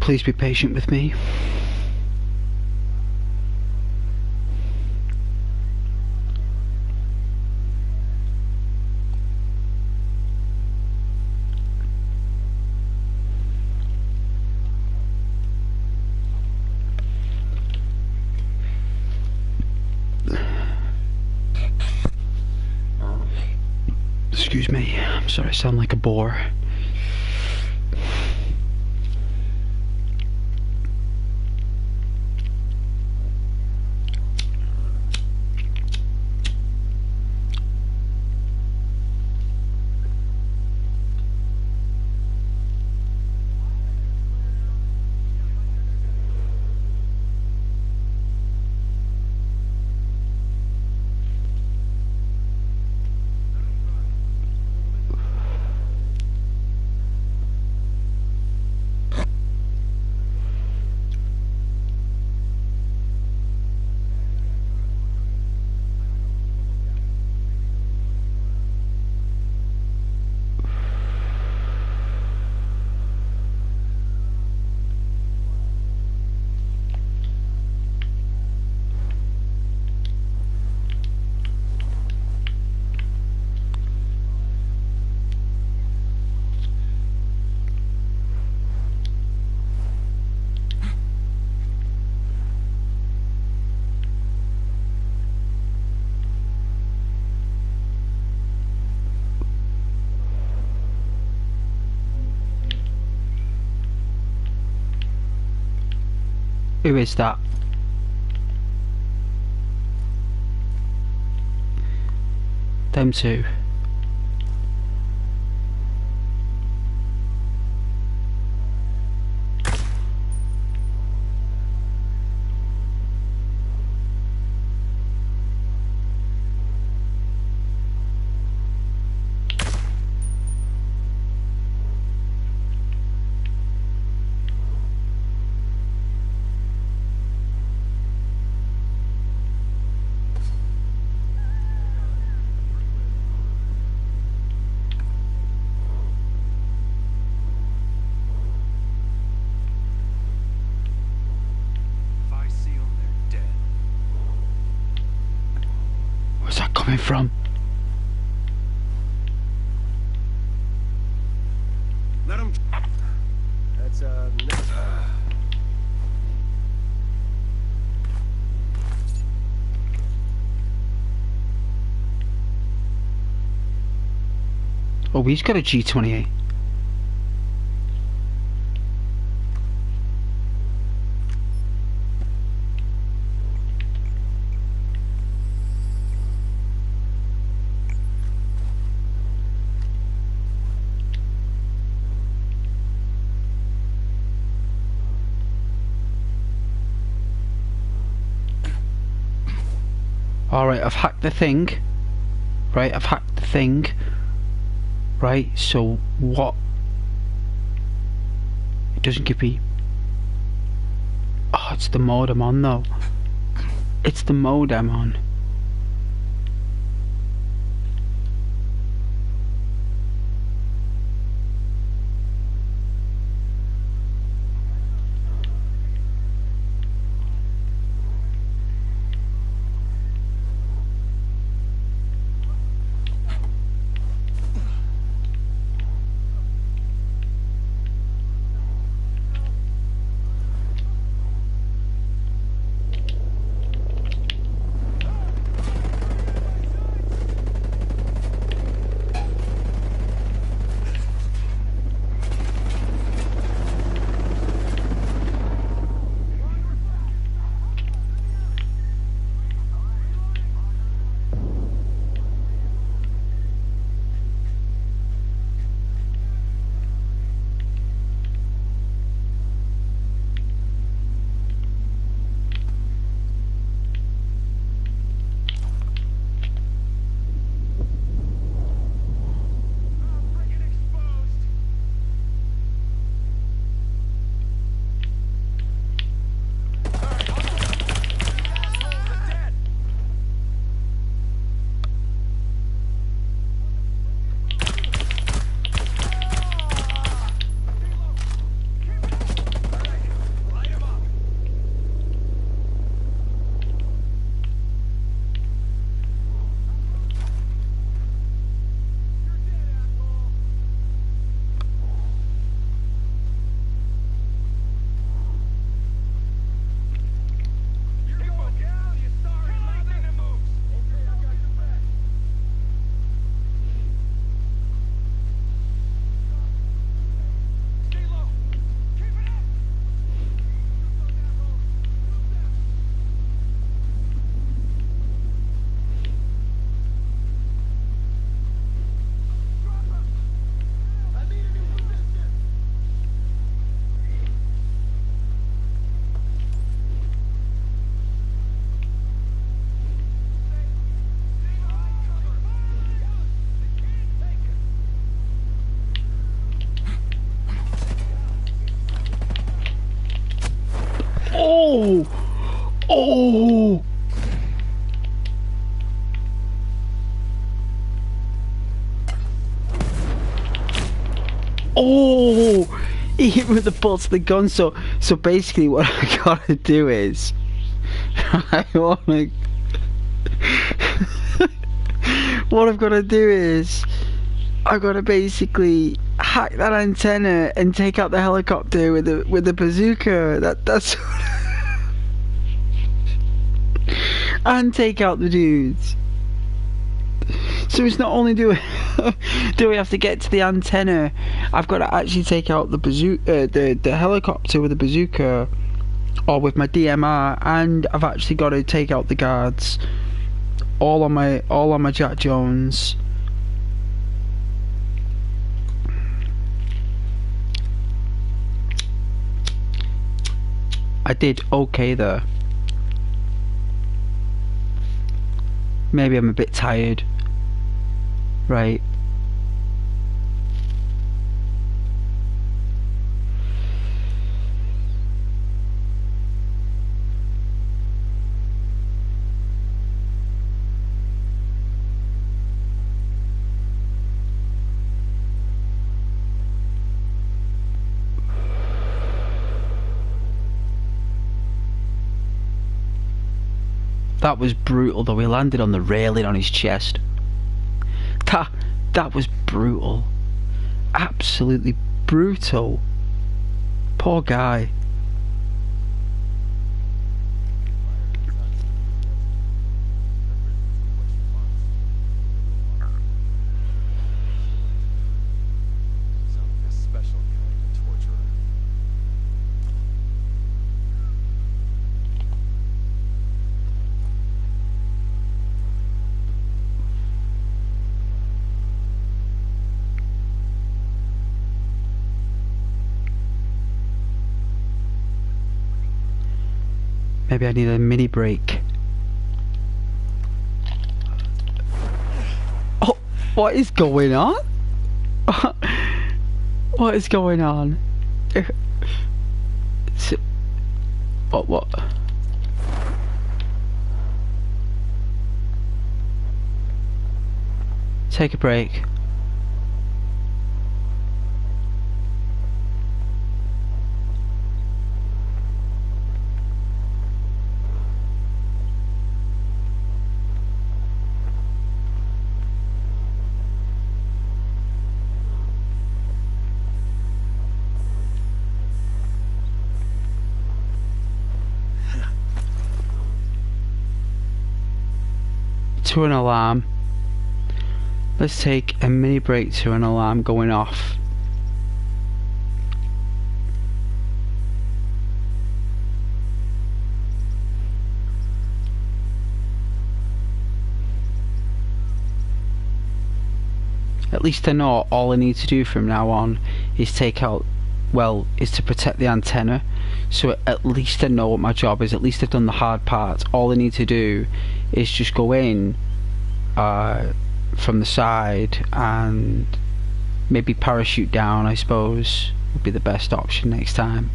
Please be patient with me. Excuse me, I'm sorry I sound like a bore. Who is that? Them two. If I see them, they're dead. Where's that coming from? Let them. That's Oh, he's got a G28. Alright, I've hacked the thing. Right, I've hacked the thing. Right, so what? It doesn't give me... Oh, it's the mode I'm on though. It's the mode I'm on. Oh! Oh! Oh! He hit me with the butt of the gun. So basically, what I gotta do is, I wanna. What I've gotta do is, I've gotta basically hack that antenna and take out the helicopter with the bazooka. That's. And take out the dudes. So it's not only do we have to get to the antenna, I've got to actually take out the bazooka, the helicopter with the bazooka, or with my DMR, and I've actually got to take out the guards all on my Jack Jones. I did okay there. Maybe I'm a bit tired. Right. That was brutal though, he landed on the railing on his chest. That was brutal. Absolutely brutal. Poor guy. Maybe I need a mini break. Oh, what is going on? What is going on? What? Take a break. To an alarm. Let's take a mini break to an alarm going off. At least I know all I need to do from now on is take out, well, is to protect the antenna. So at least I know what my job is. At least I've done the hard part. All I need to do is just go in from the side and maybe parachute down, I suppose would be the best option next time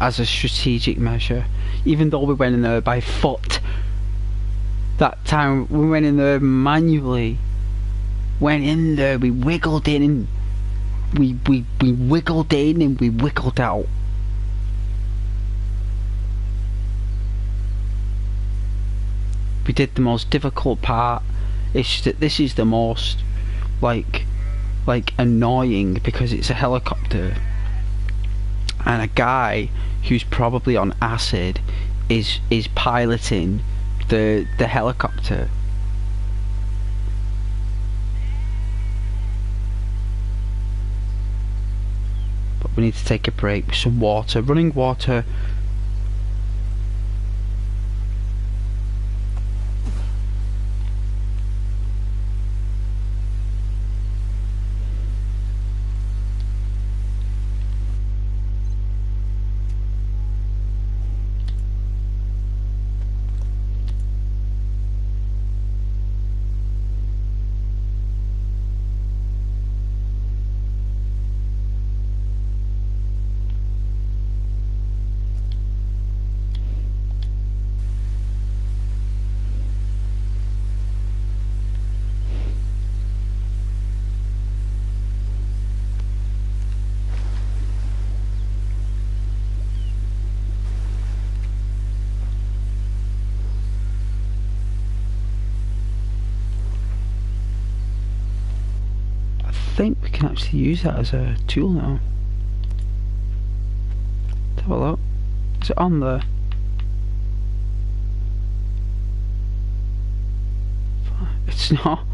as a strategic measure. Even though we went in there by foot, that time we went in there manually. Went in there, we wiggled in and we wiggled in and we wiggled out. We did the most difficult part. It's just that this is the most like annoying because it's a helicopter and a guy who's probably on acid is piloting the helicopter. But we need to take a break with some water, running water. I think we can actually use that as a tool now. Let's have a look. Is it on there? It's not.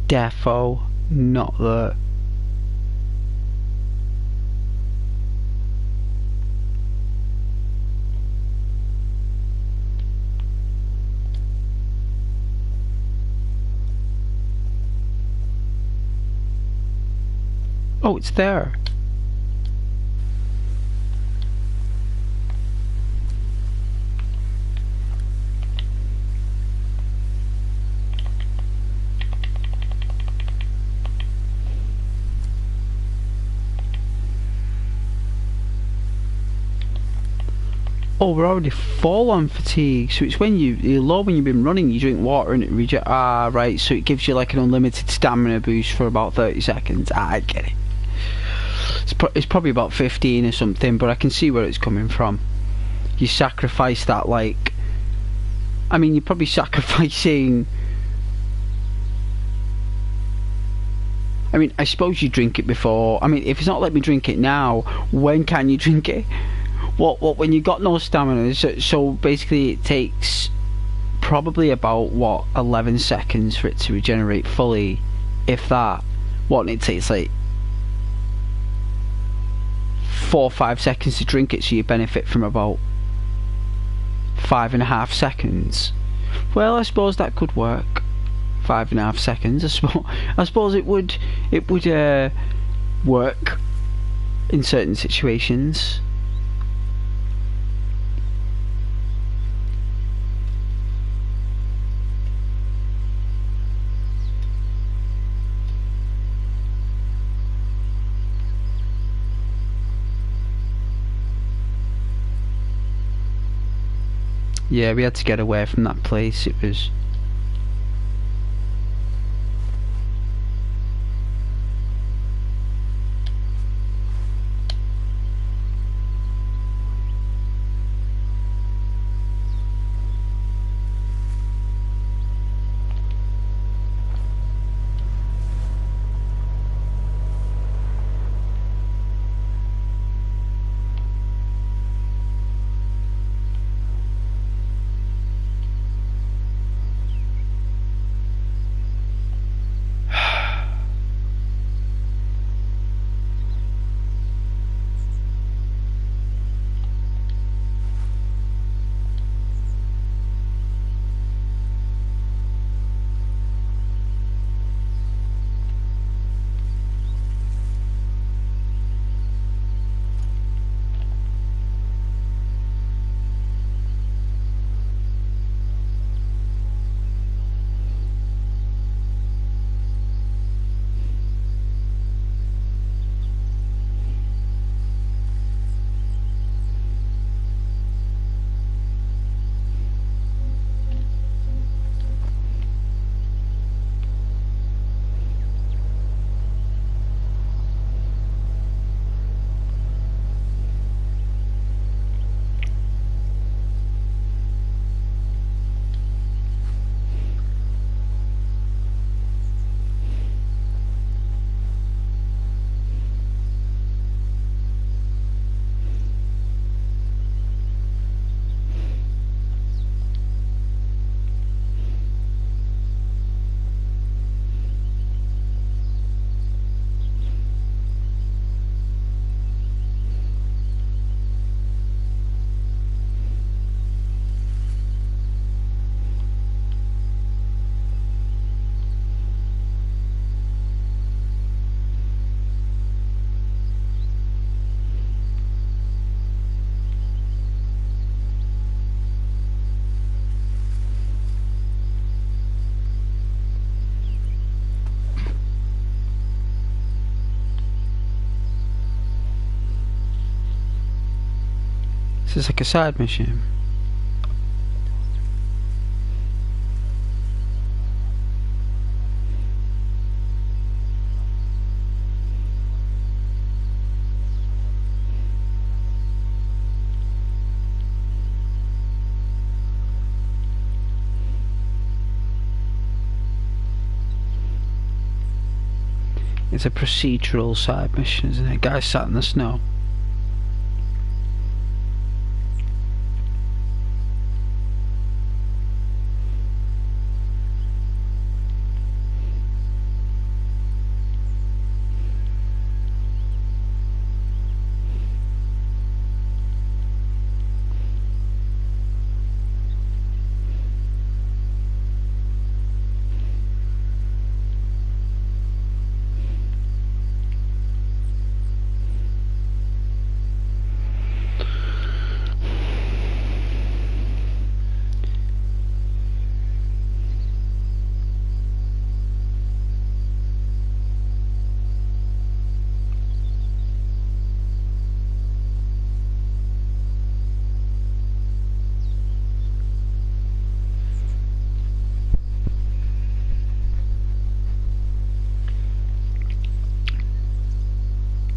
defo not that. Oh, it's there. Oh, we're already full on fatigue. So it's when you're low when you've been running, you drink water and it right, so it gives you like an unlimited stamina boost for about 30 seconds. I get it. It's probably about 15 or something, but I can see where it's coming from. You sacrifice that, like, I mean, you're probably sacrificing, I mean, I suppose you drink it before. I mean, if it's not let me drink it now, when can you drink it? What when you got no stamina? So basically it takes probably about, what, 11 seconds for it to regenerate fully, if that. What, and it takes like 4 or 5 seconds to drink it, so you benefit from about 5.5 seconds. Well, I suppose that could work. 5.5 seconds. I suppose it would work in certain situations. Yeah, we had to get away from that place. It was... This is like a side mission. It's a procedural side mission, isn't it? Guy sat in the snow.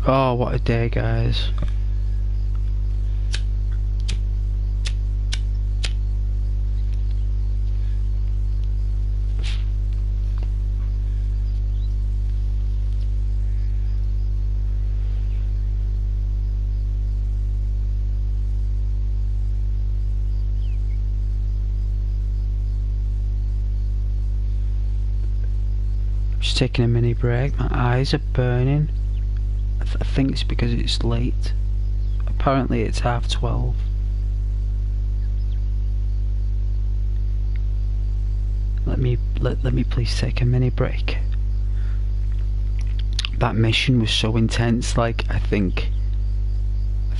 Oh, what a day, guys. Just taking a mini break. My eyes are burning. I think it's because it's late. Apparently it's 12:30. Let me please take a mini break. That mission was so intense. Like I think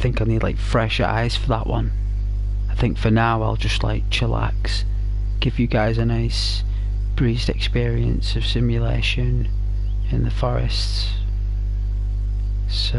I need like fresh eyes for that one. I think for now I'll just like chillax, give you guys a nice breezed experience of simulation in the forests. So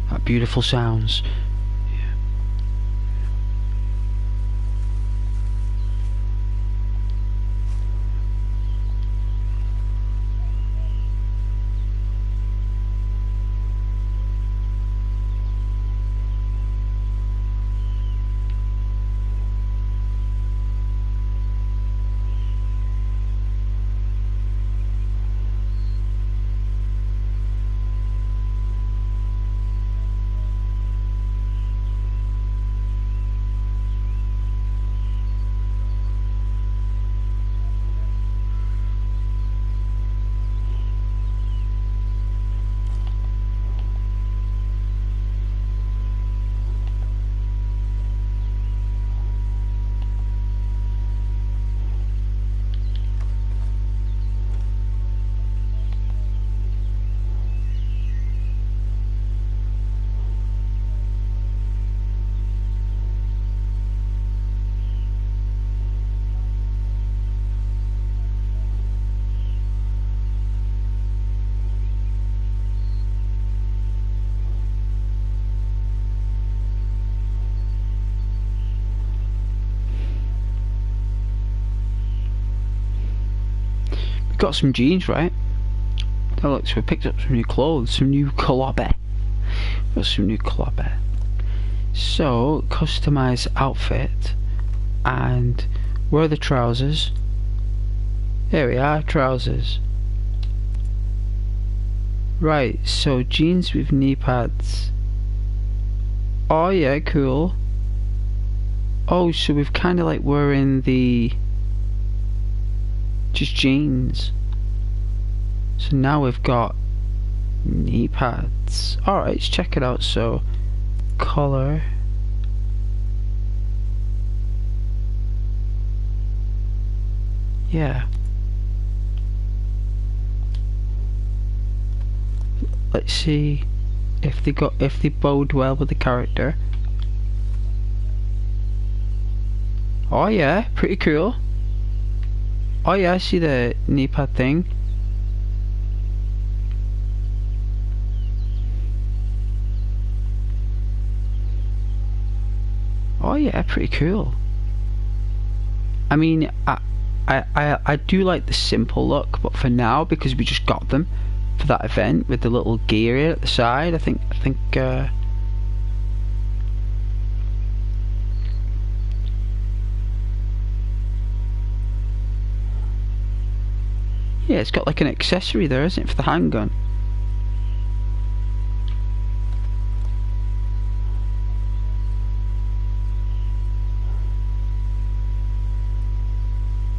that beautiful sounds. Got some jeans, right? Oh look, so we picked up some new clothes, some new clobber. Got some new clobber. So, customize outfit, and where are the trousers? Here we are, trousers. Right, so jeans with knee pads. Oh yeah, cool. Oh, so we've kind of like wearing the just jeans. So now we've got knee pads. Alright, let's check it out. So collar, yeah. Let's see if they bode well with the character. Oh yeah, pretty cool. Oh yeah, I see the knee pad thing. Oh yeah, pretty cool. I mean, I do like the simple look, but for now, because we just got them for that event with the little gear at the side, I think yeah, it's got like an accessory there, isn't it, for the handgun?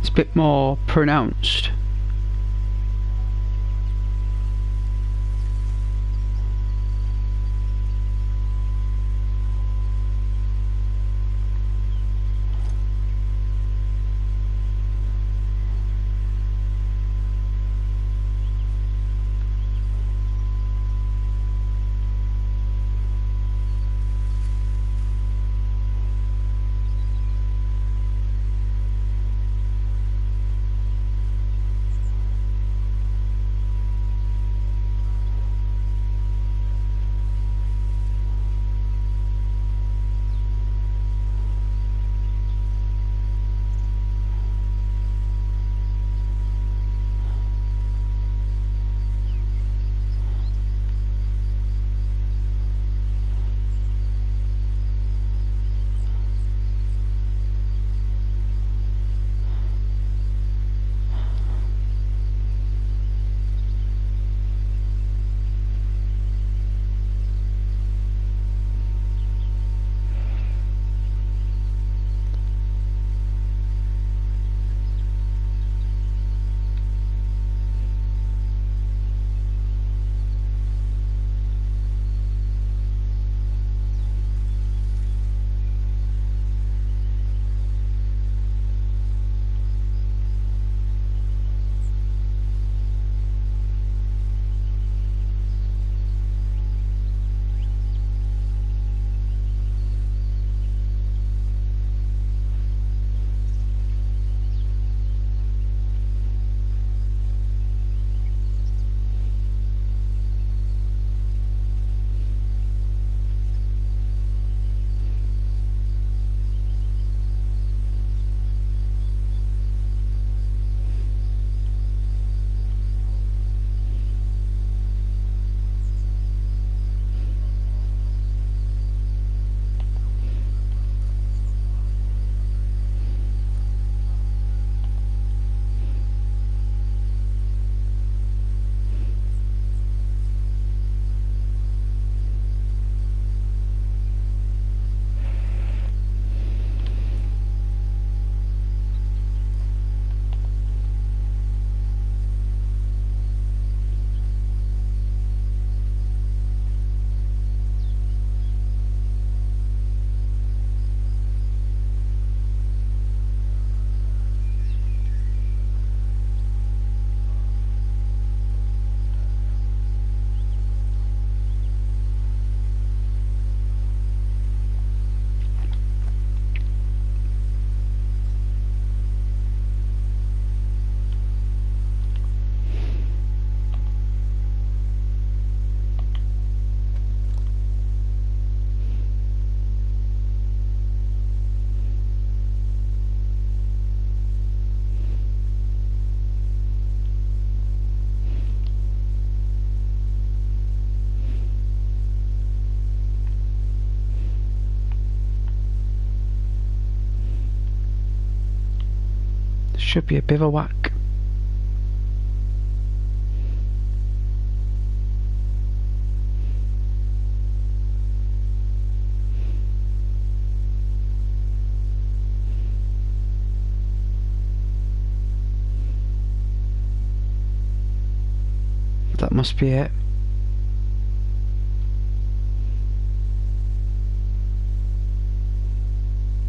It's a bit more pronounced. Should be a bivouac. That must be it.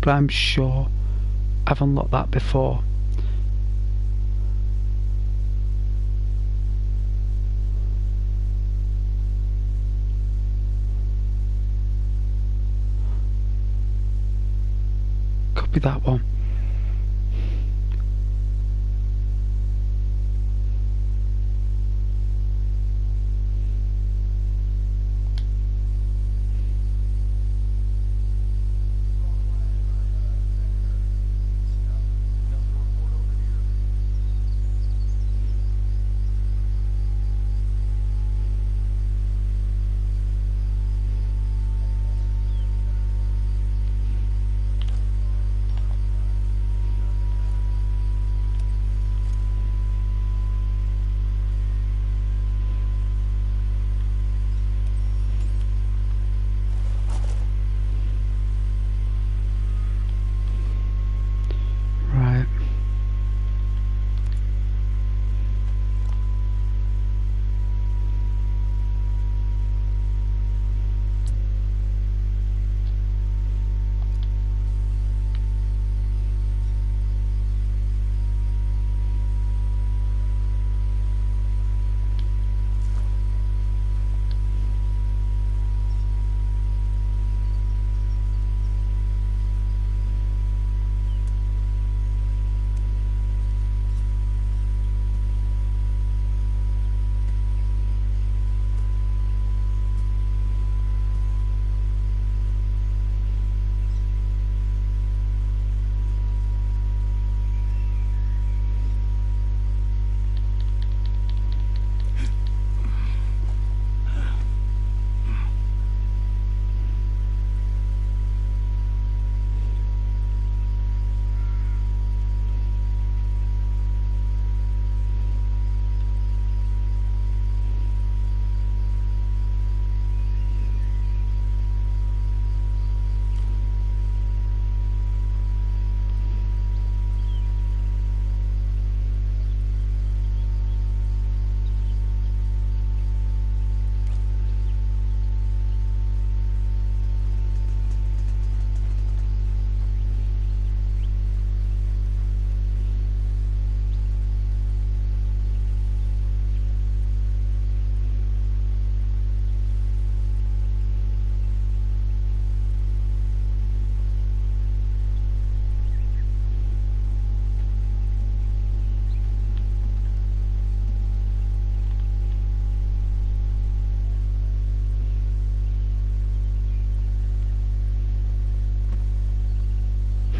But I'm sure I've unlocked that before. Could be that one.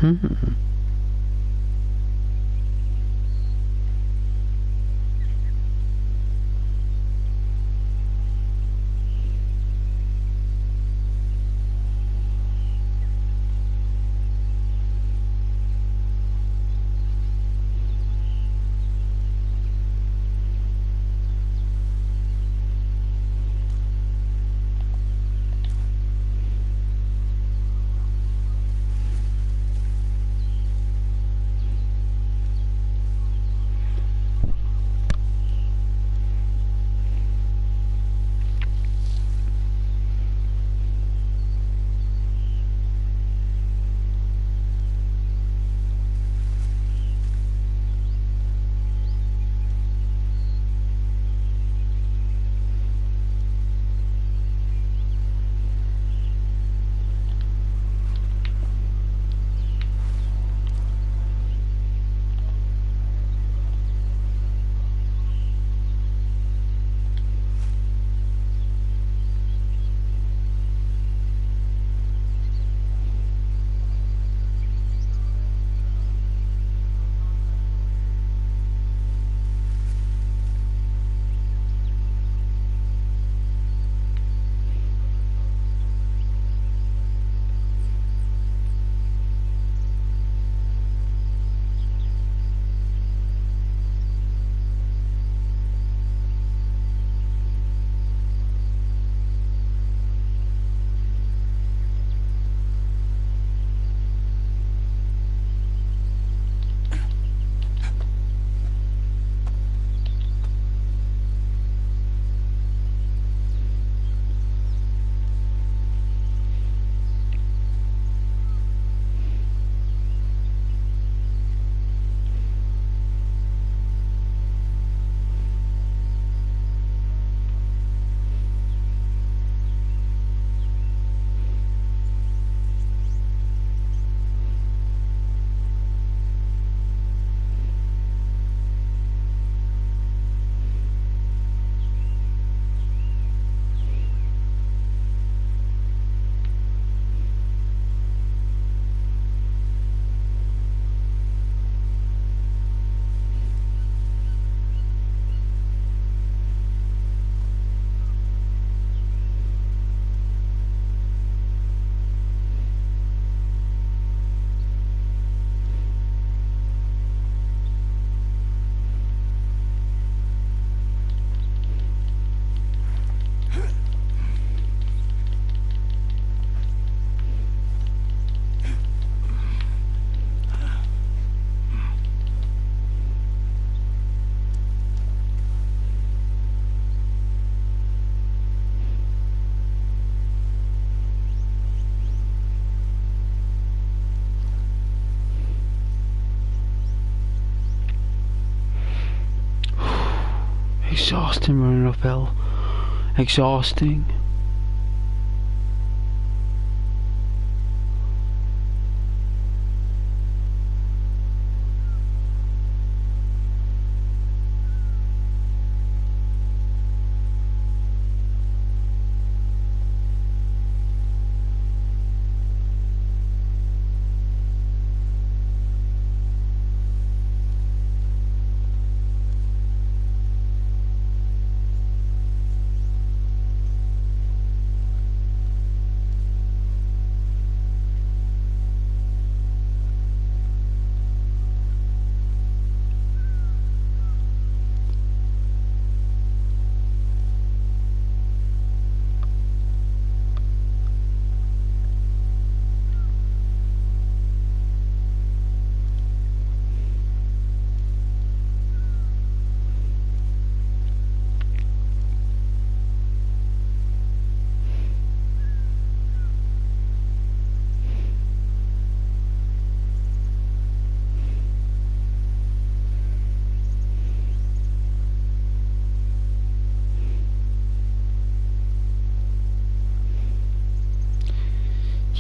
Mm-hmm. Exhausting running uphill. Exhausting.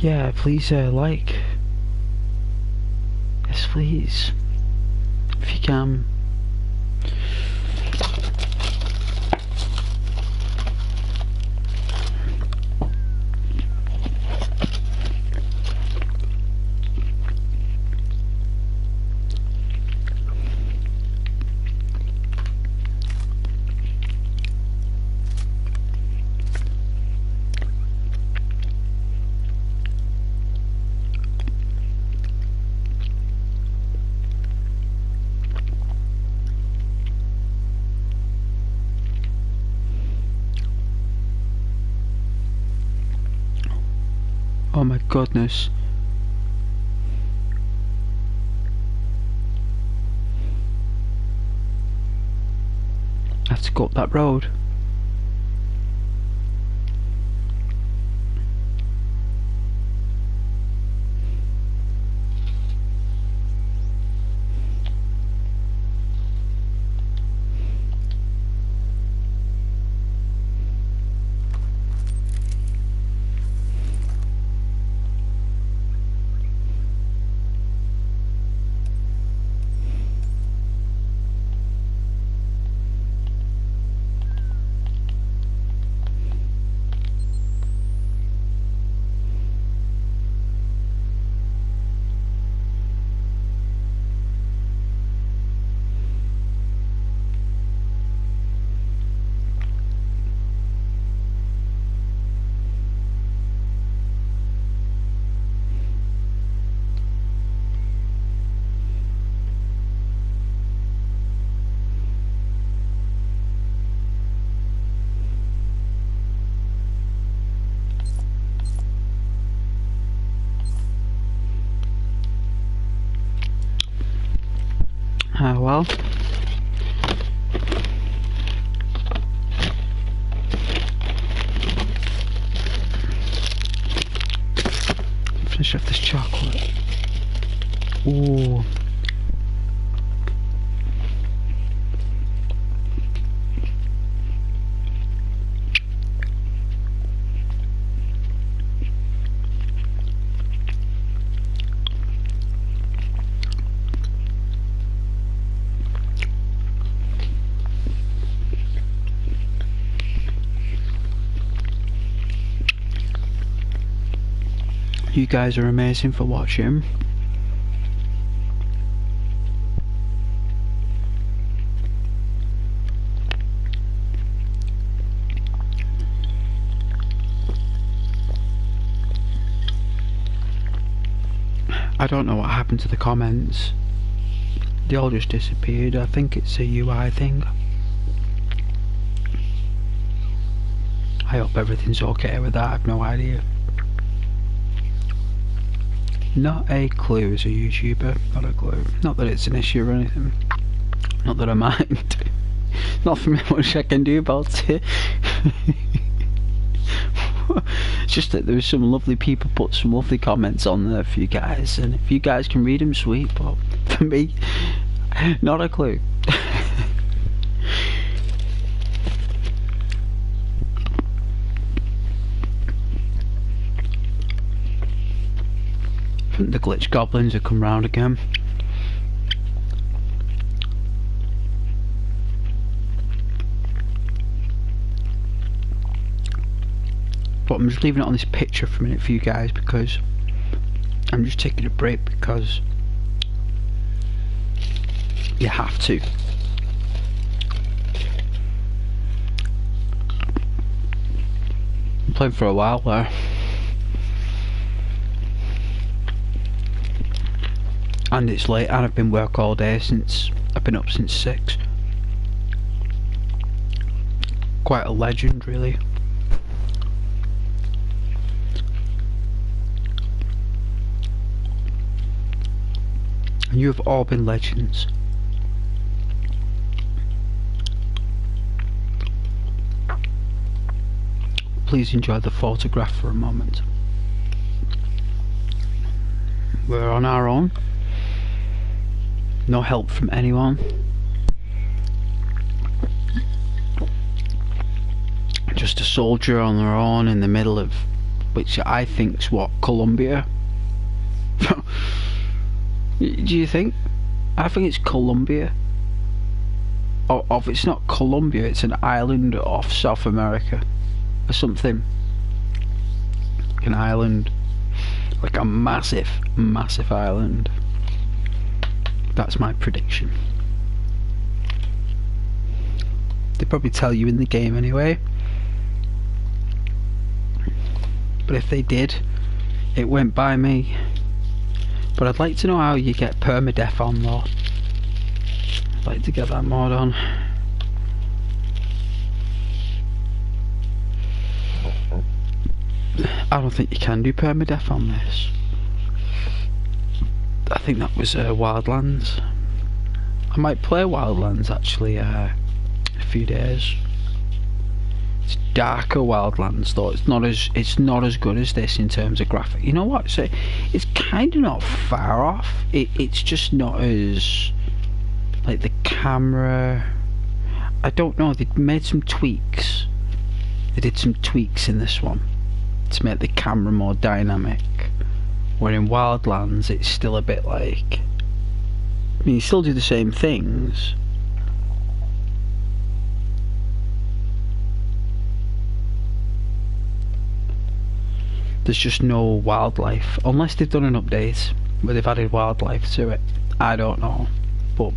Yeah, please like. Yes, please. If you can. Oh my goodness. I have to go up that road. Ah, well. Finish off this chocolate. Ooh. You guys are amazing for watching. I don't know what happened to the comments. They all just disappeared. I think it's a UI thing. I hope everything's okay with that. I have no idea. Not a clue as a YouTuber. Not a clue. Not that it's an issue or anything. Not that I mind. Nothing much I can do about it. It's just that there was some lovely people put some lovely comments on there for you guys, and if you guys can read them, sweet, but for me, not a clue. I think the glitch goblins have come round again. But I'm just leaving it on this picture for a minute for you guys because I'm just taking a break because you have to. I'm playing for a while there. And it's late and I've been work all day since I've been up since 6. Quite a legend really. And you have all been legends. Please enjoy the photograph for a moment. We're on our own. No help from anyone. Just a soldier on their own in the middle of, which I think's what, Colombia? Do you think? I think it's Colombia. Or if it's not Colombia, it's an island off South America or something. Like an island, like a massive, massive island. That's my prediction. They probably tell you in the game anyway. But if they did, it went by me. But I'd like to know how you get permadeath on though. I'd like to get that mod on. I don't think you can do permadeath on this. I think that was Wildlands. I might play Wildlands actually a few days. It's darker Wildlands though. It's not as good as this in terms of graphic. You know what? So it's kind of not far off. It's just not as like the camera. I don't know. They made some tweaks. They did some tweaks in this one to make the camera more dynamic. Where in Wildlands it's still a bit like. I mean, you still do the same things. There's just no wildlife, unless they've done an update where they've added wildlife to it. I don't know, but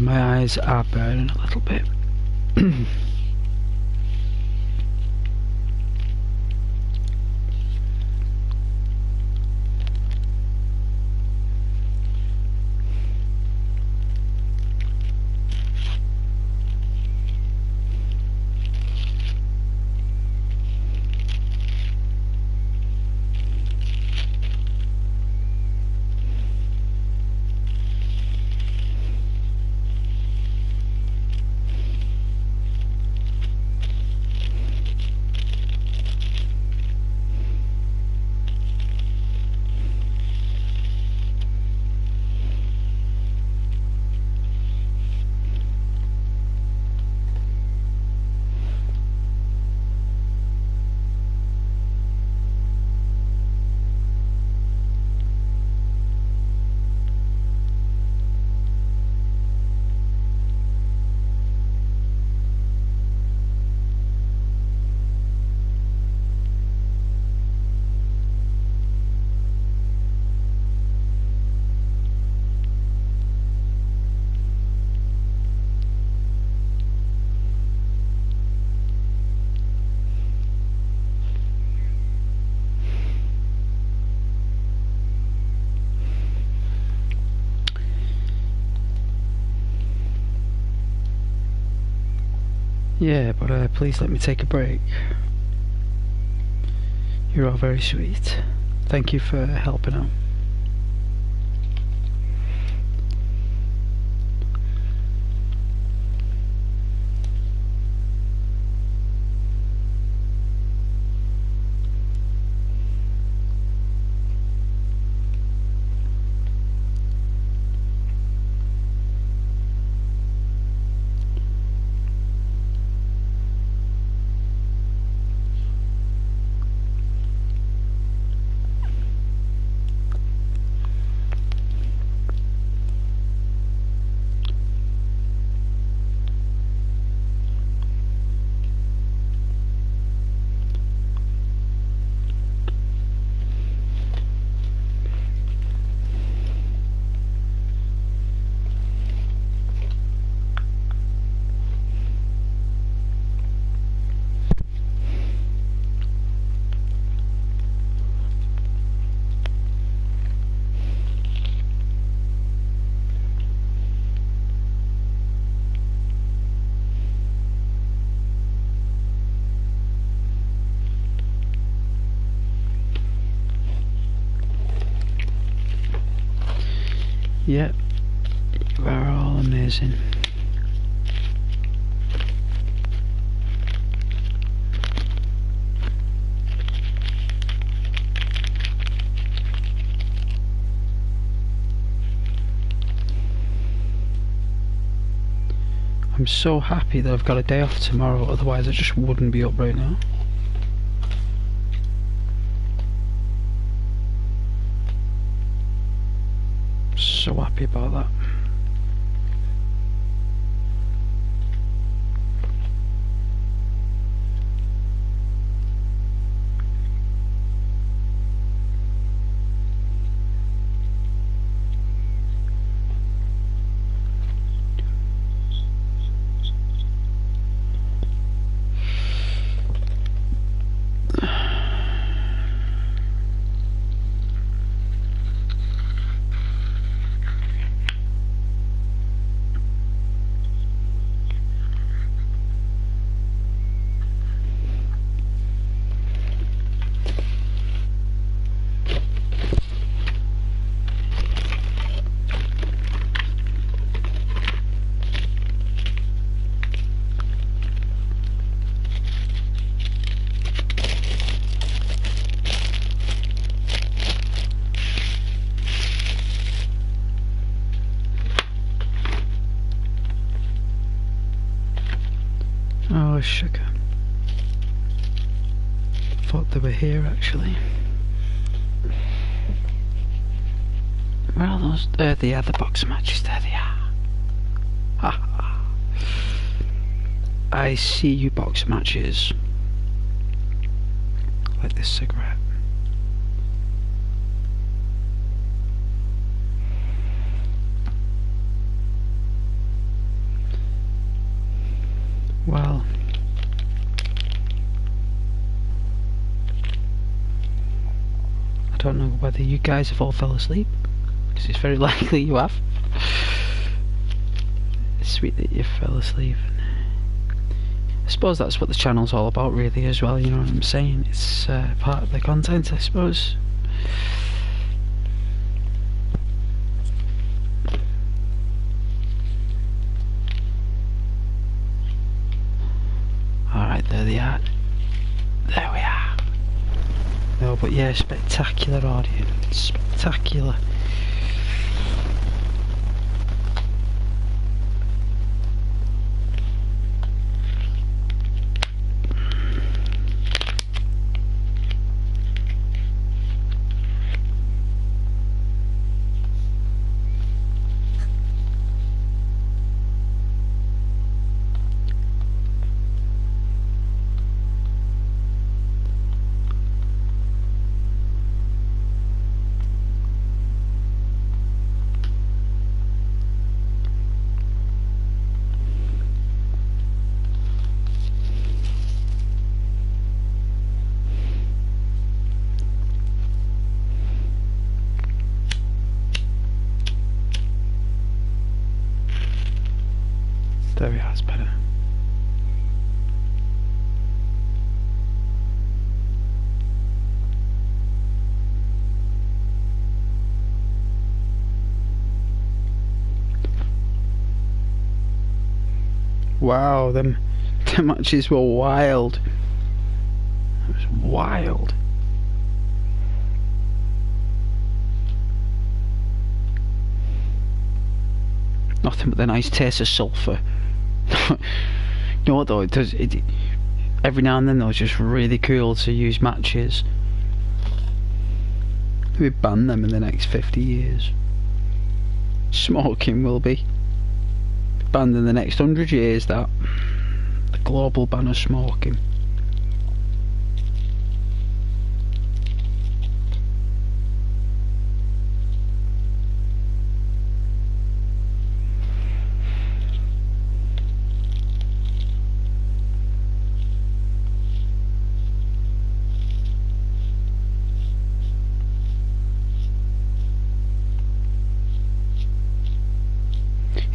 my eyes are burning a little bit. Yeah, but please let me take a break. You're all very sweet. Thank you for helping out. Yep, you are all amazing. I'm so happy that I've got a day off tomorrow, otherwise I just wouldn't be up right now. So happy about that. Oh, sugar. Thought they were here actually. Where are those? There they are, the box matches. There they are. Ha ha. I see you, box matches. Like this cigarette. Well, I don't know whether you guys have all fell asleep, because it's very likely you have. It's sweet that you fell asleep. I suppose that's what the channel's all about really as well, you know what I'm saying? It's part of the content, I suppose. Alright, there they are. There we are. No, but yeah, spectacular audience. Spectacular. There we are, it's better. Wow, them matches were wild. It was wild. Nothing but the nice taste of sulphur. You know what though, every now and then though, it's just really cool to use matches. We ban them in the next 50 years. Smoking will be banned in the next 100 years, that. The global ban of smoking.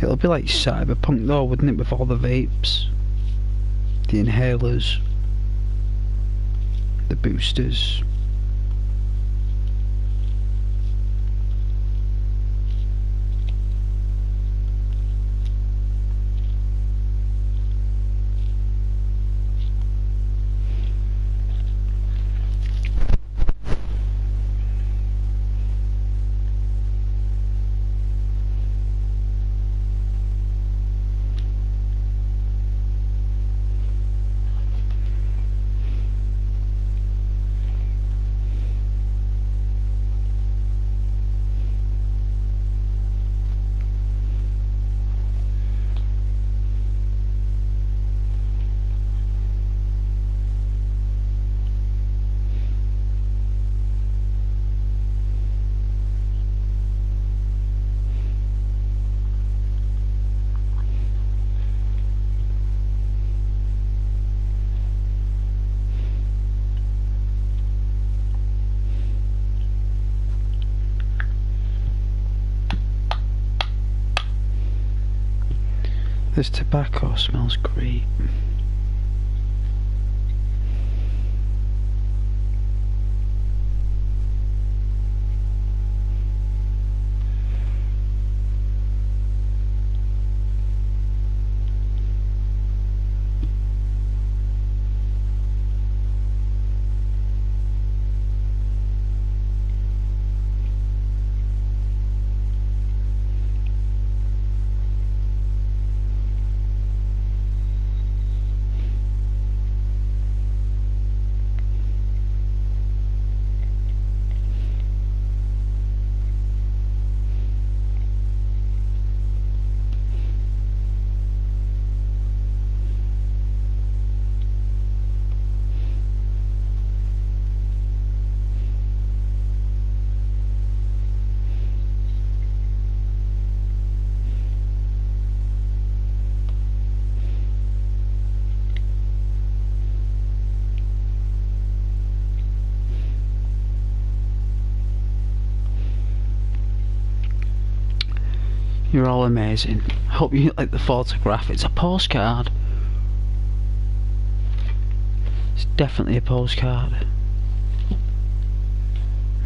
It'll be like cyberpunk though, wouldn't it, with all the vapes, the inhalers, the boosters. This tobacco smells great. you're all amazing. I hope you like the photograph. It's a postcard. It's definitely a postcard.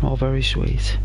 All very sweet.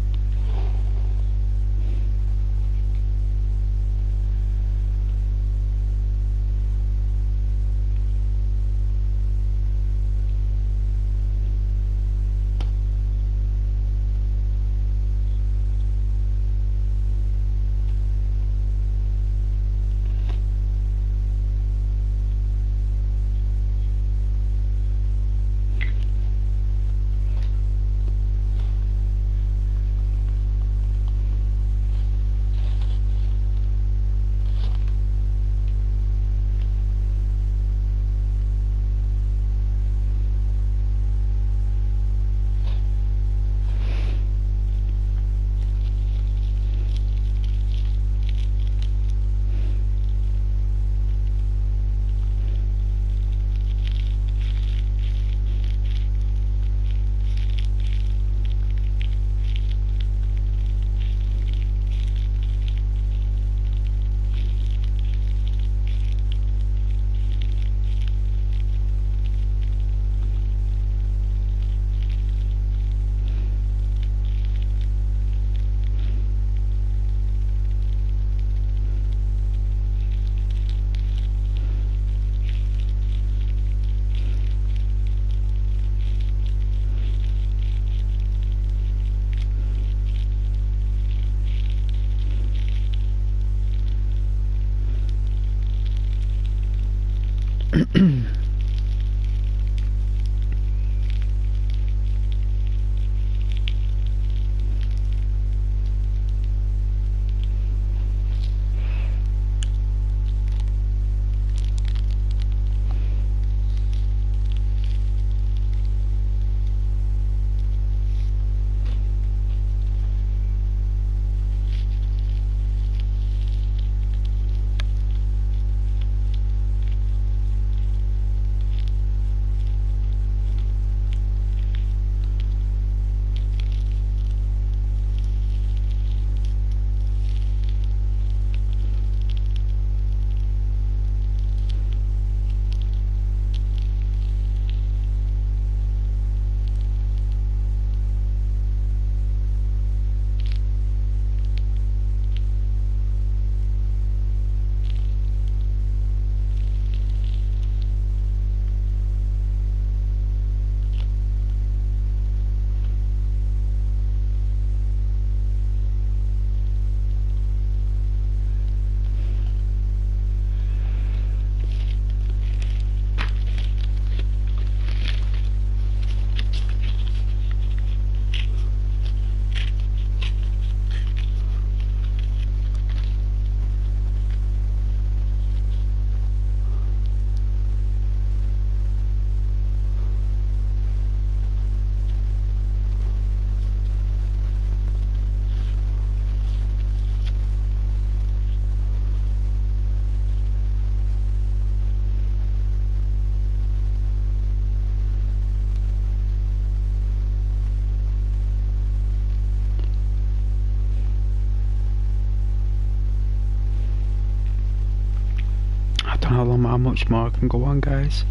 How much more I can go on, guys.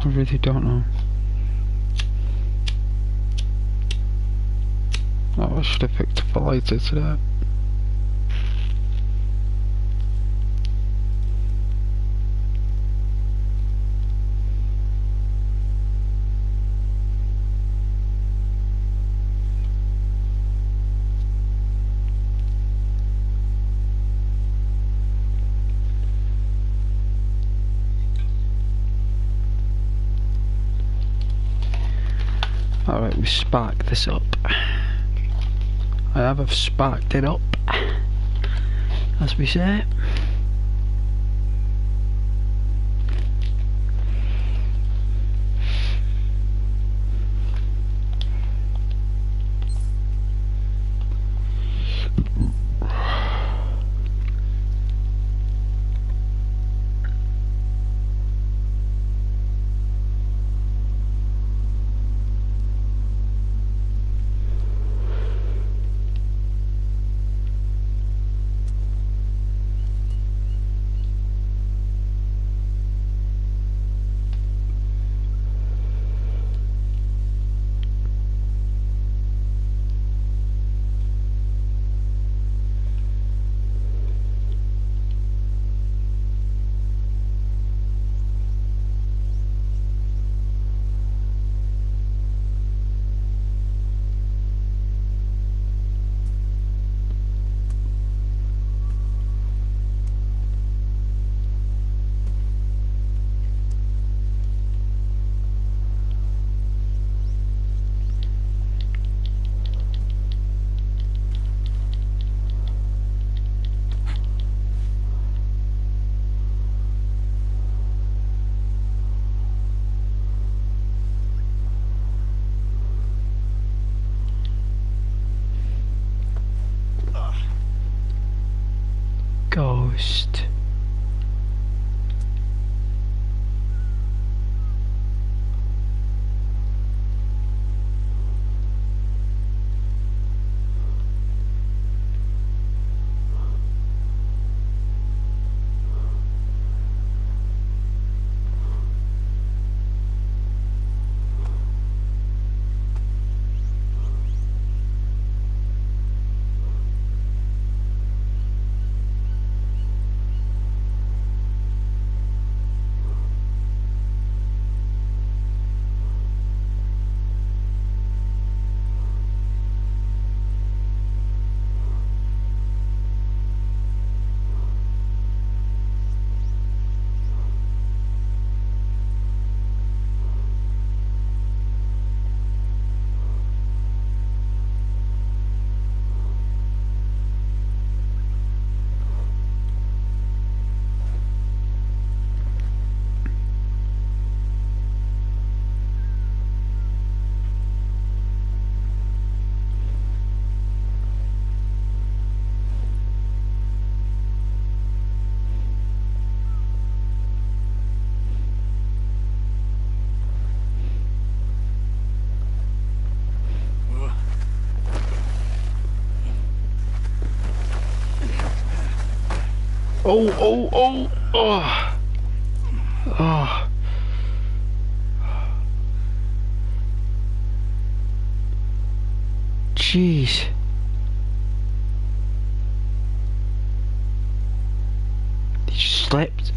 I really don't know. Oh, I should have picked up a lighter today. Alright, we sparked this up. I've sparked it up, as we say. almost. Oh, oh, oh, oh. Oh. Jeez. He just slept.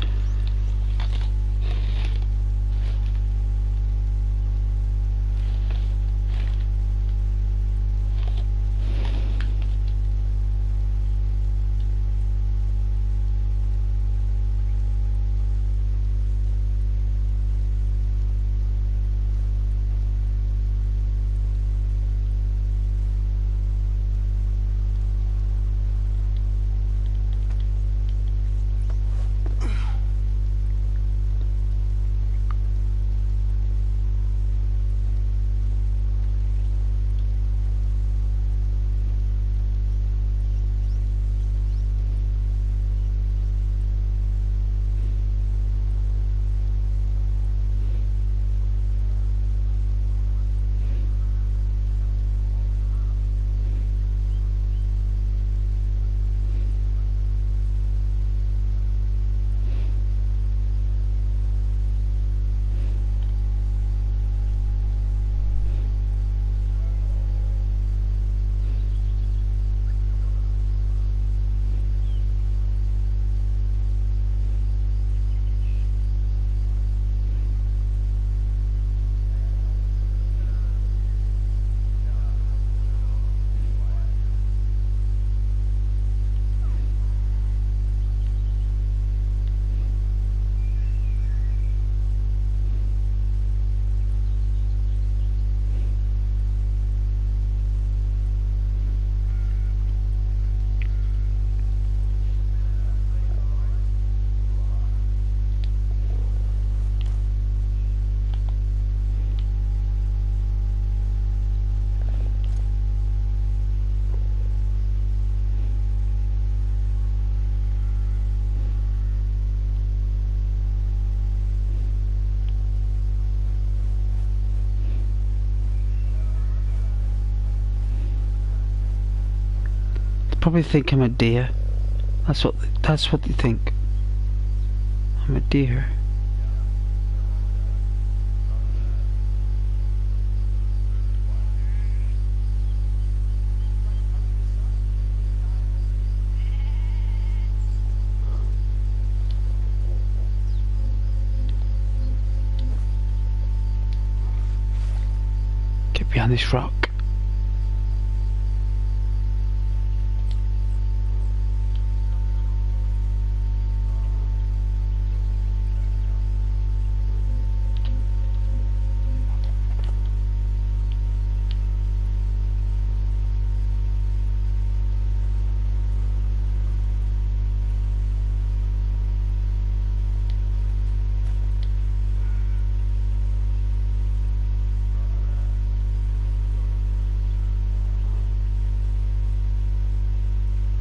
Probably think I'm a deer. That's what they think. I'm a deer. Get behind this rock.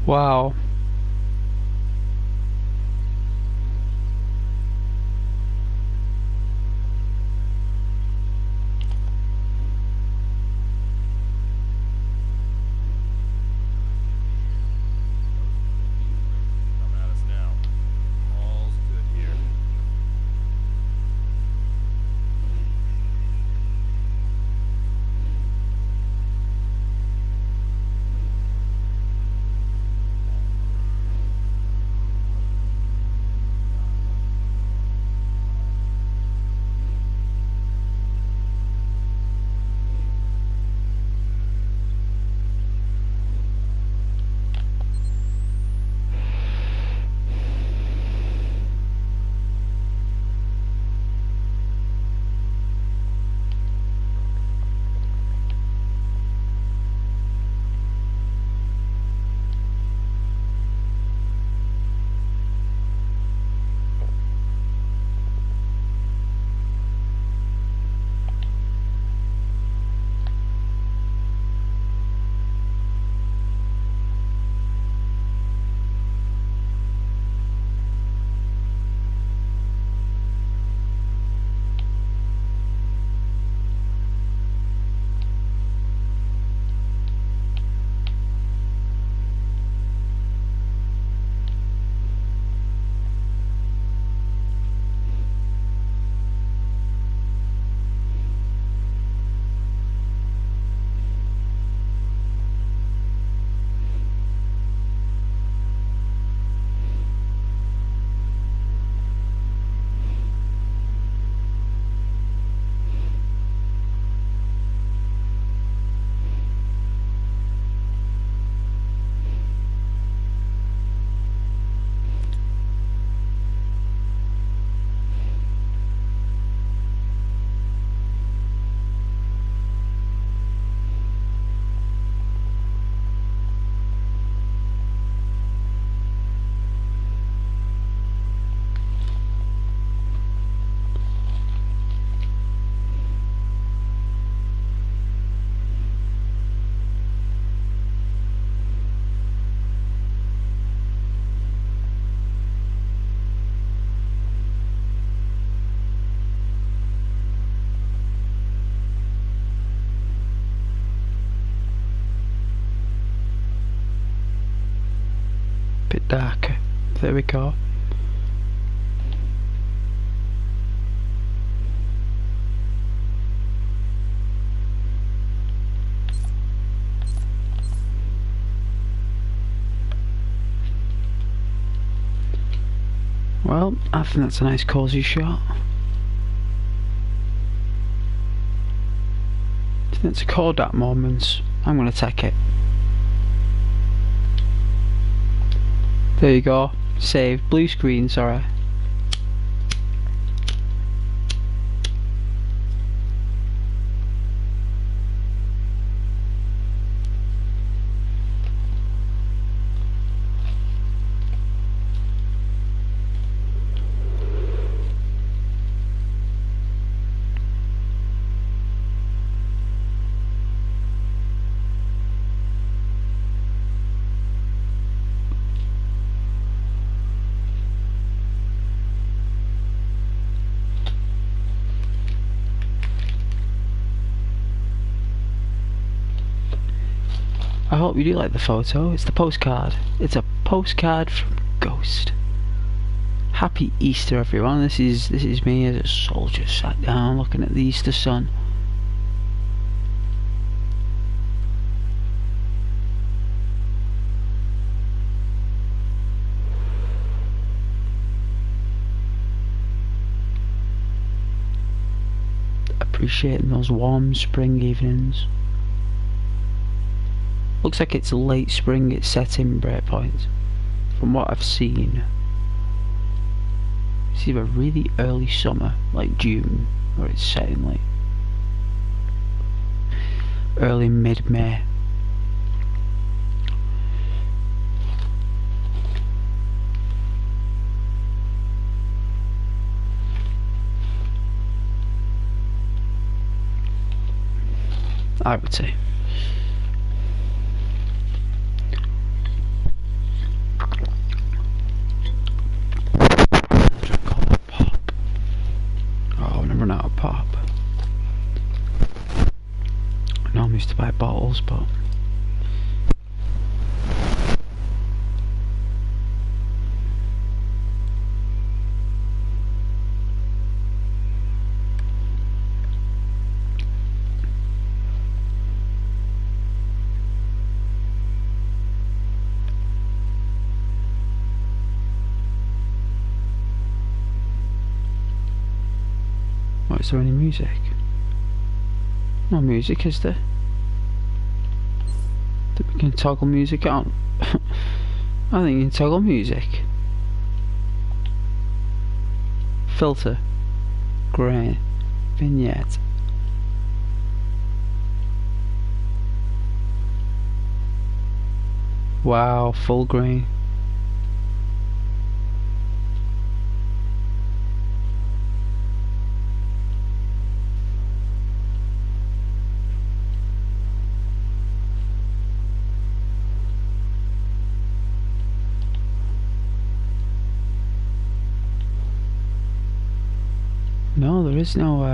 Wow. darker. There we go. Well, I think that's a nice cosy shot. I think it's a Kodak moment. I'm gonna take it. There you go. Save. Blue screen, sorry. I hope you do like the photo. It's the postcard. It's a postcard from Ghost. Happy Easter, everyone. This is me as a soldier sat down looking at the Easter sun. Appreciating those warm spring evenings. Looks like it's late spring, it's set in Breakpoint. From what I've seen. It's either really early summer, like June, or it's set in like early mid-May. I would say. Pop. I normally used to buy bottles, but is there any music? No music, is there? That we can toggle music on? I think you can toggle music. Filter. Grey. Vignette. Wow, full grain. No, there is no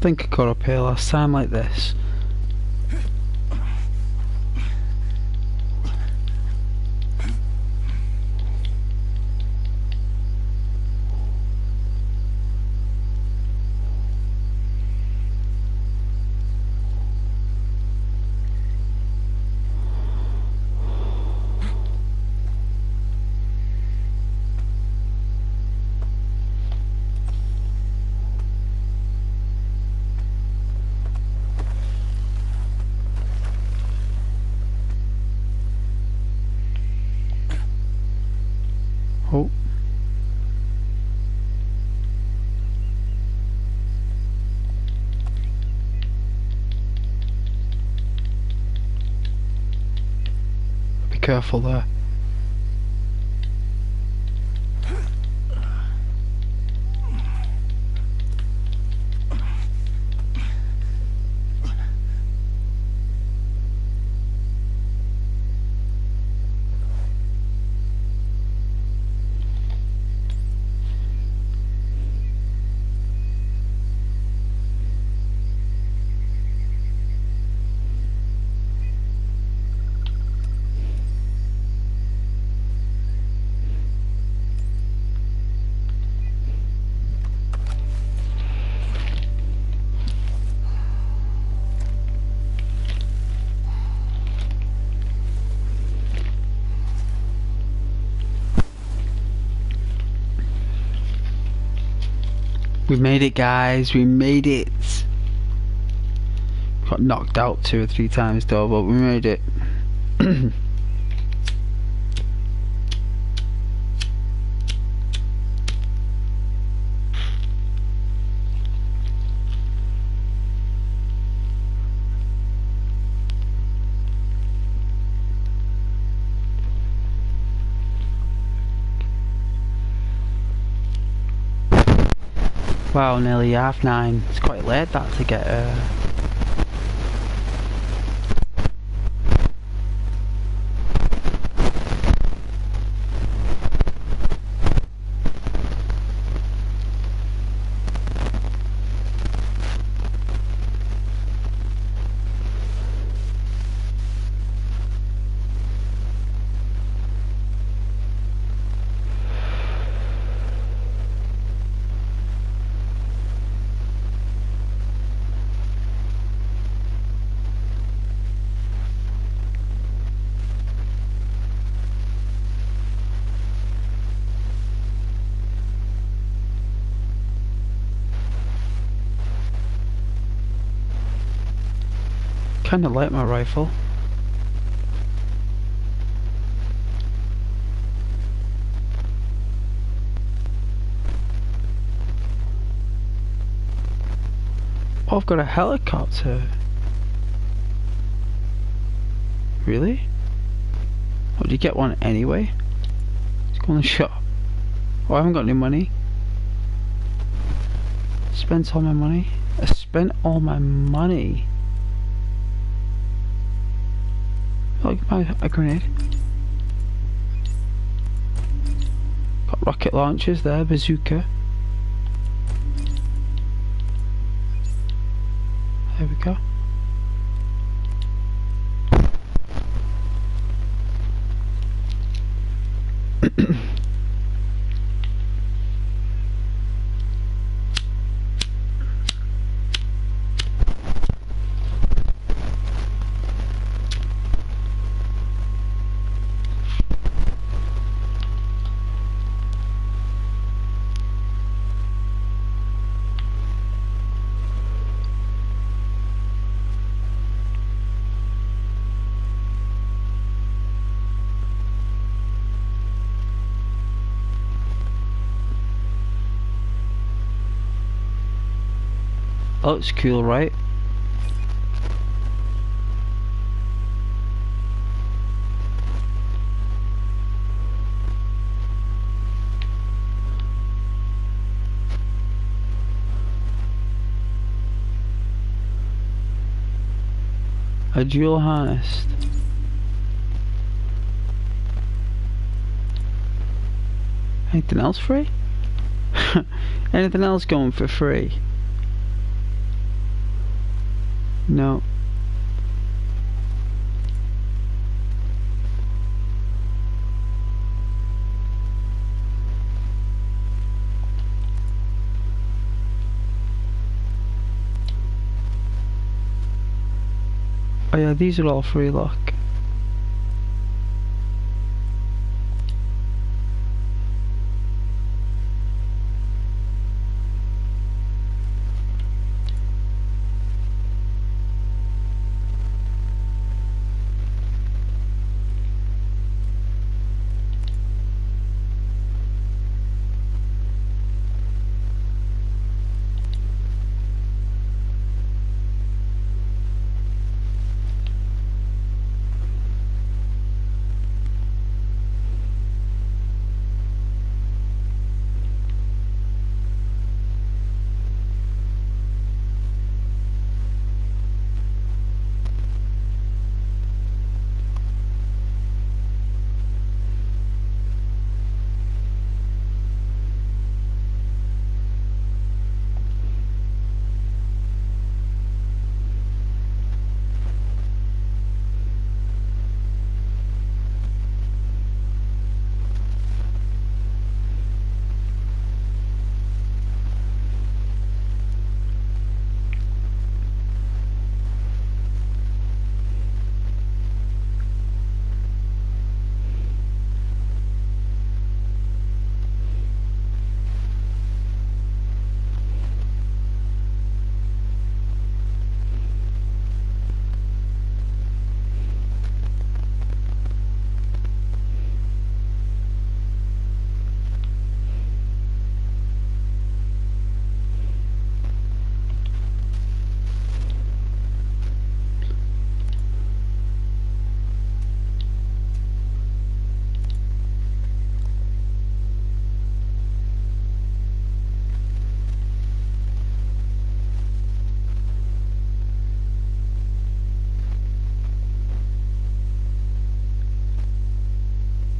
think I got up here last time like this. Oh. Be careful there. We made it, guys, we made it. Got knocked out 2 or 3 times though, but we made it. Wow, nearly 9:30. It's quite late that to get kinda like my rifle. Oh, I've got a helicopter. Really? Oh, do you get one anyway? Let's go in the shop. Oh, I haven't got any money. Spent all my money. I spent all my money. Look, a grenade. Got rocket launchers there, bazooka. There we go. Oh, it's cool, right? A dual harness. Anything else free? Anything else going for free? No. Oh yeah, these are all free, look.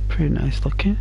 Pretty nice looking.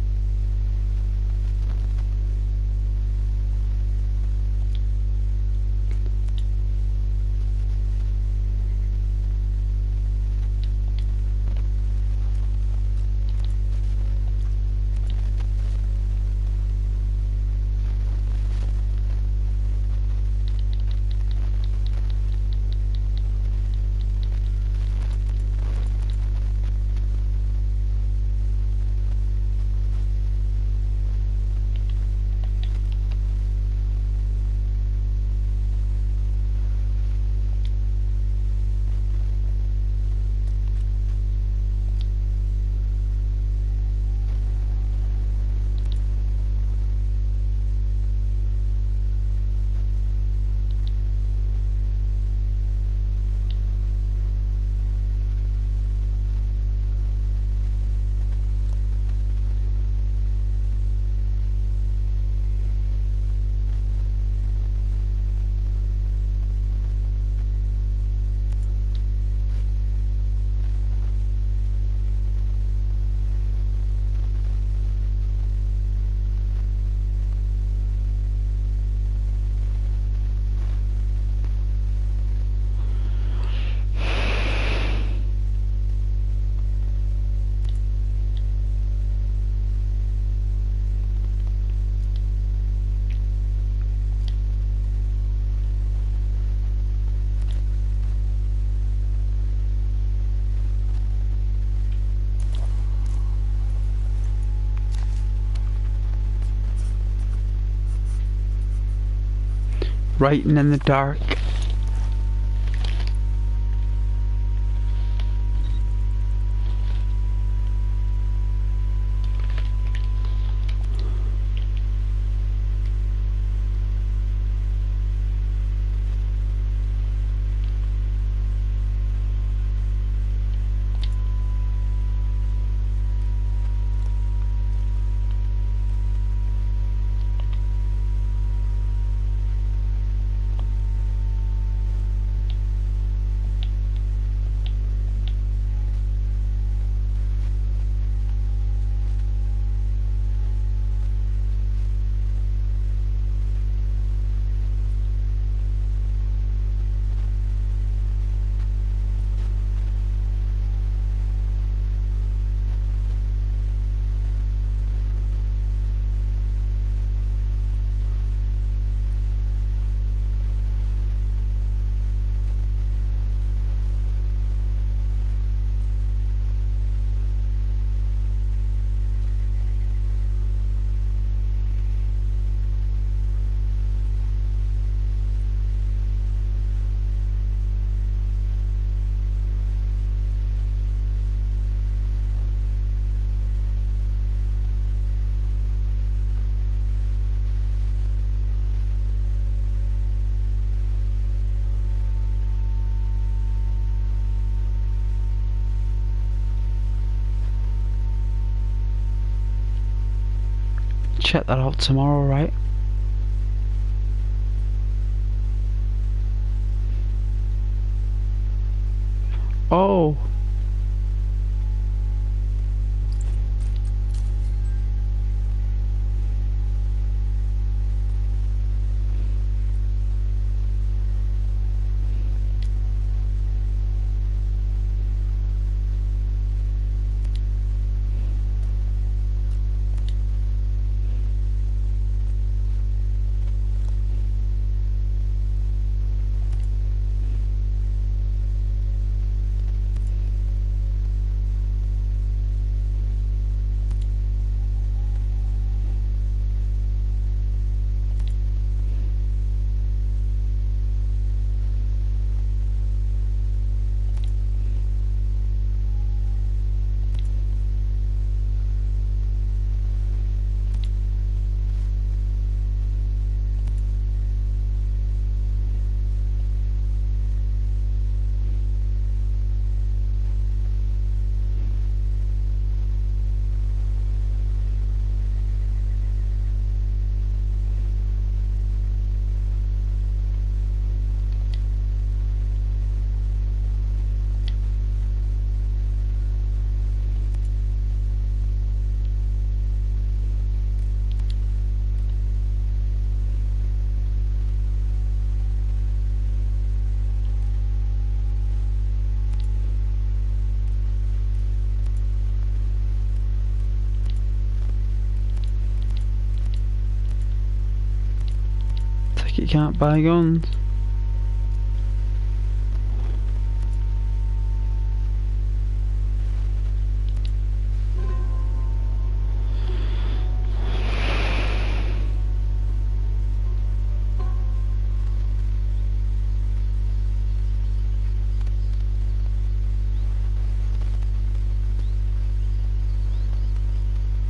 Writing in the dark. check that out tomorrow, right? Oh. You can't buy guns.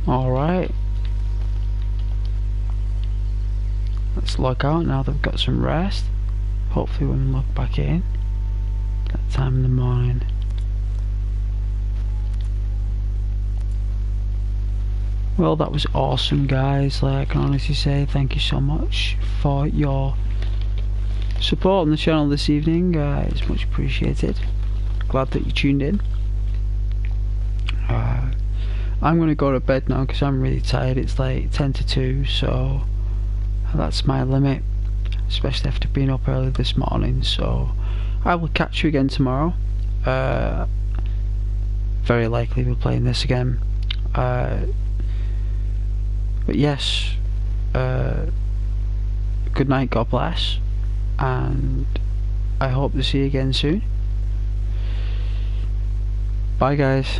All right. Let's log out now that we've got some rest. Hopefully we can log back in. That time in the morning. Well, that was awesome, guys. Like, I can honestly say thank you so much for your support on the channel this evening. It's much appreciated. Glad that you tuned in. I'm gonna go to bed now because I'm really tired. It's like 10 to 2, so that's my limit, especially after being up early this morning. So I will catch you again tomorrow. Very likely we'll be playing this again. But yes, good night, God bless, and I hope to see you again soon. Bye, guys.